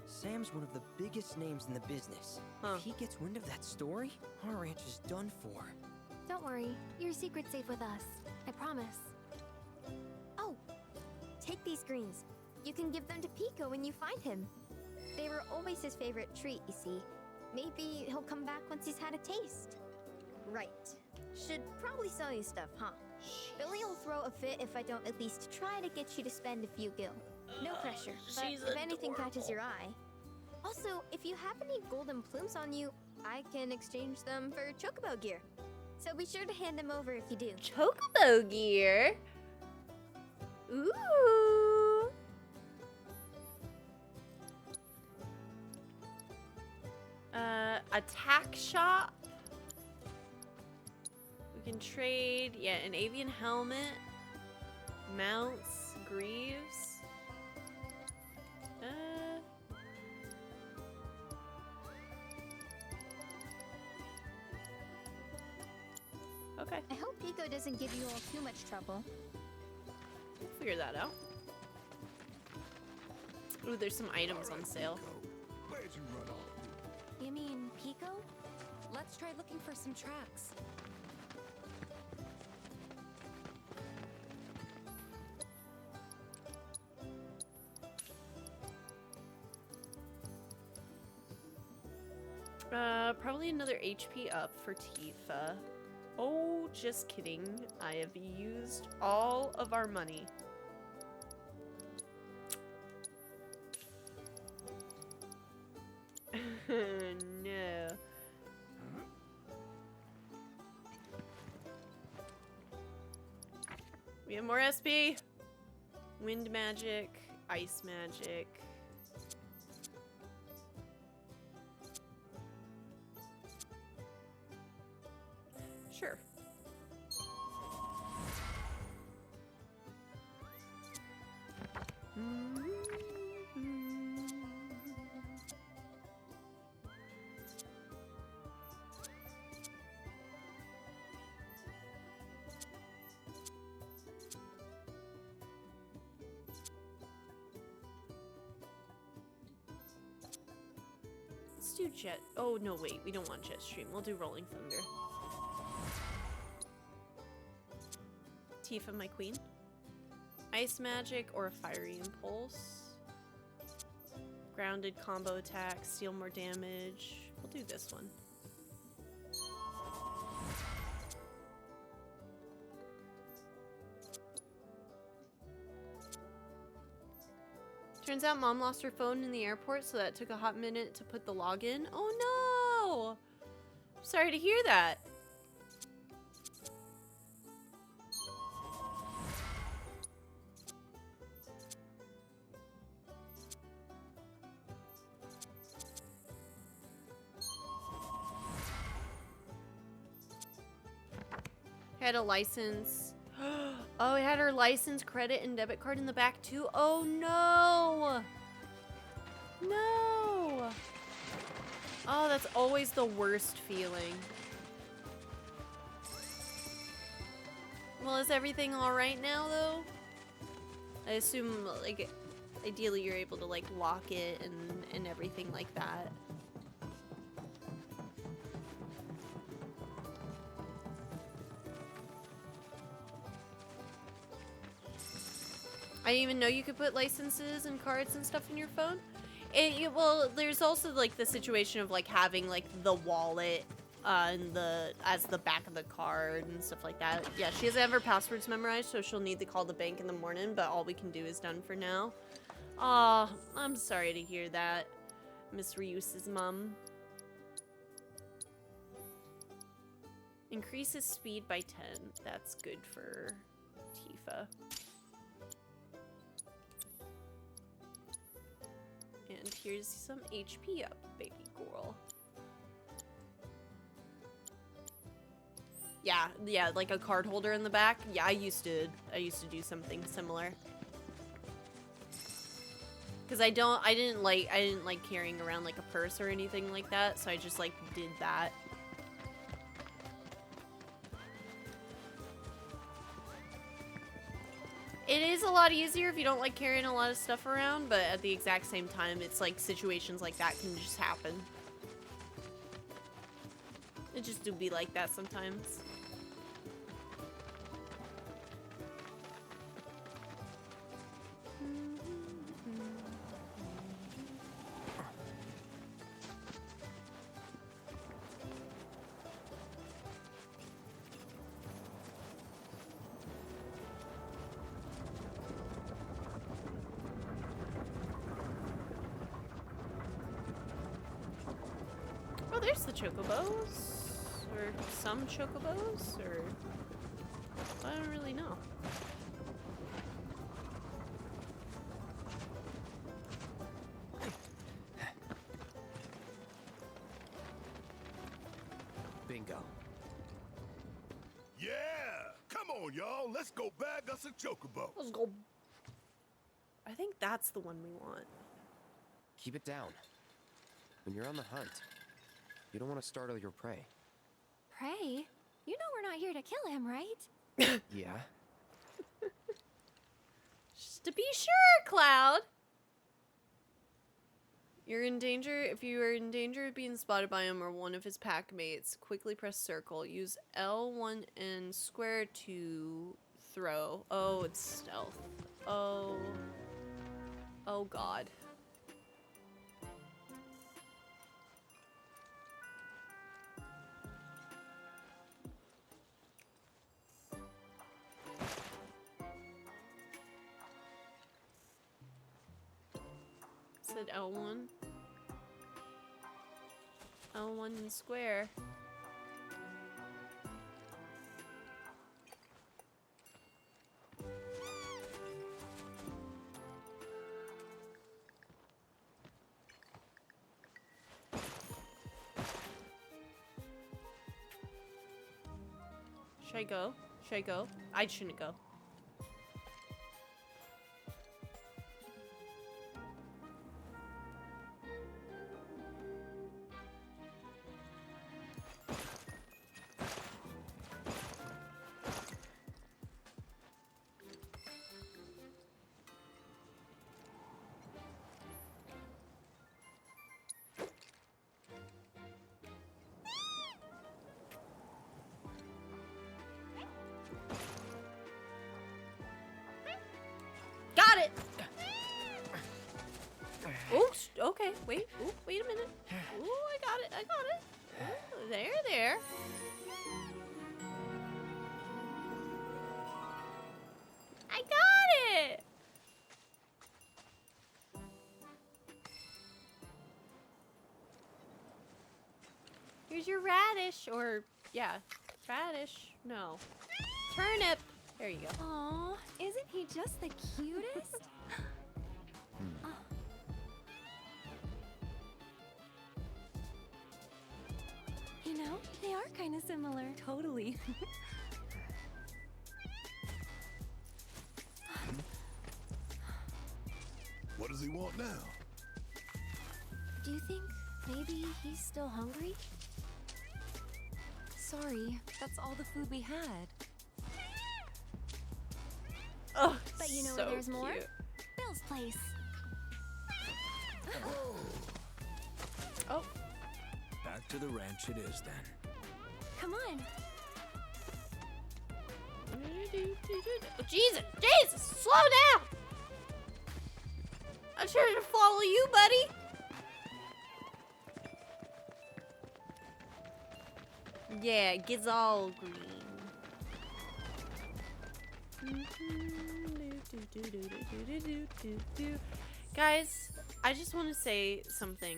Sam's one of the biggest names in the business. If he gets wind of that story, our ranch is done for. Don't worry, your secret's safe with us. I promise. Oh, take these greens. You can give them to Pico when you find him. They were always his favorite treat, you see. Maybe he'll come back once he's had a taste. Right. Should probably sell you stuff, huh? Billy will throw a fit if I don't at least try to get you to spend a few gil. No pressure, but she's if anything adorable. catches your eye. Also, if you have any golden plumes on you, I can exchange them for chocobo gear. So be sure to hand them over if you do. Chocobo gear? Ooh. Attack shop. We can trade, yeah, an avian helmet, mounts, greaves. Okay. I hope Pico doesn't give you all too much trouble. We'll figure that out. Ooh, there's some items on sale. Pico? Let's try looking for some tracks. Probably another HP up for Tifa. Oh, just kidding. I have used all of our money. No. We have more SP. Wind magic, ice magic. Sure. Let's do jet. Oh, no, wait. We don't want jet stream. We'll do rolling thunder. Tifa, my queen. Ice magic or a fiery impulse. Grounded combo attack. Steal more damage. We'll do this one. Turns out Mom lost her phone in the airport, so that took a hot minute to put the log in. Oh no! Sorry to hear that. Had a license. Oh, it had her license, credit, and debit card in the back too. Oh no! No! Oh, that's always the worst feeling. Well, is everything alright now, though? I assume, like, ideally you're able to, like, lock it and everything like that. I didn't even know you could put licenses and cards and stuff in your phone. Well, there's also like the situation of like having like the wallet as the back of the card and stuff like that. Yeah, she doesn't have her passwords memorized, so she'll need to call the bank in the morning, but all we can do is done for now. Aw, I'm sorry to hear that, Miss Ryus's mom. Increases speed by 10. That's good for Tifa. And here's some HP up, baby girl. Yeah, like a card holder in the back. Yeah, I used to do something similar. Cause I didn't like carrying around like a purse or anything like that, so I just like did that. It is a lot easier if you don't like carrying a lot of stuff around, but at the exact same time, it's like situations like that can just happen. It just do be like that sometimes. Oh, there's the chocobos. Or some chocobos, or... I don't really know. Bingo. Yeah! Come on, y'all. Let's go bag us a chocobo. Let's go. I think that's the one we want. Keep it down. When you're on the hunt, you don't want to startle your prey. Prey? You know we're not here to kill him, right? Yeah? Just to be sure, Cloud. You're in danger. If you are in danger of being spotted by him or one of his pack mates, quickly press circle. Use L1 and square to throw. Oh, it's stealth. Oh. Oh, God. Said L1. L1 and square. Should I go? Should I go? I shouldn't go. Got it! Oops, okay, wait, ooh, wait a minute. Ooh, I got it, I got it. Ooh, there. I got it! Here's your radish, or, yeah, radish, no. Turnip! There you go. Aw, isn't he just the cutest? Oh. You know, they are kind of similar. Totally. What does he want now? Do you think maybe he's still hungry? Sorry, that's all the food we had. Oh, but you know so where there's more? cute. Bill's place. Oh. Back to the ranch it is then. Come on. Oh, Jesus, slow down! I'm trying to follow you, buddy. Yeah, it gets all green. Guys, I just want to say something.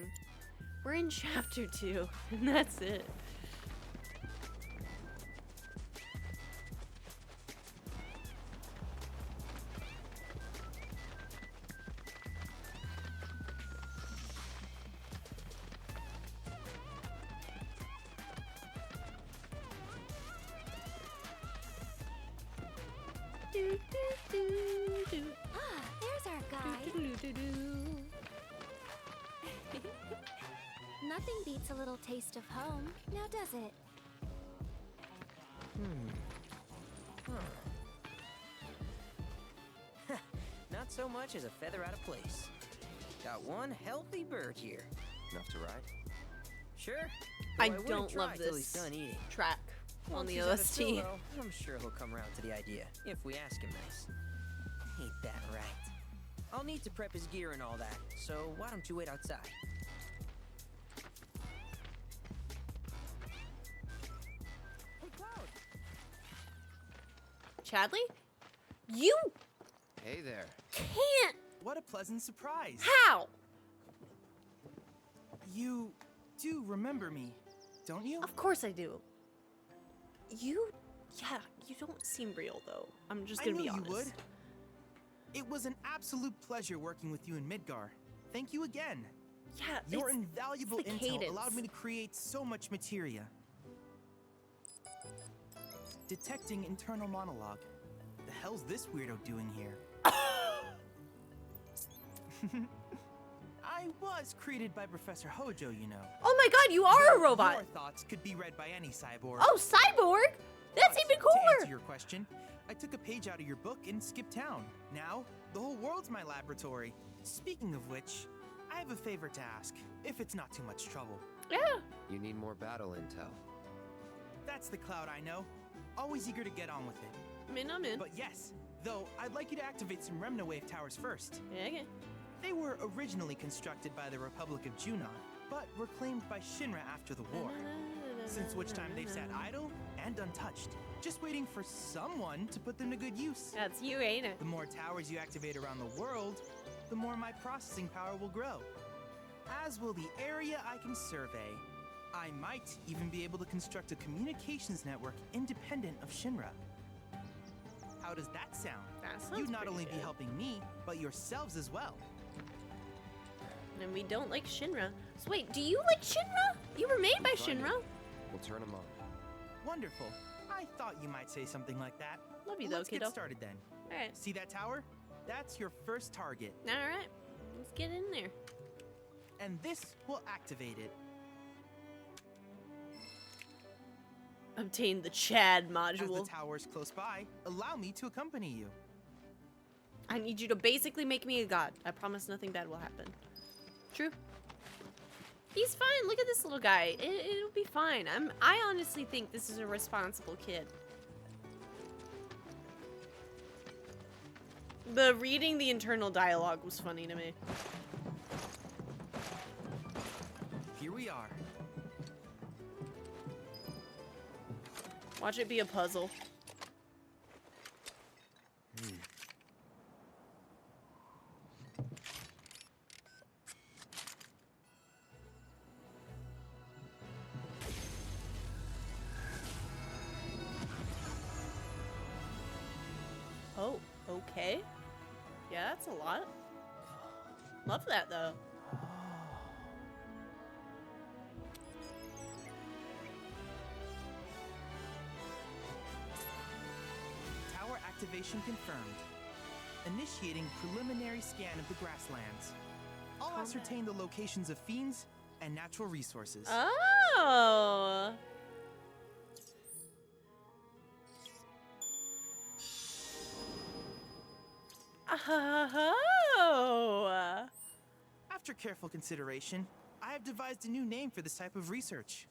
We're in chapter 2, and that's it. Ah, there's our guy. Nothing beats a little taste of home, now does it? Not so much as a feather out of place. Got one healthy bird here. Enough to ride? Sure. I Though wouldn't don't try love till he's this done eating. track on Once the he's had a OST. fill, though, I'm sure he'll come around to the idea, if we ask him nice. Ain't that right? I'll need to prep his gear and all that, so why don't you wait outside? Hey, Cloud! Chadley? You Hey there. can't! What a pleasant surprise. How? You do remember me, don't you? Of course I do. You don't seem real though. I'm just gonna be honest. You would. It was an absolute pleasure working with you in Midgar. Thank you again. Yeah, Your it's invaluable the intel cadence. allowed me to create so much materia. Detecting internal monologue. The hell's this weirdo doing here? I was created by Professor Hojo, you know. Oh my god, you are a robot! Your thoughts could be read by any cyborg. Oh, cyborg? That's even To cooler! answer your question, I took a page out of your book and skipped town. Now, the whole world's my laboratory. Speaking of which, I have a favor to ask, if it's not too much trouble. Yeah. You need more battle intel. That's the Cloud I know. Always eager to get on with it. I'm in. But yes, though, I'd like you to activate some Remna Wave towers first. Yeah, okay. They were originally constructed by the Republic of Junon, but were claimed by Shinra after the war. Since which time they've sat idle and untouched, just waiting for someone to put them to good use. That's you, ain't it? The more towers you activate around the world, the more my processing power will grow. As will the area I can survey. I might even be able to construct a communications network independent of Shinra. How does that sound? That sounds You'd not pretty only good. be helping me, but yourselves as well. And we don't like Shinra. So wait, do you like Shinra? You were made by Find Shinra. it. We'll turn them on. Wonderful. I thought you might say something like that. Love you though, Let's kiddo. get started then. Alright. See that tower? That's your first target. Alright. Let's get in there. And this will activate it. Obtain the Chad As module. the tower's close by, allow me to accompany you. I need you to basically make me a god. I promise nothing bad will happen. True. He's fine. Look at this little guy. It'll be fine. I honestly think this is a responsible kid. The reading the internal dialogue was funny to me. Here we are. Watch it be a puzzle. Oh, okay. Yeah, that's a lot. Love that though. Tower activation confirmed. Initiating preliminary scan of the grasslands. I'll ascertain the locations of fiends and natural resources. Oh. Oh. After careful consideration, I have devised a new name for this type of research.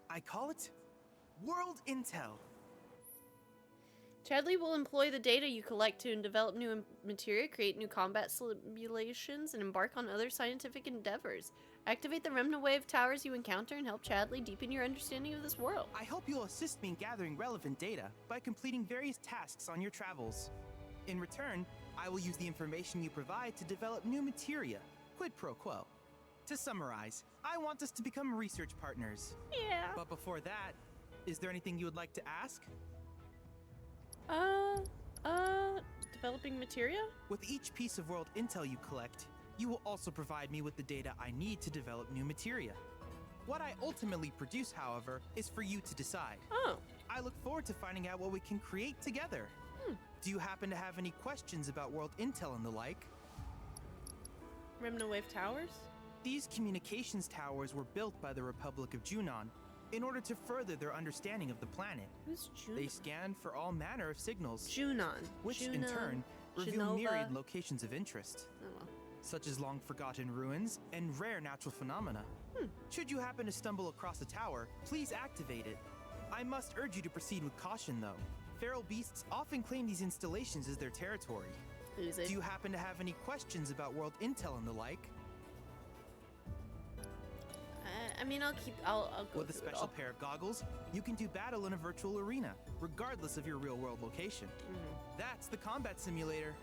I call it World Intel. Chadley will employ the data you collect to develop new materia, create new combat simulations, and embark on other scientific endeavors. Activate the Remna Wave towers you encounter and help Chadley deepen your understanding of this world. I hope you'll assist me in gathering relevant data by completing various tasks on your travels. In return, I will use the information you provide to develop new materia, quid pro quo. To summarize, I want us to become research partners. Yeah. But before that, is there anything you would like to ask? Developing materia? With each piece of world intel you collect, you will also provide me with the data I need to develop new materia. What I ultimately produce, however, is for you to decide. Oh. I look forward to finding out what we can create together. Do you happen to have any questions about world intel and the like? Remna Wave towers? These communications towers were built by the Republic of Junon in order to further their understanding of the planet. Who's Junon? They scan for all manner of signals. Junon. Which in turn reveal Genova. myriad locations of interest. Oh well. Such as long forgotten ruins and rare natural phenomena. Should you happen to stumble across a tower, please activate it. I must urge you to proceed with caution though. Feral beasts often claim these installations as their territory. Easy. Do you happen to have any questions about world intel and the like? I mean, I'll go With a through it special all. pair of goggles, you can do battle in a virtual arena, regardless of your real-world location. That's the combat simulator.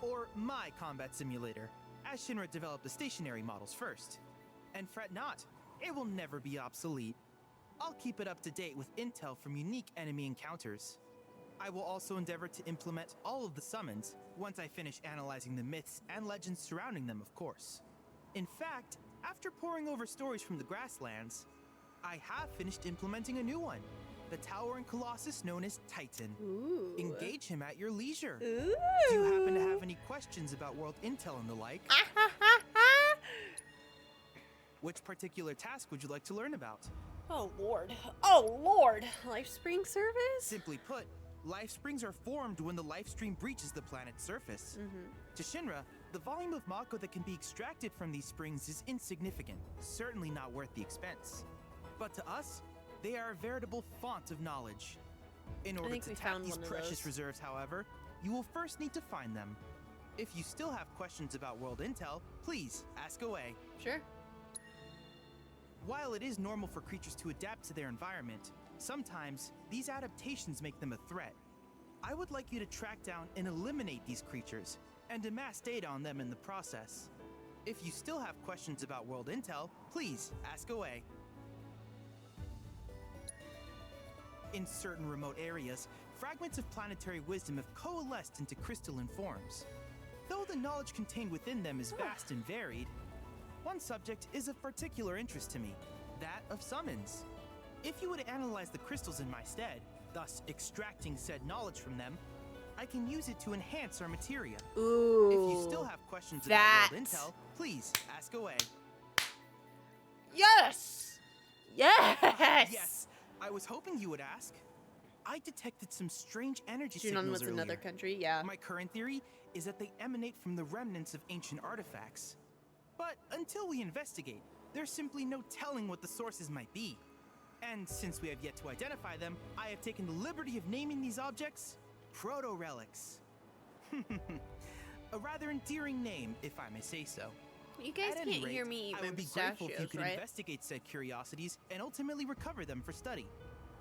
Or my combat simulator, as Shinra developed the stationary models first. And fret not, it will never be obsolete. I'll keep it up to date with intel from unique enemy encounters. I will also endeavor to implement all of the summons, once I finish analyzing the myths and legends surrounding them, of course. In fact, after poring over stories from the grasslands, I have finished implementing a new one. The towering colossus known as Titan. Ooh. Engage him at your leisure. Ooh. Do you happen to have any questions about world intel and the like? Which particular task would you like to learn about? Oh lord. Oh lord. Life spring service? Simply put, Life springs are formed when the life stream breaches the planet's surface. To Shinra, the volume of Mako that can be extracted from these springs is insignificant, certainly not worth the expense. But to us, they are a veritable font of knowledge. In order to tap these precious reserves, however, you will first need to find them. If you still have questions about world intel, please ask away. Sure. While it is normal for creatures to adapt to their environment, sometimes these adaptations make them a threat. I would like you to track down and eliminate these creatures, and amass data on them in the process. If you still have questions about world intel, please ask away. In certain remote areas, fragments of planetary wisdom have coalesced into crystalline forms. Though the knowledge contained within them is vast and varied, one subject is of particular interest to me, that of summons. If you would analyze the crystals in my stead, thus extracting said knowledge from them, I can use it to enhance our materia. Ooh, if you still have questions about world intel, please ask away. Yes! Yes! Yes! I was hoping you would ask. I detected some strange energy signals was earlier. another country, yeah. My current theory is that they emanate from the remnants of ancient artifacts. But until we investigate, there's simply no telling what the sources might be. And since we have yet to identify them, I have taken the liberty of naming these objects proto-relics. A rather endearing name, if I may say so. You guys At any can't rate, hear me eat I my would be grateful if you pistachios, could right? investigate said curiosities and ultimately recover them for study.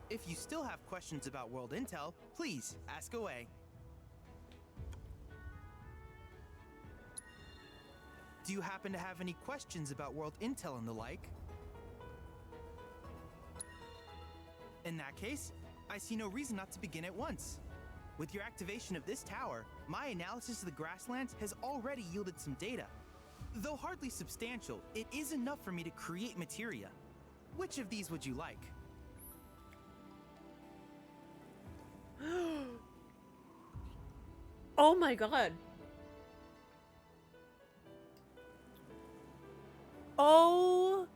If you still have questions about world intel, please ask away. Do you happen to have any questions about world intel and the like? In that case, I see no reason not to begin at once. With your activation of this tower, my analysis of the grasslands has already yielded some data. Though hardly substantial, it is enough for me to create materia. Which of these would you like? Oh my god. Oh.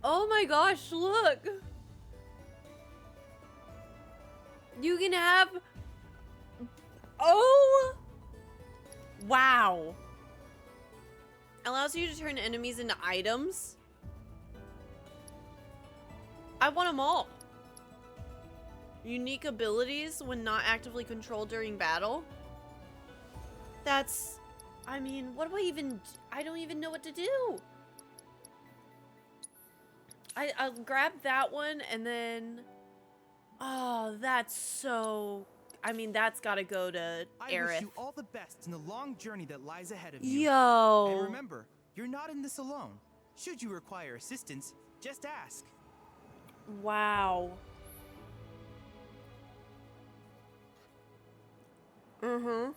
Oh my gosh, look. You can have... Oh. Wow. Allows you to turn enemies into items. I want them all. Unique abilities when not actively controlled during battle. That's... I mean, what do I even... I don't even know what to do. I'll grab that one and then... Oh, that's so... I mean, that's gotta go to I Aerith. wish you all the best in the long journey that lies ahead of you. Yo. And remember, you're not in this alone. Should you require assistance, just ask. Wow. Mm-hmm.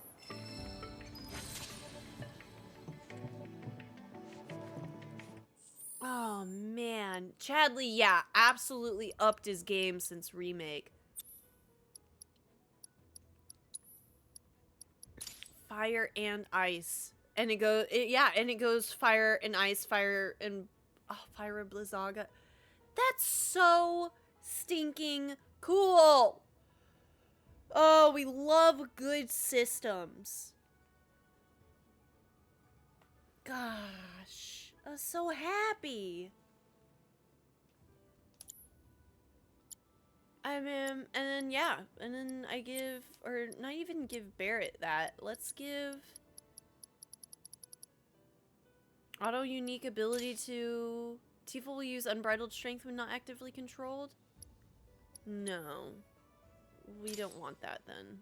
Oh, man. Chadley, yeah, absolutely upped his game since Remake. Fire and ice. And it goes, and it goes fire and ice, fire and, oh, fire and Blizzaga. That's so stinking cool. Oh, we love good systems. Gosh, I'm so happy. I mean, and then, yeah, and then I give, or not even give Barrett that. Let's give auto unique ability to... Tifa will use unbridled strength when not actively controlled? No. We don't want that then.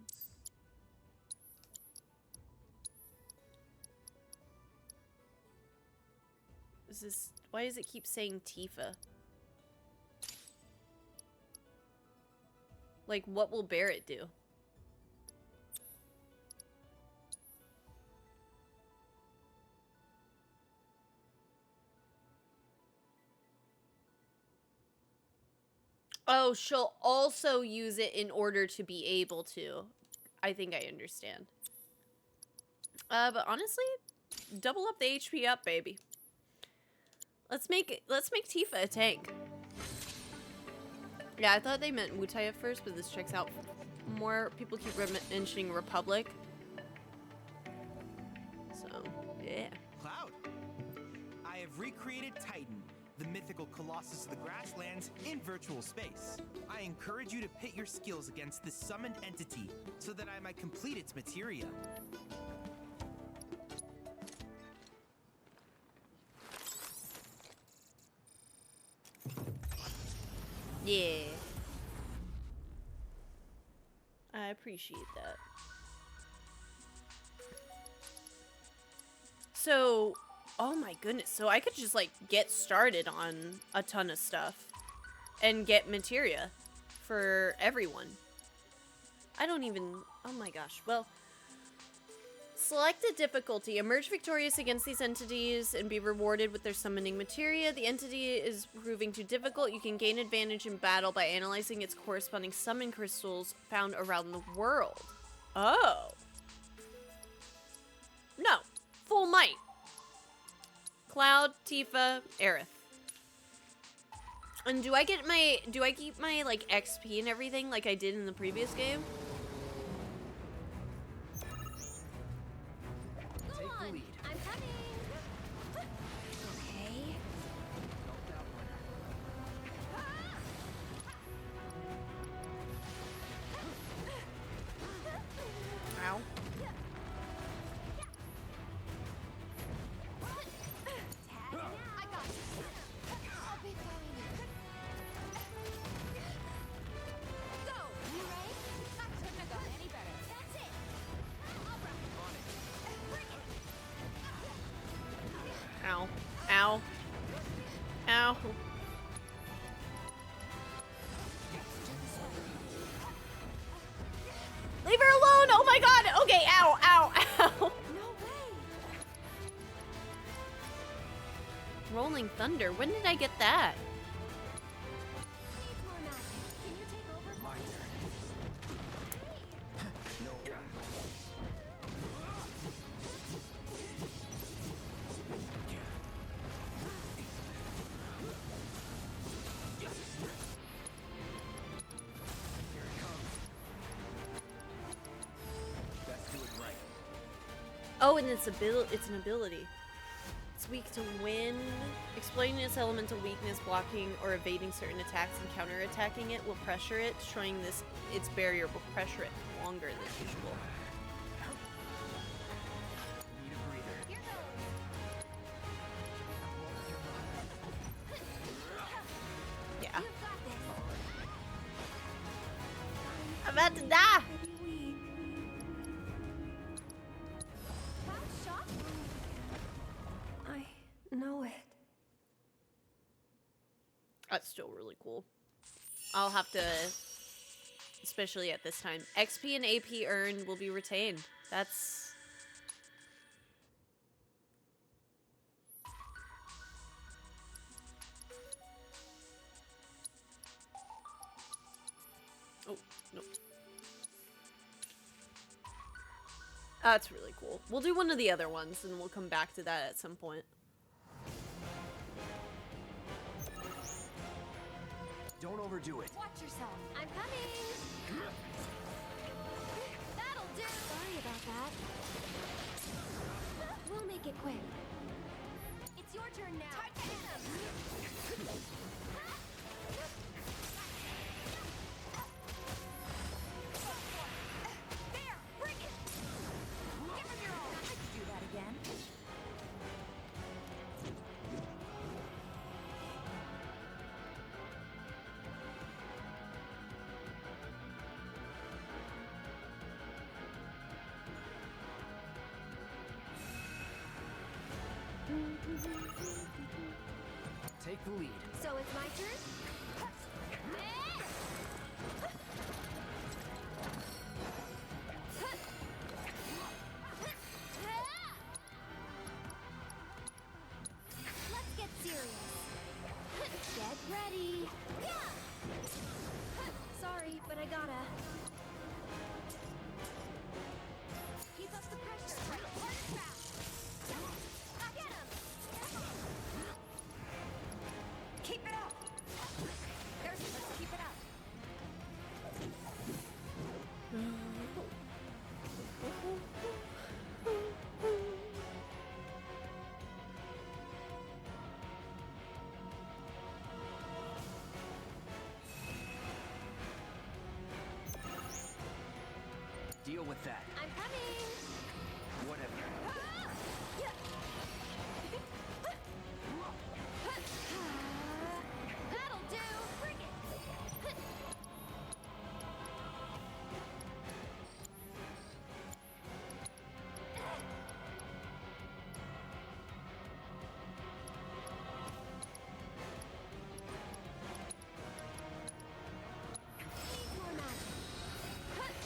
Is this... Why does it keep saying Tifa? Like, what will Barrett do? Oh, she'll also use it in order to be able to. I think I understand. But honestly, double up the HP up, baby. Let's make Tifa a tank. Yeah, I thought they meant Wutai at first, but this checks out more. People keep mentioning Republic. So, yeah. Cloud, I have recreated Titan, the mythical colossus of the grasslands, in virtual space. I encourage you to pit your skills against this summoned entity so that I might complete its materia. Yeah. I appreciate that. So, oh my goodness. So I could just like get started on a ton of stuff and get materia for everyone. I don't even, oh my gosh. Well, select a difficulty. Emerge victorious against these entities and be rewarded with their summoning materia. The entity is proving too difficult. You can gain advantage in battle by analyzing its corresponding summon crystals found around the world. Oh. No. Full might. Cloud, Tifa, Aerith. And do I keep my like XP and everything like I did in the previous game? Take the lead. I'm coming. Okay. Ow. I got you. I'll be fine. Go! You ready? That couldn't have gone any better. That's it. All right. Bring it. Ow. Ow. Ow. Leave her alone! Oh my god! Okay, ow, ow, ow! No way. Rolling Thunder. When did I get that? Needs more magic. Can you take over? My turn. No. Let's do it right. Oh, and it's an ability. It's weak to wind. Exploiting its elemental weakness, blocking or evading certain attacks and counterattacking it will pressure it. Destroying its barrier will pressure it longer than usual. Need a breather. Here goes. Yeah. You've got this. I'm about to die! Cloud shot? I know it. That's still really cool. I'll have to, especially at this time. XP and AP earned will be retained. That's... Oh, no. That's really cool. We'll do one of the other ones and we'll come back to that at some point. Don't overdo it. Watch yourself. I'm coming. That'll do. Sorry about that. We'll make it quick. It's your turn now. There, bring it. Give him your all. I could do that again. Take the lead. So it's my turn? Let's get serious. Get ready. Sorry, but I gotta. Keep up the pressure. I get him. Keep it up. Let's keep it up. deal with that. I'm coming. Whatever. That'll do. Bring it.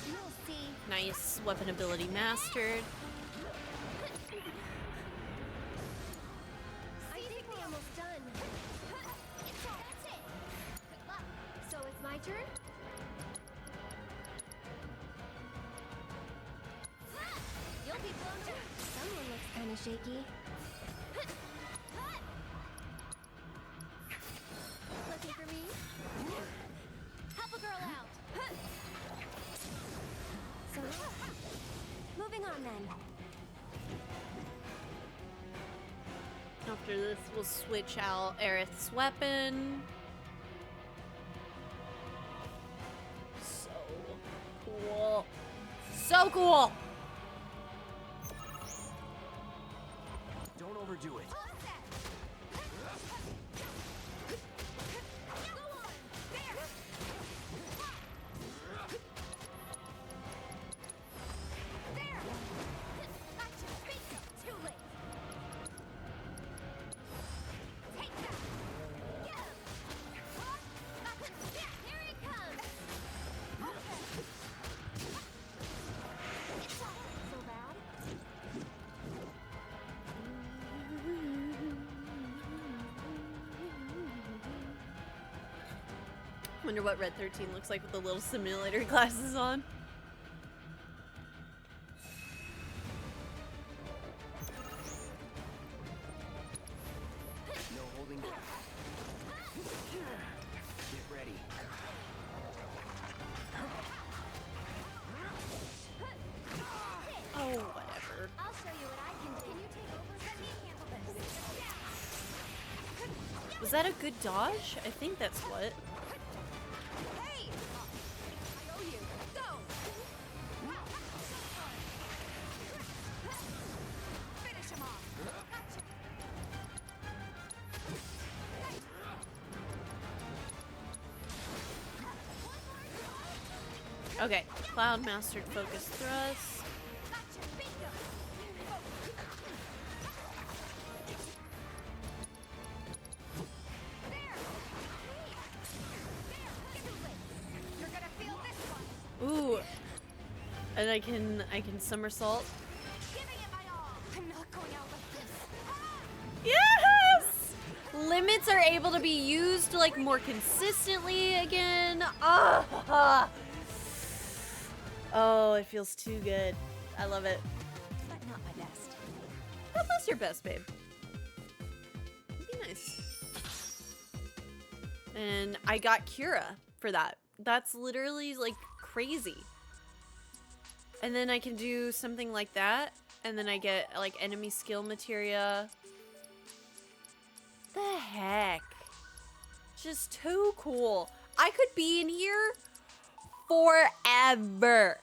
You'll see. Nice weapon ability mastered. I think we're almost done. That's it. So it's my turn? You'll be blown away. Someone looks kind of shaky. Looking for me? Help a girl out. So, moving on then. After this, we'll switch out Aerith's weapon. So cool. So cool! Don't overdo it. Wonder what Red 13 looks like with the little simulator glasses on. No holding back. Get ready. Oh, whatever. I'll show you what I can do. Can you take over? Let me handle this. Was that a good dodge? I think that's what. Hey! I owe you. Go! Finish him off. Okay, Cloud mastered focus thrust. Ooh, and I can somersault. I'm not going out like this. Yes! Limits are able to be used like more consistently again. Ah! Oh, it feels too good. I love it. But not my best. That's your best, babe. Be nice. And I got Cura for that. That's literally like crazy. And then I can do something like that, and then I get like enemy skill materia. The heck? Just too cool. I could be in here forever.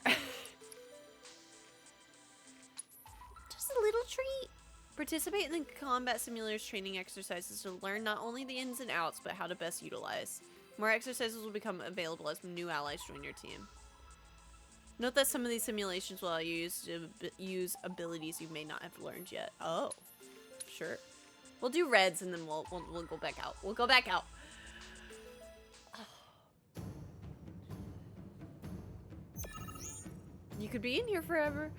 Just a little treat. Participate in the combat simulators training exercises to learn not only the ins and outs, but how to best utilize. More exercises will become available as new allies join your team. Note that some of these simulations will allow you to use abilities you may not have learned yet. Oh, sure. We'll do reds and then we'll go back out. We'll go back out. You could be in here forever.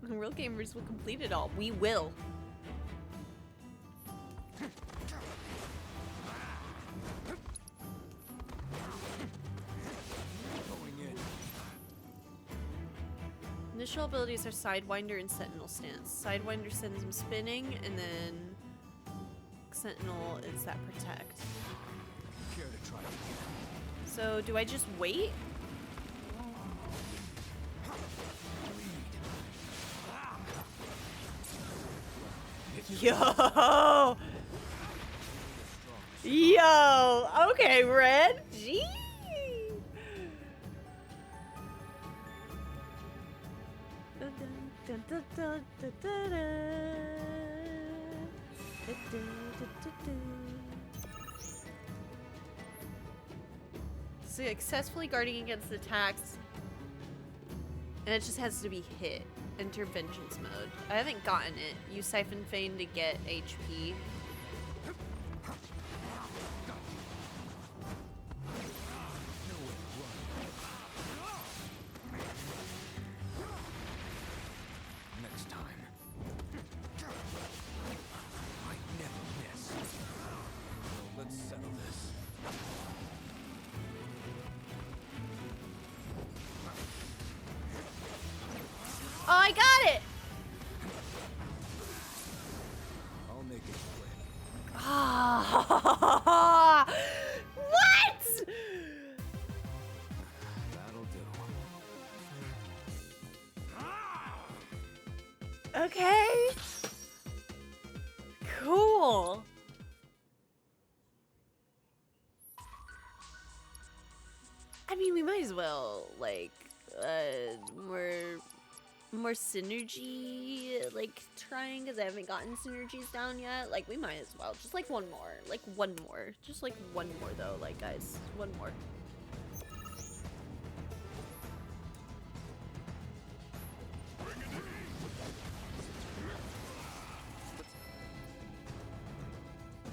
Real gamers will complete it all. We will. Initial abilities are Sidewinder and Sentinel Stance. Sidewinder sends him spinning, and then Sentinel is that protect. Care to try again? So do I just wait? Yo! Yo! Okay, Red. Gee! Dun, dun, dun, dun, dun, dun. Successfully guarding against attacks, and it just has to be hit. Interventions mode. I haven't gotten it. Use Siphon Fane to get HP. Next time. I never miss. Well, let's settle this. Oh, I got it! I'll make it quick. Ah, what? That'll do. Okay. Cool. I mean, we might as well, like, more synergy, like, trying, because I haven't gotten synergies down yet. Like, we might as well. Just, like, one more. Like, one more. Just, like, one more, though. Like, guys, one more.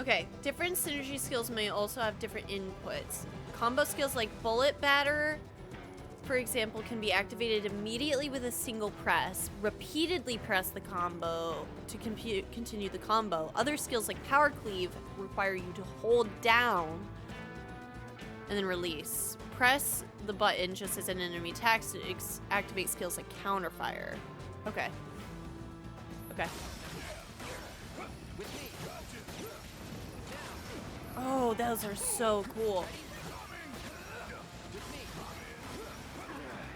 Okay, different synergy skills may also have different inputs. Combo skills like Bullet Batter, for example, can be activated immediately with a single press. Repeatedly press the combo to continue the combo. Other skills like Power Cleave require you to hold down and then release. Press the button just as an enemy attacks to activate skills like Counterfire. Okay. Okay. Oh, those are so cool.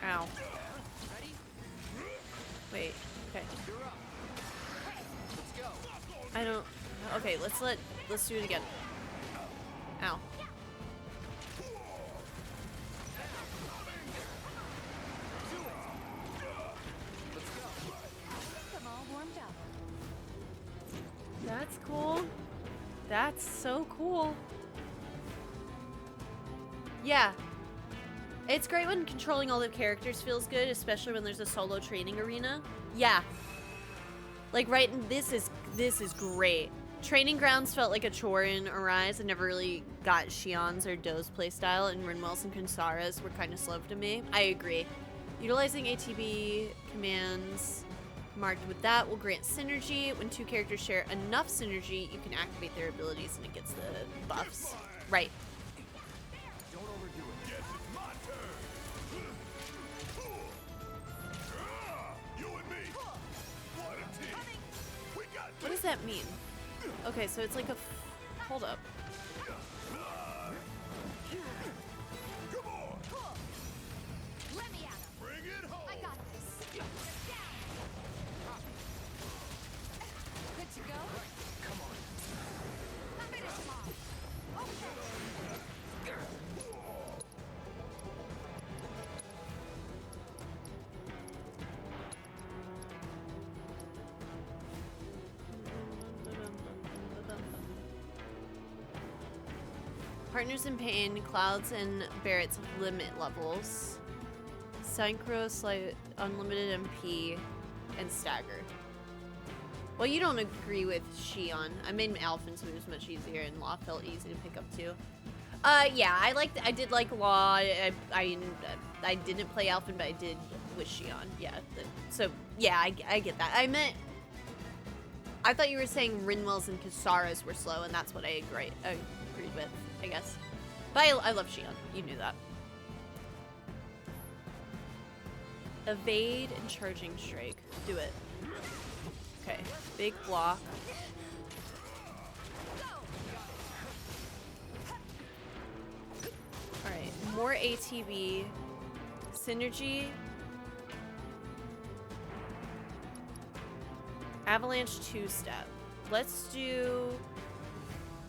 Ow. Wait, okay. I don't, okay, let's do it again. Ow. That's cool. That's so cool. Yeah. It's great when controlling all the characters feels good, especially when there's a solo training arena. Yeah. Like this is great. Training Grounds felt like a chore in Arise. I never really got Shion's or Do's playstyle, and Rinwell's and Kinsara's were kind of slow to me. I agree. Utilizing ATB commands marked with that will grant synergy. When two characters share enough synergy, you can activate their abilities and it gets the buffs. Right. Don't overdo it. Yes, it's my turn. You and me. What a team. We got What does that mean? Okay, so it's like a... Hold up. Come on. Let me at him. Bring it home. I got this. Good to go? Come on. Finish him off. Partners in Pain, Clouds and Barrett's limit levels. Synchro, Slight, Unlimited MP, and Stagger. Well, you don't agree with Shion. I made Alphin's moves much easier, and Law felt easy to pick up too. Yeah, I did like Law. I didn't play Alphin, but I did with Shion. Yeah, so yeah, I get that. I thought you were saying Rinwell's and Kisara's were slow, and that's what I agreed with, I guess. But I love Shion. You knew that. Evade and Charging Strike. Do it. Okay, big block. Alright, more ATB. Synergy. Avalanche 2-step. Let's do...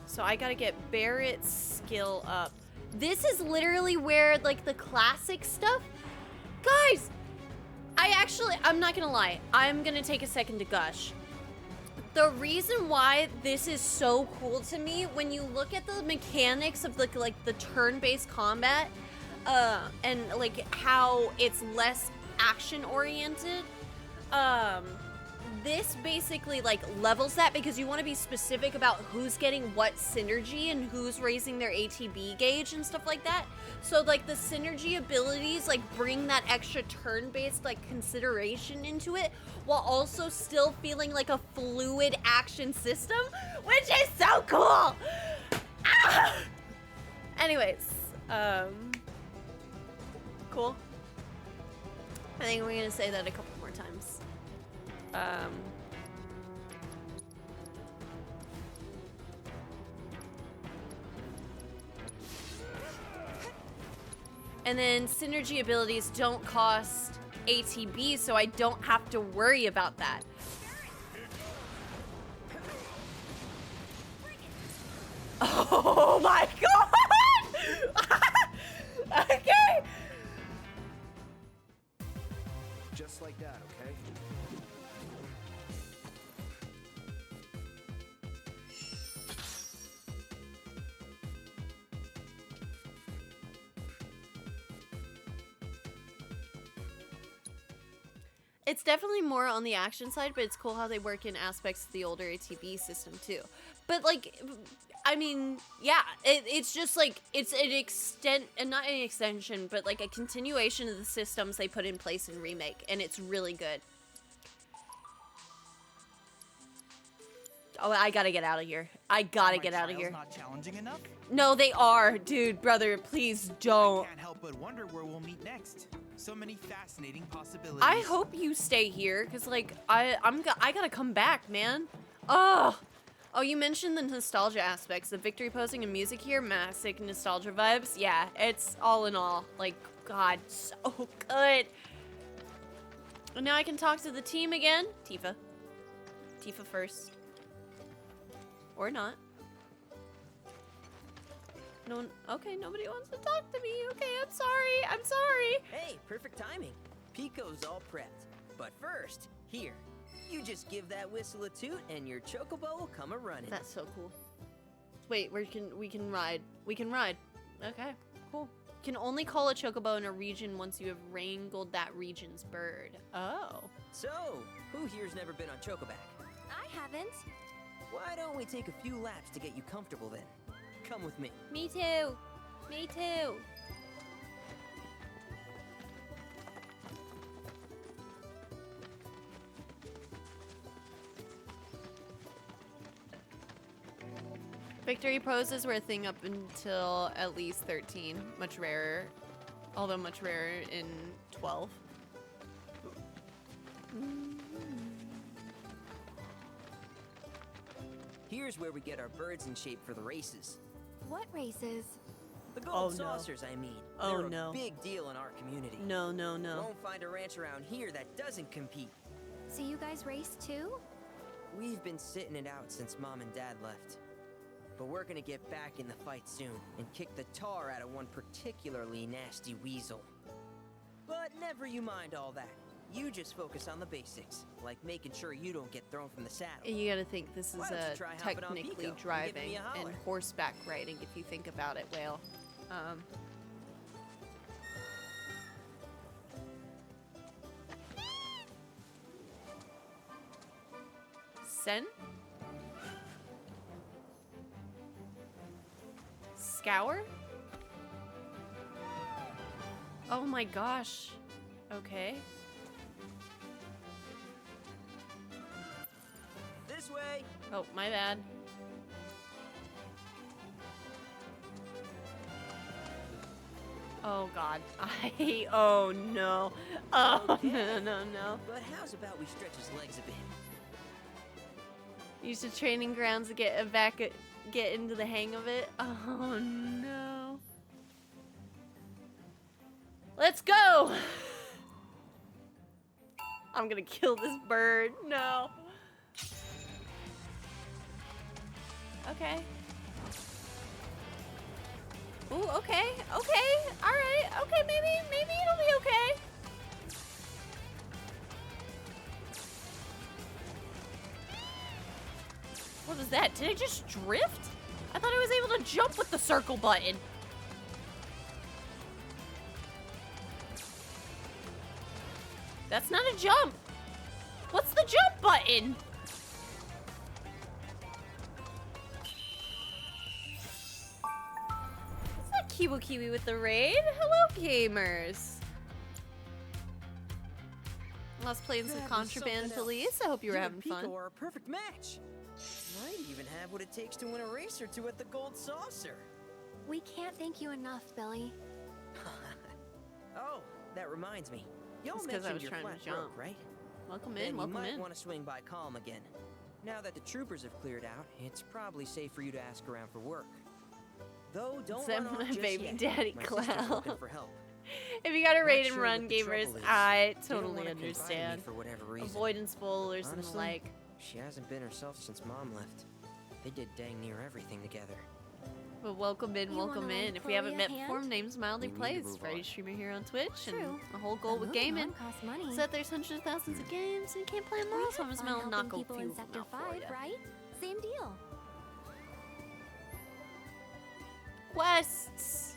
So I gotta get Barrett's skill up. This is literally where, like, the classic stuff... Guys! I I'm not gonna lie. I'm gonna take a second to gush. The reason why this is so cool to me, when you look at the mechanics of the turn-based combat, and like how it's less action-oriented, this basically like levels that, because you want to be specific about who's getting what synergy and who's raising their ATB gauge and stuff like that. So like the synergy abilities like bring that extra turn-based like consideration into it, while also still feeling like a fluid action system, which is so cool. Ah! Anyways, cool. I think we're gonna say that a couple more times. And then synergy abilities don't cost ATB, so I don't have to worry about that. Oh my god! Okay! Just like that, okay? It's definitely more on the action side, but it's cool how they work in aspects of the older ATB system too. But like, I mean, yeah, it's just like, it's an not an extension, but like a continuation of the systems they put in place in Remake, and it's really good. Oh, I gotta get out of here. I gotta get out of here. Not challenging enough? No, they are, dude, brother, please don't. I can't help but wonder where we'll meet next. So many fascinating possibilities. I hope you stay here, cause like I gotta come back, man. Oh, you mentioned the nostalgia aspects, the victory posing and music here, massive nostalgia vibes. Yeah, it's all in all, like, God, so good. And now I can talk to the team again. Tifa first, or not. No one, okay, nobody wants to talk to me. Okay, I'm sorry. Hey, perfect timing. Pico's all prepped. But first, here, you just give that whistle a toot and your chocobo will come a-running. That's so cool. Wait, we can ride. We can ride. Okay, cool. Can only call a chocobo in a region once you have wrangled that region's bird. Oh. So, who here's never been on Chocoback? I haven't. Why don't we take a few laps to get you comfortable then? Come with me. Me too. Me too. Victory poses were a thing up until at least 13. Much rarer. Although much rarer in 12. Here's where we get our birds in shape for the races. What races? The gold saucers, I mean. Oh, They're no. a big deal in our community. No. Won't find a ranch around here that doesn't compete. So you guys race too? We've been sitting it out since Mom and Dad left. But we're gonna get back in the fight soon and kick the tar out of one particularly nasty weasel. But never you mind all that. You just focus on the basics, like making sure you don't get thrown from the saddle. You gotta think this is Why don't you try hopping on technically Pico and driving giving me a and holler? horseback riding if you think about it, Whale. Sen? Scour? Oh my gosh. Okay. This way. Oh, my bad. Oh god. Oh no. Oh Okay. no. But how's about we stretch his legs a bit? Use the training grounds to get into the hang of it. Oh no. Let's go! I'm gonna kill this bird. No. Okay. Ooh, okay. Okay. Alright. Okay, maybe it'll be okay. was that? Did I just drift? I thought I was able to jump with the circle button. That's not a jump. What's the jump button? What's that Kiwi with the raid? Hello, gamers. Let's play some Contraband Police. I hope you were having fun. Pico are a perfect match. Might even have what it takes to win a race or two at the Gold Saucer. We can't thank you enough, Billy. Oh, that reminds me. Y'all It's 'cause I mentioned was your trying to flat jump. broke, right? Welcome Then in, welcome you might in. want to swing by Calm again. Now that the troopers have cleared out, it's probably safe for you to ask around for work. Though don't Except run for off my just baby yet. daddy My sister's Cloud. looking for help. If you got a Not raid and sure run, what the gamers, trouble is. I They don't totally wanna confide in me understand. for whatever reason. Avoiding spoilers and the Honestly, like. she hasn't been herself since Mom left. They did dang near everything together. But welcome in, You welcome wanna in. lend If we haven't Chloe a met hand? before, my name's Mildly We need to Plays, move Freddy on. streamer here on Twitch, True. and the whole goal But with moving gaming on costs money. is that there's hundreds of thousands of games and you can't play them all, so I'm just gonna knock a people few in of them Sector out for 5, ya. right? Same deal. Quests!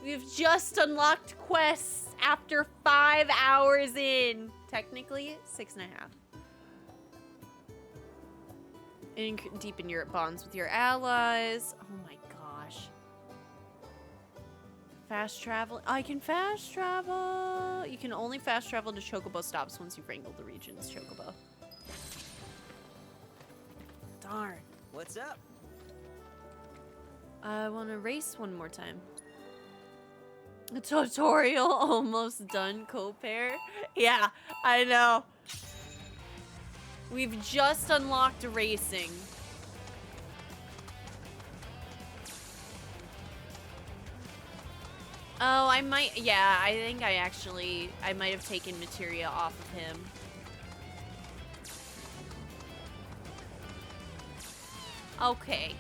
We've just unlocked quests after 5 hours in. Technically, 6.5. Deepen your bonds with your allies. Oh my gosh. Fast travel. I can fast travel. You can only fast travel to Chocobo stops once you've wrangled the region's Chocobo. Darn. What's up? I want to race one more time. A tutorial almost done, co-pair. Yeah, I know. We've just unlocked racing. Oh, I might, yeah, I think I might have taken materia off of him. Okay.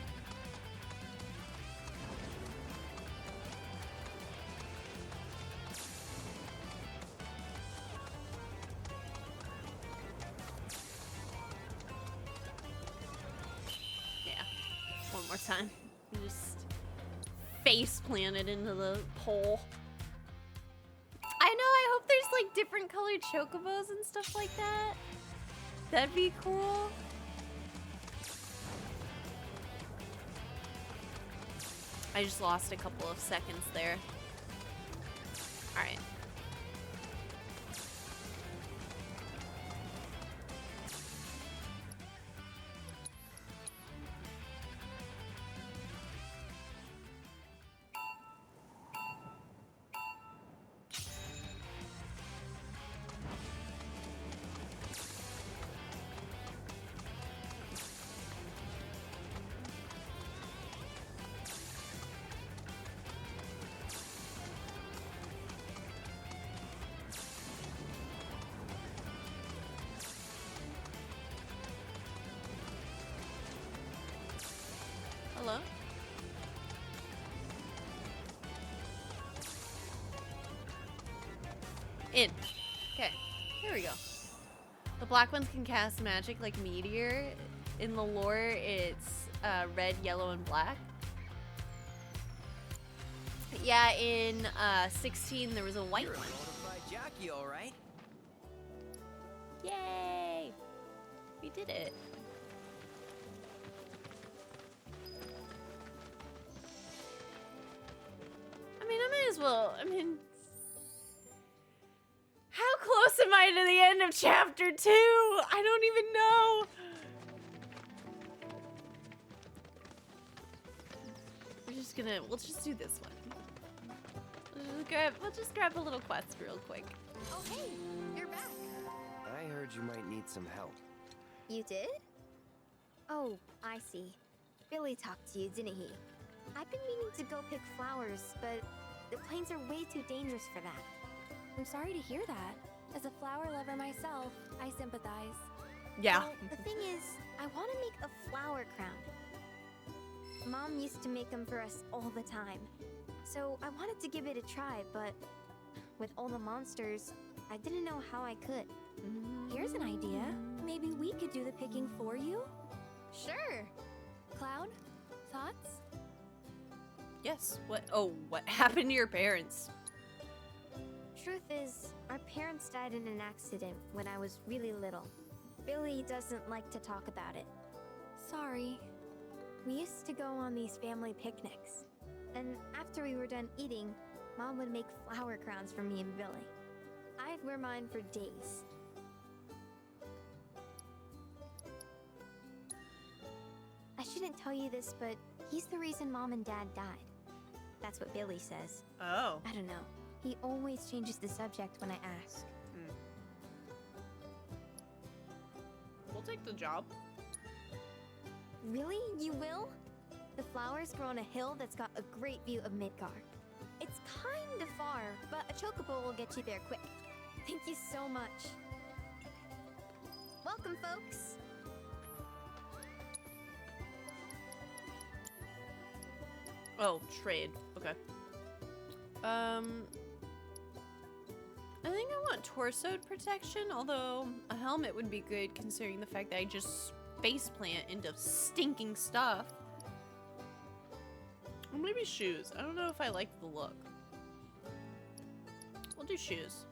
Yeah. One more time. Just face planted into the pole. I know, I hope there's like different colored chocobos and stuff like that. That'd be cool. I just lost a couple of seconds there. Alright. Hello? In. Okay, here we go. The black ones can cast magic like Meteor. In the lore, it's red, yellow, and black. Yeah, in 16, there was a white You're a one. bona fide jockey, all right? Yay! We did it. I mean, I might as well. I mean, how close am I to the end of chapter 2? I don't even know. We'll just do this one. We'll just grab a little quest real quick. Oh, hey, you're back. I heard you might need some help. You did? Oh, I see. Billy talked to you, didn't he? I've been meaning to go pick flowers, but the plains are way too dangerous for that. I'm sorry to hear that. As a flower lover myself, I sympathize. Yeah. Well, the thing is, I want to make a flower crown. Mom used to make them for us all the time. So I wanted to give it a try, but with all the monsters, I didn't know how I could. Here's an idea. Maybe we could do the picking for you? Sure. Cloud, thoughts? Yes. What? Oh, what happened to your parents? Truth is, our parents died in an accident when I was really little. Billy doesn't like to talk about it. Sorry. We used to go on these family picnics. And after we were done eating, Mom would make flower crowns for me and Billy. I'd wear mine for days. I shouldn't tell you this, but he's the reason Mom and Dad died. That's what Billy says. Oh. I don't know. He always changes the subject when I ask. We'll take the job. Really? You will? The flowers grow on a hill that's got a great view of Midgard. It's kind of far, but a chocobo will get you there quick. Thank you so much. Welcome, folks. Oh, trade. Okay. I think I want torso protection, although a helmet would be good considering the fact that I just space plant into stinking stuff. Or maybe shoes. I don't know if I like the look. We'll do shoes.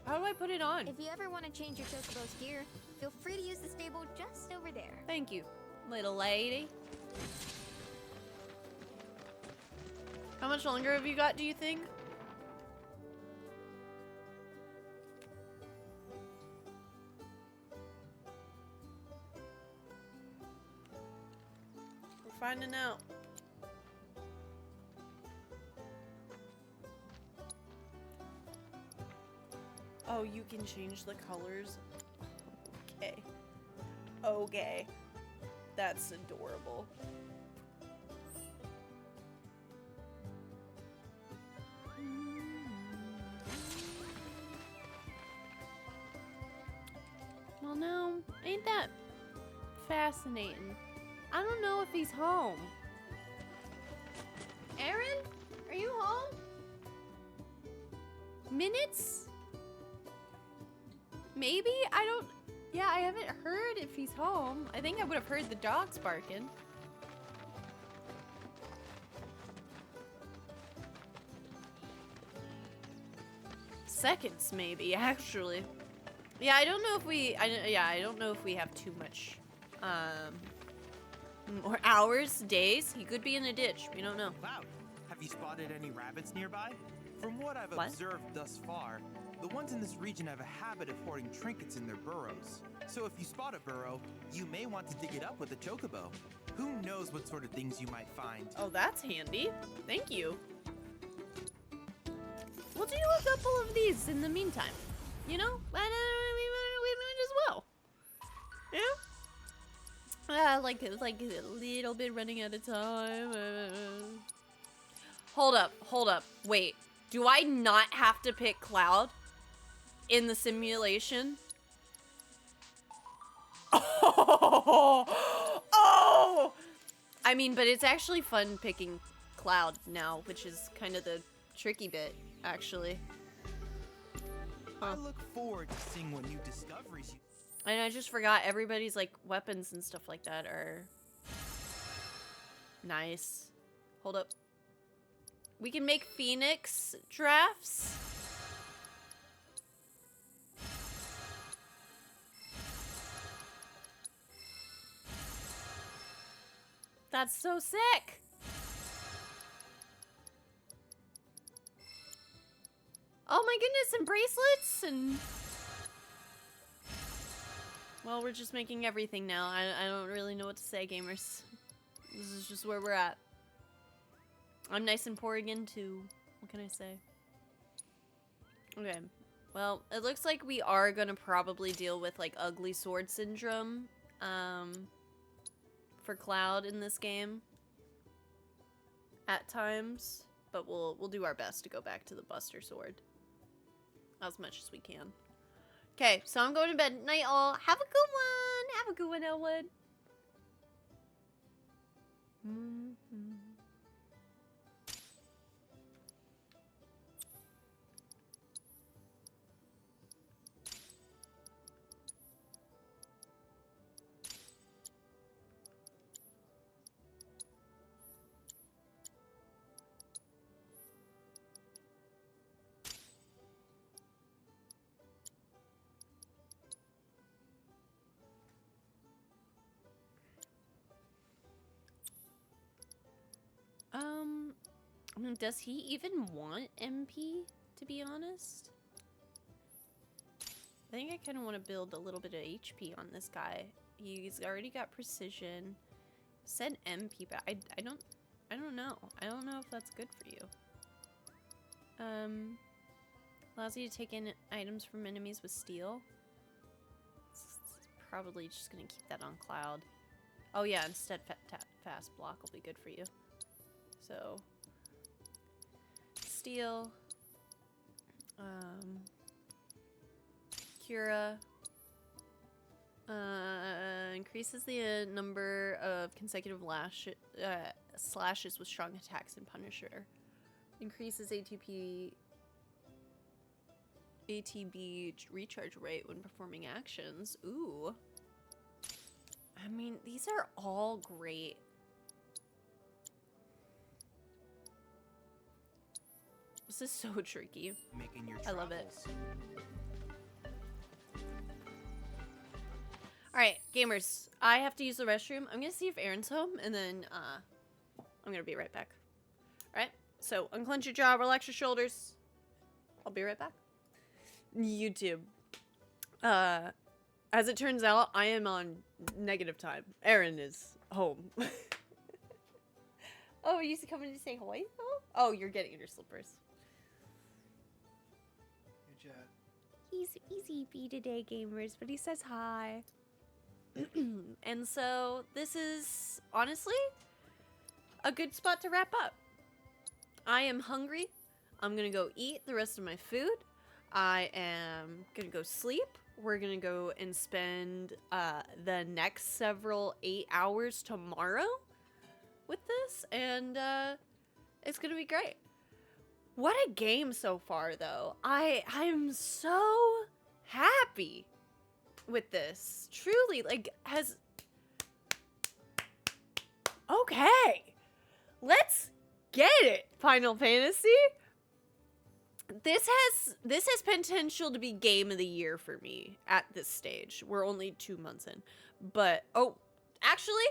How do I put it on? If you ever want to change your chocobo's gear, feel free to use the stable just over there. Thank you, little lady. How much longer have you got, do you think? We're finding out. Oh, you can change the colors? Okay. Okay. That's adorable. Well, no, ain't that fascinating? I don't know if he's home. Aaron, are you home? Minutes? Maybe? I don't... Yeah, I haven't heard if he's home. I think I would have heard the dogs barking. Seconds, maybe, actually. Yeah, I don't know if we... I don't know if we have too much... more hours, days. He could be in a ditch. We don't know. Cloud, have you spotted any rabbits nearby? From what I've observed thus far, the ones in this region have a habit of hoarding trinkets in their burrows. So if you spot a burrow, you may want to dig it up with a chocobo. Who knows what sort of things you might find. Oh, that's handy. Thank you. We'll do a couple of these in the meantime. You know? We might as well. Yeah? Like a little bit running out of time. Hold up. Wait. Do I not have to pick Cloud in the simulation? Oh! I mean, but it's actually fun picking Cloud now, which is kind of the tricky bit, actually. I look forward to seeing what new discoveries you... And I just forgot everybody's, like, weapons and stuff like that are nice. Hold up. We can make Phoenix drafts. That's so sick. Oh my goodness, and bracelets and... Well, we're just making everything now. I don't really know what to say, gamers. This is just where we're at. I'm nice and poor again, too. What can I say? Okay. Well, it looks like we are gonna probably deal with, like, ugly sword syndrome, for Cloud in this game. At times. But we'll do our best to go back to the Buster Sword. As much as we can. Okay, so I'm going to bed. Night all. Have a good one. Have a good one, Elwood. I mean, does he even want MP, to be honest? I think I kind of want to build a little bit of HP on this guy. He's already got precision. Send MP back. I don't know. I don't know if that's good for you. Allows you to take in items from enemies with steel. It's probably just gonna keep that on Cloud. Oh yeah, instead fast block will be good for you. So steel. Cura. Increases the number of consecutive slashes with strong attacks in Punisher. Increases ATB recharge rate when performing actions. Ooh. I mean, these are all great. This is so tricky. Making your I love it. travels. Alright, gamers. I have to use the restroom. I'm gonna see if Aaron's home, and then I'm gonna be right back. Alright? So, unclench your jaw, relax your shoulders. I'll be right back. YouTube. As it turns out, I am on negative time. Aaron is home. Oh, are you coming to say hi? Oh, you're getting your slippers. Good job. He's easy B today, gamers, but he says hi. And so, this is, honestly, a good spot to wrap up. I am hungry. I'm gonna go eat the rest of my food. I am gonna go sleep. We're gonna go and spend the next several 8 hours tomorrow with this, and it's gonna be great. What a game so far, though. I'm so happy with this. Truly, like, okay, let's get it, Final Fantasy. This has potential to be game of the year for me at this stage. We're only 2 months in, but oh, actually,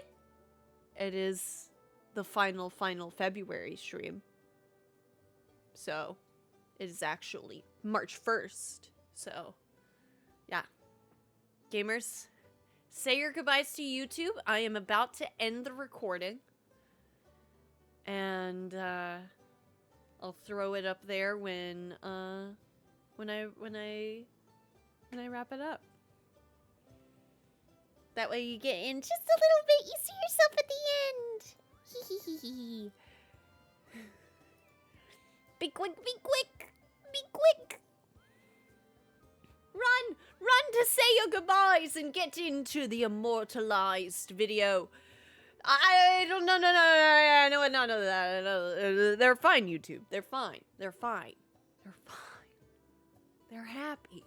it is the final February stream. So, it is actually March 1st. So, yeah. Gamers, say your goodbyes to YouTube. I am about to end the recording. And I'll throw it up there when I wrap it up. That way you get in just a little bit. You see yourself at the end. Hee. Be quick, be quick, be quick. Run to say your goodbyes and get into the immortalized video. I don't know. No. They're fine, YouTube. They're fine. They're happy,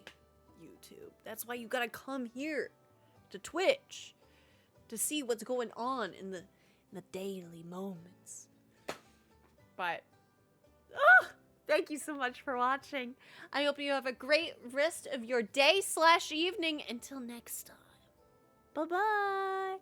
YouTube. That's why you gotta come here to Twitch to see what's going on in the daily moments. But thank you so much for watching. I hope you have a great rest of your day / evening. Until next time. Bye-bye.